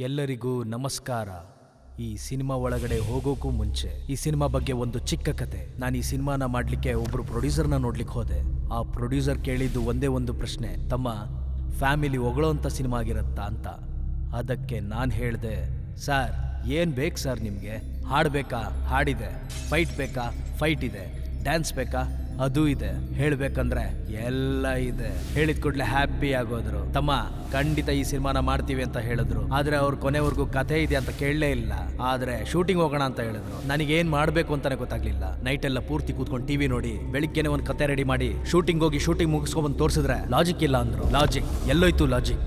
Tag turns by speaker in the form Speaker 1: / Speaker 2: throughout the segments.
Speaker 1: ಎಲ್ಲರಿಗೂ ನಮಸ್ಕಾರ. ಈ ಸಿನಿಮಾ ಒಳಗಡೆ ಹೋಗೋಕ್ಕೂ ಮುಂಚೆ ಈ ಸಿನಿಮಾ ಬಗ್ಗೆ ಒಂದು ಚಿಕ್ಕ ಕತೆ. ನಾನು ಈ ಸಿನಿಮಾನ ಮಾಡಲಿಕ್ಕೆ ಒಬ್ಬರು ಪ್ರೊಡ್ಯೂಸರ್ನ ನೋಡ್ಲಿಕ್ಕೆ ಹೋದೆ. ಆ ಪ್ರೊಡ್ಯೂಸರ್ ಕೇಳಿದ್ದು ಒಂದೇ ಒಂದು ಪ್ರಶ್ನೆ, ತಮ್ಮ ಫ್ಯಾಮಿಲಿ ಹೊಗಳೋಂಥ ಸಿನಿಮಾ ಆಗಿರತ್ತಾ ಅಂತ. ಅದಕ್ಕೆ ನಾನು ಹೇಳಿದೆ, ಸರ್ ಏನು ಬೇಕು ಸರ್ ನಿಮಗೆ? ಹಾಡು ಬೇಕಾ? ಹಾಡಿದೆ. ಫೈಟ್ ಬೇಕಾ? ಫೈಟ್ ಇದೆ. ಡ್ಯಾನ್ಸ್ ಬೇಕಾ? ಅದು ಇದೆ. ಹೇಳ್ಬೇಕಂದ್ರೆ ಎಲ್ಲ ಇದೆ. ಹೇಳಿದ ಕೂಡಲೇ ಹ್ಯಾಪಿ ಆಗೋದ್ರು. ತಮ್ಮ ಖಂಡಿತ ಈ ಸಿನಿಮಾನ ಮಾಡ್ತೀವಿ ಅಂತ ಹೇಳಿದ್ರು. ಆದ್ರೆ ಅವ್ರು ಕೊನೆವರೆಗೂ ಕಥೆ ಇದೆ ಅಂತ ಕೇಳಲೇ ಇಲ್ಲ. ಆದ್ರೆ ಶೂಟಿಂಗ್ ಹೋಗೋಣ ಅಂತ ಹೇಳಿದ್ರು. ನನಗೇನ್ ಮಾಡ್ಬೇಕು ಅಂತಾನೆ ಗೊತ್ತಾಗ್ಲಿಲ್ಲ. ನೈಟ್ ಎಲ್ಲ ಪೂರ್ತಿ ಕೂತ್ಕೊಂಡು ಟಿವಿ ನೋಡಿ ಬೆಳಿಗ್ಗೆನೆ ಒಂದು ಕತೆ ರೆಡಿ ಮಾಡಿ ಶೂಟಿಂಗ್ ಹೋಗಿ ಶೂಟಿಂಗ್ ಮುಗಿಸ್ಕೊಂಡ್ಬಂದು ತೋರಿಸಿದ್ರೆ ಲಾಜಿಕ್ ಇಲ್ಲ ಅಂದ್ರು. ಲಾಜಿಕ್ ಎಲ್ಲೋಯ್ತು? ಲಾಜಿಕ್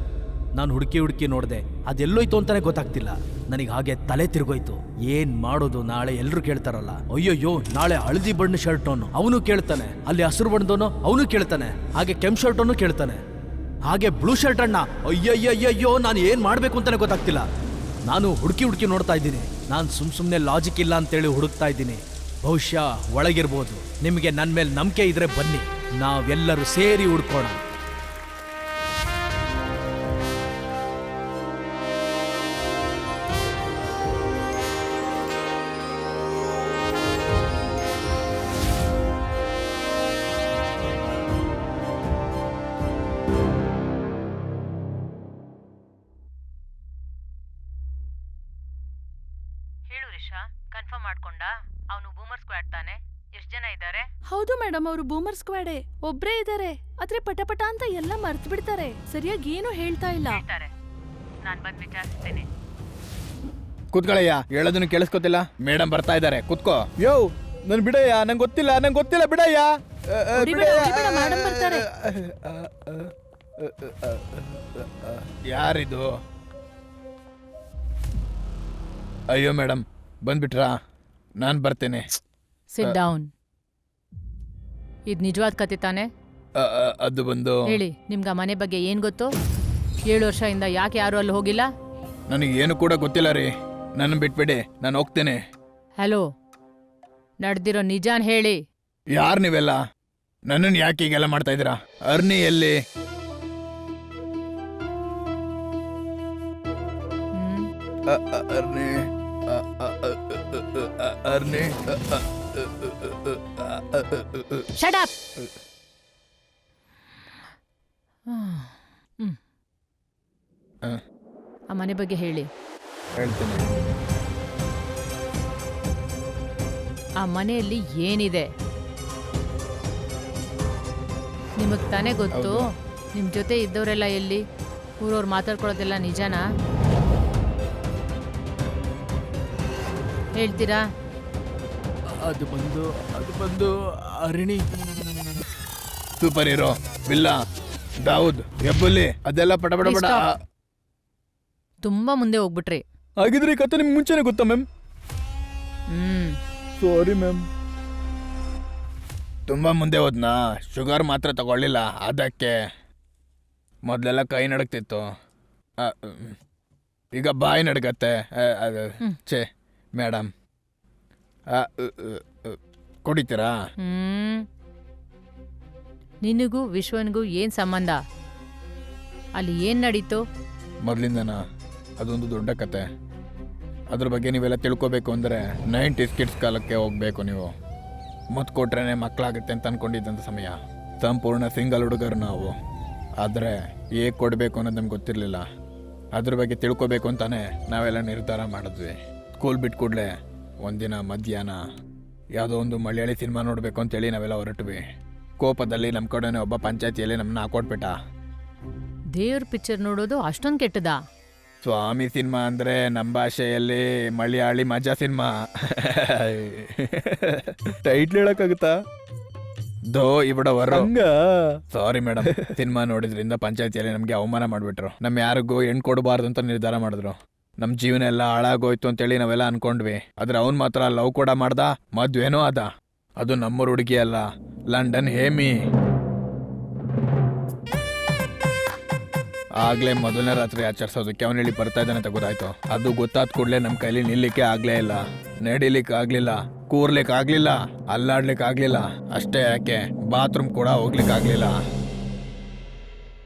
Speaker 1: ನಾನು ಹುಡುಕಿ ನೋಡಿದೆ, ಅದೆಲ್ಲೋಯ್ತು ಅಂತಾನೆ ಗೊತ್ತಾಗ್ತಿಲ್ಲ. ನನಗೆ ಹಾಗೆ ತಲೆ ತಿರುಗೋಯ್ತು. ಏನ್ ಮಾಡೋದು? ನಾಳೆ ಎಲ್ರು ಕೇಳ್ತಾರಲ್ಲ, ಅಯ್ಯೋಯ್ಯೋ ನಾಳೆ ಹಳದಿ ಬಣ್ಣ ಶರ್ಟ್ ಅವನು ಕೇಳ್ತಾನೆ, ಅಲ್ಲಿ ಹಸಿರು ಬಣ್ಣದವನು ಅವನು ಕೇಳ್ತಾನೆ, ಹಾಗೆ ಕೆಂಪು ಶರ್ಟ್ ಅವನು ಕೇಳ್ತಾನೆ, ಹಾಗೆ ಬ್ಲೂ ಶರ್ಟ್ ಅಣ್ಣ. ಅಯ್ಯಯ್ಯಯ್ಯೋ ನಾನು ಏನ್ ಮಾಡ್ಬೇಕು ಅಂತಾನೆ ಗೊತ್ತಾಗ್ತಿಲ್ಲ. ನಾನು ಹುಡುಕಿ ನೋಡ್ತಾ ಇದ್ದೀನಿ. ನಾನು ಸುಮ್ಮನೆ ಲಾಜಿಕ್ ಇಲ್ಲ ಅಂತೇಳಿ ಹುಡುಕ್ತಾ ಇದ್ದೀನಿ. ಬಹುಶಃ ಒಳಗಿರ್ಬೋದು. ನಿಮಗೆ ನನ್ನ ಮೇಲೆ ನಂಬಿಕೆ ಇದ್ರೆ ಬನ್ನಿ, ನಾವೆಲ್ಲರೂ ಸೇರಿ ಹುಡ್ಕೋಣ.
Speaker 2: ಕನ್ಫರ್ಮ್ ಮಾಡ್ಕೊಂಡ? ಅವನು ಬೂಮರ್ ಸ್ಕ್ವಾಡ್ ತಾನೆ? ಎಷ್ಟು ಜನ ಇದ್ದಾರೆ?
Speaker 3: ಹೌದು ಮೇಡಮ್, ಅವರು ಬೂಮರ್ ಸ್ಕ್ವಾಡೇ. ಒಬ್ರೇ ಇದ್ದಾರೆ. ಆದ್ರೆ ಪಟ ಅಂತ ಎಲ್ಲ ಮರ್ತು ಬಿಡ್ತಾರೆ. ಸರಿಯಾಗಿ ಏನು ಹೇಳ್ತಾ ಇಲ್ಲ.
Speaker 2: ನಾನ್ ಬಂದ್ ವಿಚಾರಿಸ್ತೇನೆ.
Speaker 4: ಕೂತ್ಕೊಳ್ಳಯ್ಯ, ಹೇಳೋದನ್ನು ಕೇಳಿಸ್ಕೊತಿಲ್ಲ. ಮೇಡಮ್ ಬರ್ತಾ ಇದ್ದಾರೆ, ಕೂತ್ಕೋ. ಯೋ ನನ್ ಬಿಡಯ್ಯ, ನಂಗೆ ಗೊತ್ತಿಲ್ಲ ಬಿಡಯ್ಯ.
Speaker 3: ಮೇಡಮ್ ಬರ್ತಾರೆ.
Speaker 4: ಯಾರಿದು? ಅಯ್ಯೋ ಮೇಡಮ್ ಬಂದ್ಬಿಟ್ರಾ? ನಾನು ಬರ್ತೇನೆ.
Speaker 2: Sit down. ಇದು ನಿಜವಾದ ಕತೆ ತಾನೆ?
Speaker 4: ಅದು ಬಂದು
Speaker 2: ಹೇಳಿ, ನಿಮ್ಗೆ ಆ ಮನೆ ಬಗ್ಗೆ ಏನ್ ಗೊತ್ತು? 7 ವರ್ಷದಿಂದ ಯಾಕೆ ಯಾರು ಅಲ್ಲಿ ಹೋಗಿಲ್ಲ?
Speaker 4: ನನಗೇನು ಕೂಡ ಗೊತ್ತಿಲ್ಲ ರೀ. ನನ್ನ ಬಿಟ್ಬಿಡಿ, ನಾನು ಹೋಗ್ತೇನೆ.
Speaker 2: ಹಲೋ, ನಡೆದಿರೋ ನಿಜಾನ್ ಹೇಳಿ.
Speaker 4: ಯಾರು ನೀವೆಲ್ಲ? ನನ್ನನ್ನು ಯಾಕೆ ಹೀಗೆಲ್ಲ ಮಾಡ್ತಾ ಇದ್ದೀರಾ? ಅರ್ನಿ ಎಲ್ಲಿ? ಅರ್ನಿ ಅರ್ನಿ
Speaker 2: ಶಟ್ ಅಪ್. ಆ ಮನೆ ಬಗ್ಗೆ ಹೇಳಿ.
Speaker 4: ಹೇಳ್ತೀನಿ.
Speaker 2: ಆ ಮನೆಯಲ್ಲಿ ಏನಿದೆ ನಿಮಗ್ ತಾನೇ ಗೊತ್ತು. ನಿಮ್ ಜೊತೆ ಇದ್ದವರೆಲ್ಲ ಎಲ್ಲಿ? ಊರವ್ರು ಮಾತಾಡ್ಕೊಳ್ಳೋದೆಲ್ಲ ನಿಜಾನಾ? ಹೇಳ್ತೀರಾ?
Speaker 1: ಅದು ಬಂದು ಅರಣಿ.
Speaker 4: ಸೂಪರ್ ಹೀರೋ, ವಿಲ್ಲ, ದಾವೂದ್, ಹೆಬ್ಬುಲಿ, ಅದೆಲ್ಲ ಪಟ.
Speaker 2: ತುಂಬಾ ಮುಂದೆ ಹೋಗ್ಬಿಟ್ರಿ.
Speaker 4: ಹಾಗಿದ್ರೆ ಈ ಕತೆ ನಿಮ್ಗೆ ಮುಂಚೆನೆ ಗೊತ್ತಾ ಮ್ಯಾಮ್? Sorry ma'am. ತುಂಬಾ ಮುಂದೆ ಹೋದ್ನಾ? ಶುಗರ್ ಮಾತ್ರ ತಗೊಳ್ಳಿಲ್ಲ, ಅದಕ್ಕೆ. ಮೊದಲೆಲ್ಲ ಕೈ ನಡಕ್ತಿತ್ತು, ಈಗ ಬಾಯಿ ನಡ್ಗತ್ತೆ. ಛೇ ಮೇಡಮ್, ಕುಡಿತೀರಾ?
Speaker 2: ನಿನಗೂ ವಿಶ್ವನ್ಗೂ ಏನ್ ಸಂಬಂಧ? ಅಲ್ಲಿ ಏನ್ ನಡೀತು?
Speaker 4: ಮೊದಲಿಂದನಾ? ಅದೊಂದು ದೊಡ್ಡ ಕತೆ. ಅದ್ರ ಬಗ್ಗೆ ನೀವೆಲ್ಲ ತಿಳ್ಕೊಬೇಕು ಅಂದರೆ 90s ಕಿಡ್ಸ್ ಕಾಲಕ್ಕೆ ಹೋಗ್ಬೇಕು ನೀವು. ಮುತ್ತು ಕೊಟ್ರೇನೆ ಮಕ್ಕಳಾಗುತ್ತೆ ಅಂತ ಅನ್ಕೊಂಡಿದ್ದಂಥ ಸಮಯ. ಸಂಪೂರ್ಣ ಸಿಂಗಲ್ ಹುಡುಗರು ನಾವು. ಆದರೆ ಹೇಗೆ ಕೊಡಬೇಕು ಅನ್ನೋದು ನಮ್ಗೆ ಗೊತ್ತಿರಲಿಲ್ಲ. ಅದ್ರ ಬಗ್ಗೆ ತಿಳ್ಕೊಬೇಕು ಅಂತಾನೆ ನಾವೆಲ್ಲ ನಿರ್ಧಾರ ಮಾಡಿದ್ವಿ. ಸ್ಕೂಲ್ ಬಿಟ್ಟು ಕೂಡಲೇ ಒಂದಿನ ಮಧ್ಯಾಹ್ನ ಯಾವುದೋ ಒಂದು ಮಲಯಾಳಿ ಸಿನಿಮಾ ನೋಡಬೇಕು ಅಂತೇಳಿ ನಾವೆಲ್ಲ ಹೊರಟ್ವಿ. ಕೋಪದಲ್ಲಿ ನಮ್ಮ ಕಡೆನೇ ಒಬ್ಬ ಪಂಚಾಯತಿಯಲ್ಲಿ ನಮ್ಮನ್ನ ಹಾಕೊಟ್ಬಿಟ್ಟ.
Speaker 2: ದೇವ್ರ ಪಿಕ್ಚರ್ ನೋಡೋದು ಅಷ್ಟೊಂದು ಕೆಟ್ಟದ?
Speaker 4: ಸ್ವಾಮಿ ಸಿನಿಮಾ ಅಂದರೆ ನಮ್ಮ ಭಾಷೆಯಲ್ಲಿ ಮಲಯಾಳಿ ಮಜಾ ಸಿನಿಮಾ. ಟೈಟ್ಲ್ ಹೇಳಕ್ಕಾಗುತ್ತಾ? ದೋ ಇವಡವರು. ಸಾರಿ ಮೇಡಮ್, ಸಿನಿಮಾ ನೋಡಿದ್ರಿಂದ ಪಂಚಾಯತಿಯಲ್ಲಿ ನಮಗೆ ಅವಮಾನ ಮಾಡಿಬಿಟ್ರು. ನಮ್ಮ ಯಾರಿಗೂ ಹೆಣ್ಣು ಕೊಡಬಾರ್ದು ಅಂತ ನಿರ್ಧಾರ ಮಾಡಿದ್ರು. ನಮ್ಮ ಜೀವನ ಎಲ್ಲ ಹಾಳಾಗೋಯ್ತು ಅಂತೇಳಿ ನಾವೆಲ್ಲ ಅನ್ಕೊಂಡ್ವಿ. ಆದ್ರೆ ಅವ್ನು ಮಾತ್ರ ಲವ್ ಕೂಡ ಮಾಡ್ದ, ಮದ್ವೆನೂ ಅದ. ಅದು ನಮ್ಮೂರು ಹುಡುಗಿ ಅಲ್ಲ, ಲಂಡನ್ ಹೇಮಿ. ಆಗ್ಲೇ ಮೊದಲನೇ ರಾತ್ರಿ ಆಚರಿಸೋದಕ್ಕೆ ಅವನು ಹೇಳಿ ಬರ್ತಾ ಇದ್ದಾನೆ ಅಂತ ಗೊತ್ತಾಯ್ತು. ಅದು ಗೊತ್ತಾದ ಕೂಡಲೇ ನಮ್ಮ ಕೈಲಿ ನಿಲ್ಲಿಕ್ಕೆ ಆಗ್ಲೇ ಇಲ್ಲ, ನಡಿಲಿಕ್ಕೆ ಆಗ್ಲಿಲ್ಲ, ಕೂರ್ಲಿಕ್ಕೆ ಆಗ್ಲಿಲ್ಲ, ಅಲ್ಲಾಡ್ಲಿಕ್ಕೆ ಆಗ್ಲಿಲ್ಲ. ಅಷ್ಟೇ ಯಾಕೆ, ಬಾತ್ರೂಮ್ ಕೂಡ ಹೋಗ್ಲಿಕ್ಕೆ ಆಗ್ಲಿಲ್ಲ.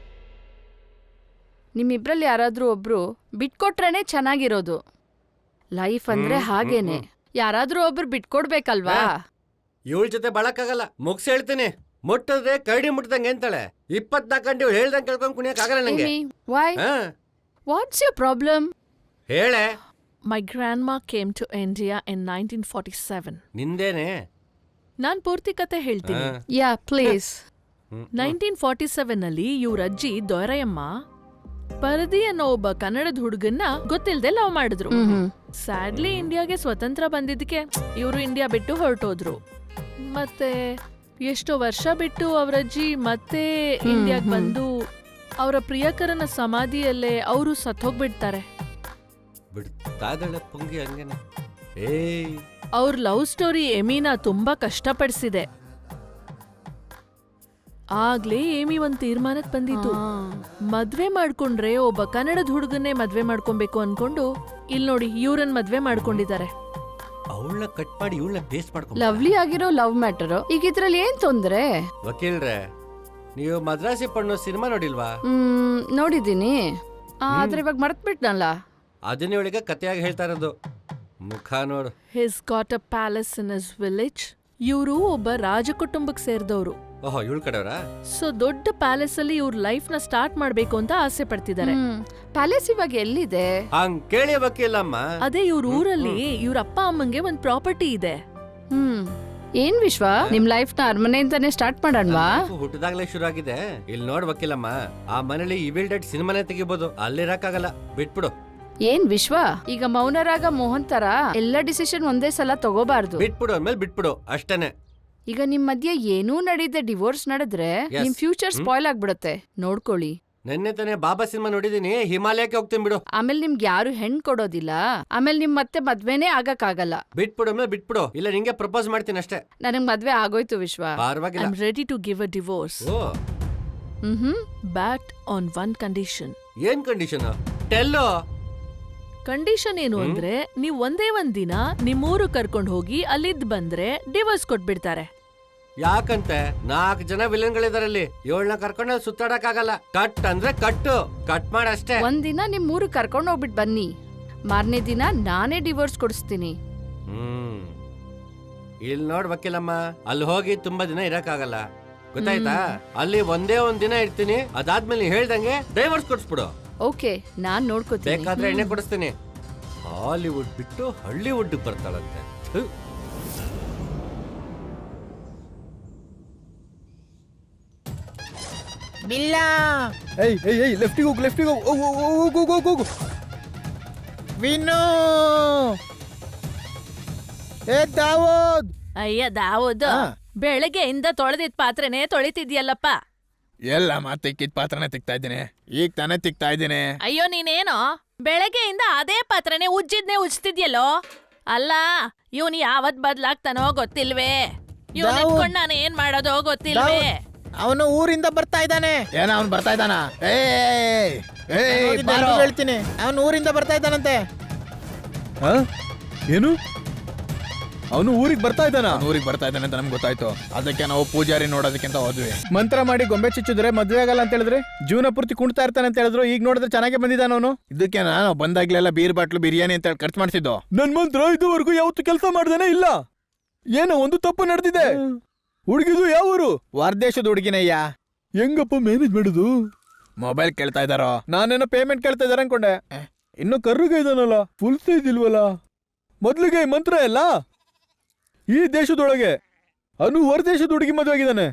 Speaker 5: ನಿಮ್ಮಿಬ್ರಲ್ಲಿ ಯಾರಾದ್ರೂ ಒಬ್ರು ಬಿಟ್ಕೊಟ್ರೇನೆ ಚೆನ್ನಾಗಿರೋದು. ಲೈಫ್ ಅಂದ್ರೆ ಹಾಗೇನೆ, ಯಾರಾದ್ರೂ ಒಬ್ರು ಬಿಟ್ಕೊಡ್ಬೇಕಲ್ವಾ?
Speaker 6: ಇವಳ ಜೊತೆ ಬಾಳಕ್ಕಾಗಲ್ಲ, ಮುಗ್ಸಿ ಹೇಳ್ತೀನಿ. ಮುಟ್ಟಿದ್ರೆ ಕರಡಿ ಮುಟ್ಟದಂಗೆ ಅಂತಾಳೆ. 24 ಗಂಟೆ ಇವಳು ಹೇಳ್ದಂಗೆ ಕೇಳ್ಕೊಂಡ್ ಕುಣಿಯಕ್ ಆಗಲ್ಲ ನಂಗೆ.
Speaker 5: ವೈ
Speaker 6: ಹಾ,
Speaker 5: ವಾಟ್ಸ್ ಯೋರ್ ಪ್ರಾಬ್ಲಮ್?
Speaker 6: ಹೇಳೆ.
Speaker 3: My grandma came to India in 1947.
Speaker 6: ನಿಂದೇನೆ.
Speaker 3: ನಾನ್ ಪೂರ್ತಿ ಕತೆ ಹೇಳ್ತೀನಿ.
Speaker 6: ಹಾ.
Speaker 5: ಯಾ ಪ್ಲೀಸ್.
Speaker 3: 1947 ನಲ್ಲಿ ಇವ್ರ ಅಜ್ಜಿ ದೊರೆಯಮ್ಮ ಪರದಿ ಅನ್ನೋ ಒಬ್ಬ ಕನ್ನಡದ ಹುಡುಗನ್ನ ಗೊತ್ತಿಲ್ದೆ ಲವ್ ಮಾಡಿದ್ರು. ಸ್ಯಾಡ್ಲಿ ಇಂಡಿಯಾಗೆ ಸ್ವತಂತ್ರ ಬಂದಿದ್ದಕ್ಕೆ ಇವರು ಇಂಡಿಯಾ ಬಿಟ್ಟು ಹೊರಟೋದ್ರು. ಮತ್ತೆ ಎಷ್ಟೋ ವರ್ಷ ಬಿಟ್ಟು ಅವರಜ್ಜಿ ಮತ್ತೆ ಇಂಡಿಯಾಗ್ ಬಂದು ಅವರ ಪ್ರಿಯಕರನ ಸಮಾಧಿಯಲ್ಲೇ ಅವರು ಸತ್ತೋಗ್ಬಿಡ್ತಾರೆ.
Speaker 6: ಬಿಡ್ತಾ ಇದ್ದಾಳೆ ಪುಂಗಿ ಹಂಗೇನೆ. ಏಯ್,
Speaker 3: ಅವ್ರ ಲವ್ ಸ್ಟೋರಿ ಎಮಿನ ತುಂಬಾ ಕಷ್ಟಪಡಿಸಿದೆ. ಆಗ್ಲೇ ಏಮಿ ಒಂದ್ ತೀರ್ಮಾನಕ್ ಬಂದಿತ್ತು. ಮದ್ವೆ ಮಾಡ್ಕೊಂಡ್ರೆ ಒಬ್ಬ ಕನ್ನಡದ ಹುಡುಗನ್ನೇ ಮದ್ವೆ ಮಾಡ್ಕೊಬೇಕು ಅನ್ಕೊಂಡು ಇಲ್ ನೋಡಿ ಇವ್ರನ್ ಮದ್ವೆ ಮಾಡ್ಕೊಂಡಿದ್ದಾರೆ.
Speaker 6: ಅವಳನ್ನ ಕಟ್ ಮಾಡಿ ಇವಳನ್ನ ಬೇಸ್ ಮಾಡ್ಕೊಂಡ್.
Speaker 5: ಲವ್ಲಿ ಆಗಿರೋ ಲವ್ ಮ್ಯಾಟರ್. ಈಗ ಇದ್ರಲ್ಲಿ ಏನ್ ತೊಂದ್ರೆ?
Speaker 6: ವಕೀಲ್ರೆ, ನೀವು ಮದ್ರಾಸಿ ಪಣ್ಣು ಸಿನಿಮಾ ನೋಡಿಲ್ವಾ?
Speaker 5: ನೋಡಿದೀನಿ, ಆದ್ರೆ ಇವಾಗ ಮರ್ತ್ಬಿಟ್ನಲ್ಲ.
Speaker 6: ಅದನ್ನ ಇವಳಿಗೆ ಕತೆಯಾಗಿ ಹೇಳ್ತಾ ಇರೋದು. ಮುಖ ನೋಡು.
Speaker 3: His got a palace in his village. ಇವರು ಒಬ್ಬ ರಾಜ ಕುಟುಂಬಕ್ಕೆ ಸೇರಿದವರು.
Speaker 6: ಓಹೋ, ಇವಳು ಕಡೆಯವರಾ?
Speaker 3: ಸೊ ದೊಡ್ಡ ಪ್ಯಾಲೇಸ್ ಅಲ್ಲಿ ಇವ್ರ ಲೈಫ್ ನ ಸ್ಟಾರ್ಟ್ ಮಾಡ್ಬೇಕು ಅಂತ ಆಸೆ ಪಡ್ತಿದ್ದಾರೆ.
Speaker 5: ಪ್ಯಾಲೇಸ್ ಇವಾಗ ಎಲ್ಲಿದೆ?
Speaker 6: ಹಂಗ್ ಕೇಳಿ ವಕೀಲಮ್ಮ.
Speaker 3: ಅದೇ ಇವ್ರ ಊರಲ್ಲಿ ಇವ್ರ ಅಪ್ಪ ಅಮ್ಮಂಗೆ ಒಂದ್ ಪ್ರಾಪರ್ಟಿ ಇದೆ.
Speaker 5: ಏನ್ ವಿಶ್ವ, ನಿಮ್ ಲೈಫ್ ನ ಅರಮನೆಯಿಂದಾನೇ ಸ್ಟಾರ್ಟ್ ಮಾಡೋಣವಾ?
Speaker 6: ಹುಟ್ಟದಾಗ್ಲೇ ಶುರು ಆಗಿದೆ. ಇಲ್ಲಿ ನೋಡ್ ವಕೀಲಮ್ಮ, ಆ ಮನೇಲಿ ಇವಿಲ್ ಡೆಡ್ ಸಿನಿಮಾನೇ ತೆಗಿಬಹುದು. ಅಲ್ಲಿರಕ್ಕಾಗಲ್ಲ, ಬಿಟ್ಬಿಡು.
Speaker 5: ಏನ್ ವಿಶ್ವ, ಈಗ ಮೌನರಾಗ ಮೋಹನ್ ತರ ಎಲ್ಲ ಡಿಸಿಷನ್ ಒಂದೇ ಸಲ ತಗೋಬಾರ್ದು.
Speaker 6: ಬಿಟ್ಬಿಡು ಅಂದ್ಮೇಲೆ ಬಿಟ್ಬಿಡು ಅಷ್ಟೇನೆ.
Speaker 5: ಈಗ ನಿಮ್ ಮಧ್ಯೆ ಏನೂ ನಡೆಯದೆ ಡಿವೋರ್ಸ್ ನಡೆದ್ರೆ ನಿಮ್ ಫ್ಯೂಚರ್ ಸ್ಪಾಯ್ಲ್ ಆಗ್ಬಿಡತ್ತೆ, ನೋಡ್ಕೊಳ್ಳಿ.
Speaker 6: ನೆನ್ನೆ ತಾನೇ ಬಾಬಾ ಸಿನಿಮಾ ನೋಡಿದೀನಿ, ಹಿಮಾಲಯಕ್ಕೆ ಹೋಗ್ತೀನಿ ಬಿಡು.
Speaker 5: ಆಮೇಲೆ ನಿಮ್ಗೆ ಯಾರು ಹೆಣ್ ಕೊಡೋದಿಲ್ಲ, ಆಮೇಲೆ ನಿಮ್ ಮತ್ತೆ ಮದ್ವೆನೇ ಆಗಕ್ಕಾಗಲ್ಲ.
Speaker 6: ಬಿಟ್ಬಿಡು ಅಂದ್ಮೇಲೆ ಬಿಟ್ಬಿಡು, ಇಲ್ಲ ನಿಂಗೆ ಪ್ರಪೋಸ್ ಮಾಡ್ತೀನಿ ಅಷ್ಟೇ.
Speaker 5: ನನಗ್ ಮದ್ವೆ ಆಗೋಯ್ತು ವಿಶ್ವ.
Speaker 3: ಐ
Speaker 6: ಪರವಾಗಿಲ್ಲ.
Speaker 3: Am ready to give a divorce.
Speaker 6: Oh,
Speaker 3: but on one condition.
Speaker 6: ಏನ್ ಕಂಡೀಷನ್? ಟೆಲ್ಲೋ.
Speaker 3: ಕಂಡೀಷನ್ ಏನು ಅಂದ್ರೆ, ನೀವ್ ಒಂದೇ ಒಂದ್ ದಿನ ನಿಮ್ಮೂರು ಕರ್ಕೊಂಡ್ ಹೋಗಿ ಅಲ್ಲಿದ್ ಬಂದ್ರೆ ಡಿವೋರ್ಸ್ ಕೊಟ್ಬಿಡ್ತಾರೆ.
Speaker 6: ಯಾಕಂತೆ 4 ಜನ ವಿಲನ್ಗಳಿದಾರಲ್ಲಿ, 7ನ ಕರ್ಕೊಂಡು ಸುತ್ತಾಡಕ್ ಆಗಲ್ಲ. ಕಟ್ ಅಂದ್ರೆ ಕಟ್ಟು, ಕಟ್ ಮಾಡಷ್ಟೇ.
Speaker 5: ಒಂದಿನ ನಿಮ್ ಊರು ಕರ್ಕೊಂಡ್ ಹೋಗ್ಬಿಟ್ ಬನ್ನಿ, ಮಾರನೇ ದಿನ ನಾನೇ ಡಿವೋರ್ಸ್ ಕೊಡಿಸ್ತೀನಿ.
Speaker 6: ಇಲ್ಲಿ ನೋಡ್ ವಕೀಲಮ್ಮ, ಅಲ್ಲಿ ಹೋಗಿ ತುಂಬಾ ದಿನ ಇರಕ್ಕಾಗಲ್ಲ, ಗೊತ್ತಾಯ್ತಾ? ಅಲ್ಲಿ ಒಂದೇ ಒಂದ್ ದಿನ ಇರ್ತೀನಿ, ಅದಾದ್ಮೇಲೆ ನೀ ಹೇಳ್ದಂಗೆ ಡೈವರ್ಸ್ ಕೊಡ್ಸ್ಬಿಡು.
Speaker 5: ಓಕೆ, ನಾನ್ ನೋಡ್ಕೋತೀನಿ.
Speaker 6: ಬೇಕಾದ್ರೆ ಎಣ್ಣೆ ಕೊಡಿಸ್ತೀನಿ. ಹಾಲಿವುಡ್ ಬಿಟ್ಟು ಹಳ್ಳಿವುಡ್ ಬರ್ತಾಳಂತೆ. ಥು.
Speaker 4: ಬಿಲ್ಲ. ಏಯ್ ಏಯ್ ಏಯ್, ಲೆಫ್ಟಿಗೆ ಹೋಗು, ಲೆಫ್ಟಿಗೆ ಹೋಗು, ಹೋಗು ಹೋಗು ಹೋಗು. ವಿನು, ಏ ದಾವೂದ್.
Speaker 3: ಅಯ್ಯ ದಾವೂದ್, ಬೆಳಗ್ಗೆಯಿಂದ ತೊಳೆದಿದ್ ಪಾತ್ರೆನೇ ತೊಳಿತಿದ್ಯಲ್ಲಪ್ಪ.
Speaker 4: ಎಲ್ಲ ತಿಕ್ಕಿದ ಪಾತ್ರನೇ ತಿಕ್ತಾ ಇದ್ದೀನಿ, ಈಗ ತಾನೇ ತಿಕ್ತಾ ಇದ್ದೀನಿ.
Speaker 3: ಅಯ್ಯೋ ನೀನೇನೋ ಬೆಳಗ್ಗೆಯಿಂದ ಅದೇ ಪಾತ್ರೆನೇ ಉಜ್ಜಿದ್ನೇ ಉಜ್ತಿದ್ಯಲ್ಲೋ. ಅಲ್ಲ, ಇವನ್ ಯಾವತ್ ಬದ್ಲಾಗ್ತಾನೋ ಗೊತ್ತಿಲ್ವೇ? ಇವನ್ ಇಟ್ಕೊಂಡ್ ನಾನು ಏನ್ ಮಾಡೋದೋ ಗೊತ್ತಿಲ್ವೇ?
Speaker 7: ಅವನು ಊರಿಂದ ಬರ್ತಾ ಇದ್ದಾನೆ.
Speaker 4: ಏನ ಅವ್ನು ಬರ್ತಾ ಇದ್ದಾನ?
Speaker 7: ಹೇಳ್ತೀನಿ, ಅವನು ಊರಿಂದ ಬರ್ತಾ ಇದ್ದಾನಂತೆ.
Speaker 4: ಏನು? ಅವನು ಊರಿಗೆ ಬರ್ತಾ ಇದ್ದಾನ? ಊರಿಗೆ ಬರ್ತಾ ಇದ್ದಾನೆ ಅಂತ ನಮ್ಗೆ ಗೊತ್ತಾಯ್ತು. ಅದಕ್ಕೆ ನಾವು ಪೂಜಾರಿ ನೋಡೋದಕ್ಕಿಂತ ಹೋದ್ವಿ. ಮಂತ್ರ ಮಾಡಿ ಗೊಂಬೆ ಚಿಚ್ಚಿದ್ರೆ ಮದ್ವೆ ಆಗಲ್ಲ ಅಂತ ಹೇಳಿದ್ರೆ, ಜೀವನ ಪೂರ್ತಿ ಕುಣ್ತಾ ಇರ್ತಾನೆ ಅಂತ ಹೇಳಿದ್ರು. ಈಗ ನೋಡಿದ್ರೆ ಚೆನ್ನಾಗಿ ಬಂದಿದ್ದಾನ ಅವನು. ಇದಕ್ಕೆ ನಾನು ಬಂದಾಗ್ಲೆಲ್ಲ ಬೀರ್ ಬಾಟ್ಲು ಬಿರಿಯಾನಿ ಅಂತ ಹೇಳಿ ಖರ್ಚು ಮಾಡ್ತಿದ್ದೋ. ನನ್ ಮಂತ್ರ ಇದುವರೆಗೂ ಯಾವತ್ತು ಕೆಲಸ ಮಾಡ್ದೇನೆ ಇಲ್ಲ. ಏನೋ ಒಂದು ತಪ್ಪು ನಡೆದಿದೆ. ಹುಡುಗಿದು ಯಾವ ಊರು? ಹೊರದೇಶದ ಹುಡುಗಿನಯ್ಯ. ಹೆಂಗಪ್ಪ ಮ್ಯಾನೇಜ್ ಮಾಡುದು? ಮೊಬೈಲ್ ಕೇಳ್ತಾ ಇದ್ದಾರೋ? ನಾನೇನೋ ಪೇಮೆಂಟ್ ಕೇಳ್ತಾ ಇದಾರೆ ಅನ್ಕೊಂಡೆ. ಇನ್ನು ಕರ್ರಿಗೆ ಇದಾನಲ್ಲ, ಫುಲ್ ಸೈಜ್ ಇಲ್ವಲ್ಲ. ಮೊದ್ಲಿಗೆ ಈ ಮಂತ್ರ ಎಲ್ಲ ಈ ದೇಶದೊಳಗೆ, ಅವನು ಹೊರ ದೇಶದ ಹುಡುಗಿ ಮದುವೆ ಆಗಿದ್ದಾನೆ.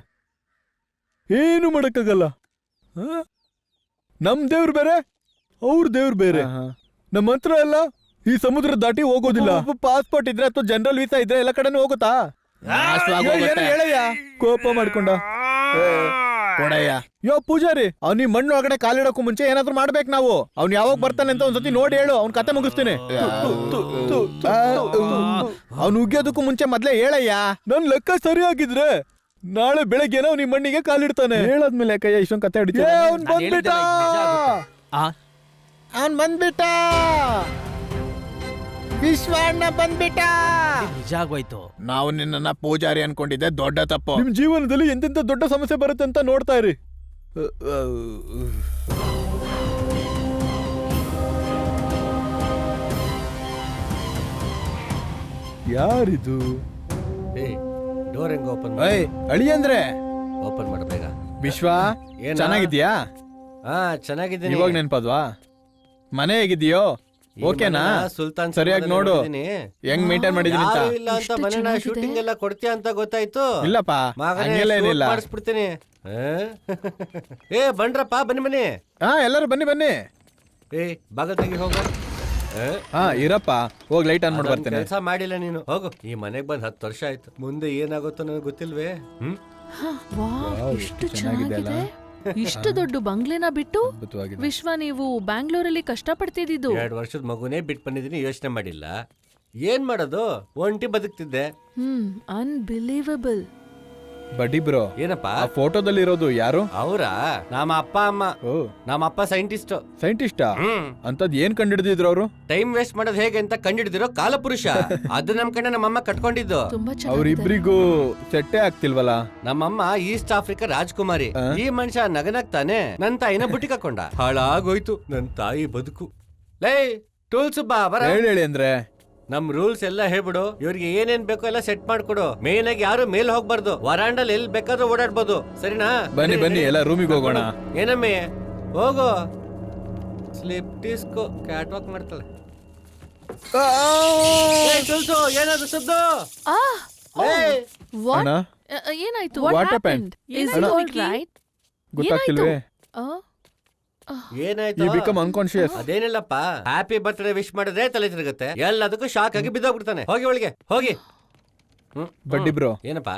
Speaker 4: ಏನು ಮಾಡಕ್ಕಾಗಲ್ಲ. ನಮ್ ದೇವ್ರು ಬೇರೆ, ಅವ್ರ ದೇವ್ರು ಬೇರೆ. ನಮ್ಮ ಮಂತ್ರ ಎಲ್ಲ ಈ ಸಮುದ್ರ ದಾಟಿ ಹೋಗೋದಿಲ್ಲ. ಪಾಸ್ಪೋರ್ಟ್ ಇದ್ರೆ ಅಥವಾ ಜನರಲ್ ವೀಸಾ ಇದ್ರೆ ಎಲ್ಲ ಕಡೆನೂ ಹೋಗುತ್ತಾ? ಹೇಳಯ್ಯ, ಕೋಪ ಮಾಡ್ಕೊಂಡ ಕೊಡಯ್ಯ. ಯೋ ಪೂಜಾರಿ, ಅವ್ನ ಈ ಮಣ್ಣು ಒಳಗಡೆ ಕಾಲಿಡೋಕು ಮುಂಚೆ ಏನಾದ್ರು ಮಾಡ್ಬೇಕು ನಾವು. ಅವ್ನು ಯಾವಾಗ ಬರ್ತಾನೆ ಅಂತ ಒಂದ್ಸತಿ ನೋಡಿ ಹೇಳು, ಅವ್ನ ಕತೆ ಮುಗಿಸ್ತೀನಿ. ಅವ್ನು ಉಗ್ಯೋದಕ್ಕೂ ಮುಂಚೆ ಮೊದ್ಲೇ ಹೇಳಯ್ಯ. ನನ್ ಲೆಕ್ಕ ಸರಿಯಾಗಿದ್ರೆ ನಾಳೆ ಬೆಳಗ್ಗೆ ಅವ್ನ ಈ ಮಣ್ಣಿಗೆ ಕಾಲಿಡ್ತಾನೆ. ಹೇಳಾದ್ಮೇಲೆ ಕಯ್ಯ ಇಷ್ಟೊಂದು ಕತೆ ಹಿಡಿತ. ಅವ್ನ್ ಬಂದ್ಬಿಟ್ಟ,
Speaker 7: ಅವನ್ ಬಂದ್ಬಿಟ್ಟ, ವಿಶ್ವಣ್ಣ ಬಂದ್ಬಿಟ್ಟ.
Speaker 1: ನಿಜ ಆಗೋಯ್ತು.
Speaker 4: ನಾವು ನಿನ್ನ ಪೂಜಾರಿ ಅನ್ಕೊಂಡಿದ್ದೆ, ದೊಡ್ಡ ತಪ್ಪು.
Speaker 1: ನಿಮ್ ಜೀವನದಲ್ಲಿ ಎಂತೆಂತ ದೊಡ್ಡ ಸಮಸ್ಯೆ ಬರುತ್ತೆ ಅಂತ ನೋಡ್ತಾ ಇರಿ.
Speaker 4: ಯಾರಿದು?
Speaker 6: ಏ ಡೋರ್ ಹೆಂಗ ಓಪನ್
Speaker 4: ಏಯ್ ಅಳಿ ಅಂದ್ರೆ
Speaker 6: ಓಪನ್ ಮಾಡ ಬೇಗ.
Speaker 4: ವಿಶ್ವ
Speaker 6: ಏನ?
Speaker 4: ಚೆನ್ನಾಗಿದ್ಯಾ?
Speaker 6: ಹಾ ಚೆನ್ನಾಗಿದ್ದೀನಿ.
Speaker 4: ಇವಾಗ ನೆನ್ಪದ್ವಾ? ಮನೆ ಹೇಗಿದ್ಯೋ?
Speaker 6: ಈ
Speaker 4: ಓಕೆನಾ?
Speaker 6: ಮನೆನ ಸುಲ್ತಾನ್
Speaker 4: ಸರಿಯಾಗಿ ನೋಡು ಹೆಂಗ್ ಮೇಂಟೈನ್ ಮಾಡಿದೀನಿ ಅಂತ.
Speaker 6: ಯಾರು ಇಲ್ಲ ಅಂತ ಮನೆನ ಶೂಟಿಂಗ್ ಎಲ್ಲ ಕೊಡ್ತೀಯ ಅಂತ ಗೊತ್ತಾಯ್ತು.
Speaker 4: ಇಲ್ಲಪ್ಪ ಹಂಗೆಲ್ಲ ಏನಿಲ್ಲ.
Speaker 6: ಮಾಡಿಸ್ಬಿಡ್ತೀನಿ. ಏ ಬನ್ರಪ್ಪ ಬನ್ನಿ ಬನ್ನಿ.
Speaker 4: ಹಾ ಎಲ್ಲರೂ ಬನ್ನಿ ಬನ್ನಿ.
Speaker 6: ಏ ಬಾಗಲ್ ತೆಗಿ ಹೋಗ.
Speaker 4: ಹಾ ಇರಪ್ಪ ಹೋಗ್ ಲೈಟ್ ಆನ್ ಮಾಡಿ ಬರ್ತೇನೆ.
Speaker 6: ಕೆಲಸ ಮಾಡಿಲ್ಲ ನೀನು ಹೋಗು. ಈ ಮನೆಗ್ ಬಂದ್ 10 ವರ್ಷ ಆಯ್ತು. ಮುಂದೆ ಏನಾಗುತ್ತೋ ನನಗೆ ಗೊತ್ತಿಲ್ವೇ.
Speaker 3: ವಾವ್, ಎಷ್ಟು
Speaker 4: ಚೆನ್ನಾಗಿದೆ ಅಲ್ಲ?
Speaker 3: ಚೆನ್ನಾಗಿದೆ. ಇಷ್ಟು ದೊಡ್ಡ ಬಂಗ್ಲೆನ ಬಿಟ್ಟು
Speaker 4: ಅದ್ಭುತವಾಗಿದೆ.
Speaker 3: ವಿಶ್ವ ನೀವು ಬ್ಯಾಂಗ್ಳೂರಲ್ಲಿ ಕಷ್ಟಪಡ್ತಿದ್ದು.
Speaker 6: 2 ವರ್ಷದ ಮಗುನೇ ಬಿಟ್ಟು ಬಂದಿದ್ದೀನಿ, ಯೋಚನೆ ಮಾಡಿಲ್ಲ. ಏನ್ ಮಾಡೋದು, ಒಂಟಿ ಬದುಕ್ತಿದ್ದೆ.
Speaker 3: ಅನ್ಬಿಲೀವಬಲ್.
Speaker 4: ಬಡ್ಡಿ ಬ್ರೋ
Speaker 6: ಏನಪ್ಪಾ
Speaker 4: ಆ ಫೋಟೋದಲ್ಲಿ ಇರೋದು ಯಾರು?
Speaker 6: ಅವರಾ? ನಮ್ಮ ಅಪ್ಪ ಅಮ್ಮ.
Speaker 4: ಓ
Speaker 6: ನಮ್ಮ ಅಪ್ಪ ಸೈಂಟಿಸ್ಟ್.
Speaker 4: ಸೈಂಟಿಸ್ಟಾ? ಅಂತದ್ ಏನ್ ಕಂಡಿಡಿದ್ರು ಅವರು?
Speaker 6: ಟೈಮ್ ವೇಸ್ಟ್ ಮಾಡೋದು ಹೇಗೆ ಅಂತ ಕಂಡಿಡಿದಿರೋ ಕಾಲಪುರುಷ. ಅದು ನಮ್ ಕಡೆ ನಮ್ಮಮ್ಮ ಕಟ್ಕೊಂಡಿದ್ದು.
Speaker 3: ತುಂಬಾ ಚೆನ್ನಾಗಿದೆ.
Speaker 4: ಅವ್ರಿಬ್ರಿಗೂ ಸೆಟ್ಟೆ ಆಗ್ತಿಲ್ವಲ್ಲ?
Speaker 6: ನಮ್ಮಮ್ಮ ಈಸ್ಟ್ ಆಫ್ರಿಕಾ ರಾಜ್ಕುಮಾರಿ. ಈ ಮನುಷ್ಯ ನಗನಗ್ತಾನೆ ನನ್ ತಾಯಿನ ಬುಟ್ಟಿ ಹಾಕೊಂಡ. ಹಾಳಾಗೋಯ್ತು ನನ್ ತಾಯಿ ಬದುಕು. ಲೇ ಟೂಲ್ಸ್ ಬಾ ಬರ.
Speaker 4: ಹೇಳಿ ಅಂದ್ರೆ
Speaker 6: ನಮ್ ರೂಲ್ಸ್ ಎಲ್ಲ ಹೇಳ್ಬಿಡು. ಇವ್ರಿಗೆ ಏನೇನ್ ಬೇಕೋ ಎಲ್ಲ ಸೆಟ್ ಮಾಡ್ಕೊಡು. ಮೇನ್ ಆಗಿ ಯಾರು ಮೇಲ್ ಹೋಗ್ಬಾರ್ದು. ವರಾಂಡಲ್ ಎಲ್ಲಿ ಬೇಕಾದ್ರೂ ಓಡಾಡ್ಬೋದು, ಸರಿನಾ?
Speaker 4: ಬನ್ನಿ ಬನ್ನಿ ಎಲ್ಲ ರೂಮಿಗೆ ಹೋಗೋಣ.
Speaker 6: ಏನಮ್ಮಿ ಹೋಗು. ಸ್ಲಿಪ್ ಡಿಸ್ಕೋ ಕ್ಯಾಟ್ ವಾಕ್ ಮಾಡ್ತಾಳೆ. ತುಲ್ಸು ಏನಾದ್ರು ಶಬ್ದ? ಏಯ್!
Speaker 3: What?
Speaker 4: ಅಣ್ಣ
Speaker 3: ಏನಾಯ್ತು?
Speaker 4: What happened?
Speaker 3: Is
Speaker 4: ಅಣ್ಣ.
Speaker 3: it all right?
Speaker 4: ಗೊತ್ತಾಗ್ತಿಲ್ವೇ?
Speaker 6: ಏನಾಯ್ತು?
Speaker 4: You become unconscious.
Speaker 6: ಅದೇನಿಲ್ಲಪ್ಪ, ಹ್ಯಾಪಿ ಬರ್ತ್ಡೇ ವಿಶ್ ಮಾಡಿದ್ರೆ ತಲೆ ತಿರುಗುತ್ತೆ. ಎಲ್ಲದಕ್ಕೂ ಶಾಕ್ ಆಗಿ ಬಿದ್ದೋಗ್ಬಿಡ್ತಾನೆ. ಹೋಗಿ ಒಳಗೆ ಹೋಗಿ.
Speaker 4: ಬಡ್ಡಿ ಬ್ರೋ
Speaker 6: ಏನಪ್ಪ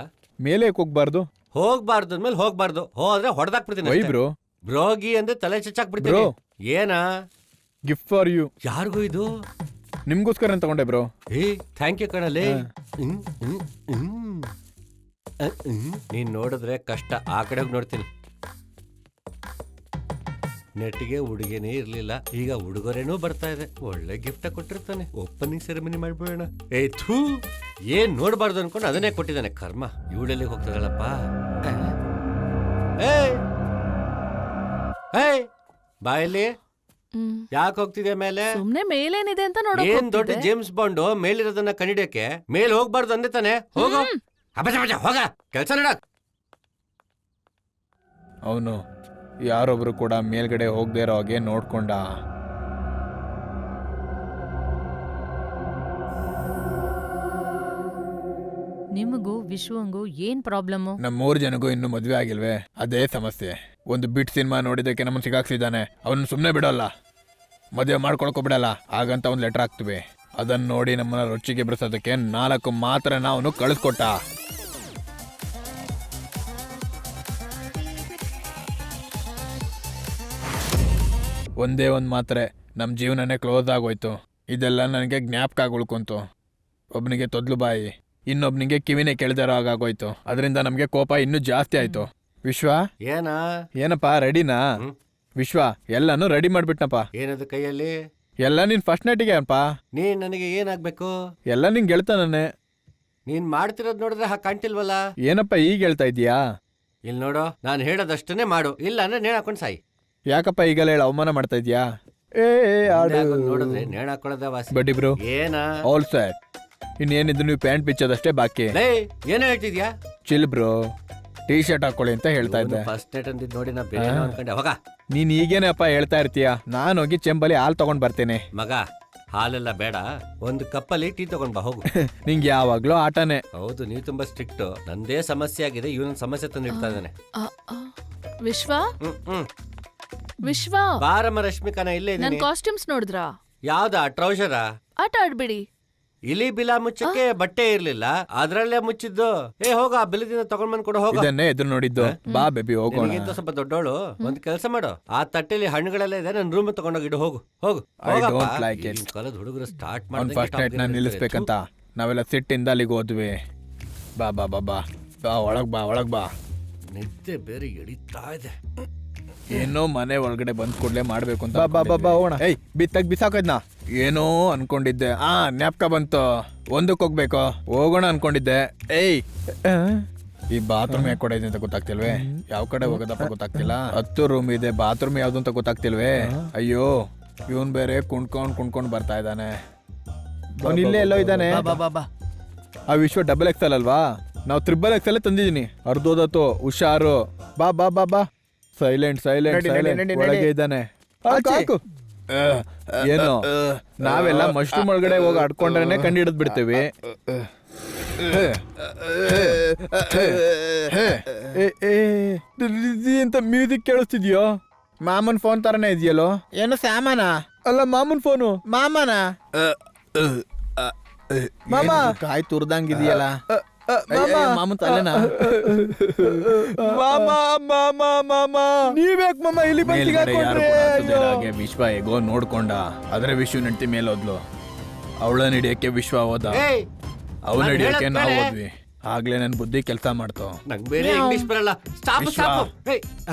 Speaker 4: ಮೇಲೆ ಹೋಗ್ಬಾರ್ದು?
Speaker 6: ಹೋಗ್ಬಾರ್ದು ಅಂದ್ಮೇಲೆ ಹೋಗ್ಬಾರ್ದು. ಹೋದ್ರೆ ಹೊಡೆದಾಕ್ಬಿಡ್ತೀನಿ
Speaker 4: ವೈ
Speaker 6: ಅಷ್ಟೇ.
Speaker 4: ಬ್ರೋ?
Speaker 6: ಬ್ರೋಗಿ ಅಂದ್ರೆ ತಲೆ ಚಚ್ಚಾಕ್ಬಿಡ್ತೀನಿ.
Speaker 4: Bro.
Speaker 6: ಏನಾ?
Speaker 4: Gift for you.
Speaker 6: ಯಾರಿಗೂ ಇದು?
Speaker 4: ನಿಮ್ಗೋಸ್ಕರ ಅಂತ ತಗೊಂಡೆ ಬ್ರೋ.
Speaker 6: ಏ ಥ್ಯಾಂಕ್ ಯು ಕಣಲೆ. ನೀನ್ ನೋಡಿದ್ರೆ ಕಷ್ಟ, ಆ ಕಡೆ ಹೋಗಿ ನೋಡ್ತೀನಿ. ನೆಟ್ಟಿಗೆ ಹುಡುಗಿನೇ ಇರ್ಲಿಲ್ಲ, ಈಗ ಉಡುಗೊರೆನೂ ಬರ್ತಾ ಇದೆ. ಒಳ್ಳೆ ಗಿಫ್ಟ್ ಕೊಟ್ಟಿರ್ತಾನೆ. ಓಪನಿಂಗ್ ಸೆರೆಮನಿ ಮಾಡ್ಬೋಣ. ಏ ಥೂ, ಏನ್ ನೋಡ್ಬಾರ್ದು ಅನ್ಕೊಂಡು ಅದನ್ನೇ ಕೊಟ್ಟಿದ್ದಾನೆ. ಕರ್ಮ, ಇವಳೆಲ್ಲಿ ಹೋಗ್ತದಳಪ್ಪ. ಬಾಯಲ್ಲಿ ಯಾಕೆ ಹೋಗ್ತಿದೆ ಮೇಲೆ?
Speaker 3: ಸುಮ್ನೆ ಮೇಲೇನಿದೆ ಅಂತ ನೋಡೋಕೆ
Speaker 6: ಏನ್ ದೊಡ್ಡ ಜೇಮ್ಸ್ ಬಾಂಡ್ ಮೇಲಿರೋದನ್ನ ಕಂಡಿಡಿಯಕ್ಕೆ ಮೇಲ್ ಹೋಗ್ಬಾರ್ದು ಅಂದೆ ತಾನೆ. ಹೋಗೋ ಹೋಗ ಕೆಲ್ಸ ನಡಕ್.
Speaker 4: ಅವನು ಯಾರೊಬ್ರು ಕೂಡ ಮೇಲ್ಗಡೆ ಹೋಗದೆ ಇರೋ ಹಾಗೆ ನೋಡ್ಕೊಂಡ.
Speaker 2: ನಿಮಗೂ ವಿಶ್ವಂಗೂ ಏನ್ ಪ್ರಾಬ್ಲಮ್ಮು?
Speaker 4: ನಮ್ಮ 3 ಜನಗೂ ಇನ್ನು ಮದ್ವೆ ಆಗಿಲ್ವೇ, ಅದೇ ಸಮಸ್ಯೆ. ಒಂದು ಬಿಟ್ ಸಿನಿಮಾ ನೋಡಿದಕ್ಕೆ ನಮ್ಮನ್ನ ಸಿಗಾಕ್ಸಿದ್ದಾನೆ. ಅವನು ಸುಮ್ಮನೆ ಬಿಡೋಲ್ಲ, ಮದುವೆ ಮಾಡ್ಕೊಳಕ್ಕೂ ಬಿಡಲ್ಲ. ಹಾಗಂತ ಒಂದು ಲೆಟರ್ ಹಾಕ್ತಿವಿ. ಅದನ್ನ ನೋಡಿ ನಮ್ಮನ್ನ ರೊಚ್ಚಿಗೆ ಬಿಡಿಸೋದಕ್ಕೆ 4 ಮಾತ್ರ ಅವನು ಕಳಿಸ್ಕೊಟ್ಟ. ಒಂದೇ ಒಂದು ಮಾತ್ರೆ ನಮ್ಮ ಜೀವನನೇ ಕ್ಲೋಸ್ ಆಗೋಯ್ತು. ಇದೆಲ್ಲ ನನಗೆ ಜ್ಞಾಪಕ ಉಳ್ಕೊಂತು. ಒಬ್ಬನಿಗೆ ತೊದ್ಲು ಬಾಯಿ, ಇನ್ನೊಬ್ನಿಗೆ ಕಿವಿನೇ ಕೇಳ್ದಾರೋ ಹಾಗಾಗೋಯ್ತು. ಅದರಿಂದ ನಮಗೆ ಕೋಪ ಇನ್ನೂ ಜಾಸ್ತಿ ಆಯ್ತು. ವಿಶ್ವ
Speaker 6: ಏನಾ?
Speaker 4: ಏನಪ್ಪಾ ರೆಡಿನಾ? ವಿಶ್ವ ಎಲ್ಲಾನು ರೆಡಿ ಮಾಡ್ಬಿಟ್ನಪ್ಪ.
Speaker 6: ಏನದು ಕೈಯಲ್ಲಿ?
Speaker 4: ಎಲ್ಲ ನಿನ್ ಫಸ್ಟ್ ನೈಟಿಗೆ ಅಪ್ಪ.
Speaker 6: ನೀನ್ ನನಗೆ ಏನಾಗ್ಬೇಕು?
Speaker 4: ಎಲ್ಲ ನಿಂಗೆ ಗೆಳ್ತಾನೆ.
Speaker 6: ನೀನ್ ಮಾಡ್ತಿರೋದ್ ನೋಡಿದ್ರೆ ಕಾಣ್ತಿಲ್ವಲ್ಲ.
Speaker 4: ಏನಪ್ಪ ಈಗ ಹೇಳ್ತಾ ಇದೀಯಾ?
Speaker 6: ಇಲ್ಲಿ ನೋಡು, ನಾನು ಹೇಳೋದಷ್ಟನ್ನೇ ಮಾಡು, ಇಲ್ಲ ಅಂದ್ರೆ ನೇಣ್ ಹಾಕೊಂಡ್ ಸಾಯಿ.
Speaker 4: ಯಾಕಪ್ಪ ಈಗಲೇ ಹೇಳ ಅವಮಾನ ಮಾಡ್ತಾ ಇದ್ಯಾ?
Speaker 6: ನೋಡಿದ್ರೆ ನೇಣ್ ಹಾಕೊಳ್ಳೋದೇ ವಾಸಿ.
Speaker 4: ಬಡ್ಡಿ ಬ್ರೋ
Speaker 6: ಏನಾ?
Speaker 4: All set. ಇನ್ನೇನಿದ್ರು ನೀವು ಪ್ಯಾಂಟ್ ಬಿಚ್ಚೋದಷ್ಟೇ ಬಾಕಿ.
Speaker 6: ಏನ್ ಹೇಳ್ತಿದ್ಯಾ?
Speaker 4: ಚಿಲ್ ಬ್ರೋ, ಟೀ ಶರ್ಟ್ ಹಾಕೊಳ್ಳಿ ಅಂತ ಹೇಳ್ತಾ ಇದ್ದೆ.
Speaker 6: ಫಸ್ಟ್ ನೈಟ್ ಅಂದಿದ್ ನೋಡಿ ನಾ ಬೇರೆ ಅನ್ಕೊಂಡೆ. ಹೋಗ
Speaker 4: ನೀನ್ ಈಗೇನೆ ಅಪ್ಪ ಹೇಳ್ತಾ ಇರ್ತೀಯ. ನಾನು ಹೋಗಿ ಚೆಂಬಲ್ಲಿ ಹಾಲು ತಗೊಂಡ್ ಬರ್ತೇನೆ.
Speaker 6: ಮಗ, ಹಾಲೆಲ್ಲ ಬೇಡ, ಒಂದು ಕಪ್ಪಲ್ಲಿ ಟೀ ತಗೊಂಡ್ ಬಾ ಹೋಗು.
Speaker 4: ನಿಂಗೆ ಯಾವಾಗ್ಲೂ ಆಟನೇ.
Speaker 6: ಹೌದು, ನೀವು ತುಂಬಾ ಸ್ಟ್ರಿಕ್ಟ್. ನಂದೇ ಸಮಸ್ಯೆ ಆಗಿದೆ, ಇವನ ಸಮಸ್ಯೆ ತಂದು ಇಡ್ತಾ ಇದ್ದಾನೆ.
Speaker 3: ವಿಶ್ವ
Speaker 6: ಹ್ಮ್
Speaker 3: ವಿಶ್ವ,
Speaker 6: ಬಾರಮ್ಮ ರಶ್ಮಿಕಾನ, ಇಲ್ಲೇ
Speaker 3: ನನ್
Speaker 6: ಇದೀನಿ.
Speaker 3: ಕಾಸ್ಟ್ಯೂಮ್ಸ್ ನೋಡಿದ್ರಾ?
Speaker 6: ಯಾವ್ದಾ? ಟ್ರೌಸರಾ?
Speaker 3: ಆಟ ಆಡ್ಬಿಡಿ.
Speaker 6: ಇಲಿ ಬಿಲ ಮುಚ್ಚಕ್ಕೆ ಬಟ್ಟೆ ಇರ್ಲಿಲ್ಲ, ಅದ್ರಲ್ಲೇ ಮುಚ್ಚಿದ್ದು. ಏ ಹೋಗ, ಆ ಬಿಲದಿಂದ ತಗೊಂಡ್ ಬಂದ್ ಕೊಡು. ಹೋಗ.
Speaker 4: ಇದನ್ನೇ ಎದುರು ನೋಡಿದ್ದು. ಬಾ ಬೇಬಿ ಹೋಗೋಣ.
Speaker 6: ನಿನಗಿಂತ ಸ್ವಲ್ಪ ದೊಡ್ಡೋಳು. ಒಂದ್ ಕೆಲಸ ಮಾಡು, ಆ ತಟ್ಟೆಲಿ ಹಣ್ಣುಗಳೆಲ್ಲ ಇದೆ, ನನ್ ರೂಮ್ ತಗೊಂಡೋಗಿಡು. ಹೋಗು ಹೋಗು.
Speaker 4: I don't like it.
Speaker 6: ಕಾಲದ ಹುಡುಗರು ಸ್ಟಾರ್ಟ್
Speaker 4: ಅವ್ನ್ ಫಸ್ಟ್ ನೈಟ್ ನಾನು ನಿಲ್ಲಿಸ್ಬೇಕಂತ ನಾವೆಲ್ಲ ಸಿಟ್ಟಿಂದ ಅಲ್ಲಿಗೆ ಹೋದ್ವಿ. ಬಾ ಬಾ ಬಾ ಬಾ ಬಾ ಒಳಗ್ ಬಾ ಒಳಗ್ ಬಾ.
Speaker 6: ನಿದ್ದೆ ಬೇರೆ ಎಳಿತಾ ಇದೆ.
Speaker 4: ಏನೋ ಮನೆ ಒಳಗಡೆ ಬಂದ್ ಕೂಡ್ಲೆ ಮಾಡ್ಬೇಕು ಅಂತ. ಬಾ ಬಾ ಬಾ ಹೋಗೋಣ. ಏಯ್ ಬಿತ್ತಾಗ ಬಿಸಾಕದ್ನ ಏನೋ ಅನ್ಕೊಂಡಿದ್ದೆ. ಜ್ಞಾಪಕ ಬಂತು. ಒಂದಕ್ಕೆ ಹೋಗ್ಬೇಕು, ಹೋಗೋಣ ಅನ್ಕೊಂಡಿದ್ದೆ. ಏಯ್ ಈ ಬಾತ್ರೂಮ್ ಯಾಕೆ ಕೊಡೈತೆ ಅಂತ ಗೊತ್ತಾಗ್ತಿಲ್ವೇ? ಯಾವ ಕಡೆ ಹೋಗೋದಪ್ಪ ಗೊತ್ತಾಗ್ತಿಲ್ಲ. 10 ರೂಮ್ ಇದೆ, ಬಾತ್ರೂಮ್ ಯಾವ್ದು ಅಂತ ಗೊತ್ತಾಗ್ತಿಲ್ವೇ? ಅಯ್ಯೋ, ಇವನ್ ಬೇರೆ ಕುಣ್ಕೊಂಡ್ ಬರ್ತಾ ಇದ್ದಾನೆ. ಅವ್ನು ಇಲ್ಲೇ ಎಲ್ಲೋ ಇದ್ದಾನೆ. ಆ ವಿಶ್ವ ಡಬಲ್ ಎಕ್ಸೆಲ್ ಅಲ್ವಾ, ನಾವು ತ್ರಿಬಲ್ ಎಕ್ಸೆಲ್ ತಂದಿದ್ದೀನಿ. ಅರ್ಧೋದತ್ತು, ಹುಷಾರು. ಬಾ ಬಾ ಬಾ ಬಾ. ಸೈಲೆಂಟ್ ಸೈಲೆಂಟ್
Speaker 7: ನಡಿ, ನಡಿ,
Speaker 4: ಸೈಲೆಂಟ್.
Speaker 7: ನಡಿ,
Speaker 4: ಒಳಗೆ
Speaker 7: ನಡಿ.
Speaker 4: ಇದ್ದಾನೆ. ಹಾಕು. ಏನು ನಾವೆಲ್ಲ ಮಶ್ರೂಮ್ ಒಳಗಡೆ ಹೋಗಿ ಆಡ್ಕೊಂಡ್ರೇನೆ ಕಂಡು ಹಿಡಿದ್ ಬಿಡ್ತೀವಿ. ಅಂತ ಮ್ಯೂಸಿಕ್ ಕೇಳಿಸ್ತಿದ್ಯೋ?
Speaker 7: ಮಾಮನ್ ಫೋನ್ ತರನೇ ಇದೆಯಲ್ಲೋ. ಏನು ಸ್ಯಾಮನ?
Speaker 4: ಅಲ್ಲ ಮಾಮನ್ ಫೋನು.
Speaker 7: ಮಾಮನ
Speaker 4: ಮಾಮ.
Speaker 7: ಕಾಯಿ ತುರ್ದಂಗಿದೆಯಲ್ಲ. ಮಾಮನ್ ತಲೆನಾ?
Speaker 4: ಮಾಮ ಮಾಮ ಮಾಮ ನೀವ್ಯಾಕ್ ಮಾಮ ಇಲ್ಲಿ ಬಂದಿಗೆ? ವಿಶ್ವ ಹೇಗೋ ನೋಡ್ಕೊಂಡ, ಅದ್ರ ವಿಶ್ವ ನಡ್ತಿ ಮೇಲೆ ಹೋದ್ಲು. ಅವಳನ್ನ ಹಿಡಿಯಕ್ಕೆ ವಿಶ್ವ ಹೋದ,
Speaker 6: ಏಯ್
Speaker 4: ಅವನ
Speaker 6: ನಾನ್
Speaker 4: ಹಿಡಿಯಕ್ಕೆ
Speaker 6: ಹೇಳೋದ್
Speaker 4: ನಾವು
Speaker 6: ಬೇರೆ.
Speaker 4: ಹೋದ್ವಿ. ಆಗ್ಲೇ ನನ್ ಬುದ್ಧಿ ಕೆಲಸ ಮಾಡ್ತು.
Speaker 6: ನಂಗೆ ಬೇರೆ ಇಂಗ್ಲಿಷ್ ಬರಲ್ಲ. ಸ್ಟಾಪ್
Speaker 4: ವಿಶ್ವ.
Speaker 6: ಸ್ಟಾಪ್.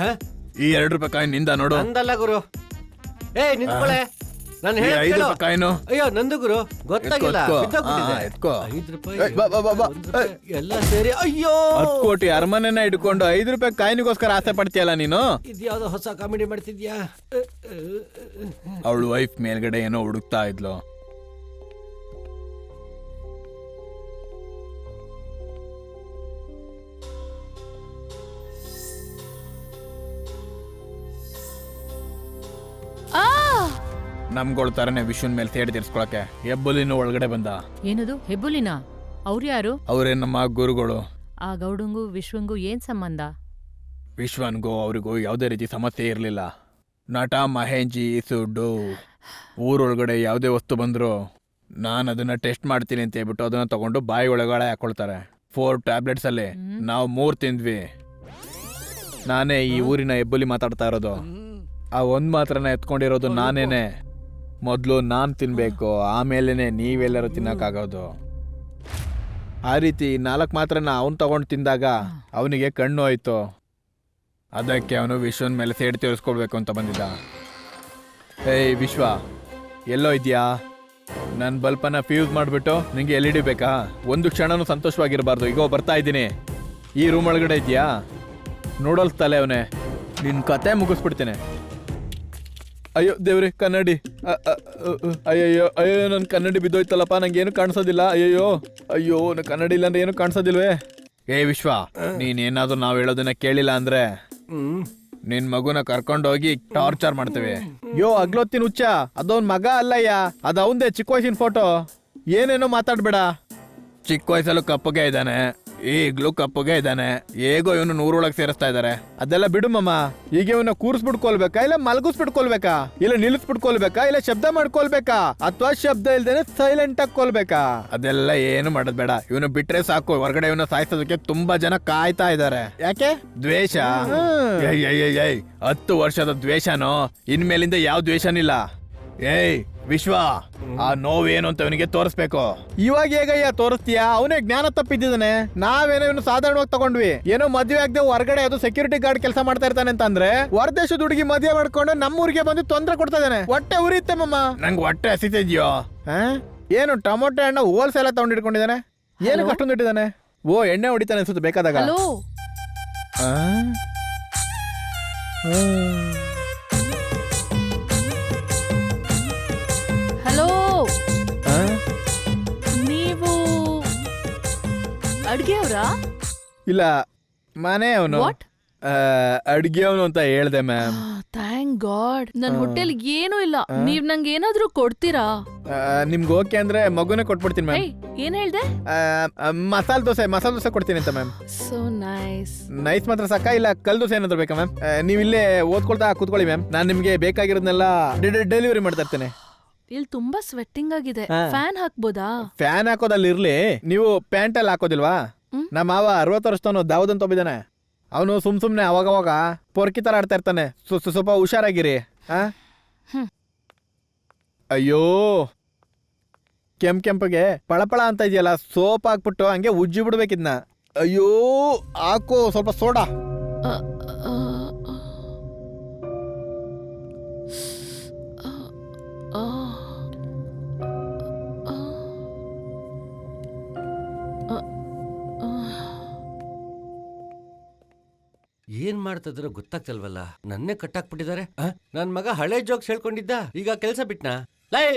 Speaker 4: ಈ 2 ರೂಪಾಯಿ ಕಾಯಿ ನಿಂದ ನೋಡು.
Speaker 6: ನಂದಲ್ಲ ಗುರು. ನಿಂತ್ಕೊಳೆ. ನಾನು
Speaker 4: ಈ 5
Speaker 6: ಹೇಳಿ
Speaker 4: ರೂಪಾಯಿ ಕಾಯಿನು
Speaker 6: ಅಯ್ಯೋ ನಂದು ಗುರು, ಗೊತ್ತಾಗಿಲ್ಲ.
Speaker 4: ಎತ್ಕೋ,
Speaker 6: ಬಿದ್ದೋಗ್ಬಿಟ್ಟಿದೆ.
Speaker 4: ಎತ್ಕೋ.
Speaker 6: 5 ರೂಪಾಯಿ,
Speaker 4: ಏಯ್, ಬಾ, ಬಾ, ಬಾ, ಬಾ.
Speaker 6: 1 ರೂಪಾಯಿ, ಎಲ್ಲ ಸೇರಿ ಅಯ್ಯೋ
Speaker 4: 10 ಕೋಟಿ ಅರಮನೆನ ಇಟ್ಕೊಂಡು 5 ರೂಪಾಯಿ ಕಾಯಿನಿಗೋಸ್ಕರ ಆಸೆ ಪಡ್ತೀಯಲ್ಲ ನೀನು.
Speaker 6: ಇದ್ಯಾವ್ದೋ ಹೊಸ ಕಾಮಿಡಿ ಮಾಡ್ತಿದ್ಯಾ?
Speaker 4: ಅವಳು ವೈಫ್ ಮೇಲ್ಗಡೆ ಏನೋ ಹುಡುಕ್ತಾ ಇದ್ಲು. ನಮ್ಗಳ ತರನೇ ವಿಶ್ವನ್ ಮೇಲೆ ಸೇಡ್ ತೀರ್ಸ್ಕೊಳಕ್ಕೆ ಹೆಬ್ಬುಲಿನ ಒಳಗಡೆ ಬಂದ.
Speaker 2: ಏನದು ಹೆಬ್ಬುಲಿನ? ಅವ್ರು ಯಾರು?
Speaker 4: ಅವರೇ ನಮ್ಮ ಗುರುಗಳು.
Speaker 2: ಆ ಗೌಡಂಗೂ ವಿಶ್ವಂಗೂ ಏನ್ ಸಂಬಂಧ?
Speaker 4: ವಿಶ್ವನ್ಗೂ ಅವರಿಗೂ ಯಾವುದೇ ರೀತಿ ಸಮಸ್ಯೆ ಇರಲಿಲ್ಲ. ನಟ ಮಹೇಂಜಿ ಸುಡ್ಡು ಊರೊಳಗಡೆ ಯಾವುದೇ ವಸ್ತು ಬಂದ್ರು ನಾನು ಅದನ್ನ ಟೆಸ್ಟ್ ಮಾಡ್ತೀನಿ ಅಂತ ಹೇಳ್ಬಿಟ್ಟು ಅದನ್ನ ತಗೊಂಡು ಬಾಯಿ ಒಳಗಡೆ ಹಾಕೊಳ್ತಾರೆ. 4 ಟ್ಯಾಬ್ಲೆಟ್ಸ್ ಅಲ್ಲಿ ನಾವು 3 ತಿಂದ್ವಿ. ನಾನೇ ಈ ಊರಿನ ಹೆಬ್ಬುಲಿ ಮಾತಾಡ್ತಾ ಇರೋದು. ಆ 1 ಮಾತ್ರನ ಎತ್ಕೊಂಡಿರೋದು ನಾನೇನೆ. ಮೊದಲು ನಾನು ತಿನ್ಬೇಕು, ಆಮೇಲೆನೆ ನೀವೆಲ್ಲರೂ ತಿನ್ನಕ್ಕಾಗೋದು. ಆ ರೀತಿ 4 ಮಾತ್ರನ ಅವನು ತಗೊಂಡು ತಿಂದಾಗ ಅವನಿಗೆ ಕಣ್ಣು ಹೋಯ್ತು. ಅದಕ್ಕೆ ಅವನು ವಿಶ್ವನ ಮೇಲೆ ಸೇಡ್ ತೀರಿಸ್ಕೊಳ್ಬೇಕು ಅಂತ ಬಂದಿದ್ದ. ಏಯ್ ವಿಶ್ವ, ಎಲ್ಲೋ ಇದೆಯಾ? ನನ್ನ ಬಲ್ಪನ ಫ್ಯೂಸ್ ಮಾಡಿಬಿಟ್ಟು ನಿಂಗೆ LED ಬೇಕಾ? ಒಂದು ಕ್ಷಣನೂ ಸಂತೋಷವಾಗಿರಬಾರ್ದು. ಈಗ ಬರ್ತಾ ಇದ್ದೀನಿ. ಈ ರೂಮ್ ಒಳಗಡೆ ಇದೆಯಾ? ನೋಡಲ್ಸ್ತಲೆ ಅವನೇ. ನಿನ್ನ ಕತೆ ಮುಗಿಸ್ಬಿಡ್ತೇನೆ. ಅಯ್ಯೋ ದೇವ್ರಿ, ಕನ್ನಡಿ. ಅಯ್ಯಯ್ಯೋ ಅಯ್ಯೋ, ನನ್ನ ಕನ್ನಡಿ ಬಿದ್ದೋಯ್ತಲ್ಲಪ್ಪ, ನಂಗೇನು ಕಾಣಿಸೋದಿಲ್ಲ. ಅಯ್ಯಯ್ಯೋ ಅಯ್ಯೋ, ನನ್ನ ಕನ್ನಡಿ ಇಲ್ಲ ಅಂದ್ರೆ ಏನು ಕಾಣಿಸೋದಿಲ್ವೇ? ಏ ವಿಶ್ವ, ನೀನೇನಾದ್ರೂ ನಾವು ಹೇಳೋದನ್ನ ಕೇಳಿಲ್ಲ ಅಂದ್ರೆ ನಿನ್ ಮಗುನ ಕರ್ಕೊಂಡೋಗಿ ಟಾರ್ಚರ್ ಮಾಡ್ತೇವೆ. ಯೋ ಅಗ್ಲೊತ್ತಿನ ಹುಚ್ಚ, ಅದವನ್ ಮಗ ಅಲ್ಲಯ್ಯ, ಅದು ಅವಂದೇ ಚಿಕ್ಕ ವಯಸ್ಸಿನ ಫೋಟೋ. ಏನೇನೋ ಮಾತಾಡ್ಬೇಡ. ಚಿಕ್ಕ ವಯಸ್ಸಲ್ಲೂ ಕಪ್ಪಗೆ ಇದ್ದಾನೆ, ಈಗ್ಲೂ ಕಪ್ಪಗೆ ಇದ್ದಾನೆ. ಹೇಗೋ ಇವನು 100 ಒಳಗೆ ಸೇರಿಸ್ತಾ ಇದಾರೆ. ಅದೆಲ್ಲ ಬಿಡು ಮಮ್ಮ. ಈಗ ಇವನ್ನ ಕೂರ್ಸ್ಬಿಟ್ಕೊಳ್ಬೇಕಾ, ಇಲ್ಲ ಮಲಗಿಸ್ಬಿಟ್ಕೊಳ್ಬೇಕಾ, ಇಲ್ಲ ನಿಲ್ಲಿಸ್ಬಿಟ್ಕೊಳ್ಬೇಕಾ, ಇಲ್ಲ ಶಬ್ದ ಮಾಡ್ಕೊಳ್ಬೇಕಾ, ಅಥವಾ ಶಬ್ದ ಇಲ್ದೇನೆ ಸೈಲೆಂಟ್ ಆಗಿ ಕೊಲ್ಬೇಕಾ? ಅದೆಲ್ಲ ಏನು ಮಾಡೋದ್ ಬೇಡ. ಇವನು ಬಿಟ್ರೆ ಸಾಕು. ಹೊರಗಡೆ ಇವನು ಸಾಯಿಸೋದಕ್ಕೆ ತುಂಬಾ ಜನ ಕಾಯ್ತಾ ಇದಾರೆ. ಯಾಕೆ? ದ್ವೇಷ. 10 ವರ್ಷದ ದ್ವೇಷನೋ, ಇನ್ಮೇಲಿಂದ ಯಾವ ದ್ವೇಷನಿಲ್ಲ. ಏಯ್ ವಿಶ್ವ, ಆ ನೋವೇನು ಅಂತ ಅವನಿಗೆ ತೋರಿಸ್ಬೇಕು. ಇವಾಗ ಹೇಗಯ್ಯ ತೋರಿಸ್ತೀಯಾ? ಅವನೇ ಜ್ಞಾನ ತಪ್ಪಿದ್ದಾನೆ. ನಾವೇನೋ ಇವನು ಸಾಧಾರಣವಾಗಿ ತಗೊಂಡ್ವಿ. ಏನೋ ಮದ್ವೆ ಆಗದೆ ಹೊರಗಡೆ ಅದು ಸೆಕ್ಯೂರಿಟಿ ಗಾರ್ಡ್ ಕೆಲಸ ಮಾಡ್ತಾ ಇರ್ತಾನೆ ಅಂತಂದ್ರೆ, ಹೊರದೇಶದ ಹುಡುಗಿ ಮದ್ವೆ ಮಾಡ್ಕೊಂಡು ನಮ್ಮೂರಿಗೆ ಬಂದು ತೊಂದರೆ ಕೊಡ್ತಾ ಇದ್ದಾನೆ. ಹೊಟ್ಟೆ ಉರಿಯುತ್ತೆ ಮಮ್ಮ. ನಂಗೆ ಹೊಟ್ಟೆ ಹಸಿತಿದ್ಯೋ? ಏನು ಟೊಮೊಟೊ ಹಣ್ಣು ಹೋಲ್ಸೇಲ್ ತಗೊಂಡಿಟ್ಕೊಂಡಿದ್ದಾನೆ? ಏನು ಅಷ್ಟೊಂದು ಇಟ್ಟಿದ್ದಾನೆ? ಓ, ಎಣ್ಣೆ ಹೊಡಿತಾನೆ ಅನ್ಸುತ್ತೆ ಬೇಕಾದಾಗ.
Speaker 3: ಹಲೋ, ಹಲೋ, ನೀವು ಅಡ್ಗೆ ಅವ್ರಾ?
Speaker 4: ಇಲ್ಲ, ಮನೆ ಅವನು.
Speaker 3: What?
Speaker 4: ಅಡ್ಗೆ ಅವನು ಅಂತ ಹೇಳ್ದೆ ಮ್ಯಾಮ್.
Speaker 3: Thank god. ನನ್ ಹೋಟೆಲ್ ಏನೂ ಇಲ್ಲ. ನೀವ್ ನಂಗೆ ಏನಾದ್ರೂ ಕೊಡ್ತೀರಾ?
Speaker 4: ನಿಮ್ಗೆ ಓಕೆ ಅಂದ್ರೆ ಮಗುನೇ ಕೊಟ್ಬಿಡ್ತೀನಿ ಮ್ಯಾಮ್.
Speaker 3: ಏಯ್, ಏನ್ ಹೇಳ್ದೆ?
Speaker 4: ಮಸಾಲೆ ದೋಸೆ ಕೊಡ್ತೀನಿ ಅಂತ ಮ್ಯಾಮ್.
Speaker 3: So nice.
Speaker 4: ನೈಸ್ ಮಾತ್ರ ಸಾಕಾ, ಇಲ್ಲ ಕಲ್ ದೋಸೆ ಏನಾದ್ರು ಬೇಕಾ ಮ್ಯಾಮ್? ನೀವು ಇಲ್ಲೇ ಓದ್ಕೊಳ್ತಾ ಕೂತ್ಕೊಳ್ಳಿ ಮ್ಯಾಮ್. ನಾನು ನಿಮ್ಗೆ ಬೇಕಾಗಿರೋದನ್ನೆಲ್ಲ ಡೆಲಿವರಿ ಮಾಡ್ತಾ ಇರ್ತೇನೆ.
Speaker 3: ಇಲ್ಲಿ ತುಂಬಾ ಸ್ವೆಟ್ಟಿಂಗ್ ಆಗಿದೆ. ಫ್ಯಾನ್ ಹಾಕ್ಬೋದಾ?
Speaker 4: ಫ್ಯಾನ್ ಹಾಕೋದಲ್ಲಿ ಇರ್ಲಿ, ನೀವು ಪ್ಯಾಂಟ್ ಅಲ್ಲಿ ಹಾಕೋದಿಲ್ವಾ? ನಮ್ಮ ಮಾವ 60 ವರ್ಷದವನು ದಾವೂದ್ ಅಂತ ಒಬ್ಬಿದ್ದಾನೆ. ಅವನು ಸುಮ್ನೆ ಅವಾಗವಾಗ ಪೊರ್ಕಿ ತರ ಆಡ್ತಾ ಇರ್ತಾನೆ. ಸ್ವಲ್ಪ ಹುಷಾರಾಗಿರಿ. ಅಯ್ಯೋ, ಕೆಂಪಗೆ ಪಳಪಳ ಅಂತ ಇದೆಯಲ್ಲ, ಸೋಪ್ ಹಾಕ್ಬಿಟ್ಟು ಹಂಗೆ ಉಜ್ಜಿ ಬಿಡ್ಬೇಕಿದ್ನ. ಅಯ್ಯೋ, ಹಾಕು ಸ್ವಲ್ಪ ಸೋಡಾ.
Speaker 6: ಏನ್ ಮಾಡ್ತಿದ್ರು ಗೊತ್ತಾಗ್ತಲ್ವಲ್ಲ. ನನ್ನೇ ಕಟ್ಟಾಕ್ಬಿಟ್ಟಿದ್ದಾರೆ. ನನ್ ಮಗ ಹಳೆ ಜೋಕ್ಸ್ ಹೇಳ್ಕೊಂಡಿದ್ದ, ಈಗ ಕೆಲ್ಸ ಬಿಟ್ನಾ? ಲೈ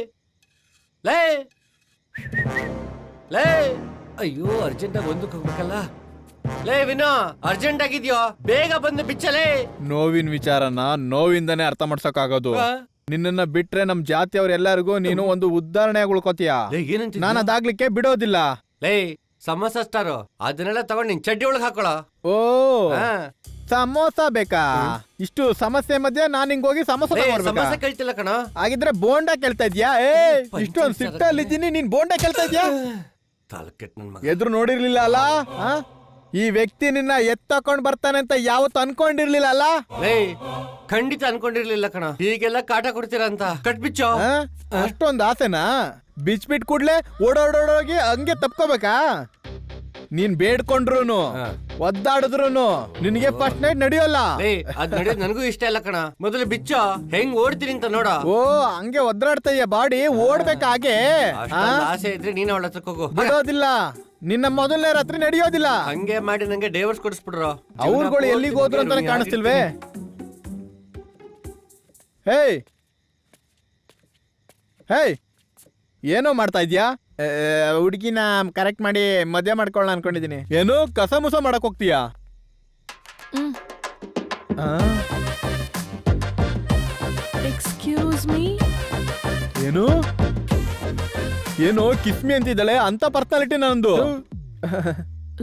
Speaker 6: ಲೈ ಲೈ ಅಯ್ಯೋ ಅರ್ಜೆಂಟಾಗಿ ಒಂದಕ್ಕೆ ಹೋಗ್ಬೇಕಲ್ಲ. ಲೇ ವಿನೋ, ಅರ್ಜೆಂಟ್ ಆಗಿದ್ಯೋ, ಬೇಗ ಬಂದು ಬಿಚ್ಚಲೇ.
Speaker 7: ನೋವಿನ ವಿಚಾರನ ನೋವಿಂದನೇ ಅರ್ಥ ಮಾಡ್ಸಕ್ಕಾಗೋದು. ನಿನ್ನನ್ನ ಬಿಟ್ರೆ ನಮ್ ಜಾತಿಯವ್ರ ಎಲ್ಲರಿಗೂ ನೀನು ಒಂದು ಉದಾಹರಣೆಯಾಗಿ ಉಳ್ಕೋತೀಯ.
Speaker 6: ಲೇ ಏನಂತ
Speaker 7: ನಾನು ಅದಾಗ್ಲಿಕ್ಕೆ ಬಿಡೋದಿಲ್ಲ.
Speaker 6: ಲೇ ಸಮೋಸ ಸ್ಟಾರು ಅದನ್ನೆಲ್ಲ ತಗೊಂಡ್ ನಿನ್ ಚಡ್ಡಿ ಒಳಗ್ ಹಾಕೊಳ.
Speaker 7: ಓ ಸಮೋಸ ಬೇಕಾ? ಇಷ್ಟು ಸಮಸ್ಯೆ ಮಧ್ಯೆ ನಾನ್ ಹಿಂಗ್ ಹೋಗಿ ಸಮೋಸ ತಗೊಂಡ್ಬರ್ಬೇಕಾ?
Speaker 6: ಸಮೋಸ ಕೇಳ್ತಿಲ್ಲ ಕಣ.
Speaker 7: ಹಾಗಿದ್ರೆ ಬೋಂಡಾ ಕೇಳ್ತಾ ಇದ್ಯಾ? ಇಷ್ಟೊಂದ್ ಸಿಟ್ಟಲ್ಲಿದ್ದೀನಿ, ನೀನ್ ಬೋಂಡಾ ಕೇಳ್ತಾ ಇದ್ಯಾ?
Speaker 6: ತಾಲೂಕೆಟ್ ನನ್ ಮಗ.
Speaker 7: ಎದ್ರು ನೋಡಿರ್ಲಿಲ್ಲ ಅಲ್ಲ? ಈ ವ್ಯಕ್ತಿ ನಿನ್ನ ಎತ್ತಕೊಂಡ್ ಬರ್ತಾನೆ ಅಂತ ಯಾವತ್ತು ಅನ್ಕೊಂಡಿರ್ಲಿಲ್ಲ ಅಲ್ಲ?
Speaker 6: ಲೇ ಖಂಡಿತ ಅನ್ಕೊಂಡಿರ್ಲಿಲ್ಲ ಕಣ, ಹೀಗೆಲ್ಲ ಕಾಟ ಕೊಡ್ತೀರಾ ಅಂತ. ಕಟ್ಬಿಚ್ಚೋ.
Speaker 7: ಅಷ್ಟೊಂದ್ ಆಸೆನಾ? ಬಿಚ್ಬಿಟ್ ಕೂಡ್ಲೆ ಓಡೋಡೋಗಿ ಹಂಗೆ ತಪ್ಕೋಬೇಕಾ? ನೀನ್ ಬೇಡ್ಕೊಂಡ್ರುನು ಒದ್ದಾಡಿದ್ರುನು ನಿನಗೆ ಫಸ್ಟ್ ನೈಟ್ ನಡೆಯೋಲ್ಲ.
Speaker 6: ಲೇ ಅದ್ ನಡೆಯೋದು ನನಗೂ ಇಷ್ಟ ಇಲ್ಲ ಕಣ. ಮೊದಲು ಬಿಚ್ಚೋ, ಹೆಂಗ್ ಓಡ್ತೀನಿ ಅಂತ ನೋಡ.
Speaker 7: ಓ ಹಂಗೆ ಒದ್ದಾಡ್ತಾ ಇದೆಯಾ ಬಾಡಿ? ಓಡ್ಬೇಕಾಗೆ
Speaker 6: ಆಸೆ ಇದ್ರೆ ನೀನ್ ಅವಳ ಹತ್ರಕ್ ಹೋಗು.
Speaker 7: ಬಿಡೋದಿಲ್ಲ. ನಿನ್ನ ಮೊದಲನೇ ರಾತ್ರಿ ನಡೆಯೋದಿಲ್ಲ.
Speaker 6: ಹಂಗೆ ಮಾಡಿ ನಂಗೆ ಡೈವರ್ಸ್ ಕೊಡಿಸ್ಬಿಡ್ರು.
Speaker 7: ಅವ್ರುಗಳು ಎಲ್ಲಿಗೆ ಹೋದ್ರು ಅಂತಾನೆ ಕಾಣಿಸ್ತಿಲ್ವೇ? ಹೇಯ್ ಹೇಯ್, ಏನೋ ಮಾಡ್ತಾ ಇದ್ಯಾ? ಹುಡುಗಿನ ಕರೆಕ್ಟ್ ಮಾಡಿ ಮದ್ವೆ ಮಾಡ್ಕೊಳ್ಳ ಅನ್ಕೊಂಡಿದೀನಿ. ಏನು ಕಸ ಮುಸ ಮಾಡಕ್ ಹೋಗ್ತೀಯಾ?
Speaker 3: Excuse me.
Speaker 7: ಏನು ಏನೋ ಕಿಸ್ಮಿ ಅಂತಿದ್ದಾಳೆ, ಅಂತ ಪರ್ಸನಾಲಿಟಿ ನಂದು.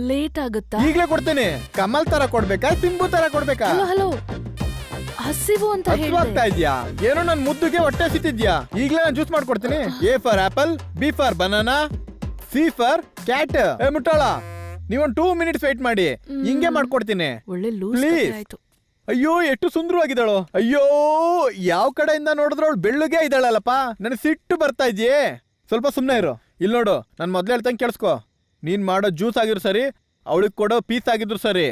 Speaker 3: ಲೇಟ್ ಆಗುತ್ತಾ?
Speaker 7: ಈಗ್ಲೇ ಕೊಡ್ತೇನೆ. ಕಮಲ್ ತರ ಕೊಡ್ಬೇಕಾ, ಸಿಂಬು ತರ ಕೊಡ್ಬೇಕಾ?
Speaker 3: ಹಲೋ ಹಲೋ, ಹಸಿವು ಅಂತ
Speaker 7: ಹಸುವಾಗ್ತಾ ಇದ್ಯಾ? ಏನೋ ನನ್ ಮುದ್ದುಗೆ ಹೊಟ್ಟೆ ಸಿತ್ತಿದ್ಯಾ? ಈಗ್ಲೇ ನಾನು ಜ್ಯೂಸ್ ಮಾಡ್ಕೊಡ್ತೀನಿ. A for apple, B for banana, C for cat. ಮುಟ್ಟಾಳ, ನೀವೊಂದು 2 minutes ವೇಟ್ ಮಾಡಿ, ಹಿಂಗೆ ಮಾಡ್ಕೊಡ್ತೀನಿ.
Speaker 3: ಒಳ್ಳೆ ಲೂಸ್
Speaker 7: Please.
Speaker 3: ಆಯ್ತು.
Speaker 7: ಅಯ್ಯೋ ಎಷ್ಟು ಸುಂದರವಾಗಿದ್ದಾಳು. ಅಯ್ಯೋ ಯಾವ ಕಡೆಯಿಂದ ನೋಡಿದ್ರು ಅವಳು ಬೆಳ್ಳುಗೆ ಇದ್ದಾಳಲ್ಲಪ್ಪ. ನನಗೆ ಸಿಟ್ಟು ಬರ್ತಾ ಇದ್ಯೇ. ಸ್ವಲ್ಪ ಸುಮ್ಮನೆ ಇರು. ಇಲ್ಲಿ ನೋಡು, ನಾನು ಮೊದ್ಲು ಹೇಳ್ತಂಗೆ ಕೇಳಿಸ್ಕೊ. ನೀನ್ ಮಾಡೋ ಜ್ಯೂಸ್ ಆಗಿದ್ರು ಸರಿ, ಅವಳಿಗೆ ಕೊಡೋ ಪೀಸ್ ಆಗಿದ್ರು ಸರಿ,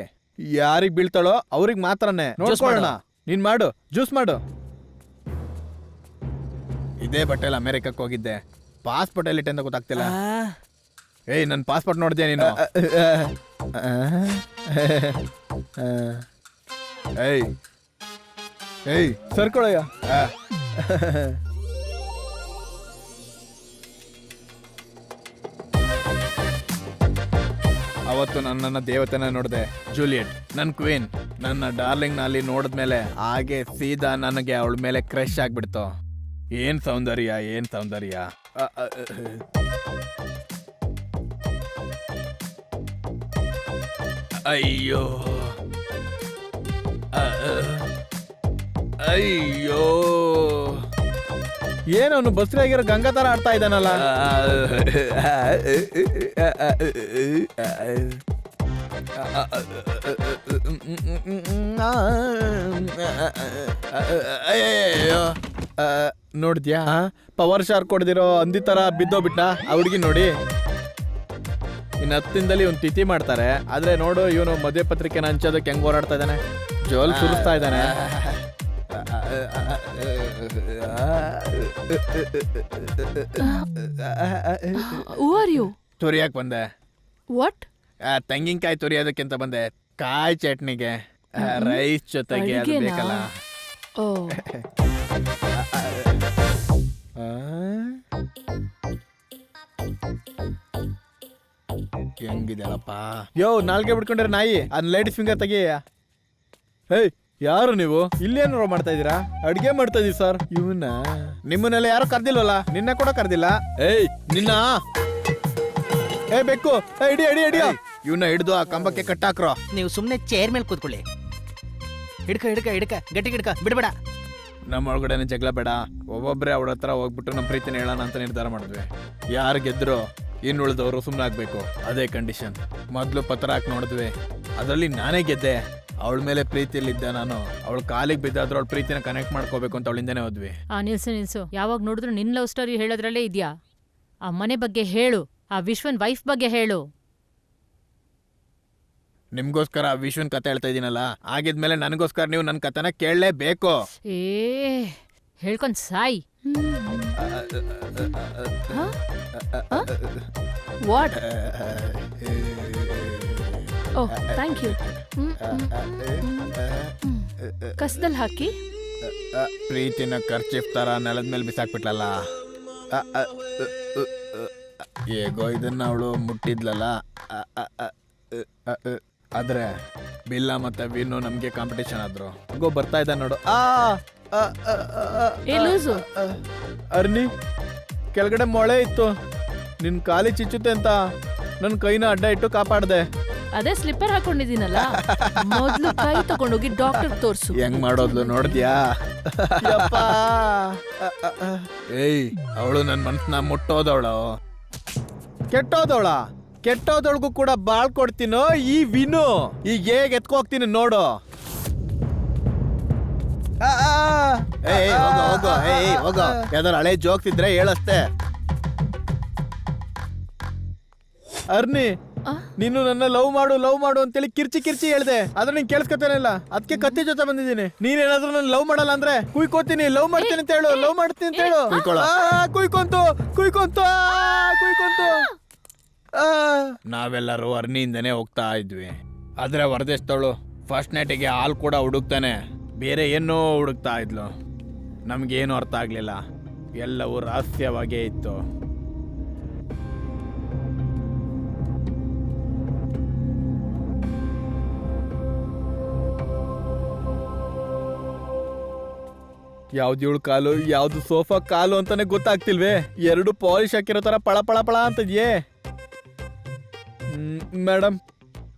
Speaker 7: ಯಾರಿಗ್ ಬೀಳ್ತಾಳೋ ಅವ್ರಿಗೆ ಮಾತ್ರನೇ ನೋಡ್ಕೊಳ್ಳೋಣ. ನೀನ್ ಮಾಡು, ಜ್ಯೂಸ್ ಮಾಡು. ಇದೇ ಬಟ್ಟೆಲ್ಲ ಅಮೆರಿಕಕ್ಕೆ ಹೋಗಿದ್ದೆ. ಪಾಸ್ಪೋರ್ಟ್ ಎಲ್ಲಿಟ್ಟೆ ಅಂತ ಗೊತ್ತಾಗ್ತಿಲ್ಲ. ಏಯ್ ನನ್ನ ಪಾಸ್ಪೋರ್ಟ್ ನೋಡಿದ್ಯಾ ನೀನು? ಏಯ್ ಏಯ್ ಸರ್ಕೊಳಯ್ಯ. ಅವತ್ತು ನನ್ನನ್ನ ದೇವತೆನ ನೋಡಿದೆ, ಜೂಲಿಯಟ್, ನನ್ನ ಕ್ವೀನ್, ನನ್ನ ಡಾರ್ಲಿಂಗ್ ನಲ್ಲಿ ನೋಡಿದ್ಮೇಲೆ ಹಾಗೆ ಸೀದಾ ನನಗೆ ಅವಳ ಮೇಲೆ ಕ್ರಶ್ ಆಗ್ಬಿಡ್ತು. ಏನ್ ಸೌಂದರ್ಯ, ಏನ್ ಸೌಂದರ್ಯ. ಅಯ್ಯೋ ಅಯ್ಯೋ, ಏನವನು ಬಸ್ರಿಯಾಗಿರೋ ಗಂಗಾ ತರ ಆಡ್ತಾ ಇದ್ದಾನಲ್ಲ. ನೋಡಿದ್ಯಾ? ಪವರ್ ಶಾರ್ಕ್ ಕೊಡ್ದಿರೋ ಅಂದಿ ತರ ಬಿದ್ದೋಗ್ಬಿಟ್ಟ ಆ ಹುಡುಗಿ ನೋಡಿ. ಇನ್ನು 10 ದಿನದಲ್ಲಿ ಒಂದು ತಿಥಿ ಮಾಡ್ತಾರೆ. ಆದ್ರೆ ನೋಡು, ಇವನು ಮದುವೆ ಪತ್ರಿಕೆನ ಹಂಚೋದಕ್ಕೆ ಹೆಂಗ್ ಹೋರಾಡ್ತಾ ಇದ್ದಾನೆ, ಜೋಲ್ ಸುರಿಸ್ತಾ ಇದ್ದಾನೆ.
Speaker 3: Who are you?
Speaker 7: ತುರಿಯಕ್ ಬಂದೆ.
Speaker 3: What?
Speaker 7: ತೆಂಗಿನಕಾಯಿ ತುರಿಯೋದಕ್ಕಿಂತ ಬಂದೆ. ಕಾಯಿ ಚಟ್ನಿಗೆ ರೈಸ್ ಜೊತೆಗೆ ಅದು
Speaker 3: ಅಡ್ಗೆನಾ?
Speaker 7: ಬೇಕಲ್ಲ.
Speaker 3: Oh.
Speaker 7: ಹೆಂಗಿದೆಯಲ್ಲಪ್ಪ. ಯೋ ನಾಲ್ಗೆ ಬಿಡ್ಕೊಂಡ್ರೆ ನಾಯಿ, ಅದ್ ಲೇಡೀಸ್ ಫಿಂಗರ್ ತೆಗಿಯ. ಹೇಯ್ ಯಾರು ನೀವು? ಇಲ್ಲೇನಾರು ಮಾಡ್ತಾ ಇದೀರಾ? ಅಡ್ಗೆ ಮಾಡ್ತಾ ಇದೀವಿ ಸರ್. ಇವನ್ನ ನಿಮ್ಮನ್ನೆಲ್ಲ ಯಾರು ಕರ್ದಿಲ್ವಲ್ಲ? ನಿನ್ನ ಕೂಡ ಕರ್ದಿಲ್ಲ. ಏಯ್ ನಿನ್ನ ಬೇಕು. ಹಿಡಿ ಹಿಡಿ ಹಿಡಿಯೋ. ಇವನ್ನ ಹಿಡಿದು ಆ ಕಂಬಕ್ಕೆ ಕಟ್ಟಾಕ್ರೋ.
Speaker 8: ನೀವು ಸುಮ್ಮನೆ ಚೇರ್ ಮೇಲೆ ಕೂತ್ಕೊಳ್ಳಿ. ಹಿಡ್ಕ ಹಿಡ್ಕ ಹಿಡ್ಕ ಗಟ್ಟಿ ಹಿಡ್ಕ, ಬಿಡ್ಬೇಡ.
Speaker 7: ನಮ್ಮ ಒಳಗಡೆನೆ ಜಗಳ ಬೇಡ. ಒಬ್ಬೊಬ್ರೆ ಅವಳ ಹತ್ರ ಹೋಗ್ಬಿಟ್ಟು ನಮ್ಮ ಪ್ರೀತಿನ ಹೇಳೋಣ ಅಂತ ನಿರ್ಧಾರ ಮಾಡಿದ್ವಿ. ಯಾರು ಗೆದ್ರು ಇನ್ನು ಉಳಿದವರು ಸುಮ್ಮನೆ ಆಗ್ಬೇಕು, ಅದೇ ಕಂಡೀಷನ್. ಮೊದಲು ಪತ್ರ ಹಾಕಿ ನೋಡಿದ್ವಿ, ಅದರಲ್ಲಿ ನಾನೇ ಗೆದ್ದೆ. ಅವಳ ಮೇಲೆ ಪ್ರೀತಿಯಲ್ಲಿದ್ದ ನಾನು. ಅವಳ ಕಾಲಿಗೆ ಬಿದ್ದಾದ್ರೂ ಅವಳ ಪ್ರೀತಿನ ಕನೆಕ್ಟ್ ಮಾಡ್ಕೋಬೇಕು ಅಂತ ಅವಳಿಂದನೇ ಹೋದ್ವಿ.
Speaker 2: ನಿಲ್ಸು. ಯಾವಾಗ ನೋಡಿದ್ರು ನಿನ್ ಲವ್ ಸ್ಟೋರಿ ಹೇಳೋದ್ರಲ್ಲೇ ಇದ್ಯಾ? ಆ ಮನೆ ಬಗ್ಗೆ ಹೇಳು, ಆ ವಿಶ್ವನ್ ವೈಫ್ ಬಗ್ಗೆ ಹೇಳು.
Speaker 7: ನಿಮ್ಗೋಸ್ಕರ ವಿಶ್ವನ್ ಕತೆ ಹೇಳ್ತಾ ಇದೀನಲ್ಲ, ಆಗಿದ್ಮೇಲೆ ನನಗೋಸ್ಕರ ನೀವು ನನ್ನ ಕತೆನ ಕೇಳಲೇಬೇಕು.
Speaker 2: ಹೇಳ್ಕೊಂಡ್ ಸಾಯ್.
Speaker 3: What? Oh, thank you. ಕಸ್ದಲ್ಲಿ ಹಾಕಿ.
Speaker 7: ಪ್ರೀತಿನ ಖರ್ಚಿಫ್ ತರ ನೆಲದ ಮೇಲೆ ಬಿಸಾಕ್ಬಿಟ್ಲಲ್ಲ.
Speaker 4: ಹೇಗೋ ಇದನ್ನ ಅವಳು ಮುಟ್ಟಿದ್ಲಲ್ಲ ಆದ್ರೆ ಬಿಲ್ಲ ಮತ್ತೆ ವಿನ್ನು ನಮ್ಗೆ ಕಾಂಪಿಟೇಷನ್ ಆದ್ರು.
Speaker 7: ಗೋ ಬರ್ತಾ ಇದ್ದ ನೋಡು.
Speaker 3: ಏ ಲೂಸು,
Speaker 7: ಅರ್ನಿ ಕೆಳಗಡೆ ಮೊಳೆ ಇತ್ತು, ನಿನ್ ಕಾಲಿ ಚಿಚ್ಚುತ್ತೆ ಅಂತ ನನ್ ಕೈನ ಅಡ್ಡ ಇಟ್ಟು ಕಾಪಾಡ್ದೆ.
Speaker 3: ಅದೇ ಸ್ಲಿಪ್ಪರ್ ಹಾಕೊಂಡಿದ್ದೀನಲ್ಲ, ಮೊದ್ಲು ಕೈ ತಗೊಂಡೋಗಿ ಡಾಕ್ಟರ್ ತೋರ್ಸು.
Speaker 4: ಹೆಂಗ್ ಮಾಡೋದ್ಲು ನೋಡ್ದ್ಯಾ? ಏಯ್, ಅವಳು ನನ್ ಮನ್ಸನ್ನ ಮುಟ್ಟೋದವಳು.
Speaker 7: ಕೆಟ್ಟೋದವಳ? ಕೆಟ್ಟೋದೊಳಗೂ ಕೂಡ ಬಾಳ್ ಕೊಡ್ತೀನೋ ಈ ವಿನು. ಈಗ ಹೇಗ್ ಎತ್ಕೋಗ್ತೀನಿ ನೋಡು. ಹೋಗೋ ಯಾವ್ದಾರು ಹಳೆ ಜೋಕ್ಸ್ ಇದ್ರೆ ಹೇಳಷ್ಟೇ. ಅರ್ನಿ, ನೀನು ನನ್ನ ಲವ್ ಮಾಡು ಅಂತೇಳಿ ಕಿರ್ಚಿ ಹೇಳ್ದೆ, ಆದ್ರೆ ನೀನ್ ಕೇಳಿಸ್ಕೊತಾನಿಲ್ಲ. ಅದಕ್ಕೆ ಕತ್ತಿ ಜೊತೆ ಬಂದಿದ್ದೀನಿ. ನೀನೇನಾದ್ರೂ ನನ್ನ ಲವ್ ಮಾಡಲ್ಲ ಅಂದ್ರೆ ಕುಯ್ಕೋತೀನಿ. ಲವ್ ಮಾಡ್ತೀನಿ ಅಂತ ಹೇಳು, ಲವ್ ಮಾಡ್ತೀನಿ ಅಂತ ಹೇಳು. ಕುಯ್ಕೊಂತು.
Speaker 4: ನಾವೆಲ್ಲರೂ ಅರ್ನಿಯಿಂದನೇ ಹೋಗ್ತಾ ಇದ್ವಿ. ಆದ್ರೆ ವರದೇಶದವಳು ಫಸ್ಟ್ ನೈಟಿಗೆ ಹಾಲ್ ಕೂಡ ಹುಡುಕ್ತಾನೆ, ಬೇರೆ ಏನೋ ಹುಡುಕ್ತಾ ಇದ್ಲು. ನಮ್ಗೇನು ಅರ್ಥ ಆಗ್ಲಿಲ್ಲ, ಎಲ್ಲವೂ ರಹಸ್ಯವಾಗೇ ಇತ್ತು.
Speaker 7: ಯಾವ್ದು ಇವಳು ಕಾಲು, ಯಾವ್ದು ಸೋಫಾ ಕಾಲು ಅಂತಾನೆ ಗೊತ್ತಾಗ್ತಿಲ್ವೇ. ಎರಡು ಪಾಲಿಶ್ ಹಾಕಿರೋ ತರ ಪಳ ಅಂತಿದ್ಯೇ. ಮೇಡಮ್,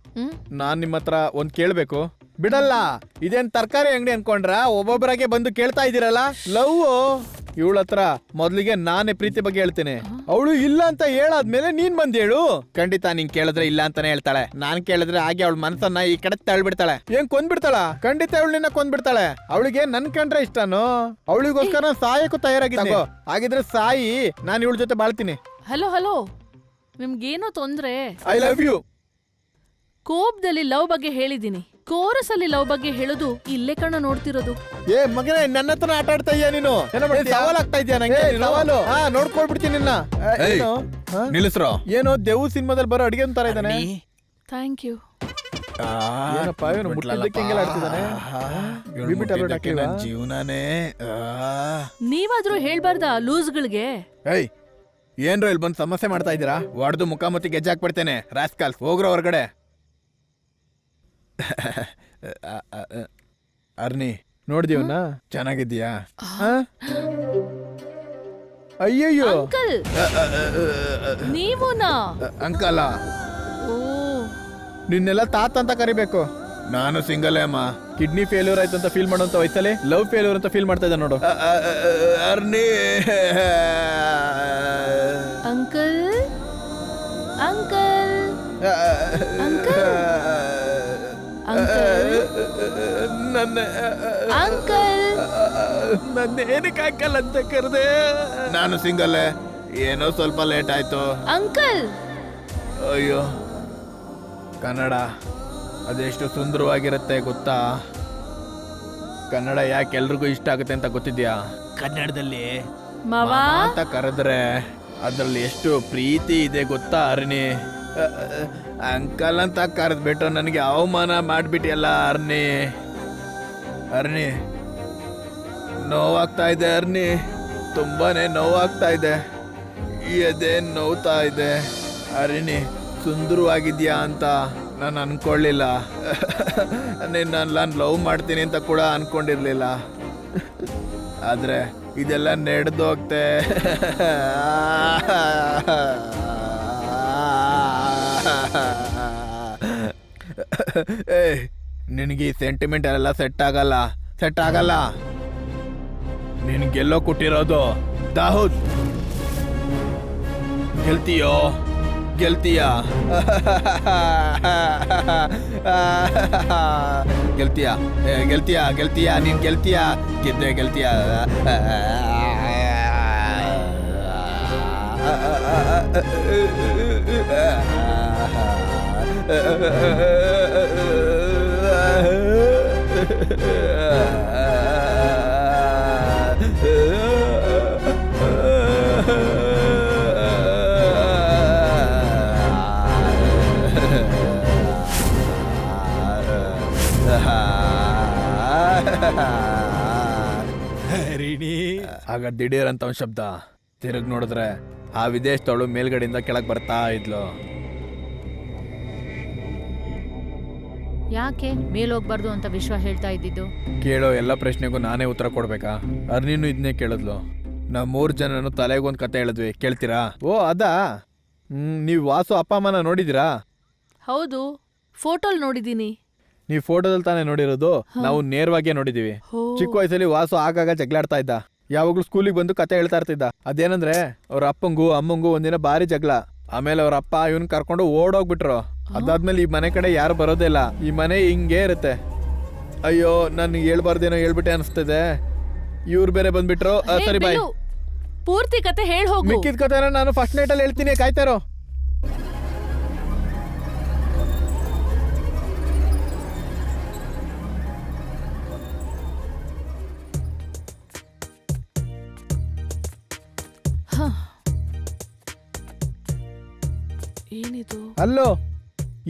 Speaker 7: ನಾನ್ ನಿಮ್ಮ ಹತ್ರ ಒಂದ್ ಕೇಳ್ಬೇಕು. ಬಿಡಲ್ಲ, ಇದೇನ್ ತರಕಾರಿ ಅಂಗಡಿ ಅನ್ಕೊಂಡ್ರ? ಒಬ್ಬೊಬ್ಬರಾಗೆ ಬಂದು ಕೇಳ್ತಾ ಇದೀರಲ್ಲ. ಲವ್ ಇವಳ ಹತ್ರ ಮೊದ್ಲಿಗೆ ನಾನೇ ಪ್ರೀತಿ ಬಗ್ಗೆ ಹೇಳ್ತೀನಿ. ಅವಳು ಇಲ್ಲ ಅಂತ ಹೇಳಾದ್ಮೇಲೆ ನೀನ್ ಬಂದ್ ಹೇಳು. ಖಂಡಿತ ನೀನ್ ಕೇಳಿದ್ರೆ ಇಲ್ಲ ಅಂತಾನೆ ಹೇಳ್ತಾಳೆ. ನಾನ್ ಕೇಳಿದ್ರೆ ಹಾಗೆ ಅವಳ ಮನಸ್ಸನ್ನ ಈ ಕಡೆ ತಳ್ಬಿಡ್ತಾಳೆ. ಏನ್ ಕೊಂದ್ಬಿಡ್ತಾಳ? ಖಂಡಿತ ಅವಳು ನಿನ್ನ ಕೊಂದ್ಬಿಡ್ತಾಳೆ. ಅವಳಿಗೆ ನನ್ ಕಂಡ್ರೆ ಇಷ್ಟನೋ? ಅವಳಿಗೋಸ್ಕರ ಸಾಯಕ್ಕೂ ತಯಾರಾಗಿದ್ದೆ. ಹಾಗಿದ್ರೆ ಸಾಯಿ, ನಾನ್ ಇವಳ ಜೊತೆ ಬಾಳ್ತೀನಿ.
Speaker 3: ಹಲೋ, ನಿಮ್ಗೇನೋ ತೊಂದ್ರೆ?
Speaker 7: I love you.
Speaker 3: ಕೋಪದಲ್ಲಿ ಲವ್ ಬಗ್ಗೆ ಹೇಳಿದೀನಿ, ಕೋರಸ್ ಅಲ್ಲಿ ಲವ್ ಬಗ್ಗೆ ಹೇಳೋದು ಇಲ್ಲೇ ಕಣ ನೋಡ್ತಿರೋದು.
Speaker 7: ಏ ಮಗನೇ, ನನ್ನ ಹತ್ರ ಆಟ ಆಡ್ತಾ ಇದೀಯ ನೀನು? ಸವಾಲ್ ಆಗ್ತಾ ಇದೀಯ ನಂಗೆ? ಸವಾಲು ನೋಡ್ಕೊಳ್ಬಿಡ್ತೀನಿ ನಿನ್ನ.
Speaker 4: ನಿಲ್ಲಿಸ್ರೋ.
Speaker 7: ಏನೋ ದೇವು ಸಿನಿಮಾದಲ್ಲಿ ಬರೋ ಅಡಿಗೆ ಅಂತಾರ ಇದ್ದಾನೆ.
Speaker 3: Thank you.
Speaker 7: ಏನಪ್ಪ ಇವನು ಮುಟ್ಟಿದ್ದಕ್ಕೆ ಹೆಂಗೆಲ್ಲ ಆಡ್ತಿದ್ದಾನೆ?
Speaker 4: ಜೀವನಾನೇ.
Speaker 3: ನೀವಾದ್ರೂ ಹೇಳ್ಬಾರ್ದ ಲೂಸ್ಗಳಿಗೆ?
Speaker 7: ಏಯ್, ಏನ್ರೋ ಇಲ್ಲಿ ಬಂದು ಸಮಸ್ಯೆ ಮಾಡ್ತಾ ಇದ್ದೀರಾ? ಹೊಡೆದು ಮುಖಾಮುಖಿ ಗೆಜ್ಜೆ ಹಾಕ್ಬಿಡ್ತೇನೆ. ರಾಸ್ಕಲ್, ಹೋಗ್ರೋ ಹೊರಗಡೆ. ಅರ್ನಿ, ನೋಡ್ದಿವನ? ಚೆನ್ನಾಗಿದ್ದೀಯಾ? ಅಯ್ಯಯ್ಯೋ,
Speaker 3: ಅಂಕಲ್ ನೀವುನಾ?
Speaker 7: ಅಂಕಲ, ನಿನ್ನೆಲ್ಲ ತಾತ ಅಂತ ಕರಿಬೇಕು.
Speaker 4: ನಾನು ಸಿಂಗಲ್ ಅಮ್ಮ.
Speaker 7: ಕಿಡ್ನಿ ಫೇಲ್ಯೂರ್ ಆಯ್ತು ಅಂತ ಫೀಲ್ ಮಾಡೋಂತ ವಯಸ್ಸಲ್ಲಿ ಲವ್ ಫೇಲ್ಯೂರ್ ಅಂತ ಫೀಲ್ ಮಾಡ್ತಾ ಇದ್ದ ನೋಡು.
Speaker 4: ಅರ್ನಿ,
Speaker 3: ಅಂಕಲ್ ಅಂಕಲ್ ಅಂಕಲ್ ಅಂಕಲ್
Speaker 7: ನನ್ನ ಏನಕ್ಕೆ ಅಂಕಲ್ ಅಂತ ಕರೆದೆ?
Speaker 4: ನಾನು ಸಿಂಗಲ್. ಏನೋ ಸ್ವಲ್ಪ ಲೇಟ್ ಆಯ್ತು.
Speaker 3: ಅಂಕಲ್.
Speaker 7: ಅಯ್ಯೋ, ಕನ್ನಡ ಅದೆಷ್ಟು ಸುಂದರವಾಗಿರುತ್ತೆ ಗೊತ್ತಾ? ಕನ್ನಡ ಯಾಕೆ ಎಲ್ರಿಗೂ ಇಷ್ಟ ಆಗುತ್ತೆ ಅಂತ ಗೊತ್ತಿದ್ಯಾ?
Speaker 8: ಕನ್ನಡದಲ್ಲಿ
Speaker 3: ಮಾವ
Speaker 7: ಅಂತ ಕರೆದ್ರೆ ಅದ್ರಲ್ಲಿ ಎಷ್ಟು ಪ್ರೀತಿ ಇದೆ ಗೊತ್ತಾ ಅರ್ನಿ? ಅಂಕಲ್ ಅಂತ ಕರೆದ್ಬಿಟ್ಟು ನನಗೆ ಅವಮಾನ ಮಾಡ್ಬಿಟ್ಟಿಯಲ್ಲ ಅರ್ನಿ. ಅರ್ನಿ, ನೋವಾಗ್ತಾ ಇದೆ ಅರ್ನಿ, ತುಂಬಾನೇ ನೋವಾಗ್ತಾ ಇದೆ. ಎದೆ ನೋವ್ತಾ ಇದೆ. ಅರ್ನಿ, ಸುಂದರವಾಗಿದ್ಯಾ ಅಂತ ನಾನು ಅನ್ಕೊಳ್ಳಿಲ್ಲ. ನಾನು ಲವ್ ಮಾಡ್ತೀನಿ ಅಂತ ಕೂಡ ಅನ್ಕೊಂಡಿರ್ಲಿಲ್ಲ. ಆದ್ರೆ ಇದೆಲ್ಲ ನಡೆದೋಗ್ತೆ. ಏ, ನಿನಗೆ ಸೆಂಟಿಮೆಂಟ್ ಎಲ್ಲ ಸೆಟ್ ಆಗಲ್ಲ. ನಿನ್ಗೆಲ್ಲೋ ಕೊಟ್ಟಿರೋದು ದಾಹೂದ್. ಗೆಲ್ತೀಯಾ? ಗೆಲ್ತೀಯಾ ನೀನ್ ಗೆಲ್ತೀಯಾ? ಗೆಲ್ತೀಯಾ?
Speaker 8: ಹರಿಣಿ.
Speaker 7: ಆಗ ದಿಢೀರ್ ಅಂತ ಒಂದ್ ಶಬ್ದ. ತಿರುಗಿ ನೋಡಿದ್ರೆ ಆ ವಿದೇಶದವಳು ಮೇಲ್ಗಡೆಯಿಂದ ಕೆಳಗೆ ಬರ್ತಾ ಇದ್ಲು.
Speaker 2: ಯಾಕೆ ಮೇಲೋಗ್ಬಾರ್ದು ಅಂತ ವಿಶ್ವ ಹೇಳ್ತಾ ಇದ್ದಿದ್ದು?
Speaker 7: ಕೇಳೋ ಎಲ್ಲ ಪ್ರಶ್ನೆಗೂ ನಾನೇ ಉತ್ತರ ಕೊಡ್ಬೇಕಾ? ಅರ್ನಿನು ಇದನ್ನೇ ಕೇಳಿದ್ಲು. ನಾವು 3 ಜನನು ತಲೆಗೊಂದು ಕತೆ ಹೇಳಿದ್ವಿ, ಕೇಳ್ತೀರಾ? ಓ ಅದಾ? ನೀವು ವಾಸು ಅಪ್ಪ ಅಮ್ಮನ ನೋಡಿದ್ದೀರಾ?
Speaker 3: ಹೌದು, ಫೋಟೋಲ್ ನೋಡಿದೀನಿ.
Speaker 7: ನೀವು ಫೋಟೋದಲ್ಲಿ ತಾನೇ ನೋಡಿರೋದು, ನಾವು ನೇರವಾಗೇ ನೋಡಿದೀವಿ. ಚಿಕ್ಕ ವಯಸ್ಸಲ್ಲಿ ವಾಸು ಆಗಾಗ ಜಗಳಾಡ್ತಾ ಇದ್ದ. ಯಾವಾಗ್ಲೂ ಸ್ಕೂಲಿಗೆ ಬಂದು ಕತೆ ಹೇಳ್ತಾ ಇರ್ತಿದ್ದ. ಅದೇನಂದ್ರೆ ಅವ್ರ ಅಪ್ಪಂಗೂ ಅಮ್ಮಂಗೂ ಒಂದಿನ ಭಾರಿ ಜಗಳ. ಆಮೇಲೆ ಅವ್ರ ಅಪ್ಪ ಇವನ್ ಕರ್ಕೊಂಡು ಓಡೋಗ್ಬಿಟ್ರು. ಅದಾದ್ಮೇಲೆ ಈ ಮನೆ ಕಡೆ ಯಾರು ಬರೋದೇ ಇಲ್ಲ. ಈ ಮನೆ ಹಿಂಗೇ ಇರುತ್ತೆ. ಅಯ್ಯೋ, ನಾನು ಹೇಳ್ಬಾರ್ದೇನೋ ಹೇಳ್ಬಿಟ್ಟೆ ಅನಿಸ್ತಿದೆ. ಇವ್ರು ಬೇರೆ ಬಂದ್ಬಿಟ್ರು. ಸರಿ ಬಾಯ್.
Speaker 3: ಪೂರ್ತಿ ಕತೆ ಹೇಳ್ ಹೋಗು.
Speaker 7: ಮಿಕ್ಕಿದ ಕತೆನ ನಾನು ಫಸ್ಟ್ ನೈಟ್ ಅಲ್ಲಿ ಹೇಳ್ತೀನಿ, ಕಾಯ್ತಾರೋ.
Speaker 3: ಏನಿದು?
Speaker 7: ಅಲ್ಲೋ,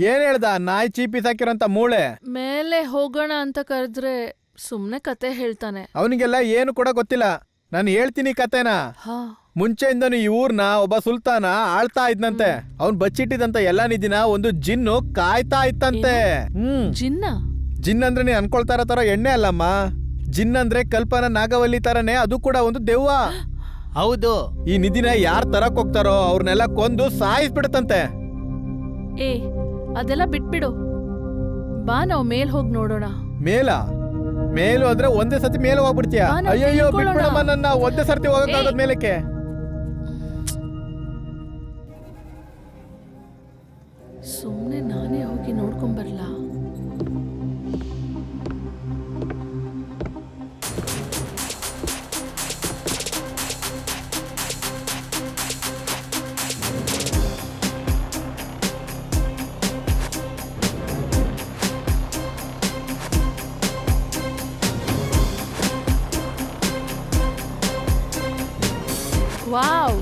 Speaker 7: ಏನ್ ಹೇಳ್ದ? ನಾಯಿ ಚೀಪಿ ಸಾಕಿರೋಂತ ಮೂಳೆ.
Speaker 3: ಮೇಲೆ ಹೋಗೋಣ ಅಂತ ಕರೆದ್ರೆ ಸುಮ್ನೆ ಕತೆ ಹೇಳ್ತಾನೆ.
Speaker 7: ಅವನಿಗೆಲ್ಲ ಏನು ಕೂಡ ಗೊತ್ತಿಲ್ಲ. ನಾನು ಹೇಳ್ತೀನಿ ಕತೆನ.
Speaker 3: ಹಾ,
Speaker 7: ಮುಂಚೆಯಿಂದನು ಈ ಊರ್ನ ಒಬ್ಬ ಸುಲ್ತಾನ ಆಳ್ತಾ ಇದ್ನಂತೆ. ಅವ್ನ್ ಬಚ್ಚಿಟ್ಟಿದಂತ ಎಲ್ಲಾ ನಿಧಿನ ಒಂದು ಜಿನ್ನು ಕಾಯ್ತಾ ಇತ್ತಂತೆ.
Speaker 3: ಜಿನ್ನ?
Speaker 7: ಜಿನ್ ಅಂದ್ರೆ ನೀನ್ ಅನ್ಕೊಳ್ತಾ ಇರೋ ತರ ಎಣ್ಣೆ ಅಲ್ಲಮ್ಮ. ಜಿನ್ ಅಂದ್ರೆ ಕಲ್ಪನಾ ನಾಗವಲ್ಲಿ ತರನೇ, ಅದು ಕೂಡ ಒಂದು ದೆವ್ವ.
Speaker 8: ಹೌದು.
Speaker 7: ಈ ನಿಧಿನ ಯಾರ್ ತರಕ್ ಹೋಗ್ತಾರೋ ಅವ್ರನ್ನೆಲ್ಲ ಕೊಂದು ಸಾಯಿಸ್ಬಿಡತ್ತಂತೆ.
Speaker 3: ಏ, ಅದೆಲ್ಲ ಬಿಟ್ಬಿಡು. ಬಾ, ನಾವ್ ಮೇಲ್ ಹೋಗಿ ನೋಡೋಣ.
Speaker 7: ಮೇಲು ಅಂದ್ರೆ ಒಂದೇ ಸತಿ ಮೇಲೆ ಹೋಗ್ಬಿಡ್ತೀಯ?
Speaker 3: ಬಾ, ನಾವ್
Speaker 7: ಅಯ್ಯಯ್ಯೋ,
Speaker 3: ತಿಳ್ಕೊಳ್ಳೋಣ.
Speaker 7: ಬಿಟ್ಬಿಡಮ್ಮ ನನ್ನ. ಒಂದೇ ಸರ್ತಿ ಹೋಗಕ್ಕಾಗದ ಮೇಲಕ್ಕೆ.
Speaker 3: ಸುಮ್ನೆ ನಾನೇ ಹೋಗಿ ನೋಡ್ಕೊಂಬರ್ಲಾ? ವಾವ್,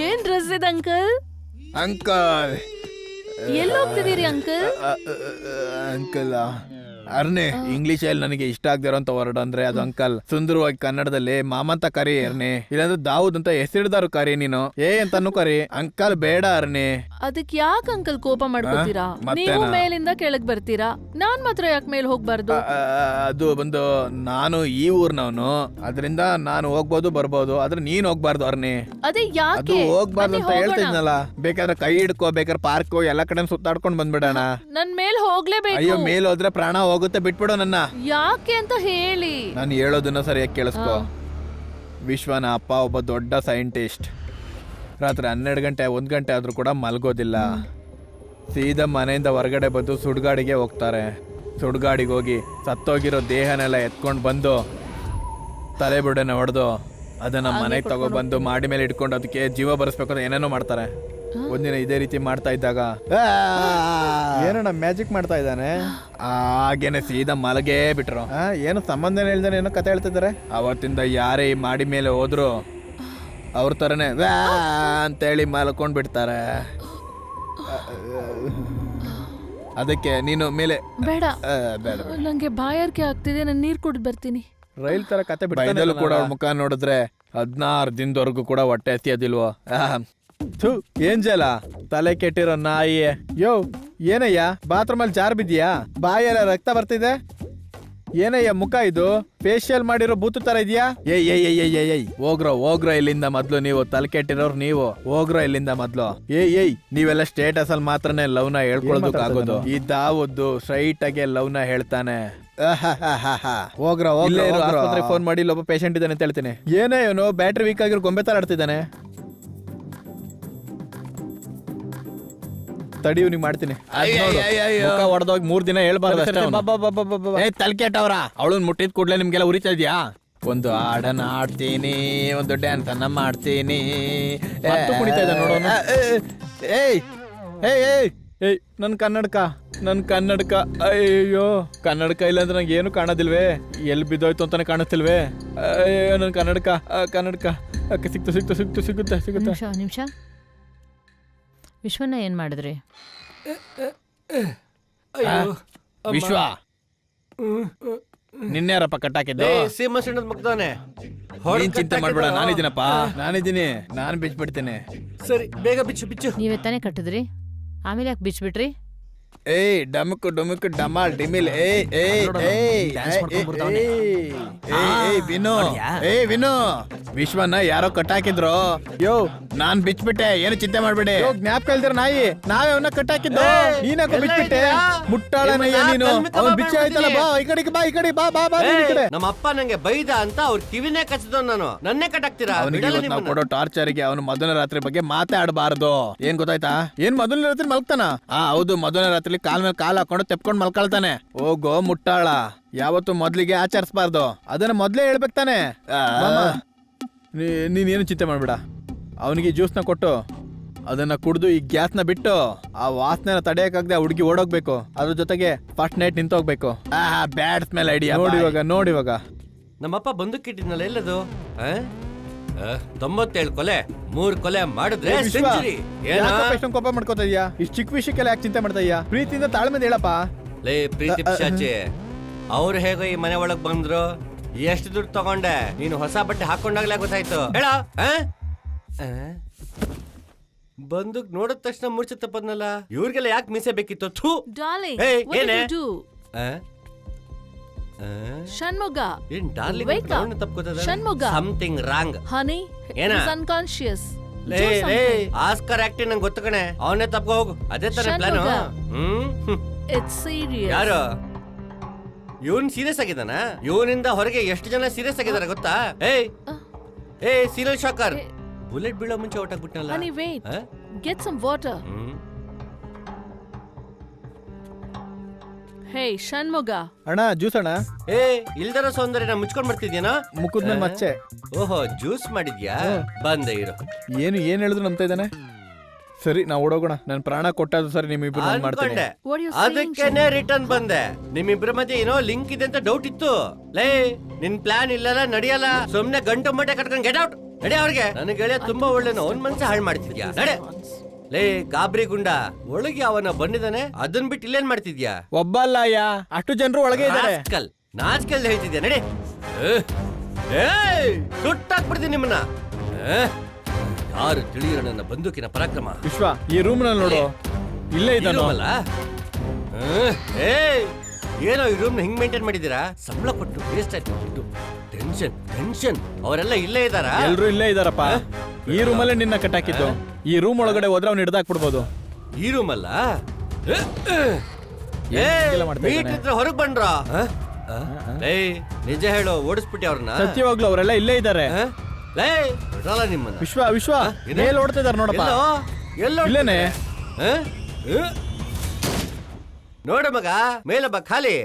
Speaker 3: ಏನ್ ಡ್ರೆಸ್ ಇದೆ ಅಂಕಲ್?
Speaker 7: ಅಂಕಲ್,
Speaker 3: ಎಲ್ಲಿ ಹೋಗ್ತಿದ್ದೀರಿ ಅಂಕಲ್?
Speaker 7: ಅಂಕಲ್ ಅರ್ನೆ, ಇಂಗ್ಲಿಷ್ ಅಲ್ಲಿ ನನಗೆ ಇಷ್ಟ ಆಗದಿರೋಂತ ವರ್ಡ್ ಅಂದ್ರೆ ಅದು ಅಂಕಲ್. ಸುಂದರವಾಗಿ ಕನ್ನಡದಲ್ಲಿ ಮಾಮ ಅಂತ ಕರಿ ಅರ್ನೆ, ಇಲ್ಲಾಂದ್ರೆ ದಾವೂದ್ ಅಂತ ಹೆಸರಿದಾರು ಕರಿ. ನೀನು ಏ ಅಂತಾನು ಕರಿ, ಅಂಕಲ್ ಬೇಡ ಅರ್ನೆ.
Speaker 3: ಅದಕ್ ಯಾಕೆ ಅಂಕಲ್ ಕೋಪ ಮಾಡ್ಕೋತೀರಾ? ನೀವು ಮೇಲಿಂದ ಕೆಳಗ್ ಬರ್ತೀರಾ, ನಾನ್ ಮಾತ್ರ ಯಾಕೆ ಮೇಲ್ ಹೋಗ್ಬಾರ್ದು?
Speaker 7: ಅದು ಬಂದು ನಾನು ಈ ಊರ್ನವನು, ಅದರಿಂದ ನಾನು ಹೋಗ್ಬೋದು ಬರ್ಬೋದು, ಆದ್ರೆ ನೀನ್ ಹೋಗ್ಬಾರ್ದು ಅರ್ನೆ.
Speaker 3: ಅದೇ
Speaker 7: ಅದು
Speaker 3: ಯಾಕೆ?
Speaker 7: ಹೋಗ್ಬಾರ್ದು ಅಂತ ಹೇಳ್ತಿದ್ನಲ್ಲ. ಬೇಕಾದ್ರೆ ಕೈ ಹಿಡ್ಕೋ, ಬೇಕಾದ್ರೆ ಪಾರ್ಕ್ ಎಲ್ಲಾ ಕಡೆ ಸುತ್ತಾಡ್ಕೊಂಡ್ ಬಂದ್ಬಿಡೋಣ.
Speaker 3: ನನ್ ಮೇಲ್ ಹೋಗ್ಲೇಬೇಕು.
Speaker 7: ಅಯ್ಯೋ, ಮೇಲ್ ಹೋದ್ರೆ ಪ್ರಾಣ ಹೋಗುತ್ತೆ, ಬಿಟ್ಬಿಡು ನನ್ನ.
Speaker 3: ಯಾಕೆ ಅಂತ ಹೇಳಿ.
Speaker 7: ನಾನು ಹೇಳೋದನ್ನ ಸರಿಯಾಗಿ ಕೇಳಿಸ್ಕೊ. ವಿಶ್ವನ ಅಪ್ಪ ಒಬ್ಬ ದೊಡ್ಡ ಸೈಂಟಿಸ್ಟ್. ರಾತ್ರಿ 12 ಗಂಟೆ 1 ಗಂಟೆ ಆದ್ರೂ ಕೂಡ ಮಲ್ಗೋದಿಲ್ಲ. ಸೀದಾ ಮನೆಯಿಂದ ಹೊರಗಡೆ ಬಂದು ಸುಡ್ಗಾಡಿಗೆ ಹೋಗ್ತಾರೆ. ಸುಡ್ಗಾಡಿಗೆ ಹೋಗಿ ಸತ್ತೋಗಿರೋ ದೇಹನೆಲ್ಲ ಎತ್ಕೊಂಡು ಬಂದು ತಲೆ ಬುಡನೆ ಹೊಡೆದು ಅದನ್ನ ಮನೆಗೆ ತಗೊಬಂದು ಮಾಡಿ ಮೇಲೆ ಇಟ್ಕೊಂಡು ಅದಕ್ಕೆ ಜೀವ ಬರೆಸ್ಬೇಕು ಅಂತ ಏನೇನೋ ಮಾಡ್ತಾರೆ. ಒಂದಿನ ಇದೇ ರೀತಿ ಮಾಡ್ತಾ ಇದ್ದಾಗ ಏನಣ್ಣ ಮ್ಯಾಜಿಕ್ ಮಾಡ್ತಾ ಇದ್ದಾನೆ. ಹಾಗೇನೆ ಸೀದಾ ಮಲಗೇ ಬಿಟ್ರು. ಏನು ಸಂಬಂಧ ಹೇಳ್ದಾನೆ, ಏನೋ ಕತೆ ಹೇಳ್ತಿದ್ದಾರೆ. ಅವತ್ತಿಂದ ಯಾರೇ ಈ ಮಾಡಿ ಮೇಲೆ ಹೋದ್ರು ಅವ್ರ ತರನೇ ವ್ಯಾ ಅಂತೇಳಿ ಮಲ್ಕೊಂಡ್ ಬಿಡ್ತಾರೆ. ಅದಕ್ಕೆ ನೀನು ಮೇಲೆ
Speaker 3: ಬೇಡ,
Speaker 7: ಬೇಡ.
Speaker 3: ನಂಗೆ ಬಾಯಾರಿಕೆ ಆಗ್ತಿದೆ, ನಾನು ನೀರ್ ಕುಡ್ದು ಬರ್ತೀನಿ.
Speaker 7: ರೈಲ್ ತರ ಕತೆ ಬಿಡಲು ಕೂಡ ಅವ್ರ ಮುಖ ನೋಡಿದ್ರೆ 16 ದಿನದವರೆಗೂ ಕೂಡ ಹೊಟ್ಟೆ ಹಸಿಯೋದಿಲ್ವೋ. ಏನ್ ಜಲ ತಲೆ ಕೆಟ್ಟಿರೋ ನಾಯಿ. ಯೋ ಏನಯ್ಯ, ಬಾತ್ರೂಮ್ ಅಲ್ಲಿ ಜಾರ್ ಬಿದ್ಯಾ? ಬಾಯೆಲ್ಲ ರಕ್ತ ಬರ್ತಿದೆ. ಏನಯ್ಯ ಮುಖ ಇದು? ಫೇಶಿಯಲ್ ಮಾಡಿರೋ ಬೂತು ತರ ಇದೆಯಾ? ಏಯ್ ಹೋಗ್ರೋ ಇಲ್ಲಿಂದ ಮೊದ್ಲು. ನೀವು ತಲೆ ಕೆಟ್ಟಿರೋರು ನೀವು ಹೋಗ್ರೋ ಇಲ್ಲಿಂದ ಮೊದ್ಲು. ಏಯ್ ನೀವೆಲ್ಲ ಸ್ಟೇಟಸ್ ಅಲ್ಲಿ ಮಾತ್ರನೇ ಲವ್ನ ಹೇಳ್ಕೊಳೋದಕ್ಕಾಗೋದು. ಈ ದಾವದ್ದು ಸ್ಟ್ರೈಟ್ ಆಗಿ ಲವ್ನ ಹೇಳ್ತಾನೆ. ಹೋಗ್ರೋ ಆಸ್ಪತ್ರೆಗೆ ಫೋನ್ ಮಾಡಿ ಇಲ್ಲೊಬ್ಬ ಪೇಷಂಟ್ ಇದ್ದಾನೆ ಅಂತ ಹೇಳ್ತೀನಿ. ಏನೇ ಇವನು ಬ್ಯಾಟ್ರಿ ವೀಕ್ ಆಗಿರೋ ಗೊಂಬೆ ತರ ಆಡ್ತಿದ್ದಾನೆ. ತಡಿ ಇವ್ನಿಗೆ ಮಾಡ್ತೀನಿ. ಹೊಡೆದೋಗಿ 3 ದಿನ ಹೇಳ್ಬಾರ್ದು. ತಲ್ಕೆಟ್ಟವ್ರ ಅವಳನ್ ಮುಟ್ಟಿದ ಕೂಡ್ಲೆ ನಿಮ್ಗೆಲ್ಲ ಉರಿತಾ ಇದ್ಯಾ? ಒಂದು ಹಾಡನ್ನ ಆಡ್ತೀನಿ, ಒಂದು ಡ್ಯಾನ್ಸ್ ಅನ್ನ ಮಾಡ್ತೀನಿ. ಕುಣಿತಾ ಇದ್ದ ನೋಡೋಣ. ಏಯ್ ನನ್ ಕನ್ನಡಕ ಅಯ್ಯೋ, ಕನ್ನಡಕ ಇಲ್ಲ ಅಂದ್ರೆ ನಂಗೆ ಏನು ಕಾಣೋದಿಲ್ವೇ? ಎಲ್ಲಿ ಬಿದ್ದೋಯ್ತು ಅಂತಾನೆ ಕಾಣಿಸ್ತಿಲ್ವೇ? ಅಯ್ಯೋ ನನ್ ಕನ್ನಡಕ ಸಿಗುತ್ತೆ.
Speaker 2: ನಿಮಿಷ ವಿಶ್ವನ ಏನ್ ಮಾಡಿದ್ರಿ?
Speaker 7: ವಿಶ್ವ ನಿನ್ನೆಯಾರಪ್ಪ ಕಟ್ಟಾಕಿದ್ದು
Speaker 6: ಸೀಮ ಸಿಣ್ಣದ ಮಗ್ದವನೆ
Speaker 7: ನೀನ್ ಚಿಂತೆ ಮಾಡ್ಬೇಡ, ನಾನಿದ್ದೀನಪ್ಪ, ನಾನಿದ್ದೀನಿ, ನಾನು ಬಿಚ್ಬಿಡ್ತೇನೆ.
Speaker 6: ಸರಿ ಬೇಗ ಬಿಚ್ಚು ಬಿಚ್ಚು.
Speaker 2: ನೀವೇ ತಾನೇ ಕಟ್ಟಿದ್ರಿ, ಆಮೇಲೆ ಯಾಕೆ ಬಿಚ್ಬಿಟ್ರಿ?
Speaker 7: ಏಯ್ ಡಮಕ್ ಡುಮಕ್ ಡಮಾಲ್ ಡಿಮಿಲ್ ಏಯ್ ಏಯ್ ಏಯ್
Speaker 8: ಡ್ಯಾನ್ಸ್ ಮಾಡ್ಕೊಂಡ್ ಬರ್ತಾವ್ನೆ.
Speaker 7: ಏಯ್ ವಿನು,
Speaker 8: ನೋಡ್ಯಾ?
Speaker 7: ಏಯ್ ವಿನು, ವಿಶ್ವನ ಯಾರೋ ಕಟ್ಟಾಕಿದ್ರು. ಯೋ ನಾನ್ ಬಿಚ್ಬಿಟ್ಟೆ, ಏನು ಚಿಂತೆ ಮಾಡ್ಬೇಡಿ. ಜ್ಞಾಪಕ ಇಲ್ದಿರ ನಾಯಿ, ನಾವೇ ಅವನ್ನ ಕಟ್ಟಾಕಿದ್ದು, ನೀನಾಕ ಬಿಚ್ಬಿಟ್ಟೆ? ಮುಟ್ಟಾಳನಯ್ಯ ನೀನು, ಅವ್ನ್ ಬಿಚ್ಚ ಆಯ್ತಲ್ಲ, ಬಾ ಈ ಕಡೆಗೆ, ಬಾ ಈ ಕಡೆ, ಬಾ ಬಾ ಬಾ ಈ ಕಡೆ.
Speaker 6: ನಮ್ಮ ಅಪ್ಪ ನಂಗೆ ಬೈದ ಅಂತ ಅವ್ರ ಕಿವಿನೇ ಕಚ್ಚಿದ, ನಾನು ನನ್ನೇ ಕಟ್ಟಾಕ್ತೀರಾ?
Speaker 7: ಅವನಿಗೆ ನಾವು ಕೊಡೋ ಟಾರ್ಚರ್ಗೆ ಅವನು ಮೊದಲನೇ ರಾತ್ರಿ ಬಗ್ಗೆ ಮಾತಾಡಬಾರ್ದು. ಏನ್ ಗೊತ್ತಾಯ್ತಾ? ಏನ್ ಮೊದಲನೇ ರಾತ್ರಿ ಮಲ್ಕ್ತಾನ? ಹೌದು, ಮೊದಲನೇ ರಾತ್ರಿ ಕಾಲ್ ಮೇಲೆ ಕಾಲ್ ಹಾಕೊಂಡು ತೆಪ್ಕೊಂಡು ಮಲ್ಕೊಳ್ತಾನೆ. ಹೋಗೋ ಮುಟ್ಟಾಳ, ಯಾವತ್ತು ಮೊದ್ಲಿಗೆ ಆಚರಿಸಬಾರ್ದು, ಅದನ್ನ ಮೊದ್ಲೇ ಹೇಳ್ಬೇಕು ತಾನೆ. ನೀನೇನು ಚಿಂತೆ ಮಾಡ್ಬೇಡ, ಅವನಿಗೆ ಜ್ಯೂಸ್ನ ಕೊಟ್ಟು ಅದನ್ನ ಕುಡ್ದು ಈ ಗ್ಯಾಸ್ನ ಬಿಟ್ಟು ಆ ವಾಸನೆನ ತಡೆಯಕ್ಕಾಗದೆ ಹುಡುಗಿ ಓಡೋಗ್ಬೇಕು. ಅದ್ರ ಜೊತೆಗೆ ಫಸ್ಟ್ ನೈಟ್ ನಿಂತೋಗ್ಬೇಕು. Bad smell idea. ನೋಡಿವಾಗ
Speaker 6: ನಮ್ಮಪ್ಪ ಬಂದೂಕಿಟ್ಟಿದ್ನಲ್ಲ, ಎಲ್ಲದು? 97 ಕೊಲೆ, 3 ಕೊಲೆ ಮಾಡಿದ್ರೆ ಸೆಂಚುರಿ.
Speaker 7: ಎಷ್ಟೊಂದು ಕೋಪ ಮಾಡ್ಕೋತಾ ಇದೀಯಾ? ಇಷ್ಟು ಚಿಕ್ಕ ವಿಷಯಕ್ಕೆಲ್ಲ ಯಾಕೆ ಚಿಂತೆ ಮಾಡ್ತಾ ಇದೀಯಾ? ಪ್ರೀತಿಯಿಂದ ತಾಳ್ಮೆದ ಹೇಳಪ್ಪ.
Speaker 6: ಲೇ ಪ್ರೀತಿ ಪಿಶಾಚಿ, ಅವ್ರು ಹೇಗೋ ಈ ಮನೆ ಒಳಗ್ ಬಂದ್ರು, ಎಷ್ಟು ದುಡ್ಡು ತಗೊಂಡೆ? ನೀನು ಹೊಸ ಬಟ್ಟೆ ಹಾಕೊಂಡಾಗ್ಲೇ ಗೊತ್ತಾಯ್ತು. ಹೇಳ ಬಂದೂಕ್ ನೋಡಿದ ತಕ್ಷಣ ಮೂರ್ಛೆ ತಪ್ಪದ್ನಲ್ಲ, ಇವ್ರಿಗೆಲ್ಲ ಯಾಕೆ ಮೀಸೆ ಬೇಕಿತ್ತು? ಥೂ.
Speaker 3: Darling,
Speaker 6: Hey,
Speaker 3: what did
Speaker 6: ಏನೇ?
Speaker 3: you do? Shanmuga,
Speaker 6: ಏನ್ darling
Speaker 3: wake up. Shanmuga.
Speaker 6: Something wrong.
Speaker 3: honey,
Speaker 6: ಏನ?
Speaker 3: he's unconscious.
Speaker 6: ಲೇ
Speaker 3: Do
Speaker 6: ಲೇ
Speaker 3: something.
Speaker 6: ಆಸ್ಕರ್ ಆಕ್ಟಿಂಗ್ ನಂಗೆ ಗೊತ್ತು ಕಣೆ, ಅವನೇ ತಪ್ಪ ಹೋಗು. ಅದೇ ತರ ಪ್ಲಾನ್.
Speaker 3: ಷಣ್ಮುಗ. It's serious.
Speaker 6: ಯಾರು ಇವನ್ ಸೀರಿಯಸ್ ಆಗಿದಾನ? ಇವನಿಂದ ಹೊರಗೆ ಎಷ್ಟು ಜನ ಸೀರಿಯಸ್ ಆಗಿದಾರೆ ಗೊತ್ತಾ? ಏಯ್ ಸೀರಿಯಲ್ ಶಾಕರ್, ಬುಲೆಟ್ ಬೀಳೋ ಮುಂಚೆ ಹೊಟ್ಟಾಗ್ಬಿಟ್ನಲ್ಲ.
Speaker 3: Honey, wait. Get some water. Hey, Shanmuga.
Speaker 7: ಅಣ್ಣ ಜ್ಯೂಸ್ ಅಣ್ಣ.
Speaker 6: ಇಲ್ದರ ಸೌಂದರ್ಯನ ಮುಚ್ಕೊಂಡ್ ಬರ್ತಿದ್ಯಾನೋ?
Speaker 7: ಮುಖದ ಮೇಲೆ ಮಚ್ಚೆ.
Speaker 6: ಓಹೋ, ಜ್ಯೂಸ್ ಮಾಡಿದ್ಯಾ? ಬಂದೆ ಇರು.
Speaker 7: ಏನ್ ಹೇಳಿದ್ರು ನಂಬ್ತಾ ಇದ್ದಾನೆ. ಸರಿ ನಾವು ಓಡೋಗೋಣ. ನನ್ ಪ್ರಾಣ ಕೊಟ್ಟದ್ದು ಸರಿ, ನಿಮ್ಮಿಬ್ರು ನಾನು ಮಾಡ್ತೇನೆ.
Speaker 6: ಅನ್ಕೊಂಡೆ,
Speaker 3: What are you saying,
Speaker 6: ಅದಕ್ಕೇನೆ ರಿಟರ್ನ್ ಬಂದೆ. ನಿಮ್ಮಿಬ್ರ ಮಧ್ಯೆ ಏನೋ ಲಿಂಕ್ ಇದೆ ಅಂತ ಡೌಟ್ ಇತ್ತು. ಲೇ ನಿನ್ ಪ್ಲಾನ್ ಇಲ್ಲಲ್ಲ, ನಡಿಯಲ್ಲ. ಸುಮ್ನೆ ಗಂಟು ಮಟ್ಟೆ ಕಟ್ಕೊಂಡ್ ಗೆಟ್ ಔಟ್. ನಡಿ ಅವ್ರಿಗೆ. ನನಗೆ ಗೆಳೆಯ ತುಂಬಾ ಒಳ್ಳೆನೋ, ಅವ್ನ್ ಮನ್ಸ ಹಾಳು ಮಾಡ್ತಿದ್ಯಾ? ನಡೆ. ಲೇ ಗಾಬ್ರಿ ಗುಂಡ, ಒಳಗೆ ಅವನ ಬಂದಿದ್ದಾನೆ, ಅದನ್ ಬಿಟ್ಟು ಇಲ್ಲೇನ್ ಮಾಡ್ತಿದ್ಯಾ?
Speaker 7: ಒಬ್ಬ ಅಲ್ಲ ಅಯ್ಯ, ಅಷ್ಟು ಜನರು ಒಳಗೆ ಇದ್ದಾರೆ.
Speaker 6: ನಾಚ್ಕಲ್ ಹೇಳ್ತಿದ್ಯಾ? ನಡಿ. ಸುಟ್ಟಾಕ್ಬಿಡ್ತೀನಿ ನಿಮ್ಮನ್ನ. ಯಾರು ತಿಳಿಯೋ ನನ್ನ ಬಂದೂಕಿನ ಪರಾಕ್ರಮ.
Speaker 7: ವಿಶ್ವ, ಈ ರೂಮ್ ನಲ್ಲಿ ನೋಡು, ಇಲ್ಲೇ ಇದ್ದಾನೋ.
Speaker 6: ಏನೋ ಈ ರೂಮ್ ಹಿಂಗ್ ಮೇಂಟೈನ್ ಮಾಡಿದೀರಾ? ಸಂಬಳ ಕೊಟ್ಟು ವೇಸ್ಟ್ ಆಯ್ತು. Tension tension. ಅವರೆಲ್ಲ ಇಲ್ಲೇ ಇದ್ದಾರಾ?
Speaker 7: ಎಲ್ರು ಇಲ್ಲೇ ಇದಾರಪ್ಪ. ಈ ರೂಮಲ್ಲೇ ನಿನ್ನ ಕಟ್ಟಾಕಿದ್ದು. ಈ ರೂಮ್ ಒಳಗಡೆ ಹೋದ್ರೆ ಅವ್ನು ಹಿಡ್ದಾಕ್ಬಿಡ್ಬೋದು.
Speaker 6: ಈ ರೂಮ್ ಅಲ್ಲ,
Speaker 7: ಮಾಡ್ತಾ ಇದ್ದಾನೆ?
Speaker 6: ಹೊರಗ್ ಬಂದ್ರ? ನಿಜ ಹೇಳು, ಓಡಿಸ್ಬಿಟ್ಟಿ ಅವ್ರನ್ನ?
Speaker 7: ಸತ್ಯವಾಗ್ಲು ಅವರೆಲ್ಲ ಇಲ್ಲೇ ಇದ್ದಾರೆ.
Speaker 6: ನಿಮ್ಮನ್ನ.
Speaker 7: ವಿಶ್ವ ವಿಶ್ವ ಮೇಲ್ ಓಡ್ತಾ ಇದಾರೆ ನೋಡಪ್ಪ. ಇಲ್ಲೇನೆ
Speaker 6: ನೋಡ ಮಗ, ಮೇಲಬ್ಬ ಖಾಲಿ.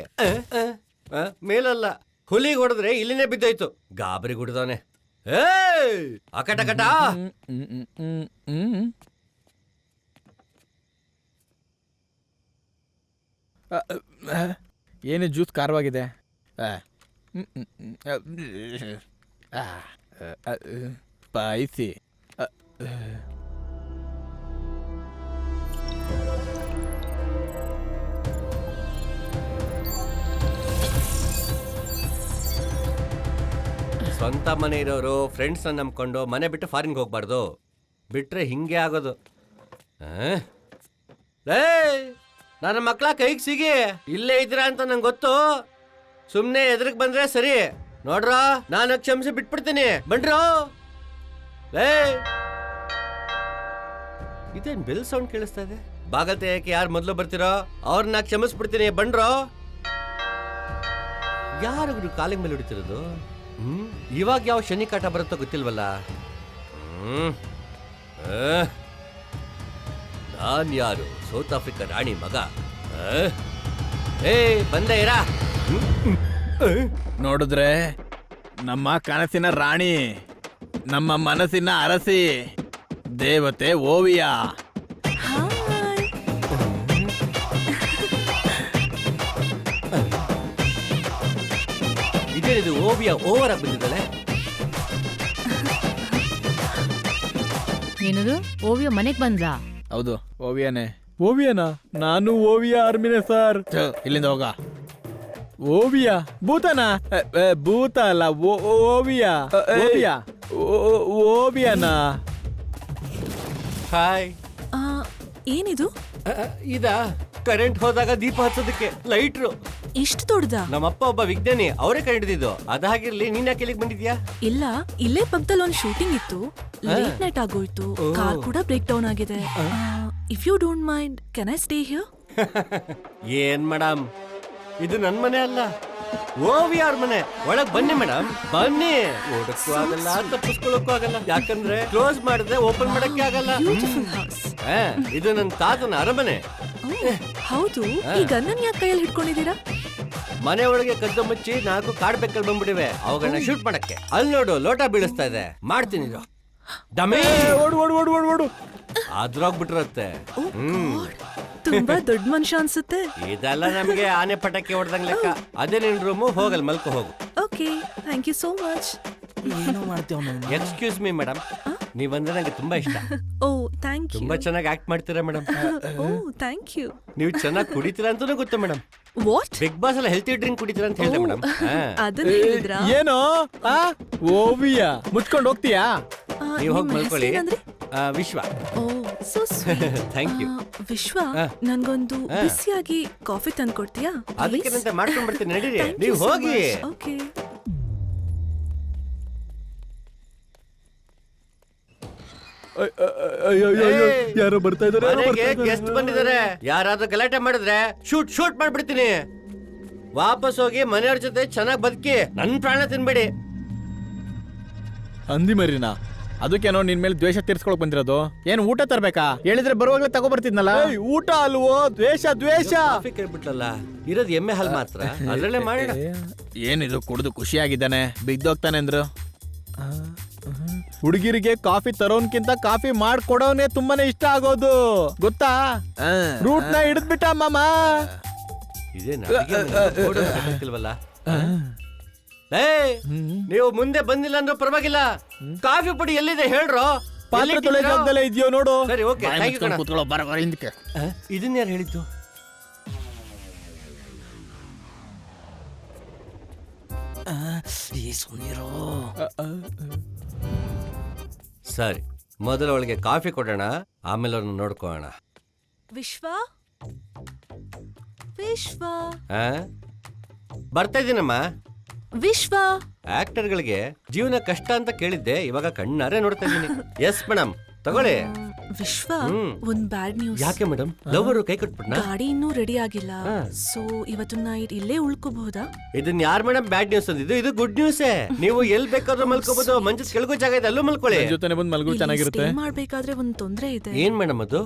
Speaker 6: ಮೇಲಲ್ಲ, ಹುಲಿಗೆ ಹೊಡೆದ್ರೆ ಇಲ್ಲಿನೇ ಬಿದ್ದೋಯ್ತು. ಗಾಬರಿ ಗುಡ್ದವನೆ. ಅಕಟ
Speaker 7: ಏನು ಜ್ಯೂಸ್ ಖಾರವಾಗಿದೆ. ಸ್ಪೈಸಿ.
Speaker 6: ಸ್ವಂತ ಮನೆ ಇರೋರು ಫ್ರೆಂಡ್ಸ್ ನಂಬ್ಕೊಂಡು ಮನೆ ಬಿಟ್ಟು ಫಾರಿನ್ಗೆ ಹೋಗ್ಬಾರ್ದು. ಬಿಟ್ರೆ ಹಿಂಗೆ ಆಗೋದು. ನನ್ನ ಮಕ್ಳ ಕೈಗೆ ಸಿಗಿ. ಇಲ್ಲೇ ಇದ್ದೀರಾ ಅಂತ ನಂಗೆ ಗೊತ್ತು. ಸುಮ್ನೆ ಎದುರಿಗೆ ಬಂದ್ರೆ ಸರಿ. ನೋಡ್ರ, ನಾನು ಕ್ಷಮಿಸಿ ಬಿಟ್ಬಿಡ್ತೀನಿ. ಬನ್ರೋ. ಇದೇನ್ ಬೆಲ್ ಸೌಂಡ್ ಕೇಳಿಸ್ತಾ ಇದೆ? ಬಾಗಲ್ ತೆಗೆಯಕ್ಕೆ ಯಾರು ಮೊದಲು ಬರ್ತಿರೋ ಅವ್ರನ್ನ ಕ್ಷಮಿಸ್ಬಿಡ್ತೀನಿ. ಬನ್ರೋ. ಯಾರು ಕಾಲಿಂಗ್ ಮೇಲೆ ಹೊಡಿತಿರೋದು? ಇವಾಗ ಯಾವ ಶನಿ ಕಾಟ ಬರುತ್ತೋ ಗೊತ್ತಿಲ್ವಲ್ಲ. ನಾನ್ ಯಾರು? ಸೌತ್ ಆಫ್ರಿಕಾ ರಾಣಿ ಮಗ. ಬಂದೆ ಇರಾ.
Speaker 7: ನೋಡಿದ್ರೆ ನಮ್ಮ ಕನಸಿನ ರಾಣಿ, ನಮ್ಮ ಮನಸ್ಸಿನ ಅರಸಿ, ದೇವತೆ ಓವಿಯಾ.
Speaker 6: ಇದೇನಿದು ಓವಿಯಾ ಓವರ್ ಆಗಿ ಬಂದಿದ್ದಾಳೆ?
Speaker 2: ಏನದು? ಓವಿಯ ಮನೆಗ್ ಬಂದ್ರಾ?
Speaker 7: ಹೌದು, ಓವಿಯಾನೇ. ಓವಿಯಾನಾ? ನಾನು ಓವಿಯಾ ಆರ್ಮಿನೇ ಸರ್. ಇಲ್ಲಿಂದ ಹೋಗ. ಓವಿಯ ಭೂತನ ಭೂತ ಅಲ್ಲ ಓವಿಯ ಓವಿಯ ಓವಿಯನಾ?
Speaker 6: ಹಾಯ್.
Speaker 9: ಏನಿದು?
Speaker 6: ಇದಾ ಕರೆಂಟ್ ಹೋದಾಗ ದೀಪ ಹಚ್ಚೋದಕ್ಕೆ ಲೈಟ್ರು.
Speaker 9: ಇಷ್ಟು ದೊಡ್ಡದ?
Speaker 6: ನಮ್ಮಪ್ಪ ಒಬ್ಬ ವಿಜ್ಞಾನಿ, ಅವರೇ ಕಂಡಿದ್ದು. ಅದಾಗಿರ್ಲಿ, ನೀನ್ ಯಾಕೆ ಇಲ್ಲಿಗೆ ಬಂದಿದ್ಯಾ?
Speaker 9: ಇಲ್ಲ, ಇಲ್ಲೇ ಪಕ್ಕದಲ್ಲಿ ಒಂದು ಶೂಟಿಂಗ್ ಇತ್ತು. ಲೇಟ್ ನೈಟ್ ಆಗೋಯ್ತು. ಕಾರ್ ಕೂಡ ಬ್ರೇಕ್ ಡೌನ್ ಆಗಿದೆ. If you don't mind, can I stay here?
Speaker 6: ಏನ್ ಮೇಡಮ್, ಇದು ನನ್ ಮನೆ ಅಲ್ಲ, ಓವಿಯಾರ್ ಮನೆ. ಒಳಗ್ ಬನ್ನಿ ಮೇಡಮ್, ಬನ್ನಿ. ಓಡಕ್ಕೂ ಆಗಲ್ಲ, ತಪ್ಪಿಸ್ಕೊಳಕ್ಕೂ ಆಗಲ್ಲ, ಯಾಕಂದ್ರೆ ಕ್ಲೋಸ್ ಮಾಡಿದ್ರೆ ಓಪನ್ ಮಾಡಕ್ಕೆ ಆಗಲ್ಲ. ಇದು ನನ್ನ ತಾತನ ಅರಮನೆ.
Speaker 9: ಹೌದು. ಈ ಗನ್ನನ್ ಯಾಕೆ ಕೈಯಲ್ಲಿ ಹಿಡ್ಕೊಂಡಿದ್ದೀರಾ?
Speaker 6: ಮನೆ ಒಳಗೆ ಕದ್ದು ಮುಚ್ಚಿ 4 ಕಾಡ್ ಬೆಕ್ಕಲ್ ಬಂದ್ಬಿಡಿವೆ, ಅವುಗಳನ್ನ ಶೂಟ್ ಮಾಡಕ್ಕೆ. ಅಲ್ಲಿ ನೋಡು, ಲೋಟ ಬೀಳಿಸ್ತಾ ಇದೆ. ಮಾಡ್ತೀನಿ ಇದು. ಡಮೇ
Speaker 7: ಓಡು ಓಡು ಓಡು ಓಡು ಓಡು.
Speaker 6: ಅದ್ರೋಗ್ಬಿಟ್ಟಿರತ್ತೆ.
Speaker 9: ತುಂಬಾ ದೊಡ್ಡ ಮನುಷ್ಯ ಅನ್ಸುತ್ತೆ.
Speaker 6: ಇದೆಲ್ಲ ನಮ್ಗೆ ಆನೆ ಪಟಾಕಿ ಹೊಡೆದಂಗ್ ಲೆಕ್ಕ. ಅದೇ ನಿನ್ ರೂಮು, ಹೋಗಲ್ ಮಲ್ಕೊ ಹೋಗು.
Speaker 9: Okay, thank you so much.
Speaker 8: ಏನೋ ಮಾಡ್ತೀವಿ.
Speaker 6: ಎಕ್ಸ್ಕ್ಯೂಸ್ ಮೀ ಮೇಡಮ್, ನೀವಂದ್ರೆ ನಂಗೆ ತುಂಬಾ ಇಷ್ಟ.
Speaker 9: Oh, thank you.
Speaker 6: ತುಂಬಾ ಚೆನ್ನಾಗಿ ಆಕ್ಟ್ ಮಾಡ್ತೀರಾ ಮೇಡಮ್.
Speaker 9: O, thank you.
Speaker 6: ನೀವು ಚೆನ್ನಾಗಿ ಕುಡಿತೀರಾ ಅಂತಾನೂ ಗೊತ್ತು ಮೇಡಮ್.
Speaker 9: ವಾಟ್?
Speaker 6: ಬಿಗ್ ಬಾಸ್ ಎಲ್ಲ ಹೆಲ್ತಿ ಡ್ರಿಂಕ್ ಕುಡಿತೀರಾ ಅಂತ ಹೇಳಿದೆ ಮೇಡಮ್.
Speaker 9: ಅದನ್ನ ಹೇಳಿದ್ರಾ?
Speaker 7: ಏನೋ ಓವಿಯ ಮುಚ್ಕೊಂಡು ಹೋಗ್ತೀಯಾ?
Speaker 6: ನೀವು ಹೋಗಿ ಮಲ್ಕೊಳ್ಳಿ. Vishwa.
Speaker 9: Oh, so sweet.
Speaker 6: Thank you.
Speaker 9: Vishwa, ನನ್ಗೊಂದು ಬಿಸಿಯಾಗಿ ಕಾಫಿ ತಂದ್ಕೊಡ್ತೀಯಾ?
Speaker 6: ಅದಕ್ಕೆ ಮಾಡ್ಕೊಂಡ್ ಬರ್ತೀನಿ, ನಡೀರಿ. ನೀವು ಹೋಗಿ.
Speaker 9: ಓಕೆ.
Speaker 7: ಯಾರೋ ಬರ್ತಾ
Speaker 6: ಮನೆಗೆ ಗೆಸ್ಟ್ ಬಂದಿದ್ದಾರೆ. ಯಾರಾದ್ರೂ ಗಲಾಟೆ ಮಾಡಿದ್ರೆ ಶೂಟ್ ಮಾಡ್ಬಿಡ್ತೀನಿ. ವಾಪಸ್ ಹೋಗಿ ಮನೆಯವ್ರ ಜೊತೆ ಚೆನ್ನಾಗಿ ಬದುಕಿ, ನನ್ ಪ್ರಾಣ ತಿನ್ಬೇಡಿ.
Speaker 7: ಅಂದಿ ಮರಿನಾ? ಅದಕ್ಕೇನೋ ನಿನ್ ಮೇಲೆ ದ್ವೇಷ ತೀರ್ಸ್ಕೊಳಕ್ ಬಂದಿರೋದು? ಏನ್ ಊಟ ತರ್ಬೇಕಾ? ಹೇಳಿದ್ರೆ ಬರುವಾಗ್ಲೇ ತಗೋ ಬರ್ತಿದ್ನಲ್ಲ. ಊಟ ಅಲ್ವೋ, ದ್ವೇಷ ದ್ವೇಷ.
Speaker 6: ಕಾಫಿ ಕೇಳ್ಬಿಟ್ಲಲ್ಲ, ಇರೋದು ಎಮ್ಮೆ ಹಾಲ್ ಮಾತ್ರ, ಅದ್ರಲ್ಲೇ ಮಾಡೋಣ.
Speaker 7: ಏನಿದು ಕುಡಿದು ಖುಷಿಯಾಗಿದ್ದಾನೆ, ಬಿದ್ದೋಗ್ತಾನೆ ಅಂದ್ರು. ಹುಡುಗಿರಿಗೆ ಕಾಫಿ ತರೋನ್ಕಿಂತ ಕಾಫಿ ಮಾಡ್ಕೊಡೋನೆ ತುಂಬಾನೇ ಇಷ್ಟ ಆಗೋದು, ಗೊತ್ತಾ? ರೂಟ್ ನ ಹಿಡಿದ್ಬಿಟ್ಟ ಮಾಮ.
Speaker 6: ಇದೇ ಗೊತ್ತಿಲ್ವಲ್ಲ. ನೀವು ಮುಂದೆ ಬಂದಿಲ್ಲ ಅಂದ್ರೆ ಪರವಾಗಿಲ್ಲ. ಕಾಫಿ ಪುಡಿ ಎಲ್ಲಿದೆ ಹೇಳ್ರೋ?
Speaker 7: ಪಾತ್ರೆ ತೊಳೆ ಜಾಗದಲ್ಲೇ ಇದೆಯೋ ನೋಡು.
Speaker 6: ಸರಿ, ಓಕೆ, ಥ್ಯಾಂಕ್ ಯು ಕಣ.
Speaker 7: ಕೂತ್ಕೊಳ್ಳೋ, ಬರ ಹಿಂದಕ್ಕೆ.
Speaker 6: ಇದನ್ನ ಯಾರು ಹೇಳಿದ್ದು?
Speaker 8: ಸುನೀರು.
Speaker 6: ಸರಿ, ಮೊದಲು ಅವಳಿಗೆ ಕಾಫಿ ಕೊಡೋಣ, ಆಮೇಲೆ ಅವ್ರನ್ನ ನೋಡ್ಕೋಣ.
Speaker 9: ವಿಶ್ವ, ವಿಶ್ವ,
Speaker 6: ಬರ್ತಾ ಇದ್ದೀನಮ್ಮ.
Speaker 9: ವಿಶ್ವ.
Speaker 6: ಆಕ್ಟರ್ಗಳಿಗೆ ಜೀವನ ಕಷ್ಟ ಅಂತ ಕೇಳಿದ್ದೆ, ಇವಾಗ ಕಣ್ಣಾರೆ ನೋಡ್ತಾ ಇದ್ದೀನಿ. ಎಸ್ ಮೇಡಮ್, ತಗೊಳ್ಳಿ.
Speaker 9: ವಿಶ್ವ, ಒಂದ್ ಬ್ಯಾಡ್ ನ್ಯೂಸ್.
Speaker 6: ಯಾಕೆ ಮೇಡಮ್? ಲವರು ಕೈ ಕೊಟ್ಬಿಟ್ನಾ?
Speaker 9: ಗಾಡಿ ಇನ್ನೂ ರೆಡಿ ಆಗಿಲ್ಲ. ಸೊ ಇವತ್ತು ನೈಟ್ ಇಲ್ಲೇ ಉಳ್ಕೋಬಹುದಾ?
Speaker 6: ಇದನ್ನ ಯಾರ್ ಮೇಡಮ್ ಬ್ಯಾಡ್ ನ್ಯೂಸ್ ಅಂದಿದ್ದು? ಇದು ಗುಡ್ ನ್ಯೂಸ್. ನೀವು ಎಲ್ ಬೇಕಾದ್ರೂ ಮಲ್ಕೋಬಹುದು. ಮಂಚದ ಕೆಳಗೂ ಜಾಗ ಇದೆ, ಅಲ್ಲೂ ಮಲ್ಕೊಳ್ಳಿ.
Speaker 7: ಜೊತೆನೆ ಬಂದು ಮಲ್ಗು, ಚೆನ್ನಾಗಿರುತ್ತೆ.
Speaker 9: ಮಾಡ್ಬೇಕಾದ್ರೆ ಒಂದ್ ತೊಂದ್ರೆ ಇದೆ.
Speaker 6: ಏನ್ ಮೇಡಮ್ ಅದು?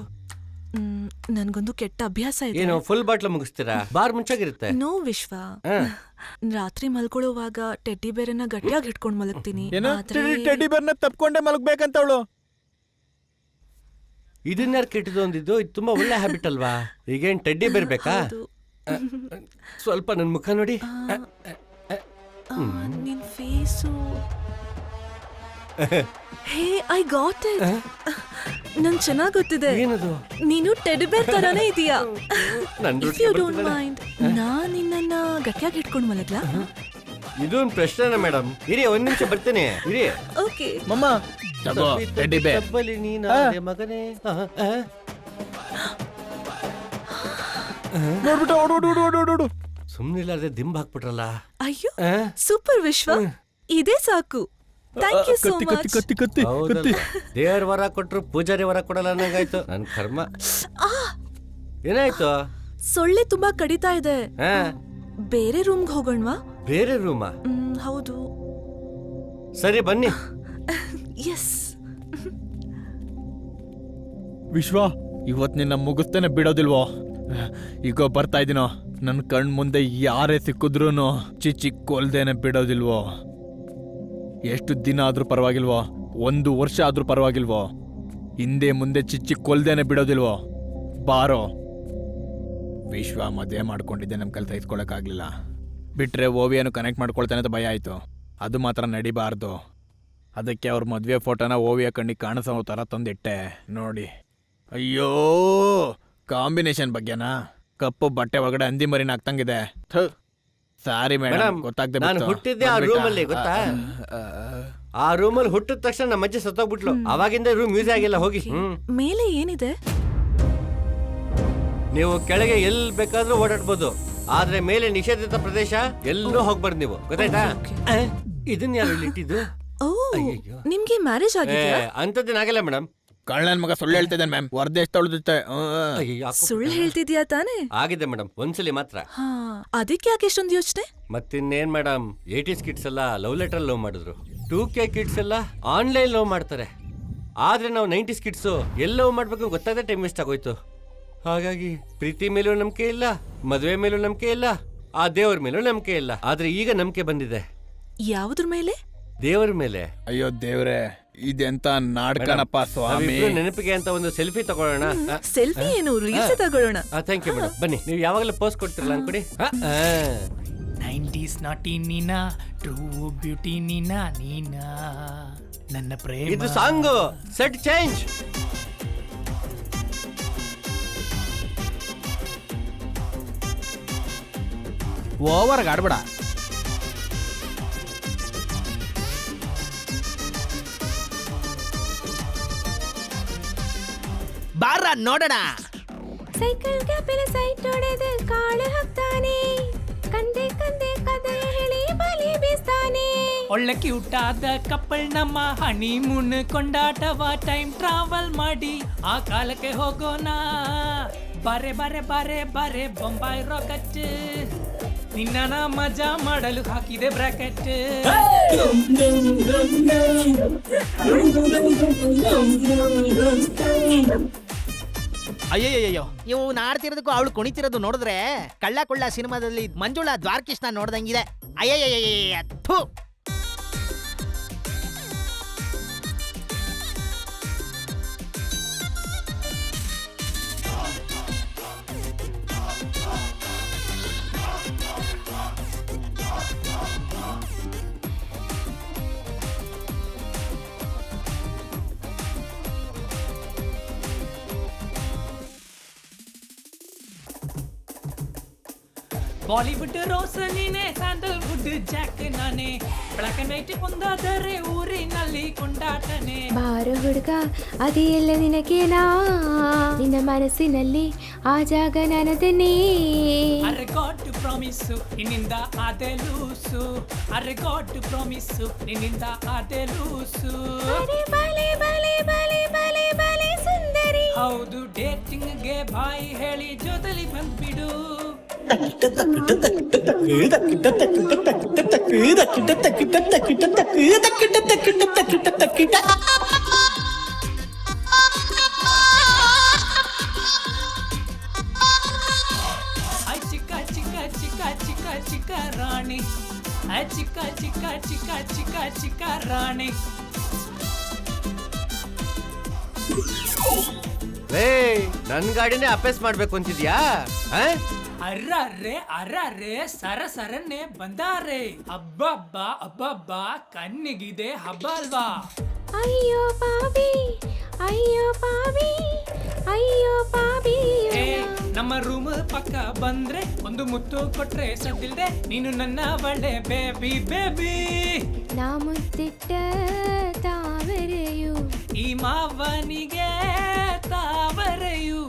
Speaker 9: ನನ್ಗೊಂದು ಕೆಟ್ಟ ಅಭ್ಯಾಸ ಇದೆ.
Speaker 6: ಏನು ಫುಲ್ ಬಾಟ್ಲ್ ಮುಗಿಸ್ತೀರಾ? ಬಾರ್ ಮುಂಚಾಗಿರುತ್ತೆ.
Speaker 9: ನೋ ವಿಶ್ವ, ರಾತ್ರಿ ಮಲ್ಕೊಳ್ಳುವಾಗ ಟೆಡ್ಡಿ ಬೇರೆನ ಗಟ್ಟಿಯಾಗಿ ಹಿಡ್ಕೊಂಡ್ ಮಲಗ್ತೀನಿ.
Speaker 7: ಟೆಡ್ಡಿ ಬೇರ್ನ ತಪ್ಕೊಂಡೆ ಮಲಗ್ಬೇಕಂತ ಅವಳು.
Speaker 6: ಇದನ್ನ ಯಾರು ಕೆಟ್ಟದು ಅಂದಿದ್ದು? ಇದು ತುಂಬಾ ಒಳ್ಳೆ ಹ್ಯಾಬಿಟ್ ಅಲ್ವಾ? ಈಗೇನ್ ಟೆಡ್ಡಿ ಬೇರ್ಬೇಕಾ? ಸ್ವಲ್ಪ ನನ್ ಮುಖ ನೋಡಿ.
Speaker 9: ನಿನ್ face. Hey, I got it. ನನ್ ಚೆನ್ನಾಗ್ ಗೊತ್ತಿದೆ.
Speaker 6: ಏನದು?
Speaker 9: ನೀನು ಟೆಡ್ಡಿ ಬೇರ್ ತರಾನೇ ಇದೀಯಾ. ಇಫ್ ಯು ಡೋಂಟ್
Speaker 6: ಇದು
Speaker 9: ಮೈಂಡ್, ನಾನ್ ನಿನ್ನನ್ನ ಗಟ್ಟಿಯಾಗಿ ಹಿಡ್ಕೊಂಡ್ ಮಲಗ್ಲಾ?
Speaker 6: ಒಂದು ಪ್ರಶ್ನೆ ಮೇಡಮ್. ಇರಿ, ಒಂದ್ ನಿಮಿಷ ಬರ್ತೀನಿ. ಇರಿ.
Speaker 9: ಓಕೆ
Speaker 7: ಮಮ್ಮ, ತಗೋ ಟೆಡ್ಡಿ ಬೇರ್.
Speaker 6: ತಪ್ಪಲಿ ನೀನಾದೆ ಮಗನೇ.
Speaker 7: ನೋಡ್ಬಿಟ್ಟು ಓಡು.
Speaker 6: ಸುಮ್ನಿಲ್ಲಾರ್ದೆ ದಿಂಬ್ ಹಾಕ್ಬಿಟ್ರಲ್ಲ.
Speaker 9: ಅಯ್ಯೋ, ಸೂಪರ್ ವಿಶ್ವ, ಇದೇ ಸಾಕು. Thank you so much.
Speaker 7: ಕತ್ತಿ.
Speaker 6: ದೇವರ ವರ ಕೊಟ್ರು ಪೂಜಾರಿ ವರ ಕೊಡಲ್ಲ ಅನ್ನಂಗಾಯ್ತು. ನನ್ ಕರ್ಮ. ಏನಾಯ್ತು?
Speaker 9: ಸೊಳ್ಳೆ ತುಂಬಾ ಕಡಿತಾ ಇದೆ.
Speaker 6: ಹಾ,
Speaker 9: ಬೇರೆ ರೂಮ್ಗೆ ಹೋಗೋಣವಾ?
Speaker 6: ಬೇರೆ ರೂಮಾ?
Speaker 9: ಹೌದು.
Speaker 6: ಸರಿ, ಬನ್ನಿ.
Speaker 9: ಎಸ್.
Speaker 7: ವಿಶ್ವ, ಇವತ್ ನಿನ್ನ ಮುಗಿಸ್ತೇನೆ ಬಿಡೋದಿಲ್ವೋ? ಈಗ ಬರ್ತಾ ಇದೀನೋ, ನನ್ ಕಣ್ ಮುಂದೆ ಯಾರೇ ಸಿಕ್ಕಿದ್ರು ಚಿಕ್ಕೊಲ್ದೇನೆ ಬಿಡೋದಿಲ್ವೋ? ಎಷ್ಟು ದಿನ ಆದ್ರೂ ಪರವಾಗಿಲ್ವೋ? 1 ವರ್ಷ ಆದ್ರೂ ಪರವಾಗಿಲ್ವೋ? ಹಿಂದೆ ಮುಂದೆ ಚಿಕ್ಕೊಲ್ದೇನೆ ಬಿಡೋದಿಲ್ವೋ? ಬಾರೋ. ವಿಶ್ವ ಮದುವೆ ಮಾಡ್ಕೊಂಡಿದ್ದೆ, ನಮ್ಮ ಕೈಲಿ ತೆಗೆದುಕೊಳ್ಳೋಕ್ಕಾಗಲಿಲ್ಲ. ಬಿಟ್ರೆ ಓವಿಯನ್ನು ಕನೆಕ್ಟ್ ಮಾಡ್ಕೊಳ್ತಾನೆ ಅಂತ ಭಯ ಆಯಿತು. ಅದು ಮಾತ್ರ ನಡಿಬಾರ್ದು. ಅದಕ್ಕೆ ಅವ್ರ ಮದುವೆ ಫೋಟೋನ ಓವಿಯ ಕಣ್ಣಿಗೆ ಕಾಣಿಸೋ ಥರ ತಂದಿಟ್ಟೆ ನೋಡಿ. ಅಯ್ಯೋ, ಕಾಂಬಿನೇಷನ್ ಬಗ್ಗೆನಾ? ಕಪ್ಪು ಬಟ್ಟೆ ಒಳಗಡೆ ಹಂದಿ ಮರಿನ ಹಾಕ್ತಂಗಿದೆ. ಸಾರಿ ಮೇಡಮ್
Speaker 6: ಮೇಡಮ್
Speaker 7: ಗೊತ್ತಾಗ್ದೆ
Speaker 6: ನಾನು
Speaker 7: ಬಿಡ್ತು.
Speaker 6: ಹುಟ್ಟಿದ್ದೆ ಆ
Speaker 7: ಬಂದ್ಬಿಟ್ಟ?
Speaker 6: ರೂಮಲ್ಲಿ ಗೊತ್ತಾ
Speaker 7: ಆ,
Speaker 6: ಆ ರೂಮಲ್ಲಿ ಹುಟ್ಟಿದ ತಕ್ಷಣ ನಮ್ಮ ಅಜ್ಜಿ ಸತ್ತೋಗ್ಬಿಟ್ಲು ಅವಾಗಿಂದ ರೂಮ್ ಯೂಸ್ ಆಗಿಲ್ಲ ಹೋಗಿ
Speaker 9: ಮೇಲೆ ಏನಿದೆ?
Speaker 6: ನೀವು ಕೆಳಗೆ ಎಲ್ಲಿ ಬೇಕಾದ್ರೂ ಓಡಾಡ್ಬೋದು ಆದ್ರೆ ಮೇಲೆ ನಿಷೇಧಿತ ಪ್ರದೇಶ ಎಲ್ಲೂ ಹೋಗ್ಬಾರ್ದು ನೀವು ಗೊತ್ತಾಯ್ತಾ ಇದನ್ನ ಯಾರು ಇಲ್ಲಿ ಇಟ್ಟಿದ್ದು
Speaker 9: ಓ
Speaker 6: ಅಯ್ಯಯ್ಯೋ.
Speaker 9: ನಿಮ್ಗೆ ಮ್ಯಾರೇಜ್ ಆಗಿದೆಯಾ?
Speaker 6: ಅಂತದ್ದೇನಾಗಲ್ಲ ಮೇಡಮ್
Speaker 7: ಕಳ್ಳನ್ ಮಗ ಸುಳ್ಳು ಹೇಳ್ತಿದ್ದಾನೆ ಮ್ಯಾಮ್ ಹೊರದೇಶ ತೊಳೆದುತ್ತೆ
Speaker 9: ಸುಳ್ಳು ಹೇಳ್ತಿದ್ಯಾ ತಾನೇ?
Speaker 6: ಆಗಿದೆ ಮೇಡಮ್ ಒಂದ್ಸಲಿ ಮಾತ್ರ
Speaker 9: ಹಾ ಅದಕ್ಕೆ ಯಾಕೆ ಎಷ್ಟೊಂದು ಯೋಚನೆ?
Speaker 6: ಮತ್ತಿನ್ನೇನ್ ಮೇಡಮ್ 80s ಕಿಡ್ಸ್ ಎಲ್ಲ ಲವ್ ಲೆಟರ್ ಲವ್ ಮಾಡಿದ್ರು 2K ಕಿಡ್ಸ್ ಎಲ್ಲ ಆನ್ಲೈನ್ ಲವ್ ಮಾಡ್ತಾರೆ ಆದ್ರೆ ನಾವು 90s ಕಿಡ್ಸ್ ಎಲ್ಲಿ ಲವ್ ಮಾಡ್ಬೇಕು ಗೊತ್ತಾಗದೆ ಟೈಮ್ ವೇಸ್ಟ್ ಆಗೋಯ್ತು ಹಾಗಾಗಿ ಪ್ರೀತಿ ಮೇಲೂ ನಂಬಿಕೆ ಇಲ್ಲ ಮದುವೆ ಮೇಲೂ ನಂಬಿಕೆ ಇಲ್ಲ ಆ ದೇವ್ರ ಮೇಲೂ ನಂಬಿಕೆ ಇಲ್ಲ ಆದ್ರೆ ಈಗ ನಂಬಿಕೆ ಬಂದಿದೆ
Speaker 9: ಯಾವ್ದ್ರ ಮೇಲೆ?
Speaker 6: ದೇವರ ಮೇಲೆ
Speaker 7: ಅಯ್ಯೋ ದೇವ್ರೆ ಇದೆಂತ ನಾಟಕನಪ್ಪ ಸ್ವಾಮಿ.
Speaker 6: ನಾವಿಬ್ರು ನೆನಪಿಗೆ ಅಂತ ಒಂದು ಸೆಲ್ಫಿ ತಗೊಳ್ಳೋಣ
Speaker 9: ಸೆಲ್ಫಿ ಏನು ರೀಲ್ಸ್ ತಗೊಳ್ಳೋಣ.
Speaker 6: ಥ್ಯಾಂಕ್ ಯು ಮೇಡಮ್ ಬನ್ನಿ ನೀವು ಯಾವಾಗಲೂ ಪೋಸ್ಟ್ ಕೊಡ್ತಿರಲ್ಲ ಅನ್ಕೊಡಿ
Speaker 8: 90s ನಾಟಿ ನೀನಾ ಟ್ರೂ ಬ್ಯೂಟಿ ನೀನಾ ನೀನಾ ನನ್ನ ಪ್ರೇಮ.
Speaker 6: ಇದು ಸಾಂಗು ಸೆಟ್ ಚೇಂಜ್
Speaker 8: ಓವರ್ಗೆ ಆಡ್ಬೇಡ. ಬಾರ ನೋಡೋಣ.
Speaker 10: ಸೈಕಲ್ ಗ್ಯಾಪಿನ ಸೈಟ್ ಹೊಡೆದು ಕಾಳು ಹಾಕ್ತಾನೆ ಕಂದೆ ಕಂದೆ ಕಥೆ ಹೇಳಿ ಬಲಿ ಬೀಸ್ತಾನೆ.
Speaker 8: ಒಳ್ಳೆ ಕ್ಯೂಟ್ ಆದ ಕಪ್ಪಲ್ ನಮ್ಮ ಹನಿಮೂನ್ ಕೊಂಡಾಟವ ಟೈಮ್ ಟ್ರಾವೆಲ್ ಮಾಡಿ ಆ ಕಾಲಕ್ಕೆ ಹೋಗೋಣ. ಬಾರೆ ಬಾರೆ ಬಾರೆ ಬಾರೆ ಬೊಂಬಾಯಿ ರಾಕೆಟ್ ನಿನ್ನ ಮಜಾ ಮಾಡಲು ಹಾಕಿದೆ ಬ್ರಾಕೆಟ್. ಅಯ್ಯಯ್ಯಯ್ಯೋ ಇವು ನಾಡ್ತಿರೋದಕ್ಕೂ ಅವಳು ಕುಣಿತಿರೋದು ನೋಡಿದ್ರೆ ಕಳ್ಳ ಕೊಳ್ಳ ಸಿನಿಮಾದಲ್ಲಿ ಮಂಜುಳಾ ದ್ವಾರಕೃಷ್ಣ ನೋಡ್ದಂಗಿದೆ. ಅಯ್ಯಯ್ಯಯ್ಯ ಥು. ಬಾಲಿವುಡ್ ರೋಸ್ ನೀನೆ ಸ್ಯಾಂಡಲ್ವುಡ್ ಜಾಕ್ ನಾನೇ ಬ್ಲಾಕ್ ಅಂಡ್ ವೈಟ್ ಒಂದಾದರೆ ಊರಿನಲ್ಲಿ ಕೊಂಡಾಟನೆ.
Speaker 10: ಬಾರು ಹುಡುಗ ಅದೆಲ್ಲ ನಿನಗೇನಾ ನಿನ್ನ ಮನಸ್ಸಿನಲ್ಲಿ ಆ ಜಾಗ ನನ್ನದನ್ನೇ.
Speaker 8: ಅರೆ ಗಾಡ್ ಪ್ರಾಮಿಸ್ಸು ನಿನ್ನಿಂದ ಆದೆ ಲೂಸು ಅರೆ ಗಾಡ್ ಪ್ರಾಮಿಸ್ಸು ನಿನ್ನಿಂದ ಆದೆ ಲೂಸು.
Speaker 10: ಬಲೆ ಬಲೆ ಬಲೆ ಬಲೆ ಬಲೆ ಸುಂದರಿ.
Speaker 8: ಹೌದು ಡೇಟಿಂಗ್ಗೆ ಬಾಯಿ ಹೇಳಿ ಜೊತೆಲಿ ಬಂದ್ಬಿಡು. ಐ ಚಿಕ್ಕ ಚಿಕ್ಕ ಚಿಕ್ಕ ಚಿಕ್ಕ ಚಿಕ್ಕ ರಾಣಿ ಐ ಚಿಕ್ಕ ಚಿಕ್ಕ ಚಿಕ್ಕ ಚಿಕ್ಕ ಚಿಕ್ಕ ರಾಣಿ.
Speaker 6: ನನ್ ಗಾಡಿನೇ ಅಪೇಸ್ ಮಾಡ್ಬೇಕು ಅಂತಿದ್ಯಾ
Speaker 8: ಅರ್ರರೆ ಸರ ಸರನೆ ಬಂದಾರೆ. ಅಬ್ಬಬ್ಬ ಅಬ್ಬಬ್ಬ ಕಣ್ಣಿಗಿದೆ ಹಬ್ಬ ಅಲ್ವಾ.
Speaker 10: ಅಯ್ಯೋ ಪಾಪಿ ಅಯ್ಯೋ ಪಾಪಿ ಅಯ್ಯೋ ಪಾಪಿ.
Speaker 8: ನಮ್ಮ ರೂಮ್ ಪಕ್ಕ ಬಂದ್ರೆ ಒಂದು ಮುತ್ತು ಕೊಟ್ರೆ ಸದ್ದಿಲ್ದೆ ನೀನು ನನ್ನ ಒಳ್ಳೆ ಬೇಬಿ ಬೇಬಿ.
Speaker 10: ನಾ ಮುತ್ತಿಟ್ಟ ತಾವರೆಯು
Speaker 8: ಈ ಮಾವನಿಗೆ ತಾವರೆಯು.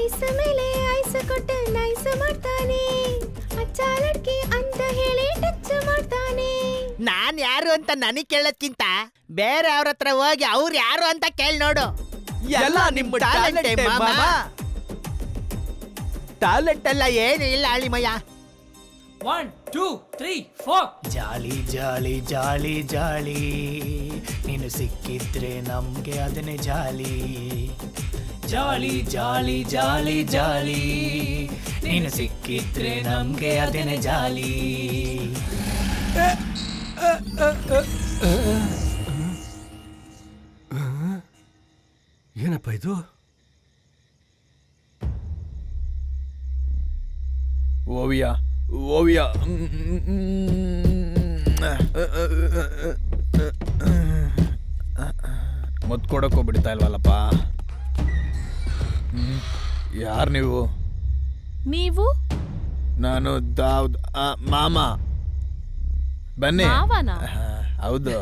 Speaker 10: ಐಸ್ ಮೇಲೆ ಐಸ್ ಕೊಟ್ಟು ನೈಸ್ ಮಾಡ್ತಾನೆ ಅಚ್ಚ ಲಡ್ಕಿ ಅಂತ ಹೇಳಿ ಟಚ್ ಮಾಡ್ತಾನೆ.
Speaker 8: ನಾನ್ ಯಾರು ಅಂತ ನನಗ್ ಕೇಳೋದ್ಕಿಂತ ಬೇರೆ ಅವ್ರ ಹತ್ರ ಹೋಗಿ ಅವ್ರು ಯಾರು ಅಂತ ಕೇಳಿ ನೋಡು. ಎಲ್ಲ ನಿಮ್ಮ ಟ್ಯಾಲೆಂಟ್ ಎಲ್ಲ ಏನು ಇಲ್ಲ ಅಳಿಮಯ್ಯ. 1 2 3 4 ಜಾಲಿ ಜಾಲಿ ಜಾಲಿ ಜಾಲಿ ನೀನು ಸಿಕ್ಕಿದ್ರೆ ನಮ್ಗೆ ಅದನ್ನೇ ಜಾಲಿ. ಜಾಲಿ ಜಾಲಿ ಜಾಲಿ ಜಾಲಿ ನೀನು ಸಿಕ್ಕಿದ್ರೆ ನಮ್ಗೆ ಅದನ್ನೇ ಜಾಲಿ.
Speaker 6: ಏನಪ್ಪ ಇದು
Speaker 7: ಓವಿಯ ಓವಿಯ
Speaker 4: ಮುದ್ದು ಕೊಡೋಕ್ಕೂ ಬಿಡ್ತಾ ಇಲ್ವಲ್ಲಪ್ಪ. ಯಾರು ನೀವು?
Speaker 3: ನೀವು
Speaker 4: ನಾನು ದಾವ್ದ್ ಮಾಮ. ಬನ್ನಿ.
Speaker 3: ಮಾವನಾ?
Speaker 4: ಹೌದು.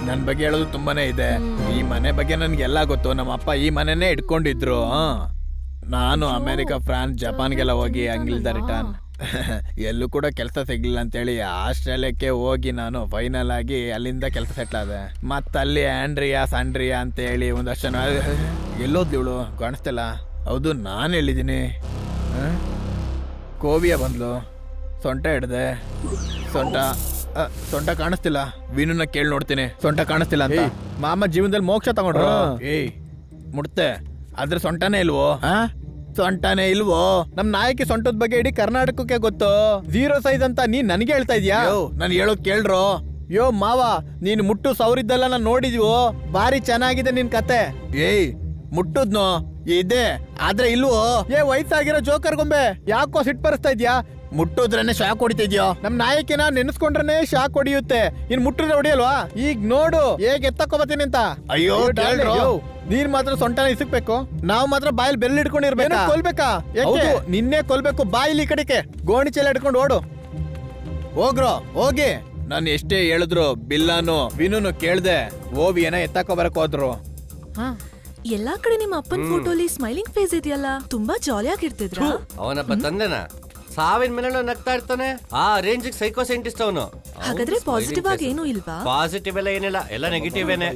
Speaker 4: ನನ್ನ ಬಗ್ಗೆ ಹೇಳೋದು ತುಂಬಾನೇ ಇದೆ. ಈ ಮನೆ ಬಗ್ಗೆ ನನ್ಗೆಲ್ಲ ಗೊತ್ತು. ನಮ್ಮ ಅಪ್ಪ ಈ ಮನೆನೇ ಇಟ್ಕೊಂಡಿದ್ರು. ನಾನು ಅಮೆರಿಕ, ಫ್ರಾನ್ಸ್, ಜಪಾನ್ಗೆಲ್ಲ ಹೋಗಿ ಹಂಗಿಲ್ದ ರಿಟರ್ನ್. ಎಲ್ಲೂ ಕೂಡ ಕೆಲಸ ಸಿಗ್ಲಿಲ್ಲ ಅಂತೇಳಿ ಆಸ್ಟ್ರೇಲಿಯಾಕ್ಕೆ ಹೋಗಿ ನಾನು ಫೈನಲ್ ಆಗಿ ಅಲ್ಲಿಂದ ಕೆಲಸ ಸೆಟ್ಲ್ ಆದೆ. ಮತ್ತಲ್ಲಿ ಆಂಡ್ರಿಯಾ ಸಂಡ್ರಿಯಾ ಅಂತೇಳಿ ಒಂದಷ್ಟು ಜನ. ಎಲ್ಲೋದ್ಲಿವಳು ಕಾಣಿಸ್ತಿಲ್ಲ. ಹೌದು, ನಾನು ಹೇಳಿದ್ದೀನಿ. ಕೋವಿಯ ಬಂದ್ಲು, ಸೊಂಟ ಹಿಡ್ದೆ. ಸೊಂಟ ಕಾಣಿಸ್ತಿಲ್ಲ. ವೀನುನ ಕೇಳಿ ನೋಡ್ತೀನಿ, ಸೊಂಟ ಕಾಣಿಸ್ತಿಲ್ಲ ಅಂತ. ಮಾಮ ಜೀವನದಲ್ಲಿ ಮೋಕ್ಷ ತಗೊಂಡ್ರು. ಏಯ್ ಮುಡ್ತೆ, ಆದ್ರೆ ಸೊಂಟನೇ ಇಲ್ವೋ? ಸೊಂಟನೇ ಇಲ್ವೋ? ನಮ್ ನಾಯಕಿ ಸೊಂಟದ ಬಗ್ಗೆ ಇಡೀ ಕರ್ನಾಟಕಕ್ಕೆ ಗೊತ್ತು. 0 ಸೈಜ್ ಅಂತ ನೀನ್ ನನಗೆ ಹೇಳ್ತಾ ಇದ್ಯಾ? ನಾನು ಹೇಳೋದ್ ಕೇಳ್ರೋ. ಯೋ ಮಾವ, ನೀನ್ ಮುಟ್ಟು ಸೌರಿದ್ದೆಲ್ಲ ನಾನು ನೋಡಿದ್ವೋ. ಬಾರಿ ಚೆನ್ನಾಗಿದೆ ನಿನ್ ಕತೆ. ಏಯ್ ಮುಟ್ಟುದ್ನೋ ಇದೆ, ಆದ್ರೆ ಇಲ್ವೋ? ವಯಸ್ಸಾಗಿರೋ ಜೋಕರ್ ಗೊಂಬೆ, ಯಾಕೋ ಸಿಟ್ ಬರಿಸ್ತಾ ಇದ್ಯಾ? ಮುಟ್ಟುದ್ರೇನೆ ಶಾಕ್ ಹೊಡಿತಿದ್ಯೋ? ನಮ್ ನಾಯಕಿನ ನೆನೆಸ್ಕೊಂಡ್ರೆ ಶಾಕ್ ಹೊಡಿಯುತ್ತೆ. ಇನ್ ಮುಟ್ಟಿದ್ರೆ ಹೊಡಿಯಲ್ವಾ? ಈಗ ನೋಡು ಹೇಗೆ ಎತ್ತಕೋಬತ್ತೀನಿ ಅಂತ. ಅಯ್ಯೋ ನೀನ್ ಮಾತ್ರ ಸೊಂಟನ ಇಸಕ್ಬೇಕು, ನಾವ್ ಮಾತ್ರ ಬಾಯಲ್ಲಿ ಬೆಲ್ಲ ಹಿಡ್ಕೊಂಡಿರ್ಬೇಕು. ಕೊಲ್ಬೇಕಾ? ನಿನ್ನೆ ಕೊಲ್ಬೇಕು. ಬಾಯಿಲಿ ಈ ಕಡೆಗೆ ಗೋಣಿ ಚೀಲ ಹಿಡ್ಕೊಂಡು ಓಡು. ಹೋಗ್ರೋ ಹೋಗಿ. ನಾನು ಎಷ್ಟೇ ಹೇಳಿದ್ರು ಬಿಲ್ಲಾನು ವಿನುನು ಕೇಳ್ದೆ ಓವಿಯನ ಎತ್ತಕೋ ಬರಕ್ ಹೋದ್ರು.
Speaker 9: ಎಲ್ಲಾ ಕಡೆ ನಿಮ್ಮ ಅಪ್ಪನ್ ಫೋಟೋಲಿ ಸ್ಮೈಲಿಂಗ್ ಫೇಸ್ ಇದೆಯಲ್ಲ, ತುಂಬಾ ಜಾಲಿಯಾಗಿರ್ತಿದ್ರ?
Speaker 6: ಅವನಪ್ಪ ತಂದೆನ ಸಾವಿನ ಮೇಲೆ ನಗ್ತಾ ಇರ್ತಾನೆ. ಆ ರೇಂಜಿಗೆ ಸೈಕೋ ಸೈಂಟಿಸ್ಟ್ ಅವನು.
Speaker 9: ಹಾಗಾದ್ರೆ ಪಾಸಿಟಿವ್ ಆಗಿ ಏನೂ ಇಲ್ವಾ?
Speaker 6: ಪಾಸಿಟಿವ್ ಎಲ್ಲ ಏನಿಲ್ಲ, ಎಲ್ಲ ನೆಗೆಟಿವ್ ಏನೆ.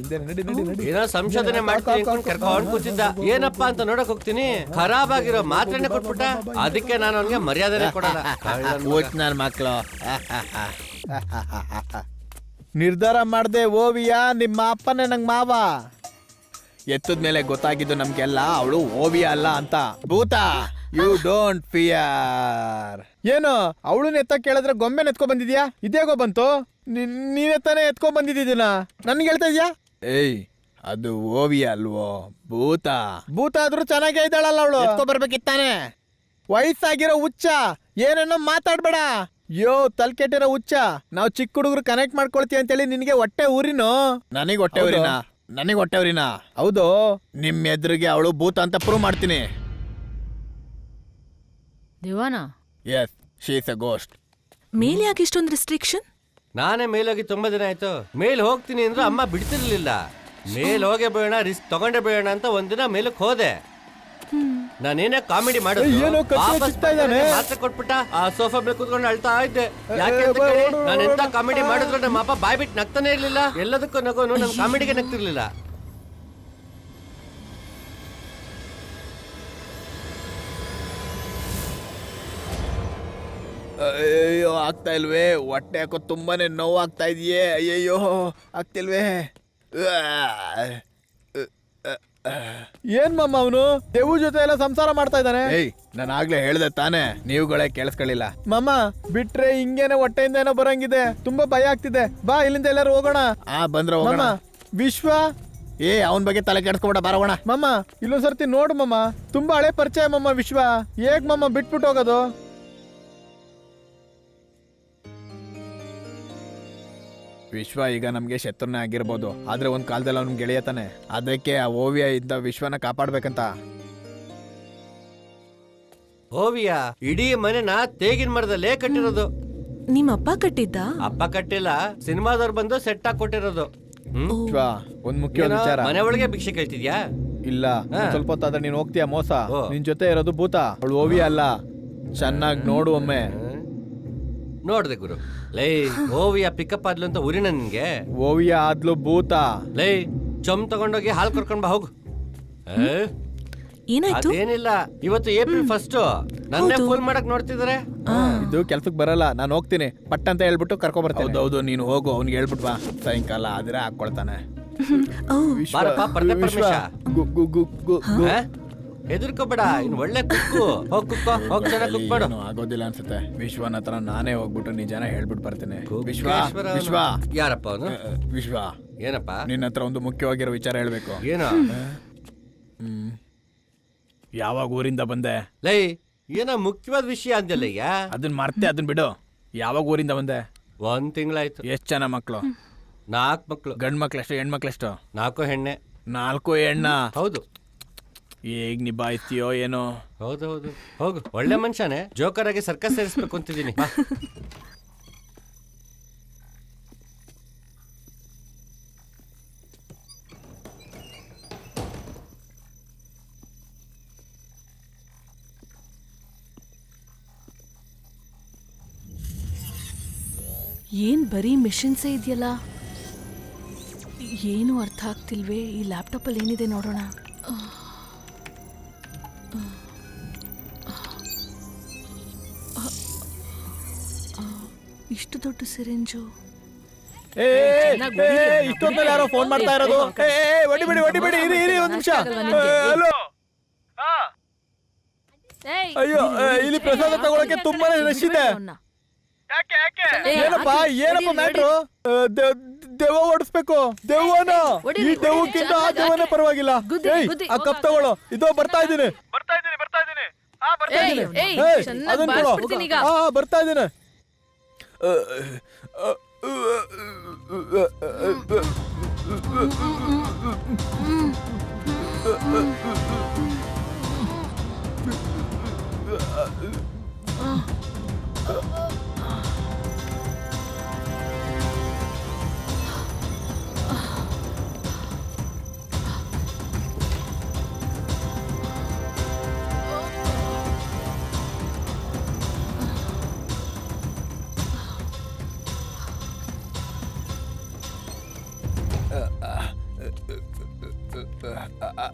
Speaker 6: ಏನೋ ಸಂಶೋಧನೆ ಮಾಡ್ತೀನಿ ಕರ್ಕೊಂಡು ಕೂತಿದ್ದ. ಏನಪ್ಪಾ ಅಂತ ನೋಡಕ್ ಹೋಗ್ತೀನಿ, ಖರಾಬ್ ಆಗಿರೋ ಮಾತ್ರೆನೆ ಕೊಟ್ಬಿಟ್ಟ. ಅದಕ್ಕೆ ನಾನು ಅವನಿಗೆ ಮರ್ಯಾದನೆ ಕೊಡಲ್ಲ.
Speaker 4: ನನ್ನ ಮಕ್ಳು ನಿರ್ಧಾರ ಮಾಡ್ದೆ ಓವಿಯಾ, ನಿಮ್ಮ ಅಪ್ಪನೇ ನಂಗ್ ಮಾವ. ಎತ್ತದ್ಮೇಲೆ ಗೊತ್ತಾಗಿದ್ದು ನಮ್ಗೆಲ್ಲ ಅವಳು ಓವಿಯಾ ಅಲ್ಲ ಅಂತ. ಭೂತ, ಯು ಡೋಂಟ್ ಫಿಯರ್. ಏನು ಅವಳು ಎತ್ತ ಕೇಳಿದ್ರೆ ಗೊಂಬೆನ ಎತ್ಕೊ ಬಂದಿದ್ಯಾ? ಇದೇಗೋ ಬಂತು? ನೀನೇ ತಾನೇ ಎತ್ಕೊ ಬಂದಿದ್ದೀನ ನನ್ಗೆ ಹೇಳ್ತಾ ಇದ್ಯಾ? ಏಯ್ ಅದು ಓವಿಯಾ ಅಲ್ವೋ, ಭೂತ. ಭೂತ ಆದ್ರೂ ಚೆನ್ನಾಗೇ ಇದ್ದಾಳಲ್ಲ ಅವಳು. ಎತ್ಕೊ ಬರ್ಬೇಕಿತ್ತಾನೆ. ವಯಸ್ಸಾಗಿರೋ ಹುಚ್ಚ, ಏನೇನೋ ಮಾತಾಡ್ಬೇಡ. ಯೋ ತಲ್ಕೆಟ್ಟಿರೋ ಹುಚ್ಚ, ನಾವು ಚಿಕ್ಕ ಹುಡುಗರು ಕನೆಕ್ಟ್ ಮಾಡ್ಕೊಳ್ತೀವಿ ಅಂತೇಳಿ ನಿನ್ಗೆ ಹೊಟ್ಟೆ ಊರಿನೋ? ನನಗೆ ಹೊಟ್ಟೆ ಊರಿನ? ನನಗೆ ಹೊಟ್ಟೆ ಊರಿನ? ಹೌದು, ನಿಮ್ ಎದುರಿಗೆ ಅವಳು ಭೂತ ಅಂತ ಪ್ರೂವ್ ಮಾಡ್ತೀನಿ.
Speaker 2: ದಿವಾನ,
Speaker 4: yes, she is a ghost.
Speaker 9: ಮೇಲೆ ಯಾಕೆ ಇಷ್ಟೊಂದು ರಿಸ್ಟ್ರಿಕ್ಷನ್?
Speaker 6: ನಾನೇ ಮೇಲೋಗಿ ತುಂಬಾ ದಿನ ಆಯ್ತು. ಮೇಲ್ ಹೋಗ್ತೀನಿ ಅಂದ್ರೆ ಅಮ್ಮ ಬಿಡ್ತಿರ್ಲಿಲ್ಲ. ಮೇಲ್ ಹೋಗೇ ಬೇಡ, ರಿಸ್ಕ್ ತಗೊಂಡೇ ಬೇಡ ಅಂತ ಒಂದಿನ ಮೇಲಕ್ಕೆ ಹೋದೆ. ನಾನೇನೇ ಕಾಮಿಡಿ ಮಾಡಿದ್ರು ಮಾತ್ರ ಕೊಟ್ಬಿಟ್ಟ. ಆ ಸೋಫಾ ಮೇಲೆ ಕೂತ್ಕೊಂಡು ಅಳ್ತಾ ಇದ್ದೆ. ಯಾಕೆ ನಾನು ಎಂತ ಕಾಮಿಡಿ ಮಾಡಿದ್ರು ನಮ್ಮ ಅಪ್ಪ ಬಾಯ್ ಬಿಟ್ಟು ನಗ್ತಾನೆ ಇರ್ಲಿಲ್ಲ. ಎಲ್ಲದಕ್ಕೂ ನಗೋನು, ನನ್ ಕಾಮಿಡಿಗೆ ನಗ್ತಿರ್ಲಿಲ್ಲ.
Speaker 4: ಅಯ್ಯೋ ಆಗ್ತಾ ಇಲ್ವೇ? ಹೊಟ್ಟೆ ಯಾಕೋ ತುಂಬಾನೇ ನೋವು ಆಗ್ತಾ ಇದೆಯೇ? ಅಯ್ಯಯ್ಯೋ ಆಗ್ತಿಲ್ವೇ? ಏನ್ ಮಮ್ಮ ಅವನು ದೇವು ಜೊತೆ ಎಲ್ಲ ಸಂಸಾರ ಮಾಡ್ತಾ ಇದ್ದಾನೆ. ಏಯ್ ನಾನು ಆಗ್ಲೇ ಹೇಳ್ದೆ ತಾನೇ, ನೀವುಗಳೇ ಕೇಳಿಸ್ಕೊಳ್ಳಿಲ್ಲ. ಮಮ್ಮ ಬಿಟ್ರೆ ಹಿಂಗೇನೆ ಹೊಟ್ಟೆಯಿಂದ ಏನೋ ಬರಂಗಿದೆ, ತುಂಬಾ ಭಯ ಆಗ್ತಿದೆ. ಬಾ ಇಲ್ಲಿಂದ ಎಲ್ಲರೂ ಹೋಗೋಣ. ಬಂದ್ರ ಹೋಗೋಣ. ವಿಶ್ವ, ಅವನ ಬಗ್ಗೆ ತಲೆ ಕೆಡ್ಸ್ಕೊಬೇಡ, ಬರೋಣ. ಮಮ್ಮ ಇಲ್ಲೊಂದ್ಸರ್ತಿ ನೋಡು ಮಮ್ಮ, ತುಂಬಾ ಹಳೆ ಪರಿಚಯ ಮಮ್ಮ ವಿಶ್ವ. ಹೇಗ್ ಮಮ್ಮ ಬಿಟ್ಬಿಟ್ಟು ಹೋಗೋದು? ವಿಶ್ವ ಈಗ ನಮ್ಗೆ ಶತ್ರುನೇ ಆಗಿರ್ಬೋದು, ಆದ್ರೆ ಒಂದ್ ಕಾಲದಲ್ಲಿ ಅವ್ನ ಗೆಳೆಯ ತಾನೆ. ಅದಕ್ಕೆ ಆ ಓವಿಯಾ ಇದ್ದ ವಿಶ್ವನ ಕಾಪಾಡ್ಬೇಕಂತ.
Speaker 6: ಓವಿಯಾ ಇಡೀ ಮನೆನ ತೇಗಿನ ಮರದಲ್ಲೇ ಕಟ್ಟಿರೋದು.
Speaker 9: ನಿಮ್ಮ ಅಪ್ಪ ಕಟ್ಟಿದ್ದ?
Speaker 6: ಅಪ್ಪ ಕಟ್ಟಿಲ್ಲ, ಸಿನಿಮಾದವ್ರು ಬಂದು ಸೆಟ್ ಆಗಿ ಕೊಟ್ಟಿರೋದು.
Speaker 4: ವಿಶ್ವ, ಒಂದ್ ಮುಖ್ಯ ವಿಚಾರ.
Speaker 6: ಮನೆ ಒಳಗೆ ಭಿಕ್ಷೆ ಕೇಳ್ತಿದ್ಯಾ?
Speaker 4: ಇಲ್ಲ, ಸ್ವಲ್ಪ ಹೊತ್ತಾದ್ರೆ ನೀನ್ ಹೋಗ್ತೀಯ ಮೋಸ. ನಿನ್ ಜೊತೆ ಇರೋದು ಭೂತ, ಅವಳು ಓವಿಯಾ ಅಲ್ಲ. ಚೆನ್ನಾಗಿ ನೋಡು ಒಮ್ಮೆ.
Speaker 6: ನೋಡ್ದೆ ಗುರು. ಲೈ ಓವಿಯಾ ಪಿಕಪ್ ಆದ್ಲು ಅಂತ ಊರಿನ ನಿನ್ಗೆ?
Speaker 4: ಓವಿಯಾ ಆದ್ಲು ಭೂತ. ಲೈ
Speaker 6: ಚಮ್ ತಗೊಂಡೋಗಿ ಹಾಲ್ ಕರ್ಕೊಂಡ್ ಬಾ ಹೋಗು.
Speaker 9: ಏನಾಯ್ತು?
Speaker 6: ಅದೇನಿಲ್ಲ, ಇವತ್ತು ಏಪ್ರಿಲ್ 1 ನನ್ನೇ ಫೋನ್ ಮಾಡಕ್ ನೋಡ್ತಿದಾರೆ.
Speaker 4: ಇದು ಕೆಲ್ಸಕ್ಕೆ ಬರಲ್ಲ, ನಾನು ಹೋಗ್ತೀನಿ ಪಟ್ ಅಂತ ಹೇಳ್ಬಿಟ್ಟು ಕರ್ಕೊ ಬರ್ತೀನಿ. ಹೌದು ನೀನು ಹೋಗು, ಅವ್ನಿಗೆ ಹೇಳ್ಬಿಟ್ಟು ಬಾ. ಸಾಯಂಕಾಲ ಆದ್ರೆ ಹಾಕೊಳ್ತಾನೆ.
Speaker 6: ಹೆದರ್ಕೋಬೇಡ, ಇನ್ ಒಳ್ಳೆ ಕುಕ್ಕು. ಹೋಗ್ ಕುಕ್ಕೋ, ಹೋಗ್ ಚೆನ್ನಾಗಿ ಕುಕ್ ಮಾಡು.
Speaker 4: ಆಗೋದಿಲ್ಲ ಅನ್ಸುತ್ತೆ. ವಿಶ್ವನ ಹತ್ರ ನಾನೇ ಹೋಗ್ಬಿಟ್ಟು ನಿಜಾನ ಹೇಳ್ಬಿಟ್ಟು ಬರ್ತೀನಿ. ವಿಶ್ವ, ವಿಶ್ವ.
Speaker 6: ಯಾರಪ್ಪ ಅವನು?
Speaker 4: ವಿಶ್ವ,
Speaker 6: ಏನಪ್ಪ?
Speaker 4: ನಿನ್ನ ಹತ್ರ ಒಂದು ಮುಖ್ಯವಾಗಿರೋ ವಿಚಾರ ಹೇಳ್ಬೇಕು.
Speaker 6: ಏನೋ?
Speaker 7: ಯಾವಾಗ ಊರಿಂದ ಬಂದೆ?
Speaker 6: ಲೈ ಏನೋ ಮುಖ್ಯವಾದ ವಿಷಯ ಅಂದಲ್ಲಯ್ಯ.
Speaker 7: ಅದನ್ನ ಮರ್ತೆ, ಅದನ್ನ ಬಿಡು. ಯಾವಾಗ ಊರಿಂದ ಬಂದೆ?
Speaker 6: 1 ತಿಂಗಳಾಯ್ತು.
Speaker 7: ಎಷ್ಟು ಜನ ಮಕ್ಕಳು?
Speaker 6: 4 ಮಕ್ಳು.
Speaker 7: ಗಂಡು ಮಕ್ಳೆಷ್ಟು, ಹೆಣ್ಮಕ್ಳೆಷ್ಟು?
Speaker 6: 4 ಹೆಣ್ಣೆ.
Speaker 7: 4 ಹೆಣ್ಣ?
Speaker 6: ಹೌದು.
Speaker 7: ಹೇಗ್ ನಿಭಾಯಿಸ್ತೀಯೋ ಏನೋ.
Speaker 6: ಹೌದೌದು. ಹೋಗು, ಒಳ್ಳೆ ಮನುಷ್ಯನೇ. ಜೋಕರ್ ಆಗಿ ಸರ್ಕಸ್ ಸೇರಿಸ್ಬೇಕು ಅಂತಿದ್ದೀನಿ.
Speaker 9: ಏನ್ ಬರೀ ಮಿಷನ್ಸೇ ಇದೆಯಲ್ಲ, ಏನು ಅರ್ಥ ಆಗ್ತಿಲ್ವೇ? ಈ ಲ್ಯಾಪ್ಟಾಪಲ್ಲಿ ಏನಿದೆ ನೋಡೋಣ. ಇಷ್ಟು ದೊಡ್ಡ ಸಿರಿಂಜು.
Speaker 7: ಇಷ್ಟೊತ್ತಲ್ಲಿ ಯಾರೋ ಫೋನ್ ಮಾಡ್ತಾ ಇರೋದು? ಹೊಡಿಬೇಡಿ ಹೊಡಿಬೇಡಿ, ಇರಿ ಒಂದ್ ನಿಮಿಷ. ಹಲೋ. ಅಯ್ಯೋ, ಇಲ್ಲಿ ಪ್ರಸಾದ ತಗೊಳಕ್ಕೆ ತುಂಬಾನೇ ರಶ್ ಇದೆ. ಏನಪ್ಪ ಏನಪ್ಪ ಮ್ಯಾಟ್ರು? ದೆವ್ವ ಓಡಿಸ್ಬೇಕು. ದೆವ್ವನ? ಈ ದೆವ್ವಕ್ಕಿಂತ ಆ ದೆವ್ವನೇ ಪರವಾಗಿಲ್ಲ. ಆ ಕಪ್ ತಗೊಳ್ಳೋ. ಇದೋ ಬರ್ತಾ ಇದ್ದೀನಿ. ಅದನ್ನ ಕೊಡು. ಬರ್ತಾ ಇದ್ದೀನಿ.